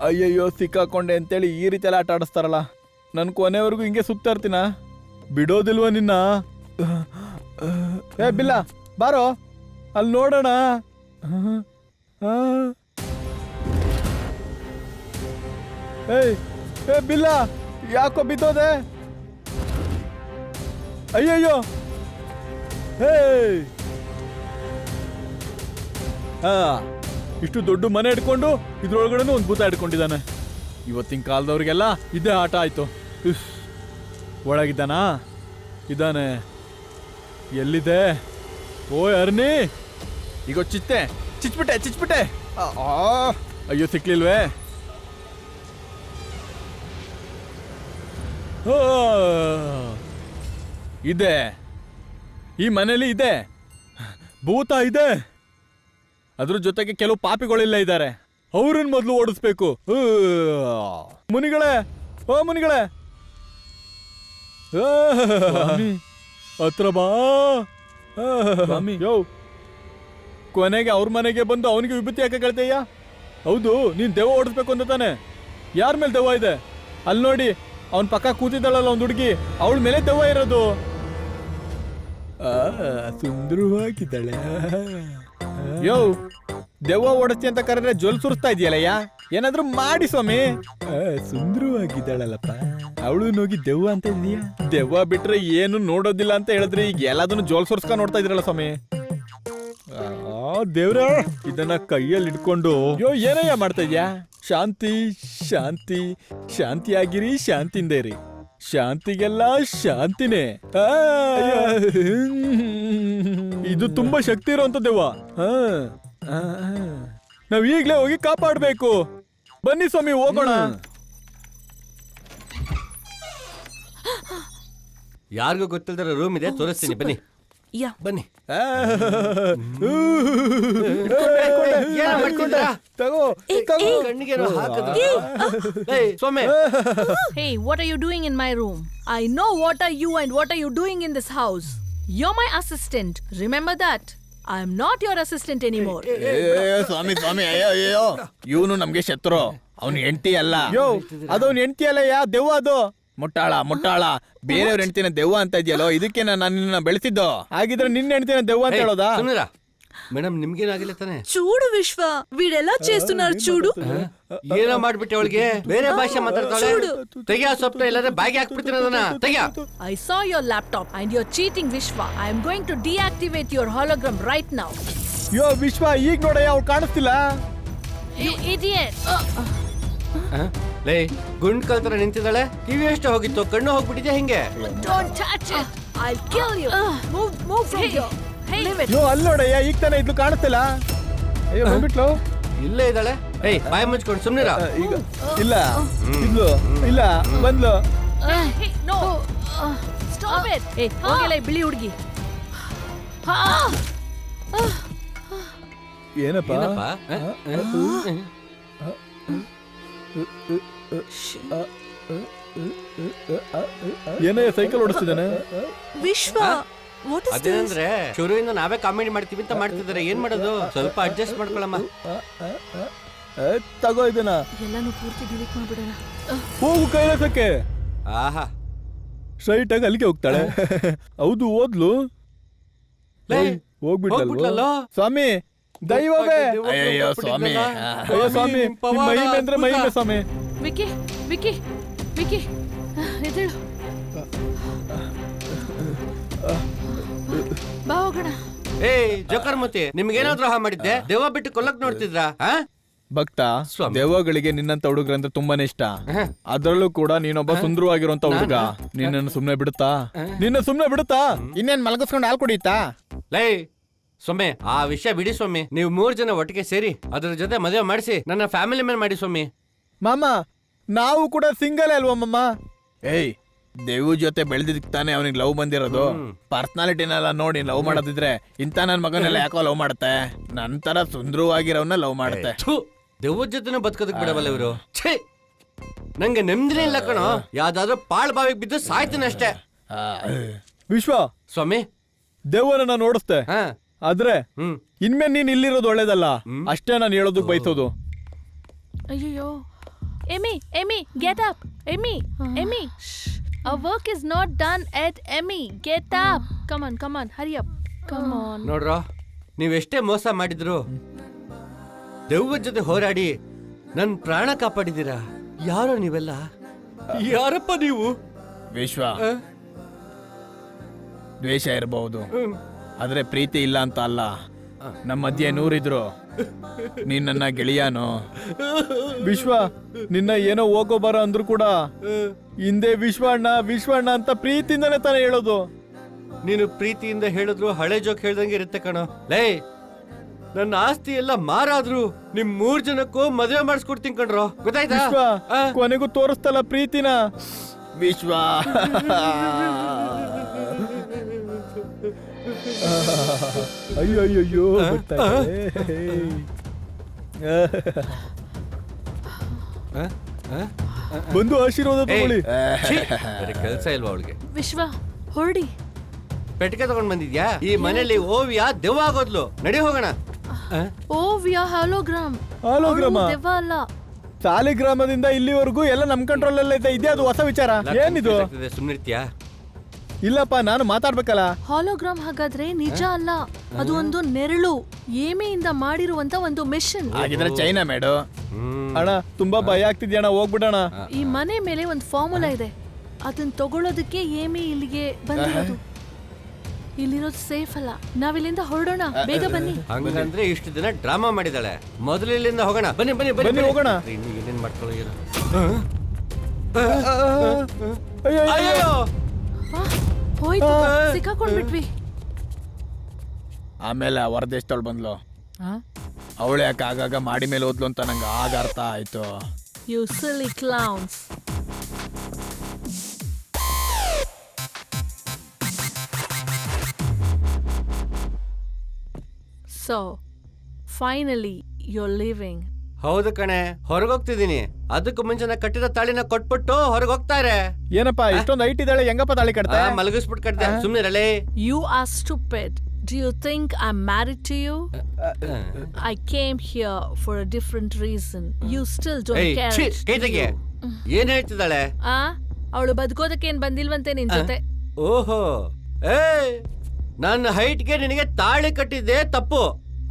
Speaker 7: ಅಯ್ಯಯ್ಯೋ, ಸಿಕ್ಕಾಕೊಂಡೆ ಅಂತೇಳಿ ಈ ರೀತಿ ಎಲ್ಲ ಆಟ ಆಡಿಸ್ತಾರಲ್ಲ. ನನ್ ಕೊನೆವರೆಗೂ ಹಿಂಗೆ ಸುತ್ತಾ ಇರ್ತೀನ, ಬಿಡೋದಿಲ್ವ ನಿನ್ನ? ಏ ಬಿಲ್ಲ, ಬಾರೋ ಅಲ್ಲಿ ನೋಡೋಣ. ಏ ಬಿಲ್ಲ, ಯಾಕೋ ಬಿದ್ದೋದೆ? ಅಯ್ಯಯ್ಯೋ. ಇಷ್ಟು ದೊಡ್ಡ ಮನೆ ಇಟ್ಕೊಂಡು ಇದ್ರೊಳಗಡೆ ಒಂದು ಭೂತ ಇಟ್ಕೊಂಡಿದ್ದಾನೆ. ಇವತ್ತಿನ ಕಾಲದವ್ರಿಗೆಲ್ಲ ಇದೇ ಆಟ ಆಯ್ತು. ಒಳಗಿದ್ದಾನಾ? ಇದ್ದಾನೆ. ಎಲ್ಲಿದೆ? ಓಯ್ ಅರ್ನಿ, ಈಗ ಚಿಚ್ಬಿಟ್ಟೆ. ಅಯ್ಯೋ, ಸಿಕ್ಲಿಲ್ವೇ? ಇದೆ, ಈ ಮನೇಲಿ ಇದೆ, ಭೂತ ಇದೆ. ಅದ್ರ ಜೊತೆಗೆ ಕೆಲವು ಪಾಪಿಗಳಿಲ್ಲ ಇದ್ದಾರೆ. ಅವ್ರನ್ನ ಮೊದಲು ಓಡಿಸ್ಬೇಕು. ಮುನಿಗಳೇ, ಓ ಮುನಿಗಳೇ, ಹತ್ರ ಬಾ. ಯೋ, ಕೊನೆಗೆ ಅವ್ರ ಮನೆಗೆ ಬಂದು ಅವನಿಗೆ ವಿಭೂತಿ ಯಾಕೆ ಕೇಳ್ತೀಯ? ಹೌದು, ನೀನ್ ದೆವ್ವ ಓಡಿಸ್ಬೇಕು ಅಂತ ತಾನೆ? ಯಾರ ಮೇಲೆ ದೆವ್ವ ಇದೆ? ಅಲ್ಲಿ ನೋಡಿ, ಅವನ್ ಪಕ್ಕ ಕೂತಿದ್ದಾಳಲ್ಲ ಒಂದ್ ಹುಡುಗಿ, ಅವಳ ಮೇಲೆ ದೆವ್ವ ಇರೋದು. ಸುಂದರವಾಗಿದ್ದಾಳೆ. ಯೋ, ದೆವ್ವ ಓಡಿಸ್ತಿ ಅಂತ ಕರೆದ್ರೆ ಜೊಲ್ ಸುರಿಸ್ತಾ ಇದೆಯಲ್ಲಯ್ಯ, ಏನಾದ್ರೂ ಮಾಡಿ ಸ್ವಾಮಿ. ಸುಂದರವಾಗಿದ್ದಾಳಲ್ಲಪ್ಪ, ಅವಳು ಹೋಗಿ ದೆವ್ವ ಅಂತ ಇದೀಯ? ದೆವ್ವ ಬಿಟ್ರೆ ಏನು ನೋಡೋದಿಲ್ಲ ಅಂತ ಹೇಳಿದ್ರೆ ಈಗ ಎಲ್ಲದನ್ನು ಜೋಲ್ ಸುರಿಸ್ಕ ನೋಡ್ತಾ ಇದ್ರಲ್ಲ ಸ್ವಾಮಿ. ದೇವ್ರ, ಇದನ್ನ ಕೈಯಲ್ಲಿ ಇಟ್ಕೊಂಡು ಯೋ ಏನಯ್ಯ ಮಾಡ್ತಾ ಇದ್ಯಾ? ಶಾಂತಿ ಶಾಂತಿ ಶಾಂತಿಯಾಗಿರಿ, ಶಾಂತಿಯಿಂದ ಇರಿ. ಶಾಂತಿಗೆಲ್ಲ ಶಾಂತಿನೇ. ಇದು ತುಂಬಾ ಶಕ್ತಿ ಇರುವಂತ ದೆವ್ವ. ನಾವ್ ಈಗ್ಲೇ ಹೋಗಿ ಕಾಪಾಡ್ಬೇಕು. ಬನ್ನಿ ಸ್ವಾಮಿ, ಹೋಗೋಣ.
Speaker 6: ಯಾರಿಗೂ ಗೊತ್ತಿಲ್ದಿರೋ ರೂಮ್ ಇದೆ, ತೋರಿಸ್ತೀನಿ. ಬನ್ನಿ ಬನ್ನಿ.
Speaker 3: Hey, what are you doing in my room? I know what are you and what are you doing in this house. You're my assistant. Remember that. I am not your assistant anymore.
Speaker 7: ಸ್ವಾಮಿ ಸ್ವಾಮಿ, ಅಯ್ಯೋ, ಇವನು ನಮ್ಗೆ ಶತ್ರು. ಅವನು ಹೆಂಡತಿ ಅಲ್ಲ. ಯೋ, ಅದವನ್ ಹೆಂಡತಿ ಅಲ್ಲಯ್ಯ, ದೆವ್ವ ಅದು. ಮುಟ್ಟಾಳ ಬೇರೆಯವ್ರ ಹೆಂಡತಿನ ದೆವ್ವ ಅಂತ ಇದೆಯಲ್ಲೋ, ಇದಕ್ಕೆ ನಾನು ನಿನ್ನ ಬೆಳೆಸಿದ್ದು. ಹಾಗಿದ್ರೆ ನಿನ್ನ ಹೆಂಡತಿನ ದೆವ್ವ ಅಂತ ಹೇಳೋದಾ?
Speaker 6: ಮೇಡಮ್, ನಿಮ್ಗೇನಾಗಿಲ್ಲ ತಾನೆ?
Speaker 9: చూడు విశ్వ, వీడెలా చేస్తున్నారు చూడు.
Speaker 6: ಏನೋ ಮಾಡ್ಬಿಟ್ಟೆ ಅವಳಿಗೆ, ಬೇರೆ ಭಾಷೆ ಮಾತಾಡ್ತಾಳೆ. ತೆಗಿಯ ಸೊಪ್ಪು, ಇಲ್ಲಾಂದ್ರೆ ಬಾಯಿಗೆ ಹಾಕ್ಬಿಡ್ತೀನಿ ಅದನ್ನ. ತೆಗಿಯ.
Speaker 3: I saw your laptop and you're cheating, Vishwa. I am going to deactivate your hologram right now.
Speaker 7: ಯೋ ವಿಶ್ವ, ಈಗ ನೋಡಯ್ಯ, ಅವ್ಳು ಕಾಣಿಸ್ತಿಲ್ಲ.
Speaker 3: You idiot.
Speaker 6: ಲೇ ಗುಂಡ್ ಕಲ್ತರ ನಿಂತಿದ್ದಾಳೆ, ಕಿವಿ ಎಷ್ಟು ಹೋಗಿತ್ತು, ಕಣ್ಣು ಹೋಗ್ಬಿಟ್ಟಿದ್ಯಾ ಹಿಂಗೆ?
Speaker 7: ಯೋ ಅಲ್ಲಿ ನೋಡಯ್ಯ, ಈಗ ತಾನೇ ಇದ್ಲು ಕಾಣಿಸ್ತಿಲ್ಲ. ಅಯ್ಯೋ ಬಂದ್ಬಿಟ್ಲು.
Speaker 6: ಇಲ್ಲೇ ಇದ್ದಾಳೆ. ಏಯ್ ಬಾಯಿ ಮುಚ್ಕೊಂಡು ಸುಮ್ನಿರ.
Speaker 7: ಈಗ ಇಲ್ಲ ಇದ್ಲು, ಇಲ್ಲ ಬಂದ್ಲು.
Speaker 3: ಹೋಗಿಲ್ಲ ಬಿಳಿ ಹುಡುಗಿ.
Speaker 7: ಏನಪ್ಪ ಏನಯ್ಯ ಸೈಕಲ್ ಓಡಿಸ್ತಿದ್ದಾನೆ?
Speaker 9: ವಿಶ್ವ, ವಾಟ್ ಇಸ್ ದಿಸ್?
Speaker 6: ಅದೇನಂದ್ರೆ ಶುರುವಿಂದ ನಾವೇ ಕಾಮಿಡಿ ಮಾಡ್ತೀವಿ ಅಂತ ಮಾಡ್ತಿದ್ದಾರೆ. ಏನ್ ಮಾಡೋದು, ಸ್ವಲ್ಪ ಅಡ್ಜಸ್ಟ್ ಮಾಡ್ಕೊಳಮ್ಮ.
Speaker 7: ತಗೋ ಇದನ್ನ,
Speaker 3: ಎಲ್ಲಾನು ಪೂರ್ತಿ ಡಿಲೀಟ್ ಮಾಡ್ಬಿಡೋಣ.
Speaker 7: ಹೋಗು ಕೈಲಾಸಕ್ಕೆ.
Speaker 6: ಆಹಾ,
Speaker 7: ಸ್ಟ್ರೈಟ್ ಆಗಿ ಅಲ್ಲಿಗೆ ಹೋಗ್ತಾಳೆ. ಹೌದು ಓದ್ಲು. ಹೋಗ್ಬಿಟ್ಲಲ್ವ ಸ್ವಾಮಿ, ದೈವವೇ. ಅಯ್ಯೋ ಸ್ವಾಮಿ, ಅಯ್ಯೋ ಸ್ವಾಮಿ, ನಿಮ್ ಮಹಿಮೆ ಅಂದ್ರೆ ಮಹಿಮೆ ಸ್ವಾಮಿ.
Speaker 3: ವಿಕಿ ವಿಕಿ ವಿಕಿ ಎದ್ದೇಳು, ಬಾ ಹೋಗೋಣ.
Speaker 6: ಏಯ್ ಜೋಕರ್ಮತಿ, ನಿಮ್ಗೇನಾದ್ರೂ ಮಾಡಿದ್ದೆ? ದೆವ್ವ ಬಿಟ್ಟು ಕೊಲ್ಲಕ್ ನೋಡ್ತಿದ್ರಾ?
Speaker 7: ಭಕ್ತ, ದೆವ್ವಗಳಿಗೆ ನಿನ್ನಂತ ಹುಡುಗ್ರಂದ್ರೆ ತುಂಬಾನೇ ಇಷ್ಟ. ಅದ್ರಲ್ಲೂ ಕೂಡ ನೀನೊಬ್ಬ ಸುಂದರವಾಗಿರುವಂತ ಹುಡುಗ. ನಿನ್ನನ್ನು ಸುಮ್ನೆ ಬಿಡುತ್ತಾ? ನಿನ್ನ ಸುಮ್ನೆ ಬಿಡುತ್ತಾ? ಇನ್ನೇನ್ ಮಲಗಿಸ್ಕೊಂಡು ಹಾಲು ಕುಡಿಯುತ್ತಾ?
Speaker 6: ಲೈ ಸ್ವಾಮಿ, ಆ ವಿಷಯ ಬಿಡಿ ಸ್ವಾಮಿ. ನೀವು 3 ಜನ ಒಟ್ಟಿಗೆ ಸೇರಿ ಅದ್ರ ಜೊತೆ ಮದುವೆ ಮಾಡಿಸಿ ನನ್ನ ಫ್ಯಾಮಿಲಿ ಮೇಲೆ ಮಾಡಿ ಸ್ವಾಮಿ.
Speaker 7: ಮಾಮ, ನಾವು ಕೂಡ ಸಿಂಗಲ್ ಅಲ್ವಾ ಮಾಮ? ಏಯ್, ದೇವು ಜೊತೆ ಬೆಳೆದಿದ್ದಕ್ಕೆ ತಾನೇ ಅವನಿಗೆ ಲವ್ ಬಂದಿರೋದು. ಪರ್ಸನಾಲಿಟಿನೆಲ್ಲ ನೋಡಿ ಲವ್ ಮಾಡೋದಿದ್ರೆ ಇಂಥ ನನ್ನ ಮಗನೆಲ್ಲ ಯಾಕೋ ಲವ್ ಮಾಡುತ್ತೆ? ನಂತರ ಸುಂದರವಾಗಿರೋನ್ನ ಲವ್ ಮಾಡುತ್ತೆ.
Speaker 6: ದೆವ್ವದ ಜೊತೆನೂ ಬದುಕೋದಕ್ ಬಿಡವಲ್ಲ ಇವರು. ಛೇ, ನಂಗೆ ನೆಮ್ಮದಿನೇ ಇಲ್ಲ ಕಣೋ. ಯಾವ್ದಾದ್ರು ಪಾಳ್ ಬಾವಿಗೆ ಬಿದ್ದು ಸಾಯ್ತೀನಿ ಅಷ್ಟೇ.
Speaker 7: ವಿಶ್ವ
Speaker 6: ಸ್ವಾಮಿ,
Speaker 7: ದೇವನ ನಾನು ಓಡಿಸ್ತೆ, ಆದ್ರೆ ಇನ್ಮೇಲೆ ನೀನ್ ಇಲ್ಲಿರೋದು ಒಳ್ಳೇದಲ್ಲ ಅಷ್ಟೇ ನಾನು ಹೇಳೋದಕ್ಕೆ ಬಯಸೋದು.
Speaker 3: ಅಯ್ಯೋ ಎಮಿ, ಎಮಿ get up. MA, MA, our work is not done at MA. Get up. Come on, hurry up. Come on.
Speaker 6: ನೋಡ್ರೋ, ನೀವೆಷ್ಟೇ ಮೋಸ ಮಾಡಿದ್ರು ದೆವ್ವದ ಜೊತೆ ಹೋರಾಡಿ ನನ್ ಪ್ರಾಣ ಕಾಪಾಡಿದೀರಾ. ಯಾರೋ ನೀವೆಲ್ಲ? ಯಾರಪ್ಪ ನೀವು?
Speaker 7: ವಿಶ್ವ, ದ್ವೇಷ ಇರಬಹುದು, ಆದ್ರೆ ಪ್ರೀತಿ ಇಲ್ಲ ಅಂತ ಅಲ್ಲ. ನಮ್ಮ ಮಧ್ಯೆ 100 ಇದ್ರು, ನೀನ್ ನನ್ನ ಗೆಳೆಯನೋ. ವಿಶ್ವ, ನಿನ್ನ ಏನೋ ಹೋಗೋ ಬರೋ ಅಂದ್ರು ಕೂಡ ಹಿಂದೆ ವಿಶ್ವಣ್ಣ ಅಂತ ಪ್ರೀತಿಯಿಂದನೇ ತಾನೇ ಹೇಳೋದು.
Speaker 6: ನೀನು ಪ್ರೀತಿಯಿಂದ ಹೇಳಿದ್ರು ಹಳೆ ಜೋಕ್ ಹೇಳ್ದಂಗೆ ಇರುತ್ತೆ ಕಣೋ. ಲೇ, ನನ್ನ ಆಸ್ತಿ ಎಲ್ಲ ಮಾರಾದ್ರು ನಿಮ್ 3 ಜನಕ್ಕೂ ಮದುವೆ ಮಾಡಿಸ್ಕೊಡ್ತೀನಿ ಕಣ್ರೋ, ಗೊತ್ತಾಯ್ತಾ?
Speaker 7: ವಿಶ್ವ, ಕೊನೆಗೂ ತೋರಿಸ್ತಲ್ಲ ಪ್ರೀತಿನ. ವಿಶ್ವ, ಅಯ್ಯೋ ಬಂದು ಆಶೀರ್ವಾದ ತಗೊಳ್ಳಿ.
Speaker 6: ಕೆಲಸ ಇಲ್ವಾ ಅವಳಿಗೆ?
Speaker 3: ವಿಶ್ವ ಹೊರಡಿ.
Speaker 6: ಪೆಟ್ಟಿಗೆ ತಗೊಂಡ್ ಬಂದಿದ್ಯಾ? ಈ ಮನೆಯಲ್ಲಿ ಓವಿಯಾ ದೆವ್ವ ಆಗೋದ್ಲು. ನಡಿ ಹೋಗೋಣ.
Speaker 3: ಓವಿಯಾ ಹಾಲೋಗ್ರಾಮ್. ದೆವ್ವ ಅಲ್ಲ.
Speaker 7: ಸಾಲಿಗ್ರಾಮದಿಂದ ಇಲ್ಲಿವರೆಗೂ ಎಲ್ಲ ನಮ್ ಕಂಟ್ರೋಲ್ ಎಲ್ಲ ಇದೆ. ಅದು ಹೊಸ ವಿಚಾರ. ಏನಿದು?
Speaker 6: ಸುಮ್ನಿರ್ತೀಯಾ?
Speaker 7: ಇಲ್ಲಪ್ಪ, ನಾನು ಮಾತಾಡ್ಬೇಕಲ್ಲ.
Speaker 3: ಹಾಲೋಗ್ರಾಮ್ ಹಾಗಾದ್ರೆ ನಿಜ ಅಲ್ಲ, ಅದು ಒಂದು ನೆರಳು. ಏಮೆಯಿಂದ ಮಾಡಿರುವಂತ ಒಂದು ಮಿಷನ್.
Speaker 7: ಹಾಗಿದ್ರೆ ಚೈನಾ ಮೇಡು. ಅಣ್ಣ, ತುಂಬಾ ಭಯ ಆಗ್ತಿದ್ಯಾ ಅಣ್ಣ, ಹೋಗ್ಬಿಡೋಣ.
Speaker 3: ಈ ಮನೆ ಮೇಲೆ ಒಂದು ಫಾರ್ಮುಲಾ ಇದೆ, ಅದನ್ನ ತಗೊಳ್ಳೋದಕ್ಕೆ ಏಮಿ ಇಲ್ಲಿಗೆ ಬಂದಿರೋದು. ಇಲ್ಲಿರೋದು ಸೇಫ್ ಅಲ್ಲ, ನಾವಿಲ್ಲಿಂದ ಹೊರಡೋಣ. ಬೇಗ ಬನ್ನಿ.
Speaker 6: ಹಂಗಂದ್ರೆ ಇಷ್ಟು ದಿನ ಡ್ರಾಮಾ ಮಾಡಿದಾಳೆ. ಮೊದಲು ಇಲ್ಲಿಂದ ಹೋಗೋಣ. ಬನ್ನಿ ಬನ್ನಿ
Speaker 7: ಬನ್ನಿ ಹೋಗೋಣ.
Speaker 6: ಇನ್ನು ಏನೇನ್ ಮಾಡ್ಕೊಳ್ಳೋ ಏನೋ.
Speaker 7: ಅಯ್ಯೋ,
Speaker 3: ಹೋಯ್ತು, ಸಿಕ್ಕಾಕೊಂಡ್ಬಿಟ್ವಿ.
Speaker 7: ಆಮೇಲೆ ಹೊರದೇಶದವಳು ಬಂದ್ಲು. ಅವಳು ಯಾಕೆ ಆಗಾಗ ಮಾಡಿ ಮೇಲೆ ಓದ್ಲು ಅಂತ ನಂಗೆ ಆಗ ಅರ್ಥ ಆಯ್ತು.
Speaker 3: You silly clowns. So, finally, you're leaving.
Speaker 6: ಹೌದು ಕಣೆ, ಹೊರಗೋಗ್ತಿದೀನಿ. ಅದಕ್ಕೂ ಮುಂಚೆ ನಾ ಕಟ್ಟಿದ ತಾಳಿನ ಕೊಟ್ಬಿಟ್ಟು ಹೊರಗೋಗ್ತಾರೆ.
Speaker 7: ಏನಪ್ಪ ಇಷ್ಟೊಂದು ಹೈಟ್ ಇದ್ದಾಳೆ, ಹೆಂಗಪ್ಪ ತಾಳಿ ಕಟ್ತಾ?
Speaker 6: ಮಲಗಿಸ್ಬಿಟ್ಟು ಕಟ್ದೆ. ಸುಮ್ನಿರಲೇ.
Speaker 3: You are stupid. Do you think I'm married to you? I came here for a different reason. You still don't care.
Speaker 6: ಕೈ ತೆಗೆ. ಏನ್ ಹೇಳ್ತಿದ್ದಾಳೆ?
Speaker 3: ಅವಳು ಬದುಕೋದಕ್ಕೆ ಏನ್ ಬಂದಿಲ್ವಂತೆ ನಿನ್ ಜೊತೆ.
Speaker 6: ಓಹೋ, ನನ್ನ ಹೈಟ್ಗೆ ನಿನಗೆ ತಾಳಿ ಕಟ್ಟಿದ್ದೆ ತಪ್ಪು.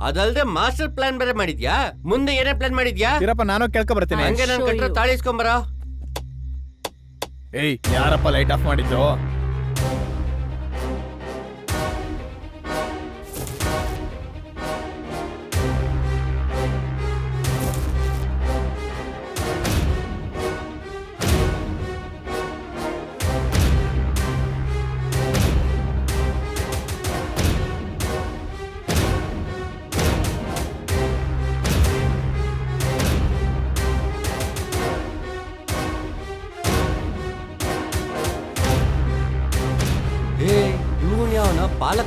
Speaker 6: ಅದಲ್ದೆ ಮಾಸ್ಟರ್ ಪ್ಲಾನ್ ಬೇರೆ ಮಾಡಿದ್ಯಾ? ಮುಂದೆ ಏನೇ ಪ್ಲಾನ್ ಮಾಡಿದ್ಯಾ?
Speaker 7: ಇರಪ್ಪ, ನಾನು ಕೇಳ್ಕೊ ಬರ್ತೀನಿ.
Speaker 6: ಹಂಗೆ ನಾನು ಕಟ್ಟಿರೋ ತಾಳಿ ಇಸ್ಕೊಂಬರ.
Speaker 7: ಏಯ್, ಯಾರಪ್ಪ ಲೈಟ್ ಆಫ್ ಮಾಡಿದ್ದು?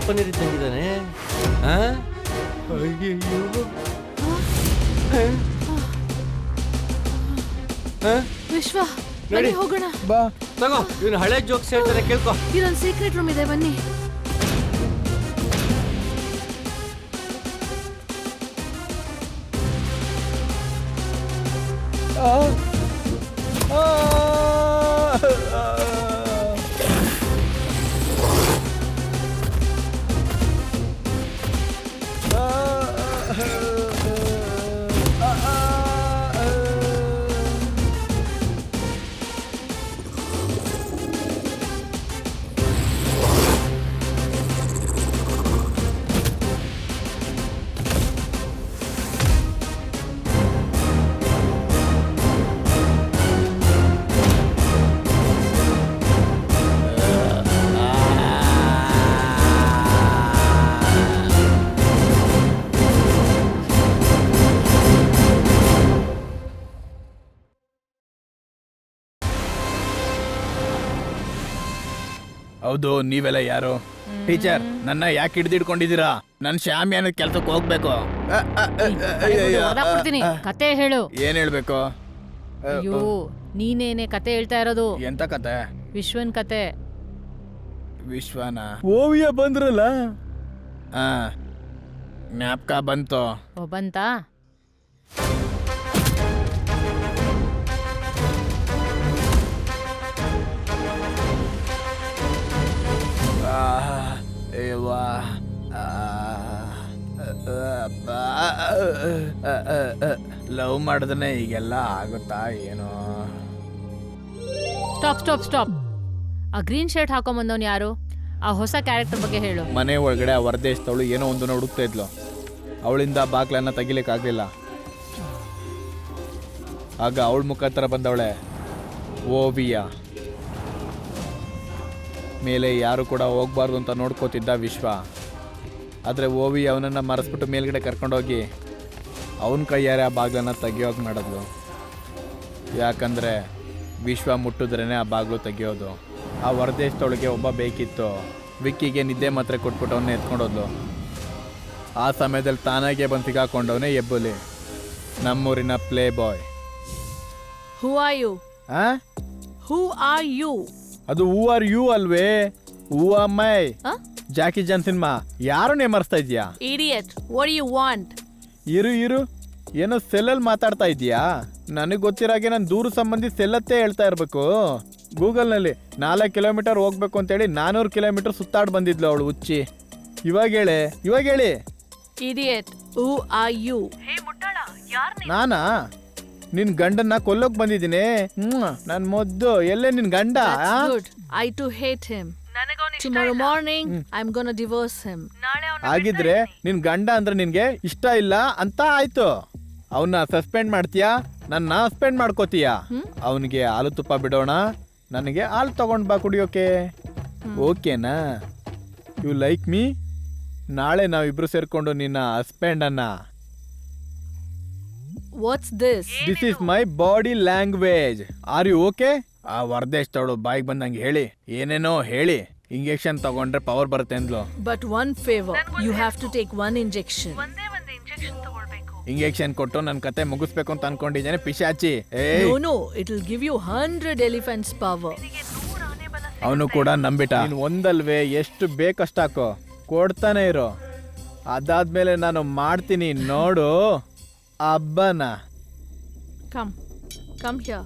Speaker 6: ಪನ್ನೀರ್ ಇದ್ದಂಗಿದ್ದಾನೆ. ಆ? ಅಯ್ಯಯ್ಯೋ. ಆ?
Speaker 3: ವಿಶ್ವ
Speaker 6: ನಡಿ.
Speaker 3: ಬನ್ನಿ ಹೋಗೋಣ.
Speaker 7: ಬಾ.
Speaker 6: ತಗೋ ಇವನು ಹಳೆ ಜೋಕ್ಸ್ ಹೇಳ್ತಾನೆ ಕೇಳ್ಕೊ.
Speaker 3: ಇಲ್ಲೊಂದು ಸೀಕ್ರೆಟ್ ರೂಮ್ ಇದೆ, ಬನ್ನಿ.
Speaker 7: ಹೌದು, ನೀವೆಲ್ಲ ಯಾರು? ಟೀಚರ್, ನನ್ನ ಯಾಕೆ ಹಿಡ್ದಿಡ್ಕೊಂಡಿದ್ದೀರಾ? ನನ್ ಶಾಮಿಯಾನ ಕೆಲ್ಸಕ್ಕೆ ಹೋಗ್ಬೇಕು.
Speaker 2: ಹೊಡ್ದಾಕ್ಬಿಡ್ತೀನಿ. ಕತೆ ಹೇಳು.
Speaker 7: ಏನ್ ಹೇಳ್ಬೇಕು?
Speaker 2: ಅಯ್ಯೋ, ನೀನೇನೆ ಕತೆ ಹೇಳ್ತಾ ಇರೋದು?
Speaker 7: ಎಂತ ಕತೆ?
Speaker 2: ವಿಶ್ವನ್ ಕತೆ.
Speaker 7: ವಿಶ್ವನ ಓವಿಯ ಬಂದ್ರಲ್ಲ, ಜ್ಞಾಪಕ ಬಂತು.
Speaker 2: ಬಂತಾ?
Speaker 7: ಲವ್ ಮಾಡಿದ್ರೆ ಈಗೆಲ್ಲ ಆಗುತ್ತಾ ಏನೋ?
Speaker 2: Stop stop stop. ಆ ಗ್ರೀನ್ ಶರ್ಟ್ ಹಾಕೊಂಬಂದವನು ಯಾರು? ಆ ಹೊಸ ಕ್ಯಾರೆಕ್ಟರ್ ಬಗ್ಗೆ ಹೇಳು.
Speaker 7: ಮನೆ ಒಳಗಡೆ ಆ ಹೊರದೇಶದವಳು ಏನೋ ಒಂದು ಹುಡುಕ್ತಾ ಇದ್ಲು. ಅವಳಿಂದ ಬಾಗ್ಲನ್ನ ತೆಗಿಲಿಕ್ಕಾಗಲಿಲ್ಲ. ಆಗ ಅವಳ ಮುಖಾಂತರ ಬಂದವಳೆ ಓವಿಯ. ಮೇಲೆ ಯಾರು ಕೂಡ ಹೋಗ್ಬಾರ್ದು ಅಂತ ನೋಡ್ಕೋತಿದ್ದ ವಿಶ್ವ. ಆದರೆ ಓವಿ ಅವನನ್ನು ಮರೆಸ್ಬಿಟ್ಟು ಮೇಲ್ಗಡೆ ಕರ್ಕೊಂಡೋಗಿ ಅವನ ಕೈಯಾರೆ ಆ ಬಾಗ್ಲನ್ನು ತೆಗಿಯೋಕೆ ಮಾಡಿದ್ಲು. ಯಾಕಂದರೆ ವಿಶ್ವ ಮುಟ್ಟಿದ್ರೇ ಆ ಬಾಗ್ಲು ತೆಗಿಯೋದು. ಆ ಹೊರದೇಶದೊಳಗೆ ಒಬ್ಬ ಬೇಕಿತ್ತು. ವಿಕ್ಕಿಗೆ ನಿದ್ದೆ ಮಾತ್ರೆ ಕೊಟ್ಬಿಟ್ಟು ಅವನ್ನ ಎತ್ಕೊಂಡೋದ್ಲು. ಆ ಸಮಯದಲ್ಲಿ ತಾನಾಗೆ ಬಂದು ಸಿಗಾಕೊಂಡವನೇ ಹೆಬ್ಬುಲಿ, ನಮ್ಮೂರಿನ playboy.
Speaker 3: Who are you? Who are you?
Speaker 7: ಅದು ಹೂ ಆರ್ ಯು ಅಲ್ವೇ? Who are my. Jackie John cinema. ಯಾರು ನೇಮರ್ಸ್ತಾ ಇದೀಯಾ?
Speaker 3: Idiot, what you want?
Speaker 7: ಇರು ಏನೋ ಸೆಲ್ಲಲ್ಲಿ ಮಾತಾಡ್ತಾ ಇದೀಯಾ? ನನಗೆ ಗೊತ್ತಿರಾಗೆ ನಾನು ದೂರ ಸಂಬಂಧಿ ಸೆಲ್ಲತ್ತೇ ಹೇಳ್ತಾ ಇರಬೇಕು. ಗೂಗಲ್ನಲ್ಲಿ 4 ಕಿಲೋಮೀಟರ್ ಹೋಗ್ಬೇಕು ಅಂತೇಳಿ 400 ಕಿಲೋಮೀಟರ್ ಸುತ್ತಾಡಿ ಬಂದಿದ್ಲು ಅವಳು ಹುಚ್ಚಿ. ಇವಾಗ ಹೇಳಿ.
Speaker 3: Idiot, who are you?
Speaker 7: ನಾನಾ? ನಿನ್ ಗಂಡನ್ನ ಕೊಲ್ಲೋಕ್ ಬಂದಿದ್ದೀನಿ. ನನ್ ಮೊದ್ದು. ಎಲ್ಲೇ ನಿನ್ ಗಂಡ?
Speaker 3: Good. I too hate him. Tomorrow morning I'm gonna divorce him.
Speaker 7: ಆಗಿದ್ರೆ ನಿನ್ ಗಂಡ ಅಂದ್ರೆ ನಿನ್ಗೆ ಇಷ್ಟ ಇಲ್ಲ ಅಂತ ಆಯ್ತು. ಅವನ್ನ ಸಸ್ಪೆಂಡ್ ಮಾಡ್ತೀಯಾ? ನನ್ನ ಸಸ್ಪೆಂಡ್ ಮಾಡ್ಕೋತೀಯಾ? ಅವನಿಗೆ ಹಾಲು ತುಪ್ಪ ಬಿಡೋಣ, ನನಗೆ ಹಾಲು ತಗೊಂಡ್ ಬಾ ಕುಡಿಯೋಕೆ. ಓಕೆನಾ? You like me? ನಾಳೆ ನಾವಿಬ್ರು ಸೇರ್ಕೊಂಡು ನಿನ್ನ ಹಸ್ಬೆಂಡ್ ಅನ್ನ.
Speaker 3: What's this?
Speaker 7: This is my body language. Are you okay? ಆ ಹೊರದೇಶದವಳು ಬಾಯಿಗೆ ಬಂದಂಗೆ ಹೇಳಿ, ಏನೇನೋ ಹೇಳಿ, ಇಂಜೆಕ್ಷನ್ ತಗೊಂಡ್ರೆ ಪವರ್ ಬರುತ್ತೆ ಅಂದ್ಲು.
Speaker 3: But one favor, you have to take one injection.
Speaker 7: Injection ಕೊಟ್ಟು ನನ್ನ ಕತೆ ಮುಗಿಸ್ಬೇಕು ಅಂತ ಅನ್ಕೊಂಡಿದ್ದೇನೆ ಪಿಶಾಚಿ.
Speaker 3: No, it'll give you 100 elephants power.
Speaker 7: ಅವನು ಕೂಡ ನಂಬಿಟ. ನೀನು ಒಂದಲ್ವೇ ಎಷ್ಟು ಬೇಕಷ್ಟು ಹಾಕೋ, ಕೊಡ್ತಾನೆ ಇರೋ. ಅದಾದ್ಮೇಲೆ ನಾನು ಮಾಡ್ತೀನಿ ನೋಡು ಹಬ್ಬನ.
Speaker 3: Come here.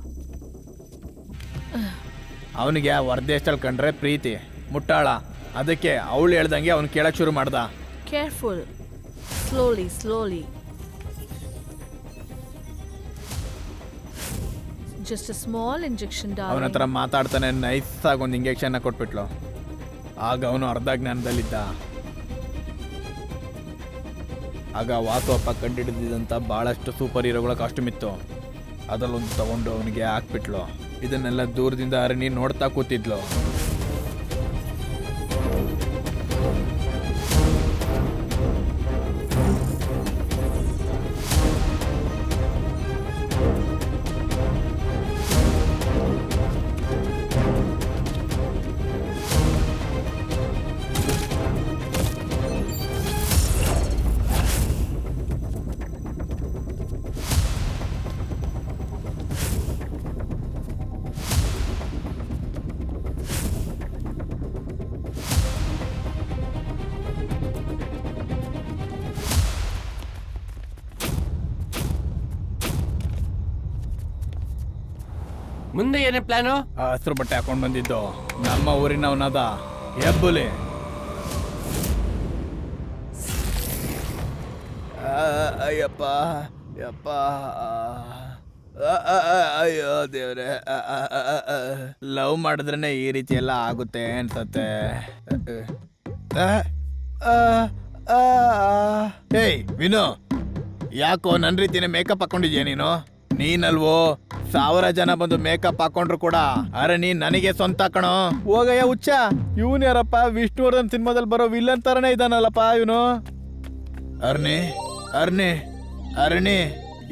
Speaker 7: ಅವನಿಗೆ ಹೊರದೇಶದಲ್ಲಿ ಕಂಡ್ರೆ ಪ್ರೀತಿ, ಮುಟ್ಟಾಳ. ಅದಕ್ಕೆ ಅವಳು ಹೇಳ್ದಂಗೆ ಅವ್ನು ಕೇಳಕ್ ಶುರು ಮಾಡ್ದ.
Speaker 3: Careful. Slowly. Just a small injection,
Speaker 7: ಅವನ
Speaker 3: darling.
Speaker 7: ಹತ್ರ ಮಾತಾಡ್ತಾನೆ ನೈಸ್ ಆಗಿ ಒಂದು ಇಂಜೆಕ್ಷನ್ ಕೊಟ್ಬಿಟ್ಲು. ಆಗ ಅವನು ಅರ್ಧ ಜ್ಞಾನದಲ್ಲಿದ್ದ. ಆಗ ವಾಸವಪ್ಪ ಕಂಡಿಡಿದಂಥ ಭಾಳಷ್ಟು ಸೂಪರ್ ಹೀರೋಗಳ ಕಾಸ್ಟ್ಯೂಮ್ ಇತ್ತು. ಅದರಲ್ಲೊಂದು ತಗೊಂಡು ಅವನಿಗೆ ಹಾಕ್ಬಿಟ್ಲು. ಇದನ್ನೆಲ್ಲ ದೂರದಿಂದ ಅರಣಿ ನೋಡ್ತಾ ಕೂತಿದ್ಲು.
Speaker 6: ಮುಂದೆ ಏನೇ ಪ್ಲಾನು?
Speaker 7: ಹಸ್ರು ಬಟ್ಟೆ ಹಾಕೊಂಡ್ ಬಂದಿದ್ದು ನಮ್ಮ ಊರಿನವನದ ಹೆಬ್ಬುಲಿ. ಅಯ್ಯಪ್ಪ ಯಪ್ಪ, ಅಯ್ಯೋ ದೇವ್ರೆ, ಲವ್ ಮಾಡಿದ್ರೇನೆ ಈ ರೀತಿ ಎಲ್ಲ ಆಗುತ್ತೆ ಅನ್ಸತ್ತೆ. ಏಯ್ ವಿನು, ಯಾಕೋ ನನ್ನ ರೀತಿನೇ ಮೇಕಪ್ ಹಾಕೊಂಡಿದ್ಯಾ ನೀನು? ನೀನಲ್ವೋ 1000 ಜನ ಬಂದು ಮೇಕಪ್ ಹಾಕೊಂಡ್ರು ಕೂಡ ಅರೆ ನೀನ್ ನನಗೆ ಸ್ವಂತ ಕಣೋ. ಹೋಗಯ್ಯ ಹುಚ್ಚ, ಇವನ್ ಯಾರಪ್ಪ? ವಿಷ್ಣುವರ್ಧನ್ ಸಿನಿಮಾದಲ್ಲಿ ಬರೋ ವಿಲನ್ ತರನೇ ಇದಾನಲ್ಲಪ್ಪ ಇವನು. ಅರ್ಣಿ ಅರ್ಣಿ ಅರ್ಣಿ,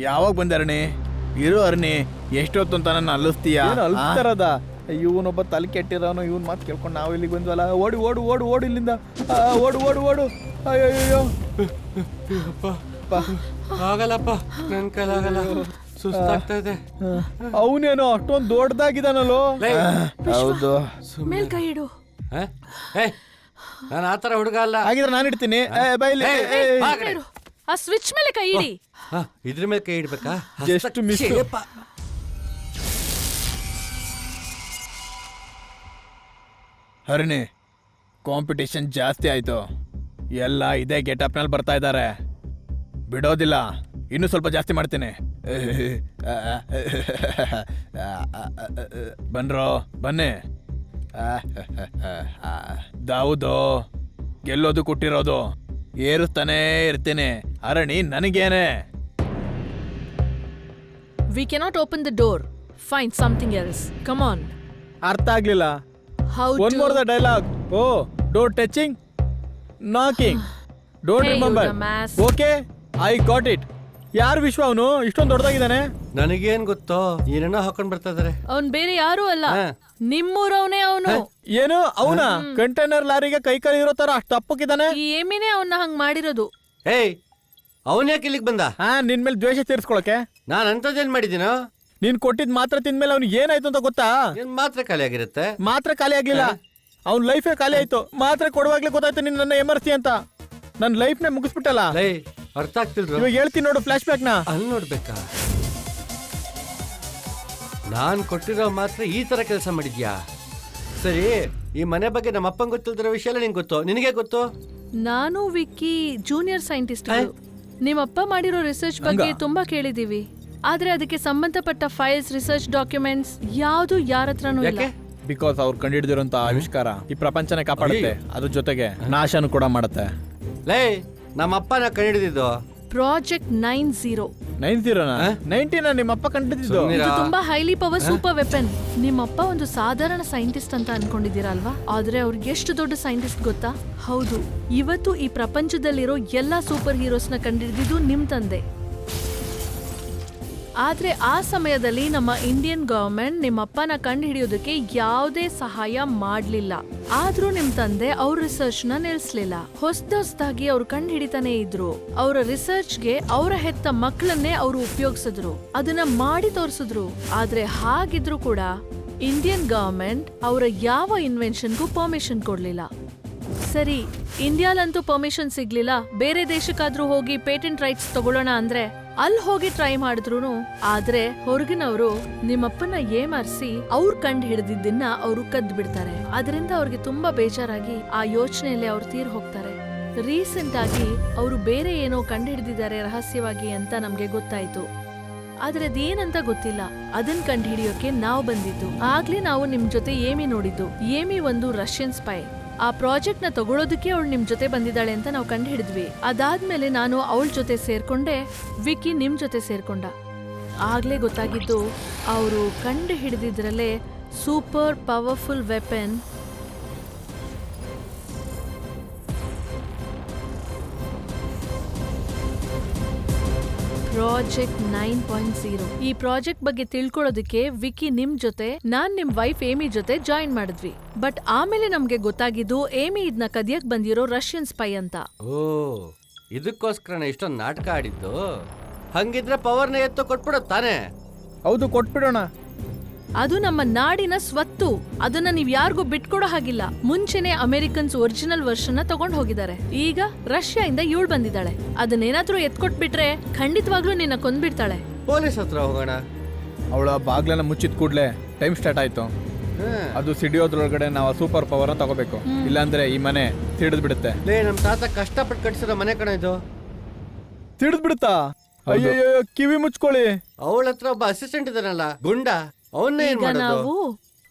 Speaker 7: ಯಾವಾಗ ಬಂದೆ ಅರ್ಣಿ? ಇರು ಅರ್ಣಿ, ಎಷ್ಟೊತ್ತು ಅಂತ ನನ್ನ ಅಲ್ಲಿಸ್ತೀಯ? ಅಲ್ತಾರದ ಇವನೊಬ್ಬ ತಲೆ ಕೆಟ್ಟಿರೋನು, ಇವನ್ ಮಾತು ಕೇಳ್ಕೊಂಡು ನಾವು ಇಲ್ಲಿಗೆ ಬಂದ್ವಲ್ಲ. ಓಡು ಓಡು ಓಡು ಓಡು ಇಲ್ಲಿಂದ, ಓಡು ಓಡು ಓಡು. ಅಯ್ಯೋ
Speaker 6: ಆಗಲ್ಲಪ್ಪ, ನನ್ ಕೈಲಾಗಲ್ಲ, ಸುಸ್ತಾಗ್ತಾ ಇದೆ.
Speaker 7: ಅವನೇನೋ ಅಷ್ಟೊಂದು ದೊಡ್ಡದಾಗಿದ್ದಾನಲ್ಲೋ. ಹೌದು,
Speaker 9: ಮೇಲ್ ಕೈ ಇಡು.
Speaker 6: ನಾನು ಆತರ ಹುಡುಗ ಅಲ್ಲ.
Speaker 7: ಹಾಗಿದ್ರೆ ನಾನು ಇಡ್ತೀನಿ. ಬೈಲಿ
Speaker 3: ಆ ಸ್ವಿಚ್ ಮೇಲೆ ಕೈ ಇಡಿ.
Speaker 6: ಇದ್ರ ಮೇಲೆ ಕೈ ಇಡ್ಬೇಕಾ?
Speaker 7: Just miss. ಹರಿಣಿ, ಕಾಂಪಿಟೇಷನ್ ಜಾಸ್ತಿ ಆಯ್ತು. ಎಲ್ಲ ಇದೇ ಗೆಟಪ್ನಲ್ಲಿ ಬರ್ತಾ ಇದ್ದಾರೆ. ಬಿಡೋದಿಲ್ಲ, ಇನ್ನೂ ಸ್ವಲ್ಪ ಜಾಸ್ತಿ ಮಾಡ್ತೀನಿ. ಬನ್ರೋ ಬನ್ನಿ. ದಾವುದು ಗೆಲ್ಲೋದು ಕೊಟ್ಟಿರೋದು ಏರುತ್ತಾನೇ ಇರ್ತೀನಿ. Arani ನನಗೇನೆ.
Speaker 3: We cannot open the door. Find something else. Come on.
Speaker 7: ಅರ್ಥ ಆಗ್ಲಿಲ್ಲ.
Speaker 3: How
Speaker 7: one
Speaker 3: to...
Speaker 7: more the dialogue. Oh, door touching, knocking, don't
Speaker 3: Hey,
Speaker 7: remember.
Speaker 3: you dumbass.
Speaker 7: Okay, I got it. ಯಾರು ವಿಶ್ವ ಅವನು? ಇಷ್ಟೊಂದು ದೊಡ್ಡದಾಗಿದ್ದಾನೆ.
Speaker 6: ನನಗೇನ್ ಗೊತ್ತೋ, ಏನೇನೋ ಹಾಕೊಂಡ್ ಬರ್ತಾ ಇದಾರೆ.
Speaker 3: ಅವ್ನ್ ಬೇರೆ ಯಾರು ಅಲ್ಲ, ನಿಮ್ಮೂರವನೇ ಅವನು.
Speaker 7: ಏನು ಅವನ? ಕಂಟೈನರ್ ಲಾರಿಗೆ ಕೈ ಕಾಲು ಇರೋ ತರ ಅಷ್ಟು ತಪ್ಪಕ್ಕಿದ್ದಾನೆ.
Speaker 3: ಈ ಏಮಿನೇ ಅವನ್ನ ಹಂಗ್ ಮಾಡಿರೋದು.
Speaker 6: ಏಯ್, ಅವನ್ ಯಾಕೆ ಇಲ್ಲಿಗೆ ಬಂದ?
Speaker 7: ನಿನ್ ಮೇಲೆ ದ್ವೇಷ ತೀರ್ಸ್ಕೊಳಕ್ಕೆ.
Speaker 6: ನಾನ್ ಅಂತದೇನ್ ಮಾಡಿದ್ದೀನೋ?
Speaker 7: ನೀನ್ ಕೊಟ್ಟಿದ್ ಮಾತ್ರ ತಿಂದ್ಮೇಲೆ ಅವ್ನಿಗೆ ಏನಾಯ್ತು ಅಂತ ಗೊತ್ತಾ?
Speaker 6: ಏನ್ ಮಾತ್ರ ಖಾಲಿ ಆಗಿರುತ್ತೆ?
Speaker 7: ಮಾತ್ರ ಖಾಲಿ ಆಗ್ಲಿಲ್ಲ, ಅವ್ನ ಲೈಫೇ ಖಾಲಿ ಆಯ್ತು. ಮಾತ್ರ ಕೊಡುವಾಗ್ಲೇ ಗೊತ್ತಾಯ್ತು ನೀನ್ ನನ್ನ ಎಮರ್ಸಿ ಅಂತ. ನನ್ನ ಲೈಫ್ನೇ ಮುಗಿಸ್ಬಿಟ್ಟಲ್ಲ.
Speaker 6: ಅರ್ಥ ಆಗ್ತಿಲ್ರು.
Speaker 7: ಇವಾಗ ಹೇಳ್ತೀನಿ ನೋಡು ಫ್ಲಾಶ್ ಬ್ಯಾಕ್ ನ.
Speaker 6: ಅಲ್ಲಿ ನೋಡ್ಬೇಕಾ? ನಾನ್ ಕೊಟ್ಟಿರೋ ಮಾತ್ರ ಈ ತರ ಕೆಲಸ ಮಾಡಿದ್ಯಾ? ಸರಿ, ಈ ಮನೆ ಬಗ್ಗೆ ನಮ್ಮ ಅಪ್ಪಂಗೆ ಗೊತ್ತಿಲ್ದಿರೋ ವಿಷಯ ಎಲ್ಲ ನಿಂಗೆ ಗೊತ್ತು, ನಿನಗೆ ಗೊತ್ತು?
Speaker 3: ನಾನು ವಿಕ್ಕಿ ಜೂನಿಯರ್ ಸೈಂಟಿಸ್ಟ್. ನಿಮ್ಮಪ್ಪ ಮಾಡಿರೋ ರಿಸರ್ಚ್ ಬಗ್ಗೆ ತುಂಬಾ ಕೇಳಿದೀವಿ, ಆದ್ರೆ ಅದಕ್ಕೆ ಸಂಬಂಧಪಟ್ಟ ಫೈಲ್ಸ್, ರಿಸರ್ಚ್ ಡಾಕ್ಯುಮೆಂಟ್ಸ್ ಯಾವುದು ಯಾರ ಹತ್ರನೂ ಇಲ್ಲ.
Speaker 7: ಬಿಕಾಸ್ ಅವ್ರು ಕಂಡಿಡಿದಿರೋಂತ ಆವಿಷ್ಕಾರ ಈ ಪ್ರಪಂಚನೇ ಕಾಪಾಡುತ್ತೆ, ಅದ್ರ ಜೊತೆಗೆ ನಾಶನು ಕೂಡ ಮಾಡುತ್ತೆ.
Speaker 6: ಲೇ, ನಮ್ಮ ಅಪ್ಪನ ಕಂಡಿಡಿದಿದ್ದು
Speaker 3: ಪ್ರಾಜೆಕ್ಟ್ 90.
Speaker 7: 90 ನಿಮ್ಮಪ್ಪ ಕಂಡಿದ್ದು.
Speaker 3: ಇದು ತುಂಬಾ ಹೈಲಿ ಪವರ್ ಸೂಪರ್ ವೆಪನ್. ನಿಮ್ಮಪ್ಪ ಒಂದು ಸಾಧಾರಣ ಸೈಂಟಿಸ್ಟ್ ಅಂತ ಅನ್ಕೊಂಡಿದ್ದೀರಾ ಅಲ್ವಾ? ಆದ್ರೆ ಅವ್ರಿಗೆ ಎಷ್ಟು ದೊಡ್ಡ ಸೈಂಟಿಸ್ಟ್ ಗೊತ್ತಾ? ಹೌದು, ಇವತ್ತು ಈ ಪ್ರಪಂಚದಲ್ಲಿರೋ ಎಲ್ಲಾ ಸೂಪರ್ ಹೀರೋಸ್ನ ಕಂಡಿಡಿದಿದ್ದು ನಿಮ್ ತಂದೆ. ಆದ್ರೆ ಆ ಸಮಯದಲ್ಲಿ ನಮ್ಮ ಇಂಡಿಯನ್ ಗವರ್ಮೆಂಟ್ ನಿಮ್ಮಪ್ಪನ ಕಂಡು ಹಿಡಿಯೋದಕ್ಕೆ ಯಾವುದೇ ಸಹಾಯ ಮಾಡ್ಲಿಲ್ಲ. ಆದ್ರೂ ನಿಮ್ ತಂದೆ ಅವ್ರ ರಿಸರ್ಚ್ ನ ನಿಲ್ಸ್ಲಿಲ್ಲ. ಹೊಸದಾಗಿ ಅವ್ರು ಕಂಡು ಹಿಡಿತಾನೆ ಇದ್ರು. ಅವರ ರಿಸರ್ಚ್ಗೆ ಅವರ ಹೆತ್ತ ಮಕ್ಕಳನ್ನೇ ಅವರು ಉಪಯೋಗಿಸಿದ್ರು, ಅದನ್ನ ಮಾಡಿ ತೋರಿಸಿದ್ರು. ಆದ್ರೆ ಹಾಗಿದ್ರು ಕೂಡ ಇಂಡಿಯನ್ ಗವರ್ಮೆಂಟ್ ಅವರ ಯಾವ ಇನ್ವೆನ್ಷನ್ಗೂ ಪರ್ಮಿಷನ್ ಕೊಡ್ಲಿಲ್ಲ. ಸರಿ, ಇಂಡಿಯಾಲಂತೂ ಪರ್ಮಿಷನ್ ಸಿಗ್ಲಿಲ್ಲ. ಬೇರೆ ದೇಶಕ್ಕಾದ್ರೂ ಹೋಗಿ ಪೇಟೆಂಟ್ ರೈಟ್ಸ್ ತಗೊಳ್ಳೋಣ ಅಂದ್ರೆ ಅಲ್ಲಿ ಹೋಗಿ ಟ್ರೈ ಮಾಡಿದ್ರು. ಆದ್ರೆ ಹೊರಗಿನವರು ನಿಮ್ಮಪ್ಪನ ಏಮಾರಿಸಿ ಅವ್ರು ಕಂಡು ಹಿಡಿದಿದ್ದನ್ನ ಅವರು ಕದ್ದು ಬಿಡ್ತಾರೆ. ಅದರಿಂದ ಅವ್ರಿಗೆ ತುಂಬಾ ಬೇಜಾರಾಗಿ ಆ ಯೋಚನೆಯಲ್ಲಿ ಅವ್ರು ತೀರ್ ಹೋಗ್ತಾರೆ. ರೀಸೆಂಟ್ ಆಗಿ ಅವರು ಬೇರೆ ಏನೋ ಕಂಡು ಹಿಡಿದಿದ್ದಾರೆ ರಹಸ್ಯವಾಗಿ ಅಂತ ನಮ್ಗೆ ಗೊತ್ತಾಯ್ತು. ಆದ್ರೆ ಅದೇನಂತ ಗೊತ್ತಿಲ್ಲ. ಅದನ್ ಕಂಡು ಹಿಡಿಯೋಕೆ ನಾವು ಬಂದಿದ್ದು. ಆಗ್ಲೇ ನಾವು ನಿಮ್ ಜೊತೆ ಏಮಿ ನೋಡಿದ್ದು. ಏಮಿ ಒಂದು ರಷ್ಯನ್ ಸ್ಪೈ. ಆ ಪ್ರಾಜೆಕ್ಟ್ ನ ತಗೊಳ್ಳೋದಕ್ಕೆ ಅವಳು ನಿಮ್ ಜೊತೆ ಬಂದಿದ್ದಾಳೆ ಅಂತ ನಾವು ಕಂಡು ಹಿಡಿದ್ವಿ. ಅದಾದ್ಮೇಲೆ ನಾನು ಅವಳ ಜೊತೆ ಸೇರ್ಕೊಂಡೆ, ವಿಕ್ಕಿ ನಿಮ್ ಜೊತೆ ಸೇರ್ಕೊಂಡ. ಆಗ್ಲೇ ಗೊತ್ತಾಗಿದ್ದು ಅವರು ಕಂಡು ಹಿಡಿದಿದ್ರಲ್ಲೇ ಸೂಪರ್ ಪವರ್ಫುಲ್ ವೆಪನ್ ಪ್ರಾಜೆಕ್ಟ್ 9.0. ಈ ಪ್ರಾಜೆಕ್ಟ್ ಬಗ್ಗೆ ತಿಳ್ಕೊಳ್ಳೋದಕ್ಕೆ ವಿಕ್ಕಿ ನಿಮ್ ಜೊತೆ, ನಾನ್ ನಿಮ್ ವೈಫ್ ಏಮಿ ಜೊತೆ ಜಾಯಿನ್ ಮಾಡಿದ್ವಿ. ಬಟ್ ಆಮೇಲೆ ನಮ್ಗೆ ಗೊತ್ತಾಗಿದ್ದು ಏಮಿ ಇದನ್ನ ಕದಿಯಕ್ ಬಂದಿರೋ ರಷ್ಯನ್ ಸ್ಪೈ ಅಂತ.
Speaker 6: ಓ, ಇದಕ್ಕೋಸ್ಕರನೇ ಇಷ್ಟೊಂದು ನಾಟಕ ಆಡಿದ್ದು. ಹಂಗಿದ್ರೆ ಪವರ್ನ ಎತ್ತು ಕೊಟ್ಬಿಡೋ ತಾನೇ?
Speaker 7: ಹೌದು, ಕೊಟ್ಬಿಡೋಣ.
Speaker 3: ಅದು ನಮ್ಮ ನಾಡಿನ ಸ್ವತ್ತು. ಅದನ್ನ ನೀವ್ ಯಾರಿಗೂ ಬಿಟ್ಕೊಡೋ ಹಾಗಿಲ್ಲ. ಮುಂಚೆನೆ ಅಮೆರಿಕನ್ಸ್ ಒರಿಜಿನಲ್ ವರ್ಷನ್ ತಗೊಂಡ್ ಹೋಗಿದ್ದಾರೆ. ಈಗ ರಷ್ಯಾ ಇಂದ ಇವಳು ಬಂದಿದ್ದಾಳೆ. ಅದನ್ನೇನಾದ್ರೂ ಎತ್ಕೊಟ್ಬಿಟ್ರೆ ಖಂಡಿತವಾಗ್ಲೂ ನಿನ್ನ ಕೊಂದ್ಬಿಡ್ತಾಳೆ.
Speaker 6: ಪೊಲೀಸ್ ಹತ್ರ ಹೋಗೋಣ.
Speaker 7: ಅವಳ ಬಾಗ್ಲನ್ನ ಮುಚ್ಚಿದ ಕೂಡ್ಲೆ ಟೈಮ್ ಸ್ಟಾರ್ಟ್ ಆಯ್ತು. ಅದು ಸಿಡಿಯೋದ್ರೊಳಗಡೆ ನಾವು ಸೂಪರ್ ಪವರ್ ತಗೋಬೇಕು, ಇಲ್ಲಾಂದ್ರೆ ಈ ಮನೆ ಸಿಡಿದ್ ಬಿಡುತ್ತೆ.
Speaker 6: ಲೇ ನಮ್ಮ ತಾತ ಕಷ್ಟಪಟ್ಟು ಕಟ್ಸಿರೋ ಮನೆ ಕಣ ಇದು.
Speaker 7: ಸಿಡಿದ್ ಬಿಡುತ್ತಾ? ಅಯ್ಯೋ ಕಿವಿ ಮುಚ್ಕೊಳ್ಳಿ.
Speaker 6: ಅವಳ ಹತ್ರ ಒಬ್ಬ ಅಸಿಸ್ಟೆಂಟ್ ಇದಾನಲ್ಲ ಗುಂಡ, ಅವನ್ನೇ ಏನ್
Speaker 3: ಈಗ
Speaker 6: ಮಾಡೋದು?
Speaker 3: ನಾವು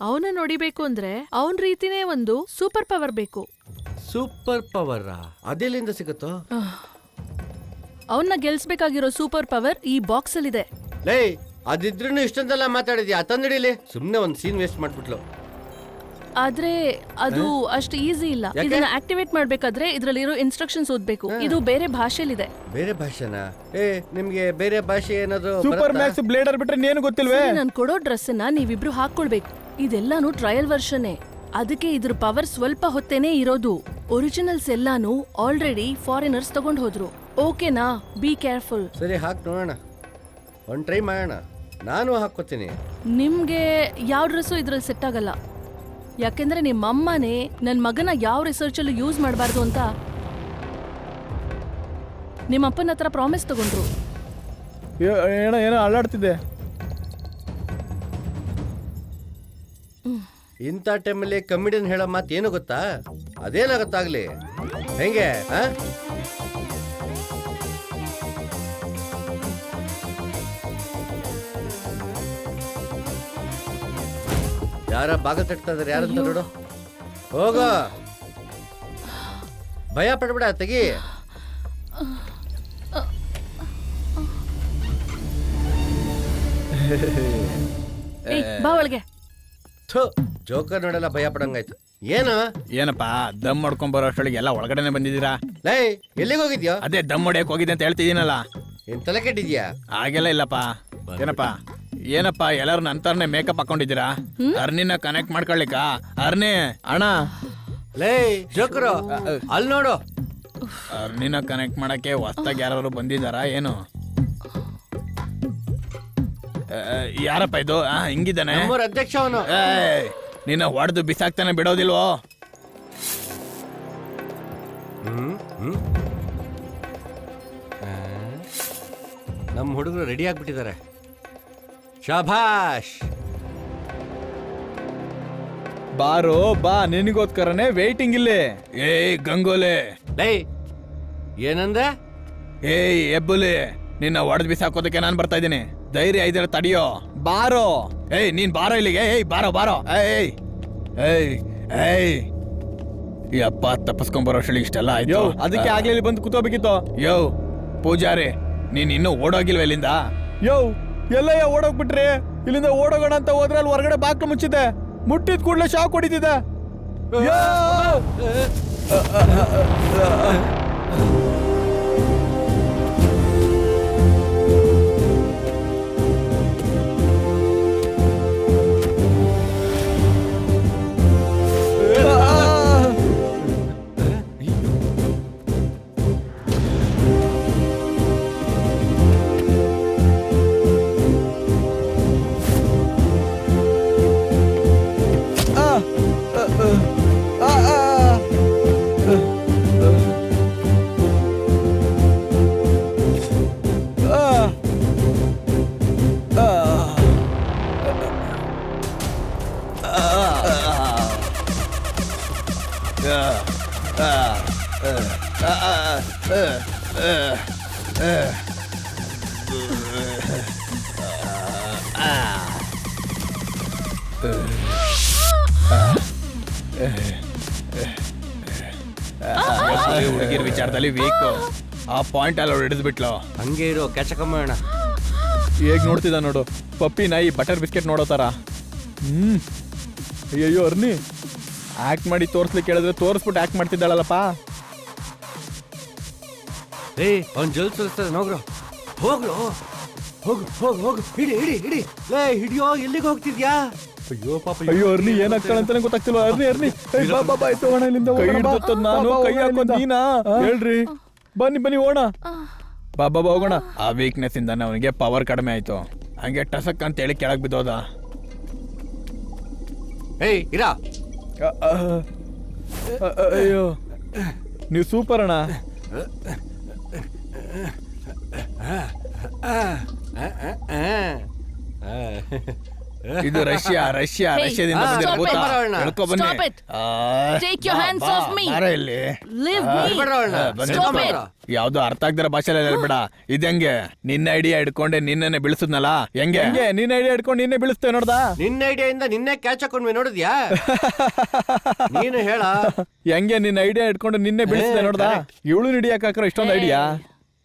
Speaker 3: ಅವನ ನೋಡಿಬೇಕು ಅಂದ್ರೆ ಅವನ್ ರೀತಿನೇ ಒಂದು ಸೂಪರ್ ಪವರ್ ಬೇಕು.
Speaker 6: ಸೂಪರ್ ಪವರ್ ಅದೆಲ್ಲಿಂದ ಸಿಗುತ್ತೋ?
Speaker 3: ಅವನ್ನ ಗೆಲ್ಸ್ಬೇಕಾಗಿರೋ ಸೂಪರ್ ಪವರ್ ಈ ಬಾಕ್ಸ್ ಅಲ್ಲಿ ಇದೆ.
Speaker 6: ಲೇ ಅದಿದ್ರೂ ಇಷ್ಟೊಂದೆಲ್ಲ ಮಾತಾಡಿದ್ಯಾ? ತಂದಿಡಿಲಿ, ಸುಮ್ನೆ ಒಂದ್ ಸೀನ್ ವೇಸ್ಟ್ ಮಾಡ್ಬಿಟ್ಲು.
Speaker 3: ಆದ್ರೆ ಅದು ಅಷ್ಟು ಈಸಿ ಇಲ್ಲ. ಇದನ್ನ ಆಕ್ಟಿವೇಟ್ ಮಾಡ್ಬೇಕಾದ್ರೆ ಇದ್ರಲ್ಲಿರೋ ಇನ್ಸ್ಟ್ರಕ್ಷನ್ಸ್ ಓದ್ಬೇಕು. ಇದು ಬೇರೆ ಭಾಷೆಲಿದೆ.
Speaker 6: ಬೇರೆ ಭಾಷೆನಾ? ನಿಮ್ಗೆ ಬೇರೆ ಭಾಷೆ ಏನಾದ್ರು
Speaker 7: ಸೂಪರ್ ಮ್ಯಾಕ್ಸ್ ಬ್ಲೇಡರ್ ಬಿಟ್ರೆ ಏನು ಗೊತ್ತಿಲ್ವೇ?
Speaker 3: ನಾನು ಕೊಡೋ ಡ್ರೆಸ್ ಅನ್ನ ನೀವಿಬ್ರು ಹಾಕೊಳ್ಬೇಕು. ಇದೆಲ್ಲಾನು ಟ್ರಯಲ್ ವರ್ಷನ್, ಅದಕ್ಕೆ ಇದ್ರ ಪವರ್ ಸ್ವಲ್ಪ ಹೊತ್ತೇನೆ ಇರೋದು. ಒರಿಜಿನಲ್ಸ್ ಎಲ್ಲಾನು ಆಲ್ರೆಡಿ ಫಾರಿನರ್ಸ್ ತಗೊಂಡ್ ಹೋದ್ರು. ಓಕೆನಾ? Be careful.
Speaker 6: ಸರಿ ಹಾಕ್ ನೋಡೋಣ, ಒಂದ್ ಟ್ರೈ ಮಾಡೋಣ. ನಾನು ಹಾಕೋತೀನಿ.
Speaker 3: ನಿಮ್ಗೆ ಯಾವ ಡ್ರೆಸ್ಸು ಇದ್ರಲ್ಲಿ ಸೆಟ್ ಆಗಲ್ಲ. ಯಾಕೆಂದ್ರೆ ನಿಮ್ಮ ಅಮ್ಮನೇ ನನ್ನ ಮಗನ ಯಾವ ರಿಸರ್ಚ್ ಅಲ್ಲೂ ಯೂಸ್ ಮಾಡಬಾರ್ದು ಅಂತ ನಿಮ್ಮ ಅಪ್ಪನ ಹತ್ರ ಪ್ರಾಮಿಸ್ ತಗೊಂಡ್ರು.
Speaker 7: ಏನೋ ಏನೋ ಅಲ್ಲಾಡ್ತಿದೆ.
Speaker 6: ಇಂಥ ಟೈಮಲ್ಲಿ ಕಮಿಡಿಯನ್ ಹೇಳೋ ಮಾತು ಏನು ಗೊತ್ತಾ? ಅದೇನಾಗತ್ತಾಗ್ಲಿ ಹೆಂಗೆ? ಯಾರ ಬಾಗಲ್ ತಟ್ತಾ ಇದಾರೆ? ಯಾರಂತ ನೋಡು. ಹೋಗ, ಭಯ ಪಡ್ಬೇಡ, ತೆಗಿ.
Speaker 3: ಬಾ ಒಳಗೆ.
Speaker 6: ಜೋಕರ್ ನೋಡೆಲ್ಲ ಭಯ ಪಡಂಗಾಯ್ತು. ಏನು?
Speaker 7: ಏನಪ್ಪಾ ದಮ್ ಮಾಡ್ಕೊಂಡ್ ಬರೋ ಅಷ್ಟೊಳಗೆ ಎಲ್ಲ ಒಳಗಡೆನೆ ಬಂದಿದ್ದೀರಾ?
Speaker 6: ಲೈ ಎಲ್ಲಿಗೆ ಹೋಗಿದ್ಯೋ?
Speaker 7: ಅದೇ ದಮ್ ಹೊಡಿಯಕ್ ಹೋಗಿದ್ದೆ ಅಂತ ಹೇಳ್ತಿದ್ದೀನಲ್ಲ.
Speaker 6: ಏನ್ ತಲೆ ಕೆಟ್ಟಿದ್ಯಾ?
Speaker 7: ಹಾಗೆಲ್ಲ ಇಲ್ಲಪ್ಪ. ಏನಪ್ಪ ಎಲ್ಲಾರು ನಂತರನೇ ಮೇಕಪ್ ಹಾಕೊಂಡಿದ್ದೀರಾ? ಅರ್ನಿನ ಕನೆಕ್ಟ್ ಮಾಡ್ಕೊಳ್ಲಿಕ್ಕ? ಅರ್ನಿ ಅಣ್ಣ,
Speaker 6: ಲೇ ಜೋಕರು ಅಲ್ಲಿ ನೋಡು.
Speaker 7: ಅರ್ನಿನ ಕನೆಕ್ಟ್ ಮಾಡಕ್ಕೆ ಹೊಸ್ದಾಗಿ ಯಾರು ಬಂದಿದ್ದಾರಾ ಏನು? ಯಾರಪ್ಪ ಇದು ಹಿಂಗಿದ್ದಾನೆ?
Speaker 6: ನಮ್ಮೂರ ಅಧ್ಯಕ್ಷ ಅವನು.
Speaker 7: ನಿನ್ನ ಹೊಡೆದು ಬಿಸಾಕ್ತಾನೆ ಬಿಡೋದಿಲ್ವೋ?
Speaker 6: ನಮ್ಮ ಹುಡುಗರು ರೆಡಿ ಆಗ್ಬಿಟ್ಟಿದ್ದಾರೆ. ಶಾಭಾಷ್.
Speaker 7: ಬಾರೋ ಬಾ, ನಿನಗೋಸ್ಕರನೇ ವೇಟಿಂಗ್ ಇಲ್ಲಿ. ಏಯ್ ಗಂಗೋಲೆ.
Speaker 6: ಲೈ ಏನಂದೆ?
Speaker 7: ಏಯ್ ಎಬ್ಬುಲಿ, ನಿನ್ನ ಹೊಡೆದ್ ಬಿಸಾಕೋದಕ್ಕೆ ನಾನು ಬರ್ತಾ ಇದ್ದೀನಿ. ಧೈರ್ಯ ಇದ್ರೆ ತಡಿಯೋ. ಬಾರೋ. ಏಯ್ ನೀನ್ ಬಾರೋ ಇಲ್ಲಿಗೆ. ಏಯ್ ಬಾರೋ ಬಾರೋ. ಏಯ್ ಏಯ್ ಏಯ್ ಯಪ್ಪ, ತಪ್ಪಿಸ್ಕೊಂಬರೋ ಅಷ್ಟರಲ್ಲಿ ಇಷ್ಟೆಲ್ಲ ಆಯ್ತು. ಅದಕ್ಕೆ ಆಗ್ಲೇ ಇಲ್ಲಿ ಬಂದು ಕೂತೋಬೇಕಿತ್ತು. ಯೋ ಪೂಜಾರಿ, ನೀನ್ ಇನ್ನೂ ಓಡೋಗಿಲ್ವ ಇಲ್ಲಿಂದ? ಯೋ ಎಲ್ಲ ಓಡೋಗ್ಬಿಟ್ರಿ. ಇಲ್ಲಿಂದ ಓಡೋಗೋಣ ಅಂತ ಹೋದ್ರೆ ಅಲ್ಲಿ ಹೊರಗಡೆ ಬಾಕ್ಲು ಮುಚ್ಚಿದೆ. ಮುಟ್ಟಿದ ಕೂಡಲೇ ಶಾಕ್ ಹೊಡಿತಿದೆ. ಹುಡುಗಿರ್ ವಿಚಾರದಲ್ಲಿ ವೀಕ್. ಆ ಪಾಯಿಂಟ್ ಅಲ್ಲಿ ಹಿಡಿದ್ಬಿಟ್ಲು.
Speaker 6: ಹಂಗೆ ಇರೋ ಕ್ಯಾಚಕಮ್ಮಣ್ಣ.
Speaker 7: ಹೇಗ್ ನೋಡ್ತಿದ್ದ ನೋಡು, ಪಪ್ಪಿ ನಾಯಿ ಬಟರ್ ಬಿಸ್ಕೆಟ್ ನೋಡೋ ತರ. ಅಯ್ಯಯ್ಯೋ ಅರ್ನಿ, ಆಕ್ಟ್ ಮಾಡಿ ತೋರ್ಸ್ಲಿಕ್ಕೆ ಹೇಳಿದ್ರೆ ತೋರಿಸ್ಬಿಟ್ಟು ಆಕ್ಟ್ ಮಾಡ್ತಿದ್ದಾಳಲ್ಲಪ್ಪ.
Speaker 6: ಏ ಅವ್ನು ಜಲ್ ಸುರಿಸ್ತದೆ, ನೋಗ್ರು ಹೋಗ್ರು. ಹೋಗು ಹೋಗು ಹೋಗು, ಹಿಡಿ ಹಿಡಿ ಹಿಡಿ. ಲೇ ಹಿಡಿಯೋ, ಎಲ್ಲಿಗೆ ಹೋಗ್ತಿದ್ಯಾ? ಅಯ್ಯೋ ಪಾಪ.
Speaker 7: ಅಯ್ಯೋ ಅರ್ನಿ ಏನಾಗ್ತಾಳಂತಾನೆ ಗೊತ್ತಾಗ್ತಿಲ್ವ? ಅರ್ನಿ ನಾನು ಕೈ ಹಾಕೋದ್ ನೀನಾ? ಹೇಳ್ರಿ, ಬನ್ನಿ ಬನ್ನಿ ಓಣ. ಬಾಬಾ ಹೋಗೋಣ. ಆ ವೀಕ್ನೆಸ್ ಇಂದಾನೆ ಅವನಿಗೆ ಪವರ್ ಕಡಿಮೆ ಆಯ್ತು. ಹಂಗೆ ಟಸಕ್ ಅಂತ ಹೇಳಿ ಕೆಳಗ್ ಬಿದ್ದೋದ.
Speaker 6: ಏಯ್ ಇರಾ.
Speaker 7: ಅಯ್ಯೋ ನೀವು ಸೂಪರ್ ಅಣ್ಣ.
Speaker 4: ಇದು ರಷ್ಯಾ ರಷ್ಯಾ
Speaker 3: Hey,
Speaker 4: ರಷ್ಯಾದಿಂದ
Speaker 3: stop
Speaker 4: ಬಂದಿರೋ
Speaker 3: it.
Speaker 4: ಭೂತ
Speaker 6: ಬರೋಣ.
Speaker 4: ಹೇಳ್ಕೊ ಬನ್ನಿ
Speaker 3: Stop it. Take your hands off me.
Speaker 4: ಬಾರ ಇಲ್ಲಿ
Speaker 3: Leave me. Stop it.
Speaker 4: ಯಾವ್ದೋ ಅರ್ಥ ಆಗ್ದಿರೋ ಭಾಷೆಲ್ಲ ಹೇಳ್ಬೇಡ ಇದಂಗೆ ನಿನ್ನ ಐಡಿಯಾ ಹಿಡ್ಕೊಂಡೆ ನಿನ್ನೆ ಬೀಳಿಸಿದ್ನಲ್ಲ ಹೆಂಗೆ
Speaker 7: ಹೆಂಗೆ ನಿನ್ನ ಐಡಿಯಾ ಹಿಡ್ಕೊಂಡು ನಿನ್ನೆ ಬೀಳಿಸ್ತೇವೆ ನೋಡ್ದಾ
Speaker 6: ನಿನ್ನ ಐಡಿಯಾಯಿಂದ ನಿನ್ನೆ ಕ್ಯಾಚ್ ಹಾಕೊಂಡ್ವಿ ನೋಡಿದ್ಯಾ ನೀನು ಹೇಳ
Speaker 7: ಹೆಂಗೆ ನಿನ್ನ ಐಡಿಯಾ ಹಿಡ್ಕೊಂಡು ನಿನ್ನೆ ಬೀಳಿಸ್ದೆ ನೋಡ್ದಾ ಇವಳು ಹಿಡಿಯಕ್ ಹಾಕಿರೋ ಇಷ್ಟೊಂದು idea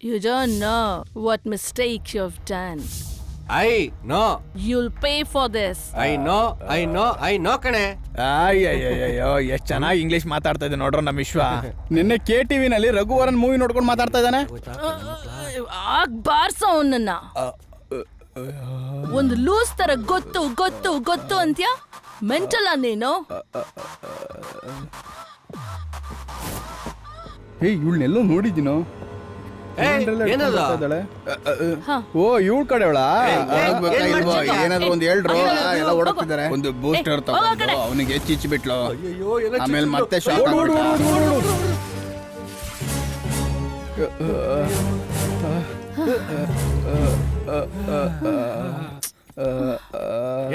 Speaker 3: You don't know what mistake you've done.
Speaker 6: I know
Speaker 3: You'll pay for this.
Speaker 6: I know ಕಣೆ.
Speaker 4: ಅಯ್ಯಯ್ಯೋ ಎಷ್ಟ್ ಚೆನ್ನಾಗಿ ಇಂಗ್ಲಿಷ್ ಮಾತಾಡ್ತಾ ಇದೆ ನೋಡ್ರ ನಮ್ಮ ವಿಶ್ವ
Speaker 7: ನಿನ್ನೆ KTV ನಲ್ಲಿ ರಘುವರನ್ ಮೂವಿ ನೋಡ್ಕೊಂಡು ಮಾತಾಡ್ತಾ ಇದ್ದಾನೆ
Speaker 3: ಆಗ್ ಬಾರ್ಸೋ ಅವನನ್ನ ಒಂದು ಲೂಸ್ ತರ ಗೊತ್ತು ಗೊತ್ತು ಗೊತ್ತು ಅಂತ್ಯ ಮೆಂಟಲ್ ನೀನು
Speaker 7: ಇವಳನ್ನೆಲ್ಲೋ ನೋಡಿದ್ದೀನೋ
Speaker 6: ಏನದು
Speaker 7: ಓ ಇವಳ ಕಡೆವಳ
Speaker 4: ಏನಾದ್ರು ಒಂದು ಹೇಳ್ರು ಎಲ್ಲ ಓಡಾಡ್ತಿದ್ದಾರೆ ಒಂದು ಬೂಸ್ಟರ್ ತಗೊಂಡು ಅವನಿಗೆ ಚಿಚ್ಚಿ ಬಿಟ್ಲು ಆಮೇಲೆ ಮತ್ತೆ ಶಾಕ್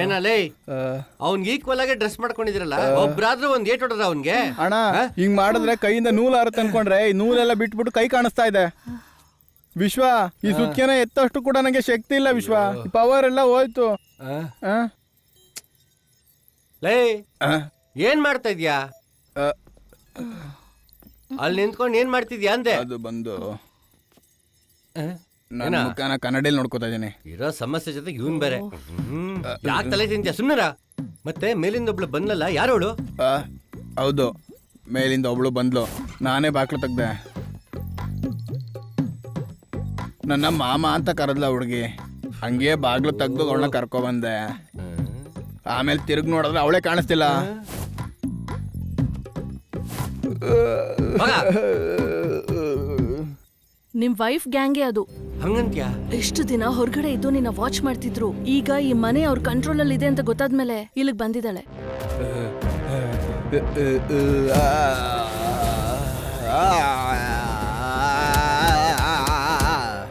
Speaker 6: ಏನಲ್ಲೇ ಅವ್ನ್ಗೆ ಈಕ್ವಲ್ ಆಗಿ ಡ್ರೆಸ್ ಮಾಡ್ಕೊಂಡಿದ್ರಲ್ಲ ಒಬ್ರಾದ್ರೂ ಒಂದ್ ಏಟ್ ಹೊಡೆದ್ರ ಅವನ್ಗೆ
Speaker 7: ಅಣ್ಣ ಹಿಂಗ್ ಮಾಡಿದ್ರೆ ಕೈಯಿಂದ ನೂಲ್ ಆರುತ್ತೆ ಅನ್ಕೊಂಡ್ರೆ ಈ ನೂಲೆಲ್ಲ ಬಿಟ್ಬಿಟ್ಟು ಕೈ ಕಾಣಿಸ್ತಾ ಇದೆ ವಿಶ್ವ ಈ ಸುತ್ಕೆನ ಎತ್ತಷ್ಟು ಕೂಡ ನಂಗೆ ಶಕ್ತಿ ಇಲ್ಲ ವಿಶ್ವ ಪವರ್ ಎಲ್ಲ ಹೋಯ್ತು
Speaker 6: ಲೇ ಏನ್ ಮಾಡ್ತಾ ಇದ್ಯಾ ಅಲ್ಲಿ ನಿಂತ್ಕೊಂಡು ಏನ್ ಮಾಡ್ತಿದ್ಯಾ ಅಂದೆ
Speaker 4: ಅದು ಬಂದು ನನ್ನ ಮುಖನ ಕನ್ನಡಿಯಲ್ಲಿ ನೋಡ್ಕೋತಾ ಇದೀನಿ
Speaker 6: ಇರೋ ಸಮಸ್ಯೆ ಜೊತೆ ಇವನ್ ಬೇರೆ ಯಾಕೆ ತಲೆ ತಿಂತ್ಯಾ ಸುಮ್ನರ ಮತ್ತೆ ಮೇಲಿಂದ ಒಬ್ಳು ಬಂದಲ್ಲ ಯಾರೋಳು
Speaker 4: ಹೌದು ಮೇಲಿಂದ ಒಬ್ಳು ಬಂದ್ಲು ನಾನೇ ಬಾಕ್ಲು ತೆಗ್ದೆ ನನ್ನ ಮಾಮ ಅಂತ ಕರೆದ್ಲ ಹುಡುಗಿ ಹಂಗೆ ಬಾಗ್ಲು ತೆಗ್ದು ಅವಳನ್ನ ಕರ್ಕೊಬಂದೆ ಆಮೇಲೆ ತಿರುಗಿ ನೋಡಿದ್ರೆ ಅವಳೇ ಕಾಣಿಸ್ತಿಲ್ಲ
Speaker 3: ನಿಮ್ ವೈಫ್ ಗ್ಯಾಂಗೆ ಅದು
Speaker 6: ಹಂಗಂತ್ಯಾ
Speaker 3: ಎಷ್ಟು ದಿನ ಹೊರಗಡೆ ಇದ್ದು ನಿನ್ನ ವಾಚ್ ಮಾಡ್ತಿದ್ರು ಈಗ ಈ ಮನೆ ಅವ್ರ ಕಂಟ್ರೋಲ್ ಅಲ್ಲಿ ಇದೆ ಅಂತ ಗೊತ್ತಾದ್ಮೇಲೆ ಇಲ್ಲಿಗ್ ಬಂದಿದ್ದಾಳೆ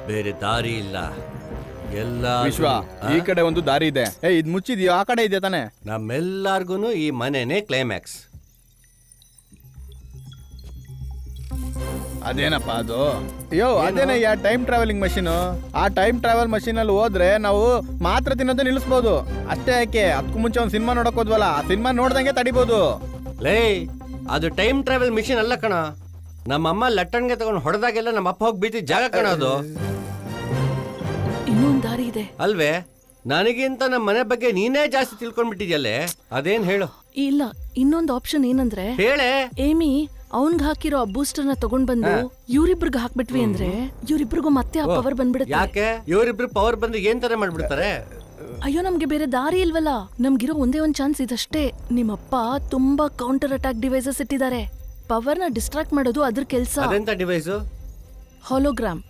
Speaker 6: ಬೇರೆ ದಾರಿ ಇಲ್ಲ ಎಲ್ಲ
Speaker 7: ವಿಶ್ವ ಈ ಕಡೆ ಒಂದು ದಾರಿ ಇದೆ ಇದ್ ಮುಚ್ಚಿದ್ಯೋ ಆ ಕಡೆ ಇದೆಯಾ ತಾನೆ
Speaker 6: ನಮ್ಮೆಲ್ಲಾರ್ಗು ಈ ಮನೆನೇ ಕ್ಲೈಮ್ಯಾಕ್ಸ್
Speaker 4: ಅದೇನಪ್ಪ ಅದು
Speaker 7: ಅಯ್ಯೋ ಅದೇನಯ್ಯ ಟೈಮ್ ಟ್ರಾವೆಲಿಂಗ್ ಮಷೀನ್ ಆ ಟೈಮ್ ಟ್ರಾವೆಲ್ ಮಷೀನ್ ಅಲ್ಲಿ ಹೋದ್ರೆ ನಾವು ಮಾತ್ರ ತಿನ್ನೋದೇ ನಿಲ್ಲಿಸ್ಬೋದು ಅಷ್ಟೇ ಯಾಕೆ ಅದಕ್ಕೂ ಮುಂಚೆ ಒಂದು ಸಿನಿಮಾ ನೋಡಕ್ ಹೋದ್ವಲ್ಲ ಆ ಸಿನಿಮಾ ನೋಡ್ದಂಗೆ ತಡಿಬೋದು
Speaker 6: ಲೇ ಅದು ಟೈಮ್ ಟ್ರಾವೆಲ್ ಮಿಷಿನ್ ಅಲ್ಲ ಕಣ ನಮ್ಮಮ್ಮ ಲಟ್ಟಣ್ಗೆ ತಗೊಂಡು ಹೊಡೆದಾಗೆಲ್ಲ ನಮ್ಮ ಅಪ್ಪ ಹೋಗಿ ಬೀತಿದ್ ಜಾಗ ಕಣ ಅದು
Speaker 3: ಇನ್ನೊಂದ್ ದಾರಿ ಇದೆ
Speaker 6: ಅಲ್ವೇ ನನಗಿಂತ ನಮ್ಮ ಮನೆ ಬಗ್ಗೆ ನೀನೇ ಜಾಸ್ತಿ ತಿಳ್ಕೊಂಡ್ಬಿಟ್ಟಿದ್ಯಲ್ಲೇ ಅದೇನ್ ಹೇಳು
Speaker 3: ಇಲ್ಲ ಇನ್ನೊಂದ್ ಆಪ್ಷನ್ ಏನಂದ್ರೆ
Speaker 6: ಹೇಳೆ
Speaker 3: ಏಮಿ ಅವನ್ಗ್ ಹಾಕಿರೋ ಆ ಬೂಸ್ಟರ್ ನ ತಗೊಂಡ್ ಬಂದು ಇವ್ರಿಬ್ರಿಗೆ ಹಾಕ್ಬಿಟ್ವಿ ಅಂದ್ರೆ ಇವ್ರಿಬ್ರಿಗೂ ಮತ್ತೆ ಆ ಪವರ್ ಬಂದ್ಬಿಡುತ್ತೆ
Speaker 6: ಯಾಕೆ ಇವರಿಬ್ರು ಪವರ್ ಬಂದು ಏನ್ ತರ ಮಾಡ್ಬಿಡ್ತಾರೆ
Speaker 3: ಅಯ್ಯೋ ನಮ್ಗೆ ಬೇರೆ ದಾರಿ ಇಲ್ವಲ್ಲ ನಮ್ಗಿರೋ ಒಂದೇ ಒಂದ್ ಚಾನ್ಸ್ ಇದಷ್ಟೇ ನಿಮ್ಮಪ್ಪ ತುಂಬಾ ಕೌಂಟರ್ ಅಟ್ಯಾಕ್ ಡಿವೈಸಸ್ ಇಟ್ಟಿದ್ದಾರೆ ಪವರ್ ನ ಡಿಸ್ಟ್ರಾಕ್ಟ್ ಮಾಡೋದು ಅದ್ರ ಕೆಲ್ಸ
Speaker 6: ಅದೆಂತ ಡಿವೈಸು
Speaker 3: ಹಾಲೋಗ್ರಾಮ್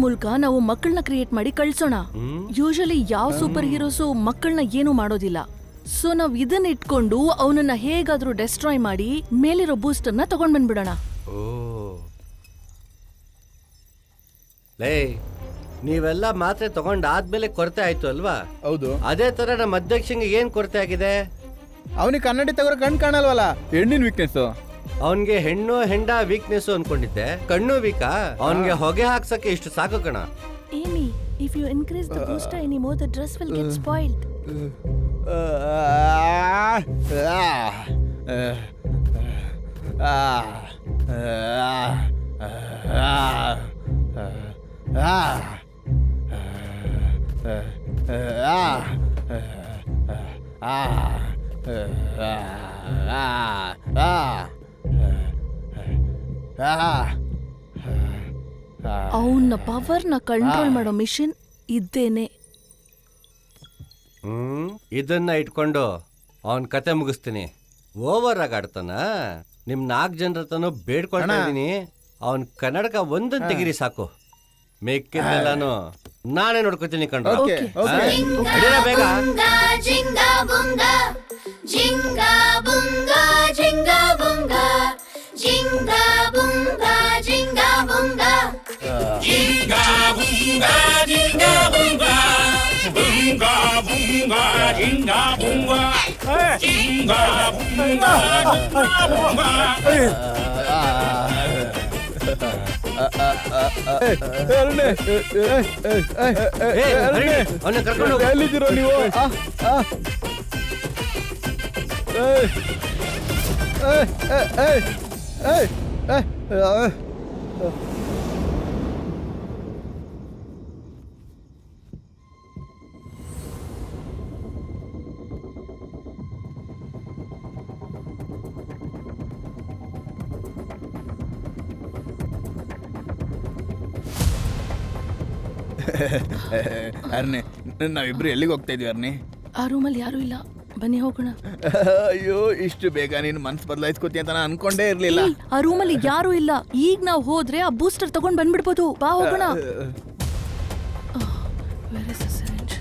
Speaker 3: ಮೂಲಕ ನಾವು ಮಕ್ಕಳನ್ನ ಕ್ರಿಯೇಟ್ ಮಾಡಿ ಕಳ್ಸೋಣ ಯೂಶಲಿ ಯಾವ ಸೂಪರ್ ಹೀರೋಸು ಮಕ್ಕಳನ್ನ ಏನು ಮಾಡೋದಿಲ್ಲ ಸೊ ನಾವ್ ಇದನ್ನ ಇಟ್ಕೊಂಡು ಅವನನ್ನ ಹೇಗಾದ್ರೂ ಡೆಸ್ಟ್ರಾಯ್ ಮಾಡಿ ಮೇಲಿರೋ ಬೂಸ್ಟರ್ ನ ತಗೊಂಡ್ ಬಂದ್ಬಿಡೋಣ
Speaker 6: ಲೇ ನೀವೆಲ್ಲ ಮಾತ್ರೆ ತಗೊಂಡಾದ್ಮೇಲೆ ಕೊರತೆ ಆಯ್ತು ಅಲ್ವಾ
Speaker 7: ಹೌದು
Speaker 6: ಅದೇ ತರ ನಮ್ಮ ಅಧ್ಯಕ್ಷಂಗೆ ಏನ್ ಕೊರತೆ ಆಗಿದೆ
Speaker 7: ಅವನಿಗೆ ಕನ್ನಡಿ ತಗೋರ ಕಣ್ ಕಾಣಲ್ವಲ್ಲ ಹೆಣ್ಣಿನ ವೀಕ್ನೆಸ್
Speaker 6: ಅವನ್ಗೆ ಹೆಣ್ಣು ಹೆಂಡ ವೀಕ್ನೆಸ್ ಅನ್ಕೊಂಡಿದ್ದೆ ಕಣ್ಣು ವೀಕಾ ಅವನ್ಗೆ ಹೊಗೆ ಹಾಕ್ಸಕ್ಕೆ ಇಷ್ಟು ಸಾಕು ಕಣ
Speaker 3: Amy, if you increase the booster anymore, the dress will get spoiled. ಅವನ ಪವರ್ನ ಕಂಟ್ರೋಲ್ ಮಾಡೋ ಮಿಷನ್ ಇದ್ದೇನೆ.
Speaker 6: ಇದನ್ನ ಇಟ್ಕೊಂಡು ಅವನ್ ಕತೆ ಮುಗಿಸ್ತೀನಿ. ಓವರ್ ಆಗಿ ಆಡ್ತಾನ. ನಿಮ್ 4 ಜನರ ಹತ್ರನೂ ಬೇಡ್ಕೊಳ್ತಾ ಇದೀನಿ, ಅವನ್ ಕನ್ನಡಕ ಒಂದನ್ ತೆಗಿರಿ ಸಾಕು, ಮೇಕ್ಕಿದ್ದೆಲ್ಲಾನು ನಾನೇ ನೋಡ್ಕೊತೀನಿ ಕಂಡ್ರೆ. ಬೇಗ
Speaker 10: ಜಿಂಗಾ ಬುಂಗಾ ಜಿಂಗಾ ಬುಂಗಾ ಜಿಂಗಾ ಬುಂಗಾ ಜಿಂಗಾ ಬುಂಗಾ ಜಿಂಗಾ ಬುಂಗಾ ಜಿಂಗಾ ಬುಂಗಾ ಜಿಂಗಾ ಬುಂಗಾ
Speaker 7: ಎಲ್ಲಿದ್ದೀರೋ ನೀವು?
Speaker 4: ಅರ್ನೆ, ನಾವಿಬ್ರು ಎಲ್ಲಿಗೆ ಹೋಗ್ತಾ ಇದೀವಿ ಅರ್ನಿ?
Speaker 9: ಆ ರೂಮಲ್ಲಿ ಯಾರೂ ಇಲ್ಲ, ಬನ್ನಿ ಹೋಗೋಣ.
Speaker 4: ಅಯ್ಯೋ, ಇಷ್ಟು ಬೇಗ ನೀನು ಮನ್ಸು ಬದಲಾಯಿಸ್ಕೋತಿ ಅಂತ ನಾನು ಅನ್ಕೊಂಡೇ ಇರ್ಲಿಲ್ಲ.
Speaker 9: ಆ ರೂಮಲ್ಲಿ ಯಾರೂ ಇಲ್ಲ. ಈಗ ನಾವು ಹೋದ್ರೆ ಆ ಬೂಸ್ಟರ್ ತಗೊಂಡ್ ಬಂದ್ಬಿಡ್ಬೋದು. ಬಾ ಹೋಗೋಣ. Where is the syringe?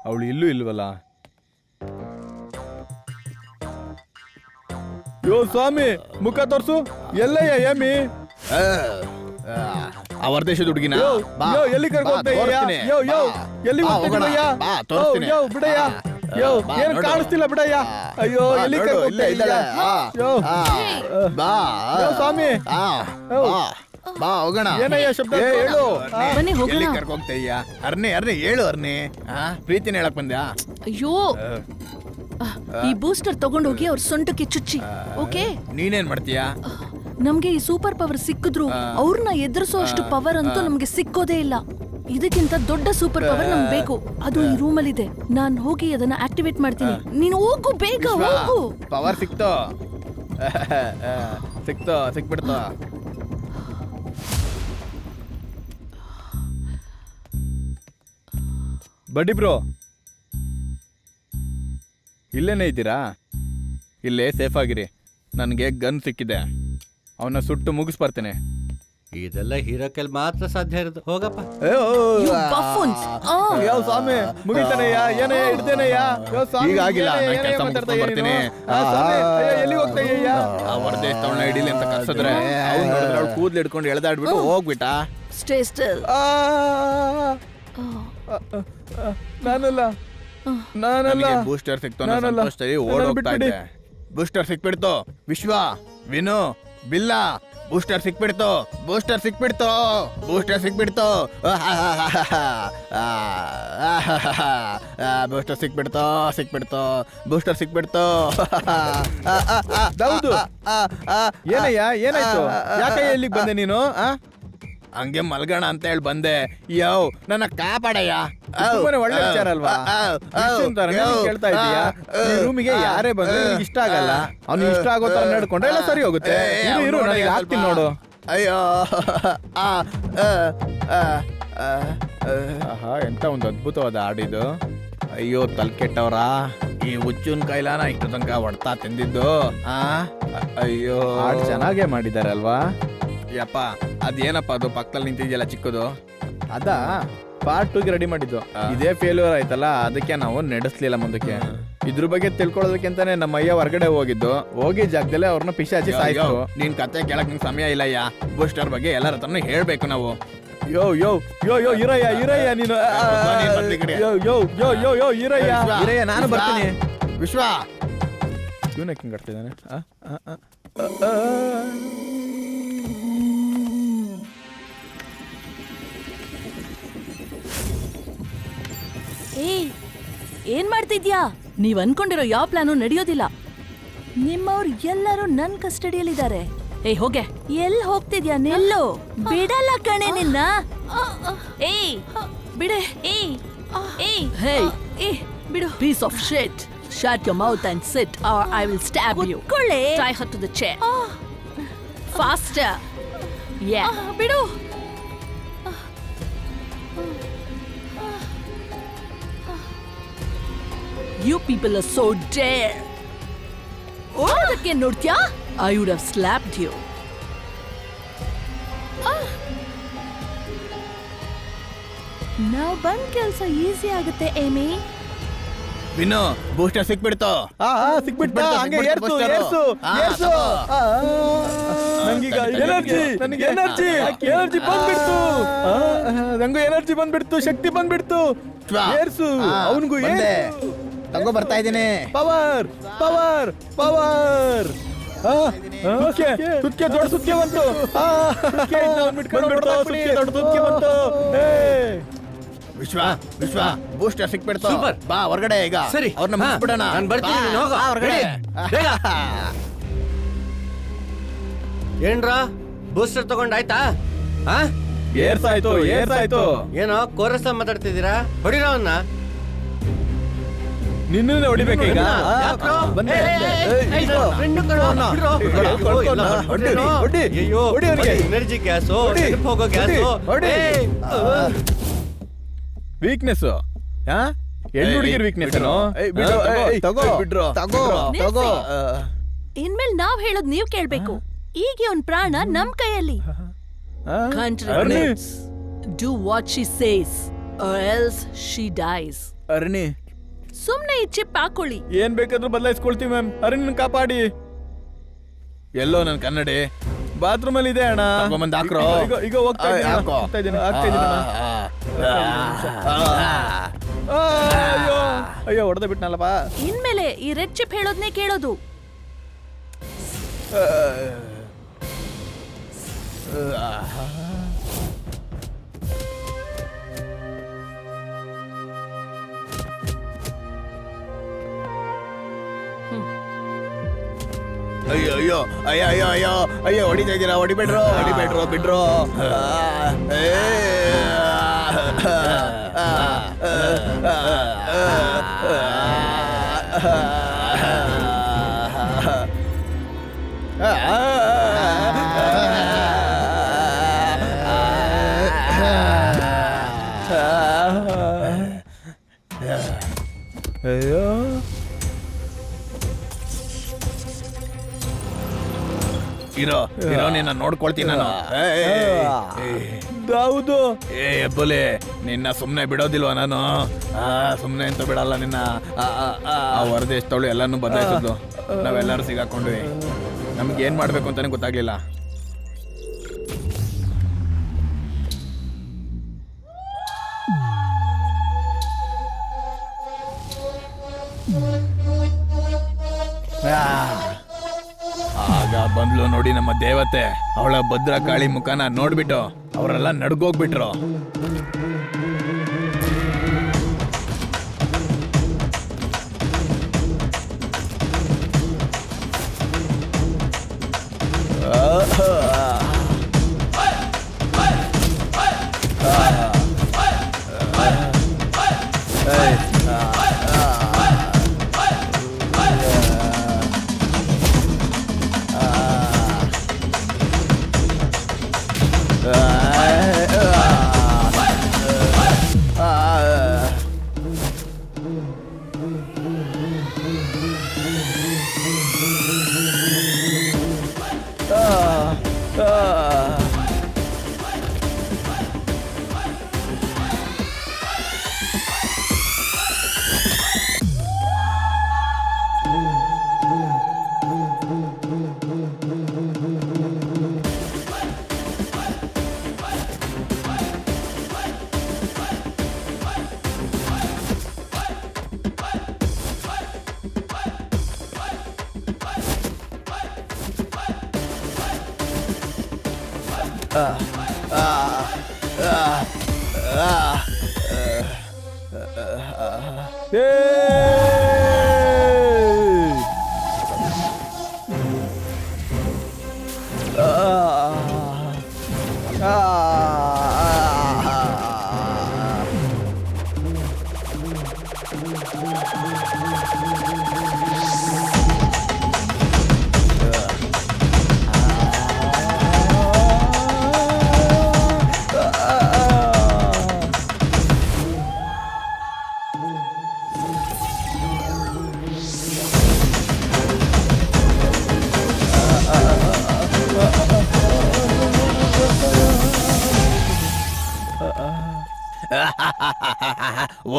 Speaker 7: ಅವಳು ಇಲ್ಲೂ ಇಲ್ವಲ್ಲ. ಯೋ ಸ್ವಾಮಿ, ಮುಖ ತೋರ್ಸು. ಎಲ್ಲಯ್ಯ ಯಮ್ಮಿ?
Speaker 4: ಅವರ ದೇಶದ ಹುಡುಗಿನ
Speaker 7: ಯೋ, ಎಲ್ಲಿ ಕರ್ಕೊಂಡು ಹೋಗ್ತಾ ಇದೀಯ? ಯೋ ಯೋ, ಎಲ್ಲಿ ಹೋಗ್ತಿದ್ದೀಯ? ಯೋ ಬಿಡಯ್ಯ. ಯೋ, ಏನು ಕಾಣಿಸ್ತಿಲ್ಲ ಬಿಡಯ್ಯ. ಅಯ್ಯೋ, ಎಲ್ಲಿ ಕರ್ಕೊಂಡು ಹೋಗ್ತಾ ಇದೀಯ? ಯೋ ಯೋ ಸ್ವಾಮಿ,
Speaker 4: ಬಾ ಹೋಗೋಣ.
Speaker 7: ಏನಯ್ಯ ಶಬ್ದ? ಹೇಳು.
Speaker 9: ಬನ್ನಿ ಹೋಗೋಣ.
Speaker 4: ಎಲ್ಲಿ ಕರ್ಕೊಂಡು ಹೋಗ್ತಾ ಇದೀಯ? ಅರ್ನೆ ಹೇಳು ಅರ್ನೆ. ಪ್ರೀತಿನ ಹೇಳಕ್ ಬಂದ್ಯಾ?
Speaker 9: ಅಯ್ಯೋ, ಈ ಬೂಸ್ಟರ್ ತಗೊಂಡೋಗಿ ಅವ್ರ ಸೊಂಟಕ್ಕೆ ಚುಚ್ಚಿ. ಓಕೆ,
Speaker 4: ನೀನೇನ್ ಮಾಡ್ತೀಯಾ?
Speaker 9: ನಮ್ಗೆ ಈ ಸೂಪರ್ ಪವರ್ ಸಿಕ್ಕಿದ್ರು ಅವ್ರನ್ನ ಎದುರಿಸೋ ಅಷ್ಟು ಪವರ್ ಅಂತೂ ನಮ್ಗೆ ಸಿಕ್ಕೋದೇ ಇಲ್ಲ. ಇದಕ್ಕಿಂತ ದೊಡ್ಡ ಸೂಪರ್ ಪವರ್ ನಮ್ಗೆ ಬೇಕು. ಅದು ಈ ರೂಮಲ್ಲಿ ಇದೆ. ನಾನ್ ಹೋಗಿ ಅದನ್ನ ಆಕ್ಟಿವೇಟ್ ಮಾಡ್ತೀನಿ. ನೀನು ಹೋಗು, ಬೇಗ ಹೋಗು.
Speaker 4: ಪವರ್ ಸಿಕ್ತೋ? ಸಿಕ್ಬಿಡ್ತೋ?
Speaker 7: ಬಡ್ಡಿ ಬ್ರೋ, ಇಲ್ಲೇನೇ ಇದ್ದೀರಾ?
Speaker 4: ಇಲ್ಲೇ ಸೇಫ್ ಆಗಿರಿ. ನನಗೆ ಗನ್ ಸಿಕ್ಕಿದೆ, ಅವನ್ನ ಸುಟ್ಟು ಮುಗಿಸ್ಬರ್ತೇನೆ.
Speaker 6: ಇದೆಲ್ಲ ಹೀರೋ ಕೈಲಿ ಮಾತ್ರ ಸಾಧ್ಯ ಇರೋದು. ಹೋಗಪ್ಪ.
Speaker 9: You buffoons.
Speaker 7: ಯಾವ ಸ್ವಾಮಿ, ಮುಗಿತಾನಯ್ಯ? ಏನಯ್ಯ ಹಿಡ್ದೇನಯ್ಯ? ಯೋ ಸ್ವಾಮಿ,
Speaker 4: ಈಗ ಆಗಿಲ್ಲ, ನಾನು
Speaker 7: ಏನಯ್ಯ
Speaker 4: ಕೆಲಸ
Speaker 7: ಮಾತಾಡ್ತಾ
Speaker 4: ಮುಗಿಸ್ಕೊಂಡು
Speaker 7: ಇದೀಯ ನೀನು?
Speaker 4: ಬರ್ತೀನಿ.
Speaker 7: ಸ್ವಾಮಿ, ಅಯ್ಯೋ, ಎಲ್ಲಿ ಹೋಗ್ತಾ ಇದೀಯ?
Speaker 4: ಅವರ ದೇಶದವಳನ್ನ ಹಿಡಿಲಿ ಅಂತ ಕರ್ಸಿದ್ರೆ ಅವ್ನು ಕೂದ್ಲು ಹಿಡ್ಕೊಂಡು ಎಳೆದಾಡ್ಬಿಟ್ಟು ಹೋಗ್ಬಿಟ್ಟ.
Speaker 9: Stay still.
Speaker 7: ನಾನಲ್ಲ, ನಾನಲ್ಲ.
Speaker 4: ಬೂಸ್ಟರ್ ಸಿಕ್ತು
Speaker 7: ನಾನಲ್ಲ.
Speaker 4: ಓಡೋಗ್ತಾ ಇದ್ದೆ. ಬೂಸ್ಟರ್ ಸಿಕ್ಬಿಡ್ತು. ವಿಶ್ವ, ವಿನು, ಬಿಲ್ಲ, ಬೂಸ್ಟರ್ ಸಿಕ್ಬಿಡ್ತು. ಬೂಸ್ಟರ್ ಸಿಕ್ಬಿಡ್ತು. ಬೂಸ್ಟರ್ ಸಿಕ್ಬಿಡ್ತು. ಬೂಸ್ಟರ್ ಸಿಕ್ಬಿಡ್ತು. ಬೂಸ್ಟರ್ ಸಿಕ್ಬಿಡ್ತು.
Speaker 7: ಹೌದು. ಏನಯ್ಯ, ಏನಾಯ್ತು? ಯಾಕಯ್ಯ ಇಲ್ಲಿಗೆ ಬಂದೆ ನೀನು?
Speaker 4: ಹಂಗೆ ಮಲ್ಗೋಣ ಅಂತ ಹೇಳಿ ಬಂದೆ. ಯೋ, ನನ್ನ ಕಾಪಾಡಯ್ಯ.
Speaker 7: ತುಂಬಾನೇ ಒಳ್ಳೆ ವಿಚಾರ ಅಲ್ವಾ? ಕೇಳ್ತಾ ಇದೀಯಾ? ರೂಮಿಗೆ ಯಾರೇ ಬಂದ್ರೆ ನಿನಗೆ ಇಷ್ಟ ಆಗಲ್ಲ. ಅವ್ನು ಇಷ್ಟ ಆಗೋ ತರ ನಡ್ಕೊಂಡ್ರೆ ಎಲ್ಲ ಸರಿ ಹೋಗುತ್ತೆ. ಇರು, ನನಗೆ ಆಗ್ತೀನಿ ನೋಡು.
Speaker 4: ಅಯ್ಯೋ,
Speaker 7: ಆಹಾ, ಎಂತ ಒಂದು ಅದ್ಭುತವಾದ ಹಾಡಿದು.
Speaker 4: ಅಯ್ಯೋ, ತಲ್ಕೆಟ್ಟವ್ರ, ಈ ಹುಚ್ಚುನ್ ಕೈಲಾನ ಇಷ್ಟು ತನಕ ಹೊಡ್ತಾ ತಿಂದಿದ್ದು. ಅಯ್ಯೋ,
Speaker 7: ಹಾಡು ಚೆನ್ನಾಗೇ ಮಾಡಿದ್ದಾರೆ ಅಲ್ವಾ?
Speaker 4: ಯಪ್ಪ, ಅದೇನಪ್ಪ ಅದು ಪಕ್ಕದಲ್ಲಿ ನಿಂತಿದ್ಯಲ್ಲ ಚಿಕ್ಕದು?
Speaker 7: ಅದ ಪಾರ್ಟ್ 2ಗೆ ರೆಡಿ ಮಾಡಿದ್ದು. ಇದೇ ಫೇಲ್ಯೂರ್ ಆಯ್ತಲ್ಲ, ಅದಕ್ಕೆ ನಾವು ನಡೆಸ್ಲಿಲ್ಲ ಮುಂದಕ್ಕೆ. ಇದ್ರ ಬಗ್ಗೆ ತಿಳ್ಕೊಳ್ಳೋದಕ್ಕೆ ಅಂತಾನೆ ನಮ್ಮ ಅಯ್ಯ ಹೊರಗಡೆ ಹೋಗಿ ಜಾಗದಲ್ಲೇ ಅವ್ರನ್ನ ಪಿಶಾಚಿ ಸಾಯ್ತು.
Speaker 4: ನಿನ್ ಕತೆ ಕೇಳಕ್ ನಿಂಗೆ ಸಮಯ ಇಲ್ಲಯ್ಯ. ಬೂಸ್ಟರ್ ಬಗ್ಗೆ ಎಲ್ಲರ ಹತ್ರನೂ ಹೇಳ್ಬೇಕು ನಾವು.
Speaker 7: ಯೋ ಯೋ ಯೋ ಯೋ ಇರಯ್ಯ ನೀನು. ಯೋ ಯೋ ಯೋ ಯೋ ಯೋ ಇರಯ್ಯ, ನಾನು ಬರ್ತೀನಿ.
Speaker 4: ವಿಶ್ವ,
Speaker 7: ಇವನಕ್ಕೆ ಹಿಂಗೆ ಆಡ್ತಿದ್ದಾನೆ.
Speaker 9: ಏನ್ ಮಾಡ್ತಿದ್ಯಾ? ನೀವ್ ಅನ್ಕೊಂಡಿರೋ ಯಾವ ಪ್ಲಾನು ನಡೆಯೋದಿಲ್ಲ. ನಿಮ್ಮವ್ರು ಎಲ್ಲರೂ ನನ್ ಕಸ್ಟಡಿಯಲ್ಲಿದ್ದಾರೆ. ಹೋಗೆ. ಎಲ್ಲಿ ಹೋಗ್ತಿದ್ಯಾ? ನಿಲ್ಲು. ಬಿಡಲ್ಲ ಕಣೆ ನಿನ್ನ. ಬಿಡೆ. ಬಿಡು. Piece of shit. Shut your mouth and sit or I will stab you. Tie her to the chair. Faster. Yeah. ಬಿಡು. You people are so dare. ಓಡೋದಕ್ಕೆ ನೋಡ್ತ್ಯಾ? I would have slapped you. ನಾವು ಬಂದ್ ಕೆಲಸ ಈಸಿ ಆಗುತ್ತೆ ಏಮಿ.
Speaker 4: Vinnu booster ಸಿಕ್ಬಿಡ್ತು.
Speaker 7: ಸಿಕ್ಬಿಟ್ಟ ಹಂಗೆ
Speaker 4: ಸಿಕ್ಬಿಡ್ತು,
Speaker 7: ಏರ್ಸು
Speaker 4: ಬೂಸ್ಟರು.
Speaker 7: ಏರ್ಸು
Speaker 4: ಆ,
Speaker 7: ಏರ್ಸು
Speaker 4: ತಗೋ.
Speaker 7: ನಂಗೀಗ
Speaker 4: ತಗೋ,
Speaker 7: ಎನರ್ಜಿ
Speaker 4: ತಗೋ.
Speaker 7: ನನಗೆ ಎನರ್ಜಿ ಎನರ್ಜಿ ಬಂದ್ಬಿಡ್ತು ನಂಗೂ ಎನರ್ಜಿ ಬಂದ್ಬಿಡ್ತು ಶಕ್ತಿ ಬಂದ್ಬಿಡ್ತು ಏರ್ಸು ಅವನಿಗೂ
Speaker 4: ಬಂದೆ. ತಗೋ ಬರ್ತಾ ಇದ್ದೀನಿ.
Speaker 7: ಪವರ್ ಪವರ್ ಪವರ್ ಸುತ್ಕೆ ದೊಡ್ಡ ಸುತ್ಕೆ ಬಂತು ದೊಡ್ಡ ಸುತ್ಕೆ ಬಂತು
Speaker 4: ವಿಶ್ವ ವಿಶ್ವ ಬೂಸ್ಟರ್ ಸಿಕ್ಬಿಡ್ತು.
Speaker 6: Super.
Speaker 4: ಬಾ ಹೊರಗಡೆ ಈಗ.
Speaker 6: ಸರಿ.
Speaker 4: ಅವ್ರನ್ನ
Speaker 6: ಹಾ,
Speaker 4: ಮುಗಿಸ್ಬಿಡೋಣ.
Speaker 6: ನಾನ್ ಬರ್ತೀನಿ, ನೀನ್ ಹೋಗು.
Speaker 4: ಹೊರಗಡೆ.
Speaker 6: ಬೇಗ. ಏನ್ರಾ ಬೂಸ್ಟರ್ ತಗೊಂಡಾಯ್ತಾ? ಹಾ
Speaker 7: ಏರ್ಸಾಯ್ತು ಏರ್ಸಾಯ್ತು
Speaker 6: ಏನೋ ಕೋರಸ್ ಮಾತಾಡ್ತಿದ್ದೀರಾ? ಹೊಡಿರೋ ಅವನ್ನ.
Speaker 7: ನಿನ್ನೇ ಹೊಡಿಬೇಕು ಈಗ
Speaker 6: ಯಾಕ್ರೋ?
Speaker 7: ಬಂದೆ
Speaker 6: ನನ್ನ friend ಕಣೋ, ಬಿಡ್ರೋ. ಎಲ್ಲ ಹೊಡ್ರೇನೋ? ಅಯ್ಯೋ, ಎನರ್ಜಿ ಗ್ಯಾಸು, ಹೋಗೋ ಗ್ಯಾಸು.
Speaker 7: ವೀಕ್ನೆಸ್ ಹೆಣ್ಣು ಹುಡುಗಿರ್ ವೀಕ್ನೆಸ್
Speaker 4: ತಗೋ ಬಿಡ್ರು. ತಗೋ ತಗೋ.
Speaker 9: ಇನ್ಮೇಲೆ ನಾವ್ ಹೇಳೋದ್ ನೀವ್ ಕೇಳ್ಬೇಕು. ಈಗ ಇವನ್ ಪ್ರಾಣ ನಮ್ ಕೈಯಲ್ಲಿ. Do what she says or else she dies.
Speaker 7: Arani
Speaker 9: ಸುಮ್ನೆ ಈ ಚಿಪ್ ಹಾಕೊಳ್ಳಿ.
Speaker 7: ಏನ್ ಬೇಕಾದ್ರೂ ಬದಲಾಯಿಸ್ಕೊಳ್ತೀವಿ ಮ್ಯಾಮ್ ಅರಣಿ ಕಾಪಾಡಿ. ಎಲ್ಲೋ ನನ್ ಕನ್ನಡಿ ಬಾತ್ರೂಮ್ ಅಲ್ಲಿ ಇದೆ ಅಣ್ಣ.
Speaker 4: ತಗೊಂಬಂದ್ ಹಾಕ್ರೋ.
Speaker 7: ಈಗ ಹೋಗ್ತಾ ಇದ್ದೀನಿ
Speaker 4: ಹಾಕೋ.
Speaker 7: ಹೋಗ್ತಾ ಇದ್ದೀನಿ ಅಯ್ಯೋ ಅಯ್ಯೋ ಹೊಡೆದ ಬಿಟ್ನಲ್ಲಪ್ಪ.
Speaker 9: ಇನ್ಮೇಲೆ ಈ ರೆಡ್ ಚಿಪ್ ಹೇಳೋದ್ನೇ ಕೇಳೋದು.
Speaker 4: ಅಯ್ಯೋ ಅಯ್ಯೋ ಅಯ್ಯೋ ಅಯ್ಯೋ ಅಯ್ಯೋ ಅಯ್ಯೋ ಹೊಡಿತಾ ಇದ್ದೀರಾ? ಹೊಡಿಬೇಡ್ರು ಹೊಡಿಬೇಡ್ರು ಬಿಡ್ರು.
Speaker 7: ಅಯ್ಯೋ
Speaker 4: ಇರೋ ಇರೋ ನಿನ್ನ ನೋಡ್ಕೊಳ್ತೀನಿ ನಾನು.
Speaker 7: ಹೌದು
Speaker 4: ಎಬ್ಬಲೆ ನಿನ್ನ ಸುಮ್ನೆ ಬಿಡೋದಿಲ್ವಾ ನಾನು? ಸುಮ್ನೆ ಅಂತ ಬಿಡಲ್ಲ ನಿನ್ನ. ಆ ಹೊರದೇಶದವಳು ಎಲ್ಲಾನು ಬದಲಾಯಿಸಿದ್ಲು. ನಾವೆಲ್ಲರೂ ಸಿಗಾಕೊಂಡ್ವಿ. ನಮ್ಗೆ ಏನ್ ಮಾಡ್ಬೇಕು ಅಂತಾನೆ ಗೊತ್ತಾಗ್ಲಿಲ್ಲ. ಆಗ ಬಂದ್ಲು ನೋಡಿ ನಮ್ಮ ದೇವತೆ. ಅವಳ ಭದ್ರ ಕಾಳಿ ಮುಖನ ನೋಡ್ಬಿಟ್ಟು ಅವರೆಲ್ಲ ನಡ್ಗೋಗ್ಬಿಟ್ರು.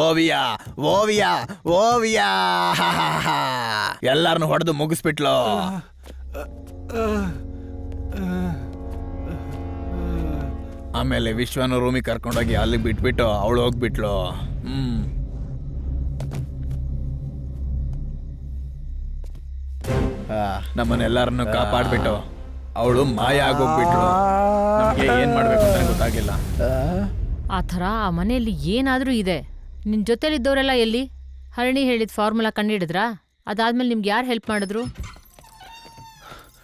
Speaker 4: ಓವಿಯಾ ಓವಿಯಾ ಓವಿಯಾ ಎಲ್ಲಾರನ್ನು ಹೊಡೆದು ಮುಗಿಸ್ಬಿಟ್ಲು. ಆಮೇಲೆ ವಿಶ್ವನ ರೂಮಿಗೆ ಕರ್ಕೊಂಡೋಗಿ ಅಲ್ಲಿ ಬಿಟ್ಬಿಟ್ಟು ಅವಳು ಹೋಗ್ಬಿಟ್ಲು. ನಮ್ಮನ್ನೆಲ್ಲರನ್ನು ಕಾಪಾಡ್ಬಿಟ್ಟು ಅವಳು ಮಾಯ ಆಗೋಗ್ಬಿಟ್ಲು. ನಮ್ಗೆ ಏನ್ ಮಾಡ್ಬೇಕು ಅಂತ ಗೊತ್ತಾಗಿಲ್ಲ.
Speaker 2: ಆ ಥರ ಆ ಮನೆಯಲ್ಲಿ ಏನಾದರೂ ಇದೆ. ನಿನ್ನ ಜೊತೆಲಿದ್ದವರೆಲ್ಲ ಎಲ್ಲಿ? ಹರಣಿ ಹೇಳಿದ ಫಾರ್ಮುಲಾ ಕಂಡಿಡಿದ್ರಾ? ಅದಾದ್ಮೇಲೆ ನಿಮ್ಗೆ ಯಾರು ಹೆಲ್ಪ್ ಮಾಡಿದ್ರು?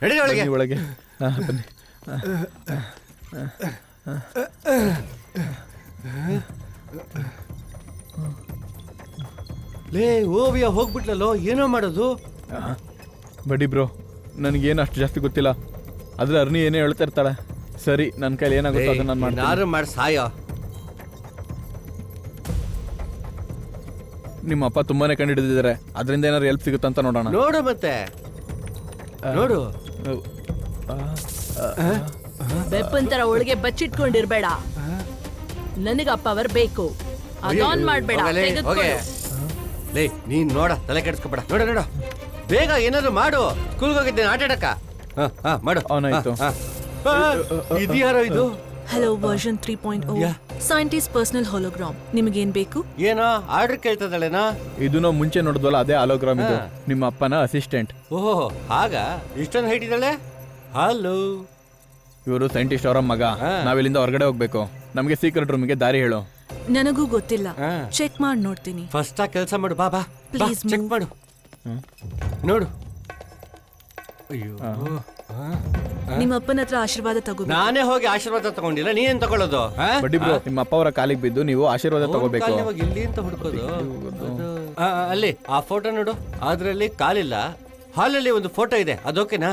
Speaker 7: ಬನ್ನಿ ಒಳಗೆ. ಬನ್ನಿ.
Speaker 6: ಲೇ ಓವಿಯ ಹೋಗ್ಬಿಟ್ಲಲ್ಲೋ, ಏನೋ ಮಾಡೋದು?
Speaker 7: ಬಡಿ ಬ್ರೋ, ನನಗೇನು ಅಷ್ಟು ಜಾಸ್ತಿ ಗೊತ್ತಿಲ್ಲ. ಆದ್ರೆ ಅರ್ನಿ ಏನೇ ಹೇಳ್ತಾ ಇರ್ತಾಳೆ. ಸರಿ, ನನ್ನ ಕೈಲಿ ಏನಾಗುತ್ತೋ ಅದನ್ನ ನಾನು ಮಾಡ್ತೀನಿ.
Speaker 6: ಯಾರು ಮಾಡಿ ಸಾಯ.
Speaker 7: ನಿಮ್ಮ ಅಪ್ಪ ತುಂಬಾನೇ ಕಂಡಿಡಿದಿದ್ದಾರೆ. ಅದರಿಂದ ಏನಾದ್ರು ಹೆಲ್ಪ್ ಸಿಗುತ್ತಂತ ನೋಡೋಣ.
Speaker 6: ನೋಡು ಮತ್ತೆ ನೋಡು.
Speaker 3: ಬೆಪ್ಪನ್ ತರ ಒಳಗೆ ಬಚ್ಚಿಟ್ಕೊಂಡಿರ್ಬೇಡ. ನನಗ ಪವರ್ ಬೇಕು. ಅದೊನ್ ಮಾಡ್ಬೇಡ.
Speaker 6: ಹೋಗೆ ಲೇ, ನೀನ್ ನೋಡ, ತಲೆ ಕೆಡಿಸ್ಕೊಬೇಡ. ನೋಡ ನೋಡ, ಬೇಗ ಏನಾದ್ರು ಮಾಡು. ಸ್ಕೂಲ್ಗೆ ಹೋಗಿದ್ದೇನೆ ಆಟ ಆಡಕ್ಕ. ಮಾಡು.
Speaker 7: ಅವನಾಯ್ತು.
Speaker 6: ಇದ್ಯಾರೋ ಇದು?
Speaker 9: Hello, version 3.0 scientist personal hologram. ನಿಮಗೇನ್ ಬೇಕು?
Speaker 6: ಏನೋ ಆರ್ಡರ್ ಕೇಳ್ತದಳೇನಾ?
Speaker 7: ಇದು ನಾವು ಮುಂಚೆ ನೋಡಿದ್ವಲ್ಲ, ಅದೇ ಹಾಲೋಗ್ರಾಮ್. ಇದು ನಿಮ್ಮ ಅಪ್ಪನ ಅಸಿಸ್ಟೆಂಟ್.
Speaker 6: ಓಹೋ, ಹಾಗ ಇಷ್ಟೊಂದು ಹೈಟ್ ಇದ್ದಾಳೆ. ಹಲೋ,
Speaker 7: ಇವರು ಸೈಂಟಿಸ್ಟ್ ಅವರ ಮಗ. ನಾವಿಲ್ಲಿಂದ ಹೊರಗಡೆ ಹೋಗ್ಬೇಕು. ನಮಗೆ ಸೀಕ್ರೆಟ್ ರೂಮಿಗೆ ದಾರಿ ಹೇಳು.
Speaker 9: ನನಗೂ ಗೊತ್ತಿಲ್ಲ, ಚೆಕ್ ಮಾಡಿ ನೋಡ್ತೀನಿ.
Speaker 6: ಫಸ್ಟ್ ಆ ಕೆಲಸ ಮಾಡು. ಬಾ ಬಾ,
Speaker 9: Please
Speaker 6: ಚೆಕ್
Speaker 9: move.
Speaker 6: ಮಾಡು. ನೋಡು. ಅಯ್ಯೋ,
Speaker 9: ನಿಮ್ಮ ಅಪ್ಪನ ಹತ್ರ ಆಶೀರ್ವಾದ ತಗೋ.
Speaker 6: ನಾನೇ ಹೋಗಿ ಆಶೀರ್ವಾದ ತಗೊಂಡಿಲ್ಲ, ನೀನ್ ತಗೊಳ್ಳೋದು?
Speaker 7: ಬಡ್ಡಿ ಬ್ರೋ, ನಿಮ್ಮ ಅಪ್ಪ ಅವರ ಕಾಲಿಗೆ ಬಿದ್ದು ನೀವು ಆಶೀರ್ವಾದ ತಗೋಬೇಕು.
Speaker 6: ಇಲ್ಲಿ ಅಂತ ಹುಡ್ಕೋದು. ಅಲ್ಲಿ ಆ ಫೋಟೋ ನೋಡು, ಅದ್ರಲ್ಲಿ ಕಾಲಿಲ್ಲ. ಹಾಲಲ್ಲಿ ಒಂದು ಫೋಟೋ ಇದೆ, ಅದೋಕೆನಾ?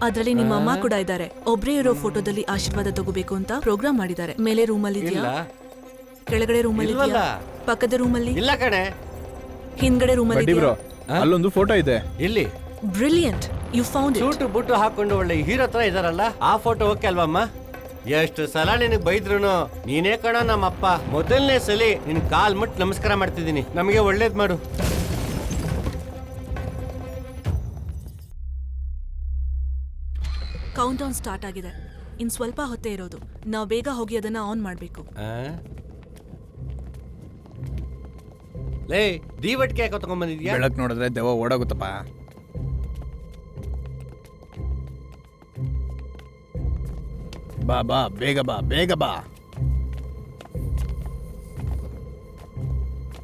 Speaker 9: ಅದ್ರಲ್ಲಿ ನಿಮ್ಮ ಅಮ್ಮ ಕೂಡ ಇದ್ದಾರೆ. ಒಬ್ರೇ ಇರೋ ಫೋಟೋದಲ್ಲಿ ಆಶೀರ್ವಾದ ತಗೋಬೇಕು ಅಂತ ಪ್ರೋಗ್ರಾಮ್ ಮಾಡಿದ್ದಾರೆ. ಮೇಲೆ ರೂಮಲ್ಲಿ
Speaker 6: ಇಲ್ಲ.
Speaker 9: ಇದೆಯಾ? ಕೆಳಗಡೆ ರೂಮಲ್ಲಿ ಇದೆಯಾ? ಪಕ್ಕದ ರೂಮಲ್ಲಿ?
Speaker 6: ಇಲ್ಲ ಕಣೆ.
Speaker 9: ಹಿಂದ್ಗಡೆ ರೂಮಲ್ಲಿ
Speaker 7: ಬಡ್ಡಿ ಬ್ರೋ, ಅಲ್ಲೊಂದು ಫೋಟೋ ಇದೆ.
Speaker 6: ಇಲ್ಲಿ.
Speaker 9: Brilliant, you found it.
Speaker 6: Suit boot ಹಾಕೊಂಡು ಒಳ್ಳೆ ಹೀರೋ ತರ ಇದಾರಲ್ಲ, ಆ ಫೋಟೋ ಓಕೆ ಅಲ್ವಮ್ಮ? ಎಷ್ಟು ಸಲ ನಿನಗೆ ಬೈದ್ರು ನೀನೇ ಕಣ ನಮ್ಮಪ್ಪ. ಮೊದಲನೇ ಸಲಿ ನಿನ್ ಕಾಲ್ ಮುಟ್ಟು ನಮಸ್ಕಾರ ಮಾಡ್ತಿದ್ದೀನಿ. ನಮಗೆ ಒಳ್ಳೇದ್ ಮಾಡು.
Speaker 9: ಕೌಂಟ್ ಡೌನ್ ಸ್ಟಾರ್ಟ್ ಆಗಿದೆ. ಇನ್ ಸ್ವಲ್ಪ ಹೊತ್ತೇ ಇರೋದು. ನಾವು ಬೇಗ ಹೋಗಿ ಅದನ್ನ ಆನ್ ಮಾಡ್ಬೇಕು.
Speaker 6: ಲೇ, ದೀವಟ್ಕೆ ಯಾಕೆ ತಗೊಂಡ್ಬಂದಿದ್ಯಾ?
Speaker 4: ಬೆಳಕ್ ನೋಡಿದ್ರೆ ದೆವ್ವ ಓಡೋಗುತ್ತಪ್ಪ. ಬಾ ಬಾ, ಬೇಗ ಬಾ, ಬೇಗ ಬಾ.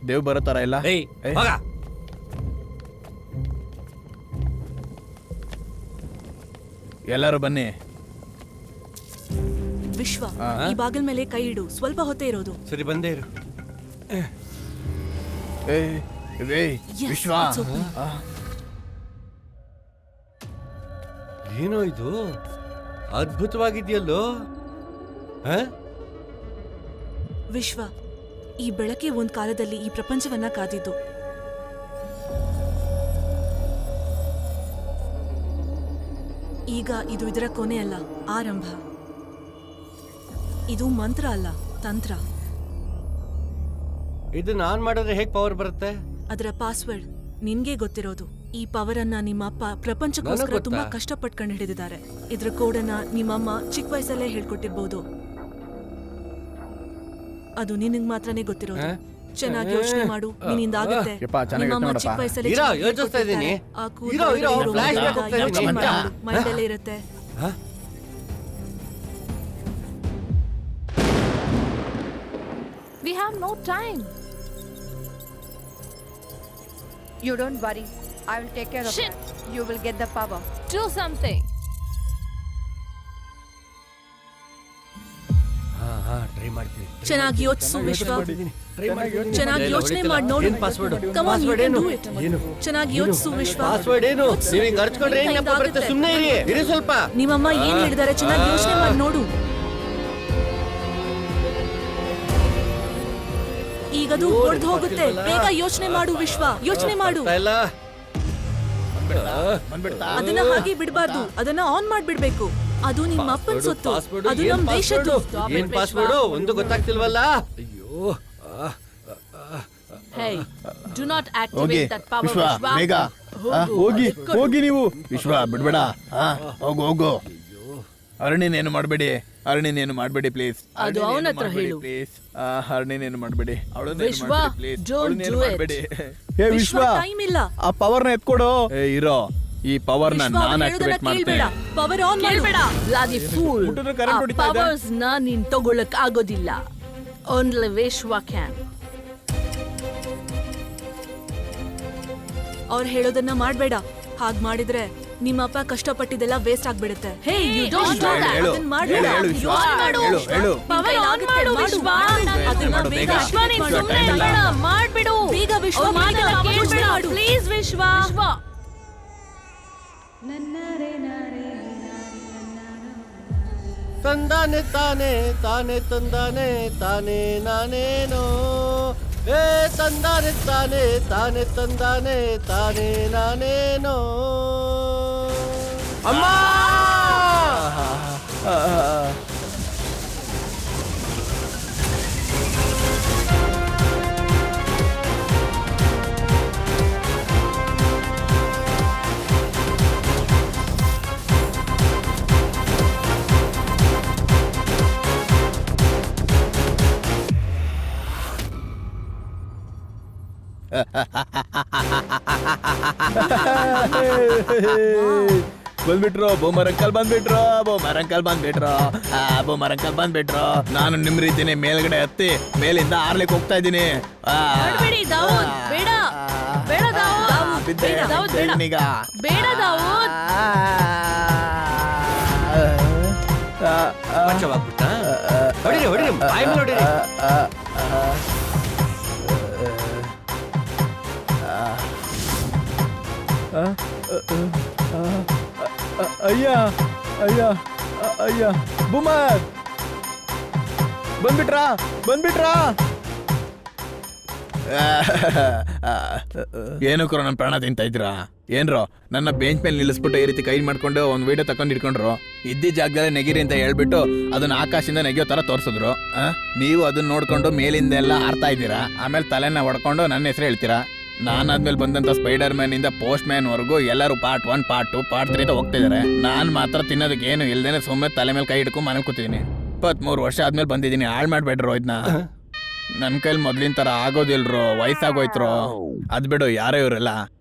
Speaker 7: ದೇವ್ ಬರೋ ತರ ಇಲ್ಲ.
Speaker 4: ಎಲ್ಲರೂ ಬನ್ನಿ.
Speaker 9: ವಿಶ್ವ, ಈ ಬಾಗಿಲ್ ಮೇಲೆ ಕೈ ಇಡು. ಸ್ವಲ್ಪ ಹೊತ್ತೇ ಇರೋದು.
Speaker 6: ಸರಿ, ಬಂದೇ ಇರು.
Speaker 9: Yes,
Speaker 4: ವಿಶ್ವ,
Speaker 9: it's open.
Speaker 6: ಏನೋ ಇದು ಅದ್ಭುತವಾಗಿದೆಯಲ್ಲೋ.
Speaker 9: ವಿಶ್ವ, ಈ ಬೆಳಕೆ ಒಂದ್ ಕಾಲದಲ್ಲಿ ಈ ಪ್ರಪಂಚವನ್ನ ಕಾದಿದ್ದು. ಈಗ ಇದು ಇದರ ಕೊನೆ ಅಲ್ಲ, ಆರಂಭ. ಇದು ಮಂತ್ರ ಅಲ್ಲ, ತಂತ್ರ.
Speaker 6: ಇದು ನಾನ್ ಮಾಡಿದ್ರೆ ಹೇಗ್ ಪವರ್ ಬರುತ್ತೆ?
Speaker 9: ಅದರ ಪಾಸ್ವರ್ಡ್ ನಿನ್ಗೆ ಗೊತ್ತಿರೋದು. ಈ ಪವರ್ ಅನ್ನ ನಿಮ್ಮ ಅಪ್ಪ ಪ್ರಪಂಚಕ್ಕೋಸ್ಕರ ತುಂಬಾ ಕಷ್ಟಪಟ್ಟು ಕಂಡು ಹಿಡಿದಿದ್ದಾರೆ. ಇದ್ರ ಕೋಡನ್ನ ನಿಮ್ಮಮ್ಮ ಚಿಕ್ಕ ವಯಸ್ಸಲ್ಲೇ ಹೇಳ್ಕೊಟ್ಟಿರ್ಬೋದು. ಅದು ನಿನಗ್ ಮಾತ್ರನೇ ಗೊತ್ತಿರೋದು. ಚೆನ್ನಾಗಿ ಯೋಚನೆ ಮಾಡು, ನಿನ್ನಿಂದ ಆಗುತ್ತೆ. ನಿಮ್ಮಮ್ಮ ಚಿಕ್ಕ ವಯಸ್ಸಲ್ಲಿ
Speaker 6: ಯೋಚಿಸ್ತಾ ಇದ್ದೀನಿ.
Speaker 9: ಮೈಂಡಲ್ಲೇ ಇರುತ್ತೆ.
Speaker 5: We have no time. You don't worry. I will take care of
Speaker 2: Shit.
Speaker 5: that. You will get the power.
Speaker 2: Do something.
Speaker 6: Try ಮಾಡ್ತೀನಿ.
Speaker 9: ಚೆನ್ನಾಗಿ ಯೋಚಿಸು ವಿಶ್ವ. ಚೆನ್ನಾಗಿ ಯೋಚನೆ ಮಾಡಿ ನೋಡು.
Speaker 6: ಏನ್ password?
Speaker 9: Come on, you can do it.
Speaker 6: ಏನು?
Speaker 9: ಚೆನ್ನಾಗಿ ಯೋಚಿಸು ವಿಶ್ವ.
Speaker 6: ಪಾಸ್ವರ್ಡ್ ಏನು? ನೀವು ಹಿಂಗ್ ಅರ್ಚ್ಕೊಂಡ್ರೆ ಹೆಂಗ್ ನೆನಪು ಬರುತ್ತೆ? ಸುಮ್ಮನೆ ಇರಿ ಸ್ವಲ್ಪ.
Speaker 9: ನಿಮ್ಮಮ್ಮ ಏನ್ ಹೇಳಿದಾರೆ ಚೆನ್ನಾಗಿ ಯೋಚನೆ ಮಾಡಿ ನೋಡು. ಈಗದು ಹೊಡೆದು ಹೋಗುತ್ತೆ. ಬೇಗ ಯೋಚನೆ ಮಾಡು ವಿಶ್ವ, ಯೋಚನೆ ಮಾಡು. ಅದನ್ನ ಹಾಗೆ ಬಿಡಬಾರ್ದು. ಅದನ್ನ ಆನ್ ಮಾಡ್ಬಿಡ್ಬೇಕು. ಅದು ನಿಮ್ಮ ಅಪ್ಪನ ಸೊತ್ತು. ಅದು ನಮ್ಮ ದೇಶದ್ದು.
Speaker 6: ಏನ್ ಪಾಸ್ವರ್ಡ್ ಒಂದು ಗೊತ್ತಾಗ್ತಿಲ್ವಲ್ಲ? ಅಯ್ಯೋ,
Speaker 3: Hey, do not
Speaker 7: ಹೋಗಿ
Speaker 3: activate that power,
Speaker 7: ವಿಶ್ವ
Speaker 3: Vishwa.
Speaker 7: ಬೇಗ ಹೋಗಿ ಹೋಗಿ ನೀವು ವಿಶ್ವ ಬಿಡ್ಬೇಡ ಹೋಗು ಹೋಗು ಅರಣಿನೇನು ಮಾಡಬೇಡಿ ಅರಣಿನೇನು ಮಾಡಬೇಡಿ ಪ್ಲೀಸ್
Speaker 3: ಅದು ಅವನ ಹತ್ರ ಹೇಳು.
Speaker 7: ಪ್ಲೀಸ್ ಅರಣಿನೇನು ಮಾಡಬೇಡಿ
Speaker 3: ವಿಶ್ವ, don't do it.
Speaker 7: ಹೇ ವಿಶ್ವ
Speaker 9: ಟೈಮ್ ಇಲ್ಲ.
Speaker 7: ಆ ಪವರ್ನ ಎತ್ಕೊಡು ಇರೋ ಈ ಪವರ್ನ
Speaker 9: ವಿಶ್ವ, ಅವ್ರು
Speaker 7: ನಾನು
Speaker 9: ಹೇಳೋದನ್ನ
Speaker 7: ಆಕ್ಟಿವೇಟ್ ಮಾಡ್ತೇನೆ
Speaker 9: ಕೇಳ್ಬೇಡ. ಪವರ್ ಆನ್
Speaker 3: ಕೇಳ್ಬೇಡ. Bloody fool.
Speaker 7: ಮುಟ್ಟಿದ್ರೆ current
Speaker 3: ಆ
Speaker 7: ಹೊಡಿತಾ ಇದೆ.
Speaker 3: powers ನ ನೀನ್ ತಗೊಳಕ್ ಆಗೋದಿಲ್ಲ. Only Vishwa can.
Speaker 9: ಅವ್ರು ಹೇಳೋದನ್ನ ಮಾಡ್ಬೇಡ. ಹಾಗ್ ಮಾಡಿದ್ರೆ ನಿಮ್ಮ ಅಪ್ಪ ಕಷ್ಟಪಟ್ಟಿದ್ದೆಲ್ಲ ವೇಸ್ಟ್ ಆಗ್ಬಿಡುತ್ತೆ.
Speaker 3: Hey, you don't do that.
Speaker 7: ಹೇಳು
Speaker 9: ಅದನ್ನ ಮಾಡ್ಬೇಡ.
Speaker 7: ಹೇಳು ವಿಶ್ವ
Speaker 3: on ಮಾಡು.
Speaker 7: ಹೇಳು ಹೇಳು
Speaker 3: Power on ಮಾಡು, ವಿಶ್ವ.
Speaker 9: ಅದನ್ನ
Speaker 7: ಮಾಡು,
Speaker 9: ಬೇಗ
Speaker 7: ಬೇಗ.
Speaker 3: ವಿಶ್ವ, ನೀನ್
Speaker 7: ವಿಶ್ವ,
Speaker 3: ಸುಮ್ನೆ
Speaker 7: time ಇಲ್ಲ.
Speaker 3: ಇರ್ಬೇಡ. ಮಾಡ್ಬಿಡು.
Speaker 9: ಬೇಗ ವಿಶ್ವ,
Speaker 3: ಅವ್ರ್ ಮಾತನ್ನ
Speaker 9: ಬೇಗ
Speaker 3: ಕೇಳ್ಬೇಡ.
Speaker 9: ಮಾಡು.
Speaker 3: Please, ವಿಶ್ವ.
Speaker 6: ತಂದಾನೆ ತಾನೆ ತಾನೆ ತಂದಾನೆ ತಾನೆ ನಾನೇನೋ ಏ ತಂದಾನೆ ತಾನೆ ತಾನೆ ತಂದಾನೆ ತಾನೆ ನಾನೇನೋ ಅಮ್ಮ
Speaker 7: ಬಂದ್ಬಿಟ್ರು ಬೊಮ್ಮರ್ ಅಂಕಲ್ ಬಂದ್ಬಿಟ್ರು ಬೊಮ್ಮರ್ ಅಂಕಲ್ ಬಂದ್ಬಿಟ್ರು ಬೊಮ್ಮರ್ ಅಂಕಲ್ ಬಂದ್ಬಿಟ್ರು ನಾನು ನಿಮ್ ರೀತಿನೇ ಮೇಲ್ಗಡೆ ಹತ್ತಿ ಮೇಲಿಂದ ಆರ್ಲಿಕ್ಕೆ ಹೋಗ್ತಾ ಇದ್ದೀನಿ
Speaker 3: ಮಾಡ್ಬೇಡಿ, ದಾವೂದ್. ಬೇಡ. ಬೇಡ, ದಾವೂದ್.
Speaker 7: ಬಿದ್ದೆ
Speaker 3: ಬೇಡ, ದಾವೂದ್, ಬೇಡ.
Speaker 7: ಈಗ
Speaker 3: ಬೇಡ, ದಾವೂದ್.
Speaker 6: ಪಂಚವಾಗ್ಬಿಟ್ಟ ಹೊಡಿರಿ ಹೊಡಿರಿ ಬಾಯಿ ಮೇಲೆ ಹೊಡಿರಿ
Speaker 7: ಅಯ್ಯ ಅಯ್ಯ ಅಯ್ಯ ಬುಮರ್ ಬಂದ್ಬಿಟ್ರಾ ಬಂದ್ಬಿಟ್ರಾ ಏನಕ್ರೋ ನನ್ನ ಪ್ರಾಣ ತಿಂತ ಇದ್ರಾ ಏನ್ರೋ ನನ್ನ ಬೆಂಚ್ ಮೇಲೆ ನಿಲ್ಲಿಸ್ಬಿಟ್ಟು ಈ ರೀತಿ ಕೈ ಮಾಡ್ಕೊಂಡು ಒಂದು ವಿಡಿಯೋ ತಗೊಂಡು ಇಟ್ಕೊಂಡ್ರು ಇದ್ದಿ ಜಾಗದಲ್ಲಿ ನೆಗಿರಿ ಅಂತ ಹೇಳ್ಬಿಟ್ಟು ಅದನ್ನ ಆಕಾಶದಿಂದ ನೆಗೆಯೋ ತರ ತೋರಿಸಿದ್ರು ನೀವು ಅದನ್ನ ನೋಡ್ಕೊಂಡು ಮೇಲಿಂದ ಎಲ್ಲ ಹಾರ್ತಾ ಇದ್ದೀರಾ ಆಮೇಲೆ ತಲೆನ ಹೊಡ್ಕೊಂಡು ನನ್ನ ಹೆಸರು ಹೇಳ್ತೀರಾ ನಾನಾದ್ಮೇಲೆ ಬಂದಂತ ಸ್ಪೈಡರ್ ಮ್ಯಾನ್ ಇಂದ ಪೋಸ್ಟ್ ಮ್ಯಾನ್ ವರ್ಗು ಎಲ್ಲರೂ ಪಾರ್ಟ್ 1 ಪಾರ್ಟ್ 2 ಪಾರ್ಟ್ 3 ಅಂತ ಹೋಗ್ತಿದ್ದಾರೆ ನಾನ್ ಮಾತ್ರ ತಿನ್ನೋದಕ್ಕೆ ಏನು ಇಲ್ದೇನೆ ಸುಮ್ಮನೆ ತಲೆ ಮೇಲೆ ಕೈ ಹಿಡ್ಕೊಂಡು ಮನೇಲಿ ಕೂತಿದ್ದೀನಿ 23 ವರ್ಷ ಆದ್ಮೇಲೆ ಬಂದಿದ್ದೀನಿ ಹಾಳು ಮಾಡ್ಬೇಡ್ರೋ ಇದನ್ನ ನನ್ನ ಕೈಲಿ ಮೊದ್ಲಿನ ತರ ಆಗೋದಿಲ್ರೋ ವಯಸ್ಸಾಗೋಯ್ತ್ರೋ ಅದ್ ಬಿಡು ಯಾರೋ ಇವರೆಲ್ಲ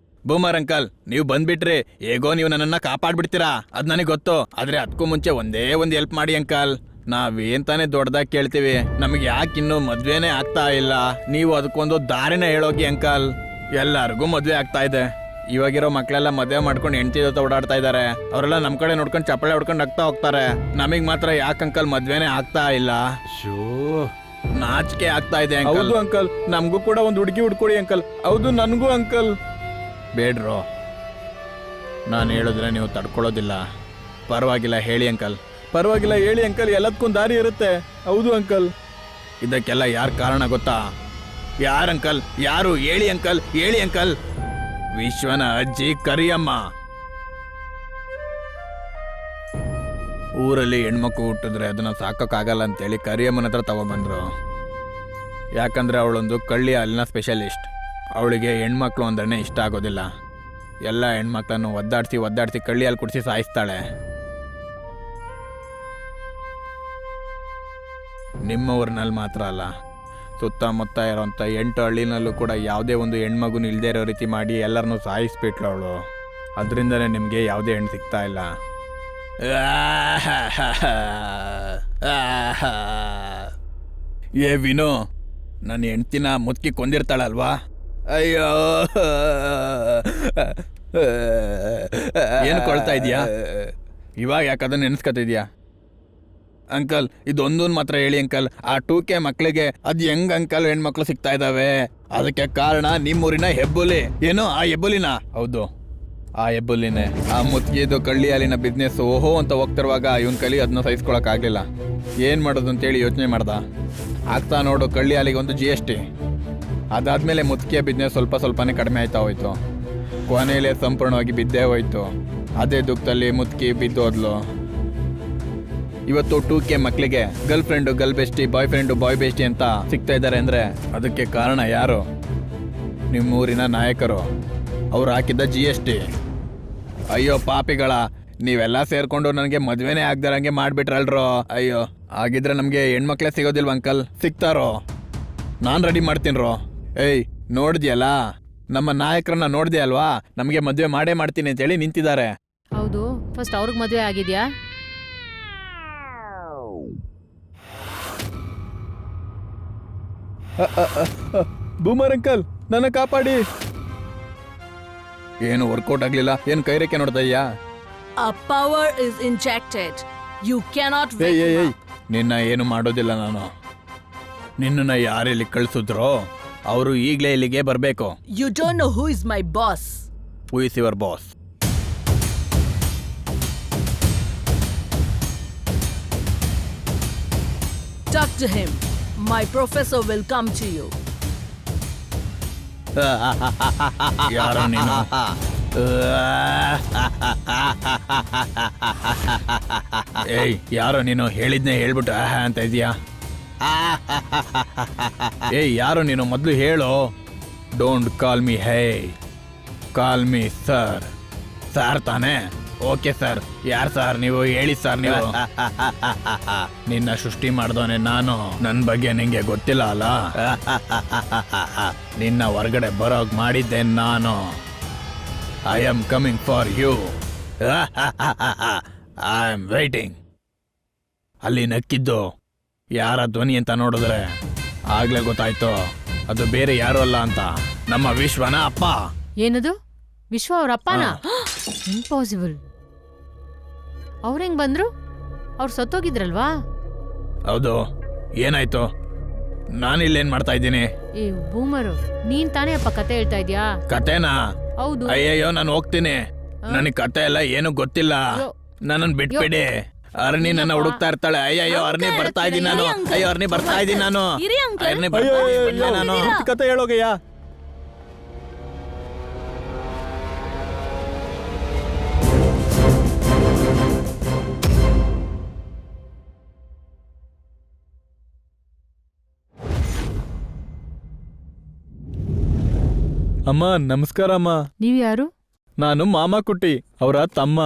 Speaker 7: ಬೂಮರ್ ಅಂಕಲ್ ನೀವು ಬಂದ್ಬಿಟ್ರಿ ಹೇಗೋ ನೀವು ನನ್ನನ್ನ ಕಾಪಾಡ್ಬಿಡ್ತೀರಾ ಅದ್ ನನಗೆ ಗೊತ್ತು ಆದ್ರೆ ಅದಕ್ಕೂ ಮುಂಚೆ ಒಂದೇ ಒಂದು ಹೆಲ್ಪ್ ಮಾಡಿ ಅಂಕಲ್ ನಾವೇನ್ ತಾನೇ ದೊಡ್ಡದಾಗಿ ಕೇಳ್ತೀವಿ ನಮಗೆ ಯಾಕೆ ಇನ್ನೂ ಮದ್ವೆನೇ ಆಗ್ತಾ ಇಲ್ಲ ನೀವು ಅದಕ್ಕೊಂದು ದಾರಿನ ಹೇಳೋಗಿ ಅಂಕಲ್ ಎಲ್ಲರಿಗೂ ಮದ್ವೆ ಆಗ್ತಾ ಇದೆ ಇವಾಗಿರೋ ಮಕ್ಕಳೆಲ್ಲ ಮದ್ವೆ ಮಾಡ್ಕೊಂಡು ಹೆಂಡತಿ ಜೊತೆ ಓಡಾಡ್ತಾ ಇದಾರೆ ಅವರೆಲ್ಲ ನಮ್ ಕಡೆ ನೋಡ್ಕೊಂಡು ಚಪ್ಪಳೆ ಹೊಡ್ಕೊಂಡು ಆಗ್ತಾ ಹೋಗ್ತಾರೆ ನಮಗ್ ಮಾತ್ರ ಯಾಕೆ ಅಂಕಲ್ ಮದ್ವೆನೇ ಆಗ್ತಾ ಇಲ್ಲ ನಾಚಿಕೆ ಆಗ್ತಾ ಇದೆ ಹೌದು ಅಂಕಲ್ ನಮಗೂ ಕೂಡ ಒಂದು ಹುಡುಗಿ ಹುಡ್ಕೊಡಿ ಅಂಕಲ್ ಹೌದು ನನಗೂ ಅಂಕಲ್ ಬೇಡ್ರೋ ನಾನು ಹೇಳಿದ್ರೆ ನೀವು ತಡ್ಕೊಳ್ಳೋದಿಲ್ಲ ಪರವಾಗಿಲ್ಲ ಹೇಳಿ ಅಂಕಲ್ ಪರವಾಗಿಲ್ಲ ಹೇಳಿ ಅಂಕಲ್ ಎಲ್ಲದಕ್ಕೊಂದು ದಾರಿ ಇರುತ್ತೆ ಹೌದು ಅಂಕಲ್ ಇದಕ್ಕೆಲ್ಲ ಯಾರು ಕಾರಣ ಗೊತ್ತಾ ಯಾರು ಅಂಕಲ್ ಯಾರು ಹೇಳಿ ಅಂಕಲ್ ವಿಶ್ವನ ಅಜ್ಜಿ ಕರಿಯಮ್ಮ ಊರಲ್ಲಿ ಹೆಣ್ಮಕ್ಳು ಹುಟ್ಟಿದ್ರೆ ಅದನ್ನ ಸಾಕೋಕ್ಕಾಗಲ್ಲ ಅಂತೇಳಿ ಕರಿಯಮ್ಮನ ಹತ್ರ ತಗೊಂಡ್ಬಂದ್ರು ಯಾಕಂದ್ರೆ ಅವಳೊಂದು ಕಳ್ಳಿ ಹಾಲಿನ ಸ್ಪೆಷಲಿಸ್ಟ್ ಅವಳಿಗೆ ಹೆಣ್ಮಕ್ಳು ಅಂದ್ರೆ ಇಷ್ಟ ಆಗೋದಿಲ್ಲ ಎಲ್ಲ ಹೆಣ್ಮಕ್ಳನ್ನು ಒದ್ದಾಡಿಸಿ ಕಳ್ಳಿ ಹಾಲು ಕುಡಿಸಿ ಸಾಯಿಸ್ತಾಳೆ ನಿಮ್ಮ ಊರಿನಲ್ಲಿ ಮಾತ್ರ ಅಲ್ಲ ಸುತ್ತಮುತ್ತ ಇರೋಂಥ 8 ಹಳ್ಳಿನಲ್ಲೂ ಕೂಡ ಯಾವುದೇ ಒಂದು ಹೆಣ್ಮಗುನ ಇಲ್ದೇ ಇರೋ ರೀತಿ ಮಾಡಿ ಎಲ್ಲರನ್ನೂ ಸಾಯಿಸ್ಬಿಟ್ಲು ಅವಳು ಅದರಿಂದನೇ ನಿಮಗೆ ಯಾವುದೇ ಹೆಣ್ಣು ಸಿಗ್ತಾ ಇಲ್ಲ ಏ ವಿನು ನನ್ನ ಹೆಂಡ್ತಿನ ಮುತ್ಕಿ ಕೊಂದಿರ್ತಾಳಲ್ವಾ ಅಯ್ಯೋ ಏನು ಕೊಳ್ತಾ ಇದೀಯಾ ಇವಾಗ ಯಾಕದನ್ನ ನೆನೆಸ್ಕೊತಿದ್ಯಾ ಅಂಕಲ್ ಇದೊಂದನ್ ಮಾತ್ರ ಹೇಳಿ ಅಂಕಲ್ ಆ 2K ಮಕ್ಳಿಗೆ ಅದ್ ಹೆಂಗ್ ಅಂಕಲ್ ಹೆಣ್ಮಕ್ಳು ಸಿಗ್ತಾ ಇದಾವೆ ಅದಕ್ಕೆ ಕಾರಣ ನಿಮ್ಮೂರಿನ ಹೆಬ್ಬುಲಿ ಏನು ಆ ಹೆಬ್ಬುಲಿನ ಹೌದು ಆ ಹೆಬ್ಬುಲಿನೇ ಆ ಮುತ್ಗಿದು ಕಳ್ಳಿ ಹಾಲಿನ ಬಿಸ್ನೆಸ್ ಓಹೋ ಅಂತ ಹೋಗ್ತಿರುವಾಗ ಇವನ್ ಕಲಿ ಅದನ್ನ ಸಹಿಸ್ಕೊಳಕ್ ಆಗ್ಲಿಲ್ಲ ಏನ್ ಮಾಡೋದು ಅಂತೇಳಿ ಯೋಚನೆ ಮಾಡ್ದ ಆಗ್ತಾ ನೋಡು ಕಳ್ಳಿ ಹಾಲಿಗೆ ಒಂದು GST ಅದಾದ್ಮೇಲೆ ಮುತ್ಕಿಯ ಬಿಸ್ನೆಸ್ ಸ್ವಲ್ಪನೇ ಕಡಿಮೆ ಆಯ್ತಾ ಹೋಯ್ತು ಕೊನೆಯಲ್ಲೇ ಸಂಪೂರ್ಣವಾಗಿ ಬಿದ್ದೇ ಹೋಯ್ತು ಅದೇ ದುಃಖದಲ್ಲಿ ಮುತ್ಕಿ ಬಿದ್ದೋದ್ಲು
Speaker 4: ಇವತ್ತು 2K ಮಕ್ಕಳಿಗೆ ಗರ್ಲ್ ಫ್ರೆಂಡು ಗರ್ಲ್ ಬೆಸ್ಟಿ ಬಾಯ್ ಫ್ರೆಂಡು ಬಾಯ್ ಬೆಸ್ಟಿ ಅಂತ ಸಿಗ್ತಾ ಇದ್ದಾರೆ ಅಂದ್ರೆ ಅದಕ್ಕೆ ಕಾರಣ ಯಾರು? ನಿಮ್ಮೂರಿನ ನಾಯಕರು. ಅವ್ರು ಹಾಕಿದ್ದ GST. ಅಯ್ಯೋ ಪಾಪಿಗಳ, ನೀವೆಲ್ಲ ಸೇರ್ಕೊಂಡು ನನಗೆ ಮದ್ವೆನೇ ಆಗ್ದಾರಂಗೆ ಮಾಡ್ಬಿಟ್ರಲ್ರೋ. ಅಯ್ಯೋ, ಆಗಿದ್ರೆ ನಮಗೆ ಹೆಣ್ಮಕ್ಳೇ ಸಿಗೋದಿಲ್ವ ಅಂಕಲ್? ಸಿಗ್ತಾರೋ? ನಾನು ರೆಡಿ ಮಾಡ್ತೀನ್ರೋ. ಏಯ್, ನೋಡ್ದ್ಯಲ್ಲ, ನಮ್ಮ ನಾಯಕರನ್ನ ನೋಡ್ದೆ ಅಲ್ವಾ? ನಮಗೆ ಮದುವೆ ಮಾಡೇ ಮಾಡ್ತೀನಿ ಅಂತೇಳಿ ನಿಂತಿದ್ದಾರೆ.
Speaker 2: ಹೌದು, ಫಸ್ಟ್ ಅವ್ರಿಗೆ ಮದುವೆ ಆಗಿದ್ಯಾ?
Speaker 7: ಬೂಮರ್ ಅಂಕಲ್, ನನ್ನ ಕಾಪಾಡಿ.
Speaker 4: ಏನು ವರ್ಕೌಟ್ ಆಗ್ಲಿಲ್ಲ? ಏನು ಕೈರೇಖೆ ನೋಡ್ತಾ ಇದೀಯಾ?
Speaker 9: A power is injected. You cannot wake
Speaker 7: ಏಯ್ ಏಯ್
Speaker 9: him
Speaker 7: ಏಯ್,
Speaker 9: up.
Speaker 4: ನಿನ್ನ ಏನು ಮಾಡೋದಿಲ್ಲ ನಾನು. ನಿನ್ನನ್ನ ಯಾರೆಲ್ಲಿ ಕಳಿಸಿದ್ರೋ ಅವರು ಈಗಲೇ ಇಲ್ಲಿಗೆ ಬರಬೇಕು.
Speaker 9: You don't know who is my boss.
Speaker 4: Who is your boss?
Speaker 9: Talk to him. My professor will come to you.
Speaker 4: ಯಾರೋ ನೀನು? ಏಯ್, ಯಾರೋ ನೀನು? ಹೇಳಿದ್ನೆ ಹೇಳ್ಬಿಟ್ಟು ಆಹಾ ಅಂತ ಇದೀಯಾ? ಏಯ್, ಯಾರೋ ನೀನು? ಮೊದಲು ಹೇಳು. Don't call me hey, call me sir. Sir ತಾನೇ? Okay sir. ಯಾರು ಸರ್ ನೀವು? ಹೇಳಿ ಸರ್ ನೀವು. ನಿನ್ನ ಸೃಷ್ಟಿ ಮಾಡ್ದವನೆ ನಾನು. ನನ್ನ ಬಗ್ಗೆ ನಿಂಗೆ ಗೊತ್ತಿಲ್ಲ ಅಲ್ಲ? ನಿನ್ನ ಹೊರಗಡೆ ಬರೋಗ್ ಮಾಡಿದ್ದೆ ನಾನು. I am coming for you. I am waiting. ಅಲ್ಲಿ ನಕ್ಕಿದ್ದು ಯಾರ ಧ್ವನಿ ಅಂತ ನೋಡಿದ್ರೆ ಆಗ್ಲೇ ಗೊತ್ತಾಯ್ತು ಅದು ಬೇರೆ ಯಾರು ಅಲ್ಲ ಅಂತ. ನಮ್ಮ ವಿಶ್ವನ ಅಪ್ಪ.
Speaker 2: ಏನದು? ವಿಶ್ವ ಅವ್ರ ಅಪ್ಪನ? ಇಂಪಾಸಿಬಲ್. ಅವ್ರ ಹೆಂಗ್ ಬಂದ್ರು? ಅವ್ರು ಸತ್ತೋಗಿದ್ರಲ್ವಾ?
Speaker 4: ಹೌದು. ಏನಾಯ್ತು? ನಾನಿಲ್ಲೇನ್ ಮಾಡ್ತಾ ಇದ್ದೀನಿ?
Speaker 2: ಏ ಬೂಮರು, ನೀನ್ ತಾನೇ ಅಪ್ಪ ಕತೆ ಹೇಳ್ತಾ ಇದ್ಯಾ?
Speaker 4: ಕತೆನಾ?
Speaker 2: ಹೌದು.
Speaker 4: ಅಯ್ಯಯ್ಯೋ, ನಾನು ಹೋಗ್ತೀನಿ. ನನಗೆ ಕತೆ ಎಲ್ಲ ಏನು ಗೊತ್ತಿಲ್ಲ.
Speaker 2: ಅಯ್ಯೋ.
Speaker 4: ನನ್ನನ್ನು ಬಿಟ್ಬಿಡಿ. ಅರ್ನಿ ನನ್ನ ಹುಡುಕ್ತಾ ಇರ್ತಾಳೆ. ಅಯ್ಯಯ್ಯೋ, ಅರ್ನಿ ಬರ್ತಾ ಇದ್ದೀನಿ ನಾನು. ಅಯ್ಯೋ, ಅರ್ನಿ ಬರ್ತಾ ಇದ್ದೀನಿ ನಾನು.
Speaker 9: ಇರಿ ಅಂಕಲ್.
Speaker 4: ಅರ್ನಿ ಬರ್ತಾ ಇದ್ದೀನಿ ನಾನು.
Speaker 7: ಕತೆ ಹೇಳೋಗಯ್ಯ. ಅಮ್ಮ ನಮಸ್ಕಾರ ಅಮ್ಮ.
Speaker 2: ನೀವ್ ಯಾರು?
Speaker 7: ನಾನು ಮಾಮ ಕುಟ್ಟಿ, ಅವರ ತಮ್ಮ.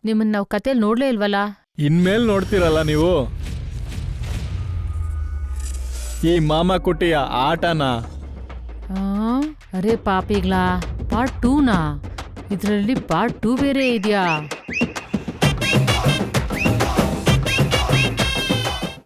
Speaker 2: ನಿಮ್ಮನ್ನ ನಾವು ಕತೆಯಲ್ಲಿ ನೋಡ್ಲೇ ಇಲ್ವಲ್ಲ?
Speaker 7: ಇನ್ಮೇಲ್ ನೋಡ್ತೀರಲ್ಲ ನೀವು. ಈ ಮಾಮ ಕುಟ್ಟಿಯ ಆಟನ
Speaker 2: ಆ, ಅರೆ ಪಾಪಿಗ್ಲಾ, ಪಾರ್ಟ್ 2ನಾ? ಇದರಲ್ಲಿ ಪಾರ್ಟ್ 2 ಬೇರೆ ಇದೆಯಾ?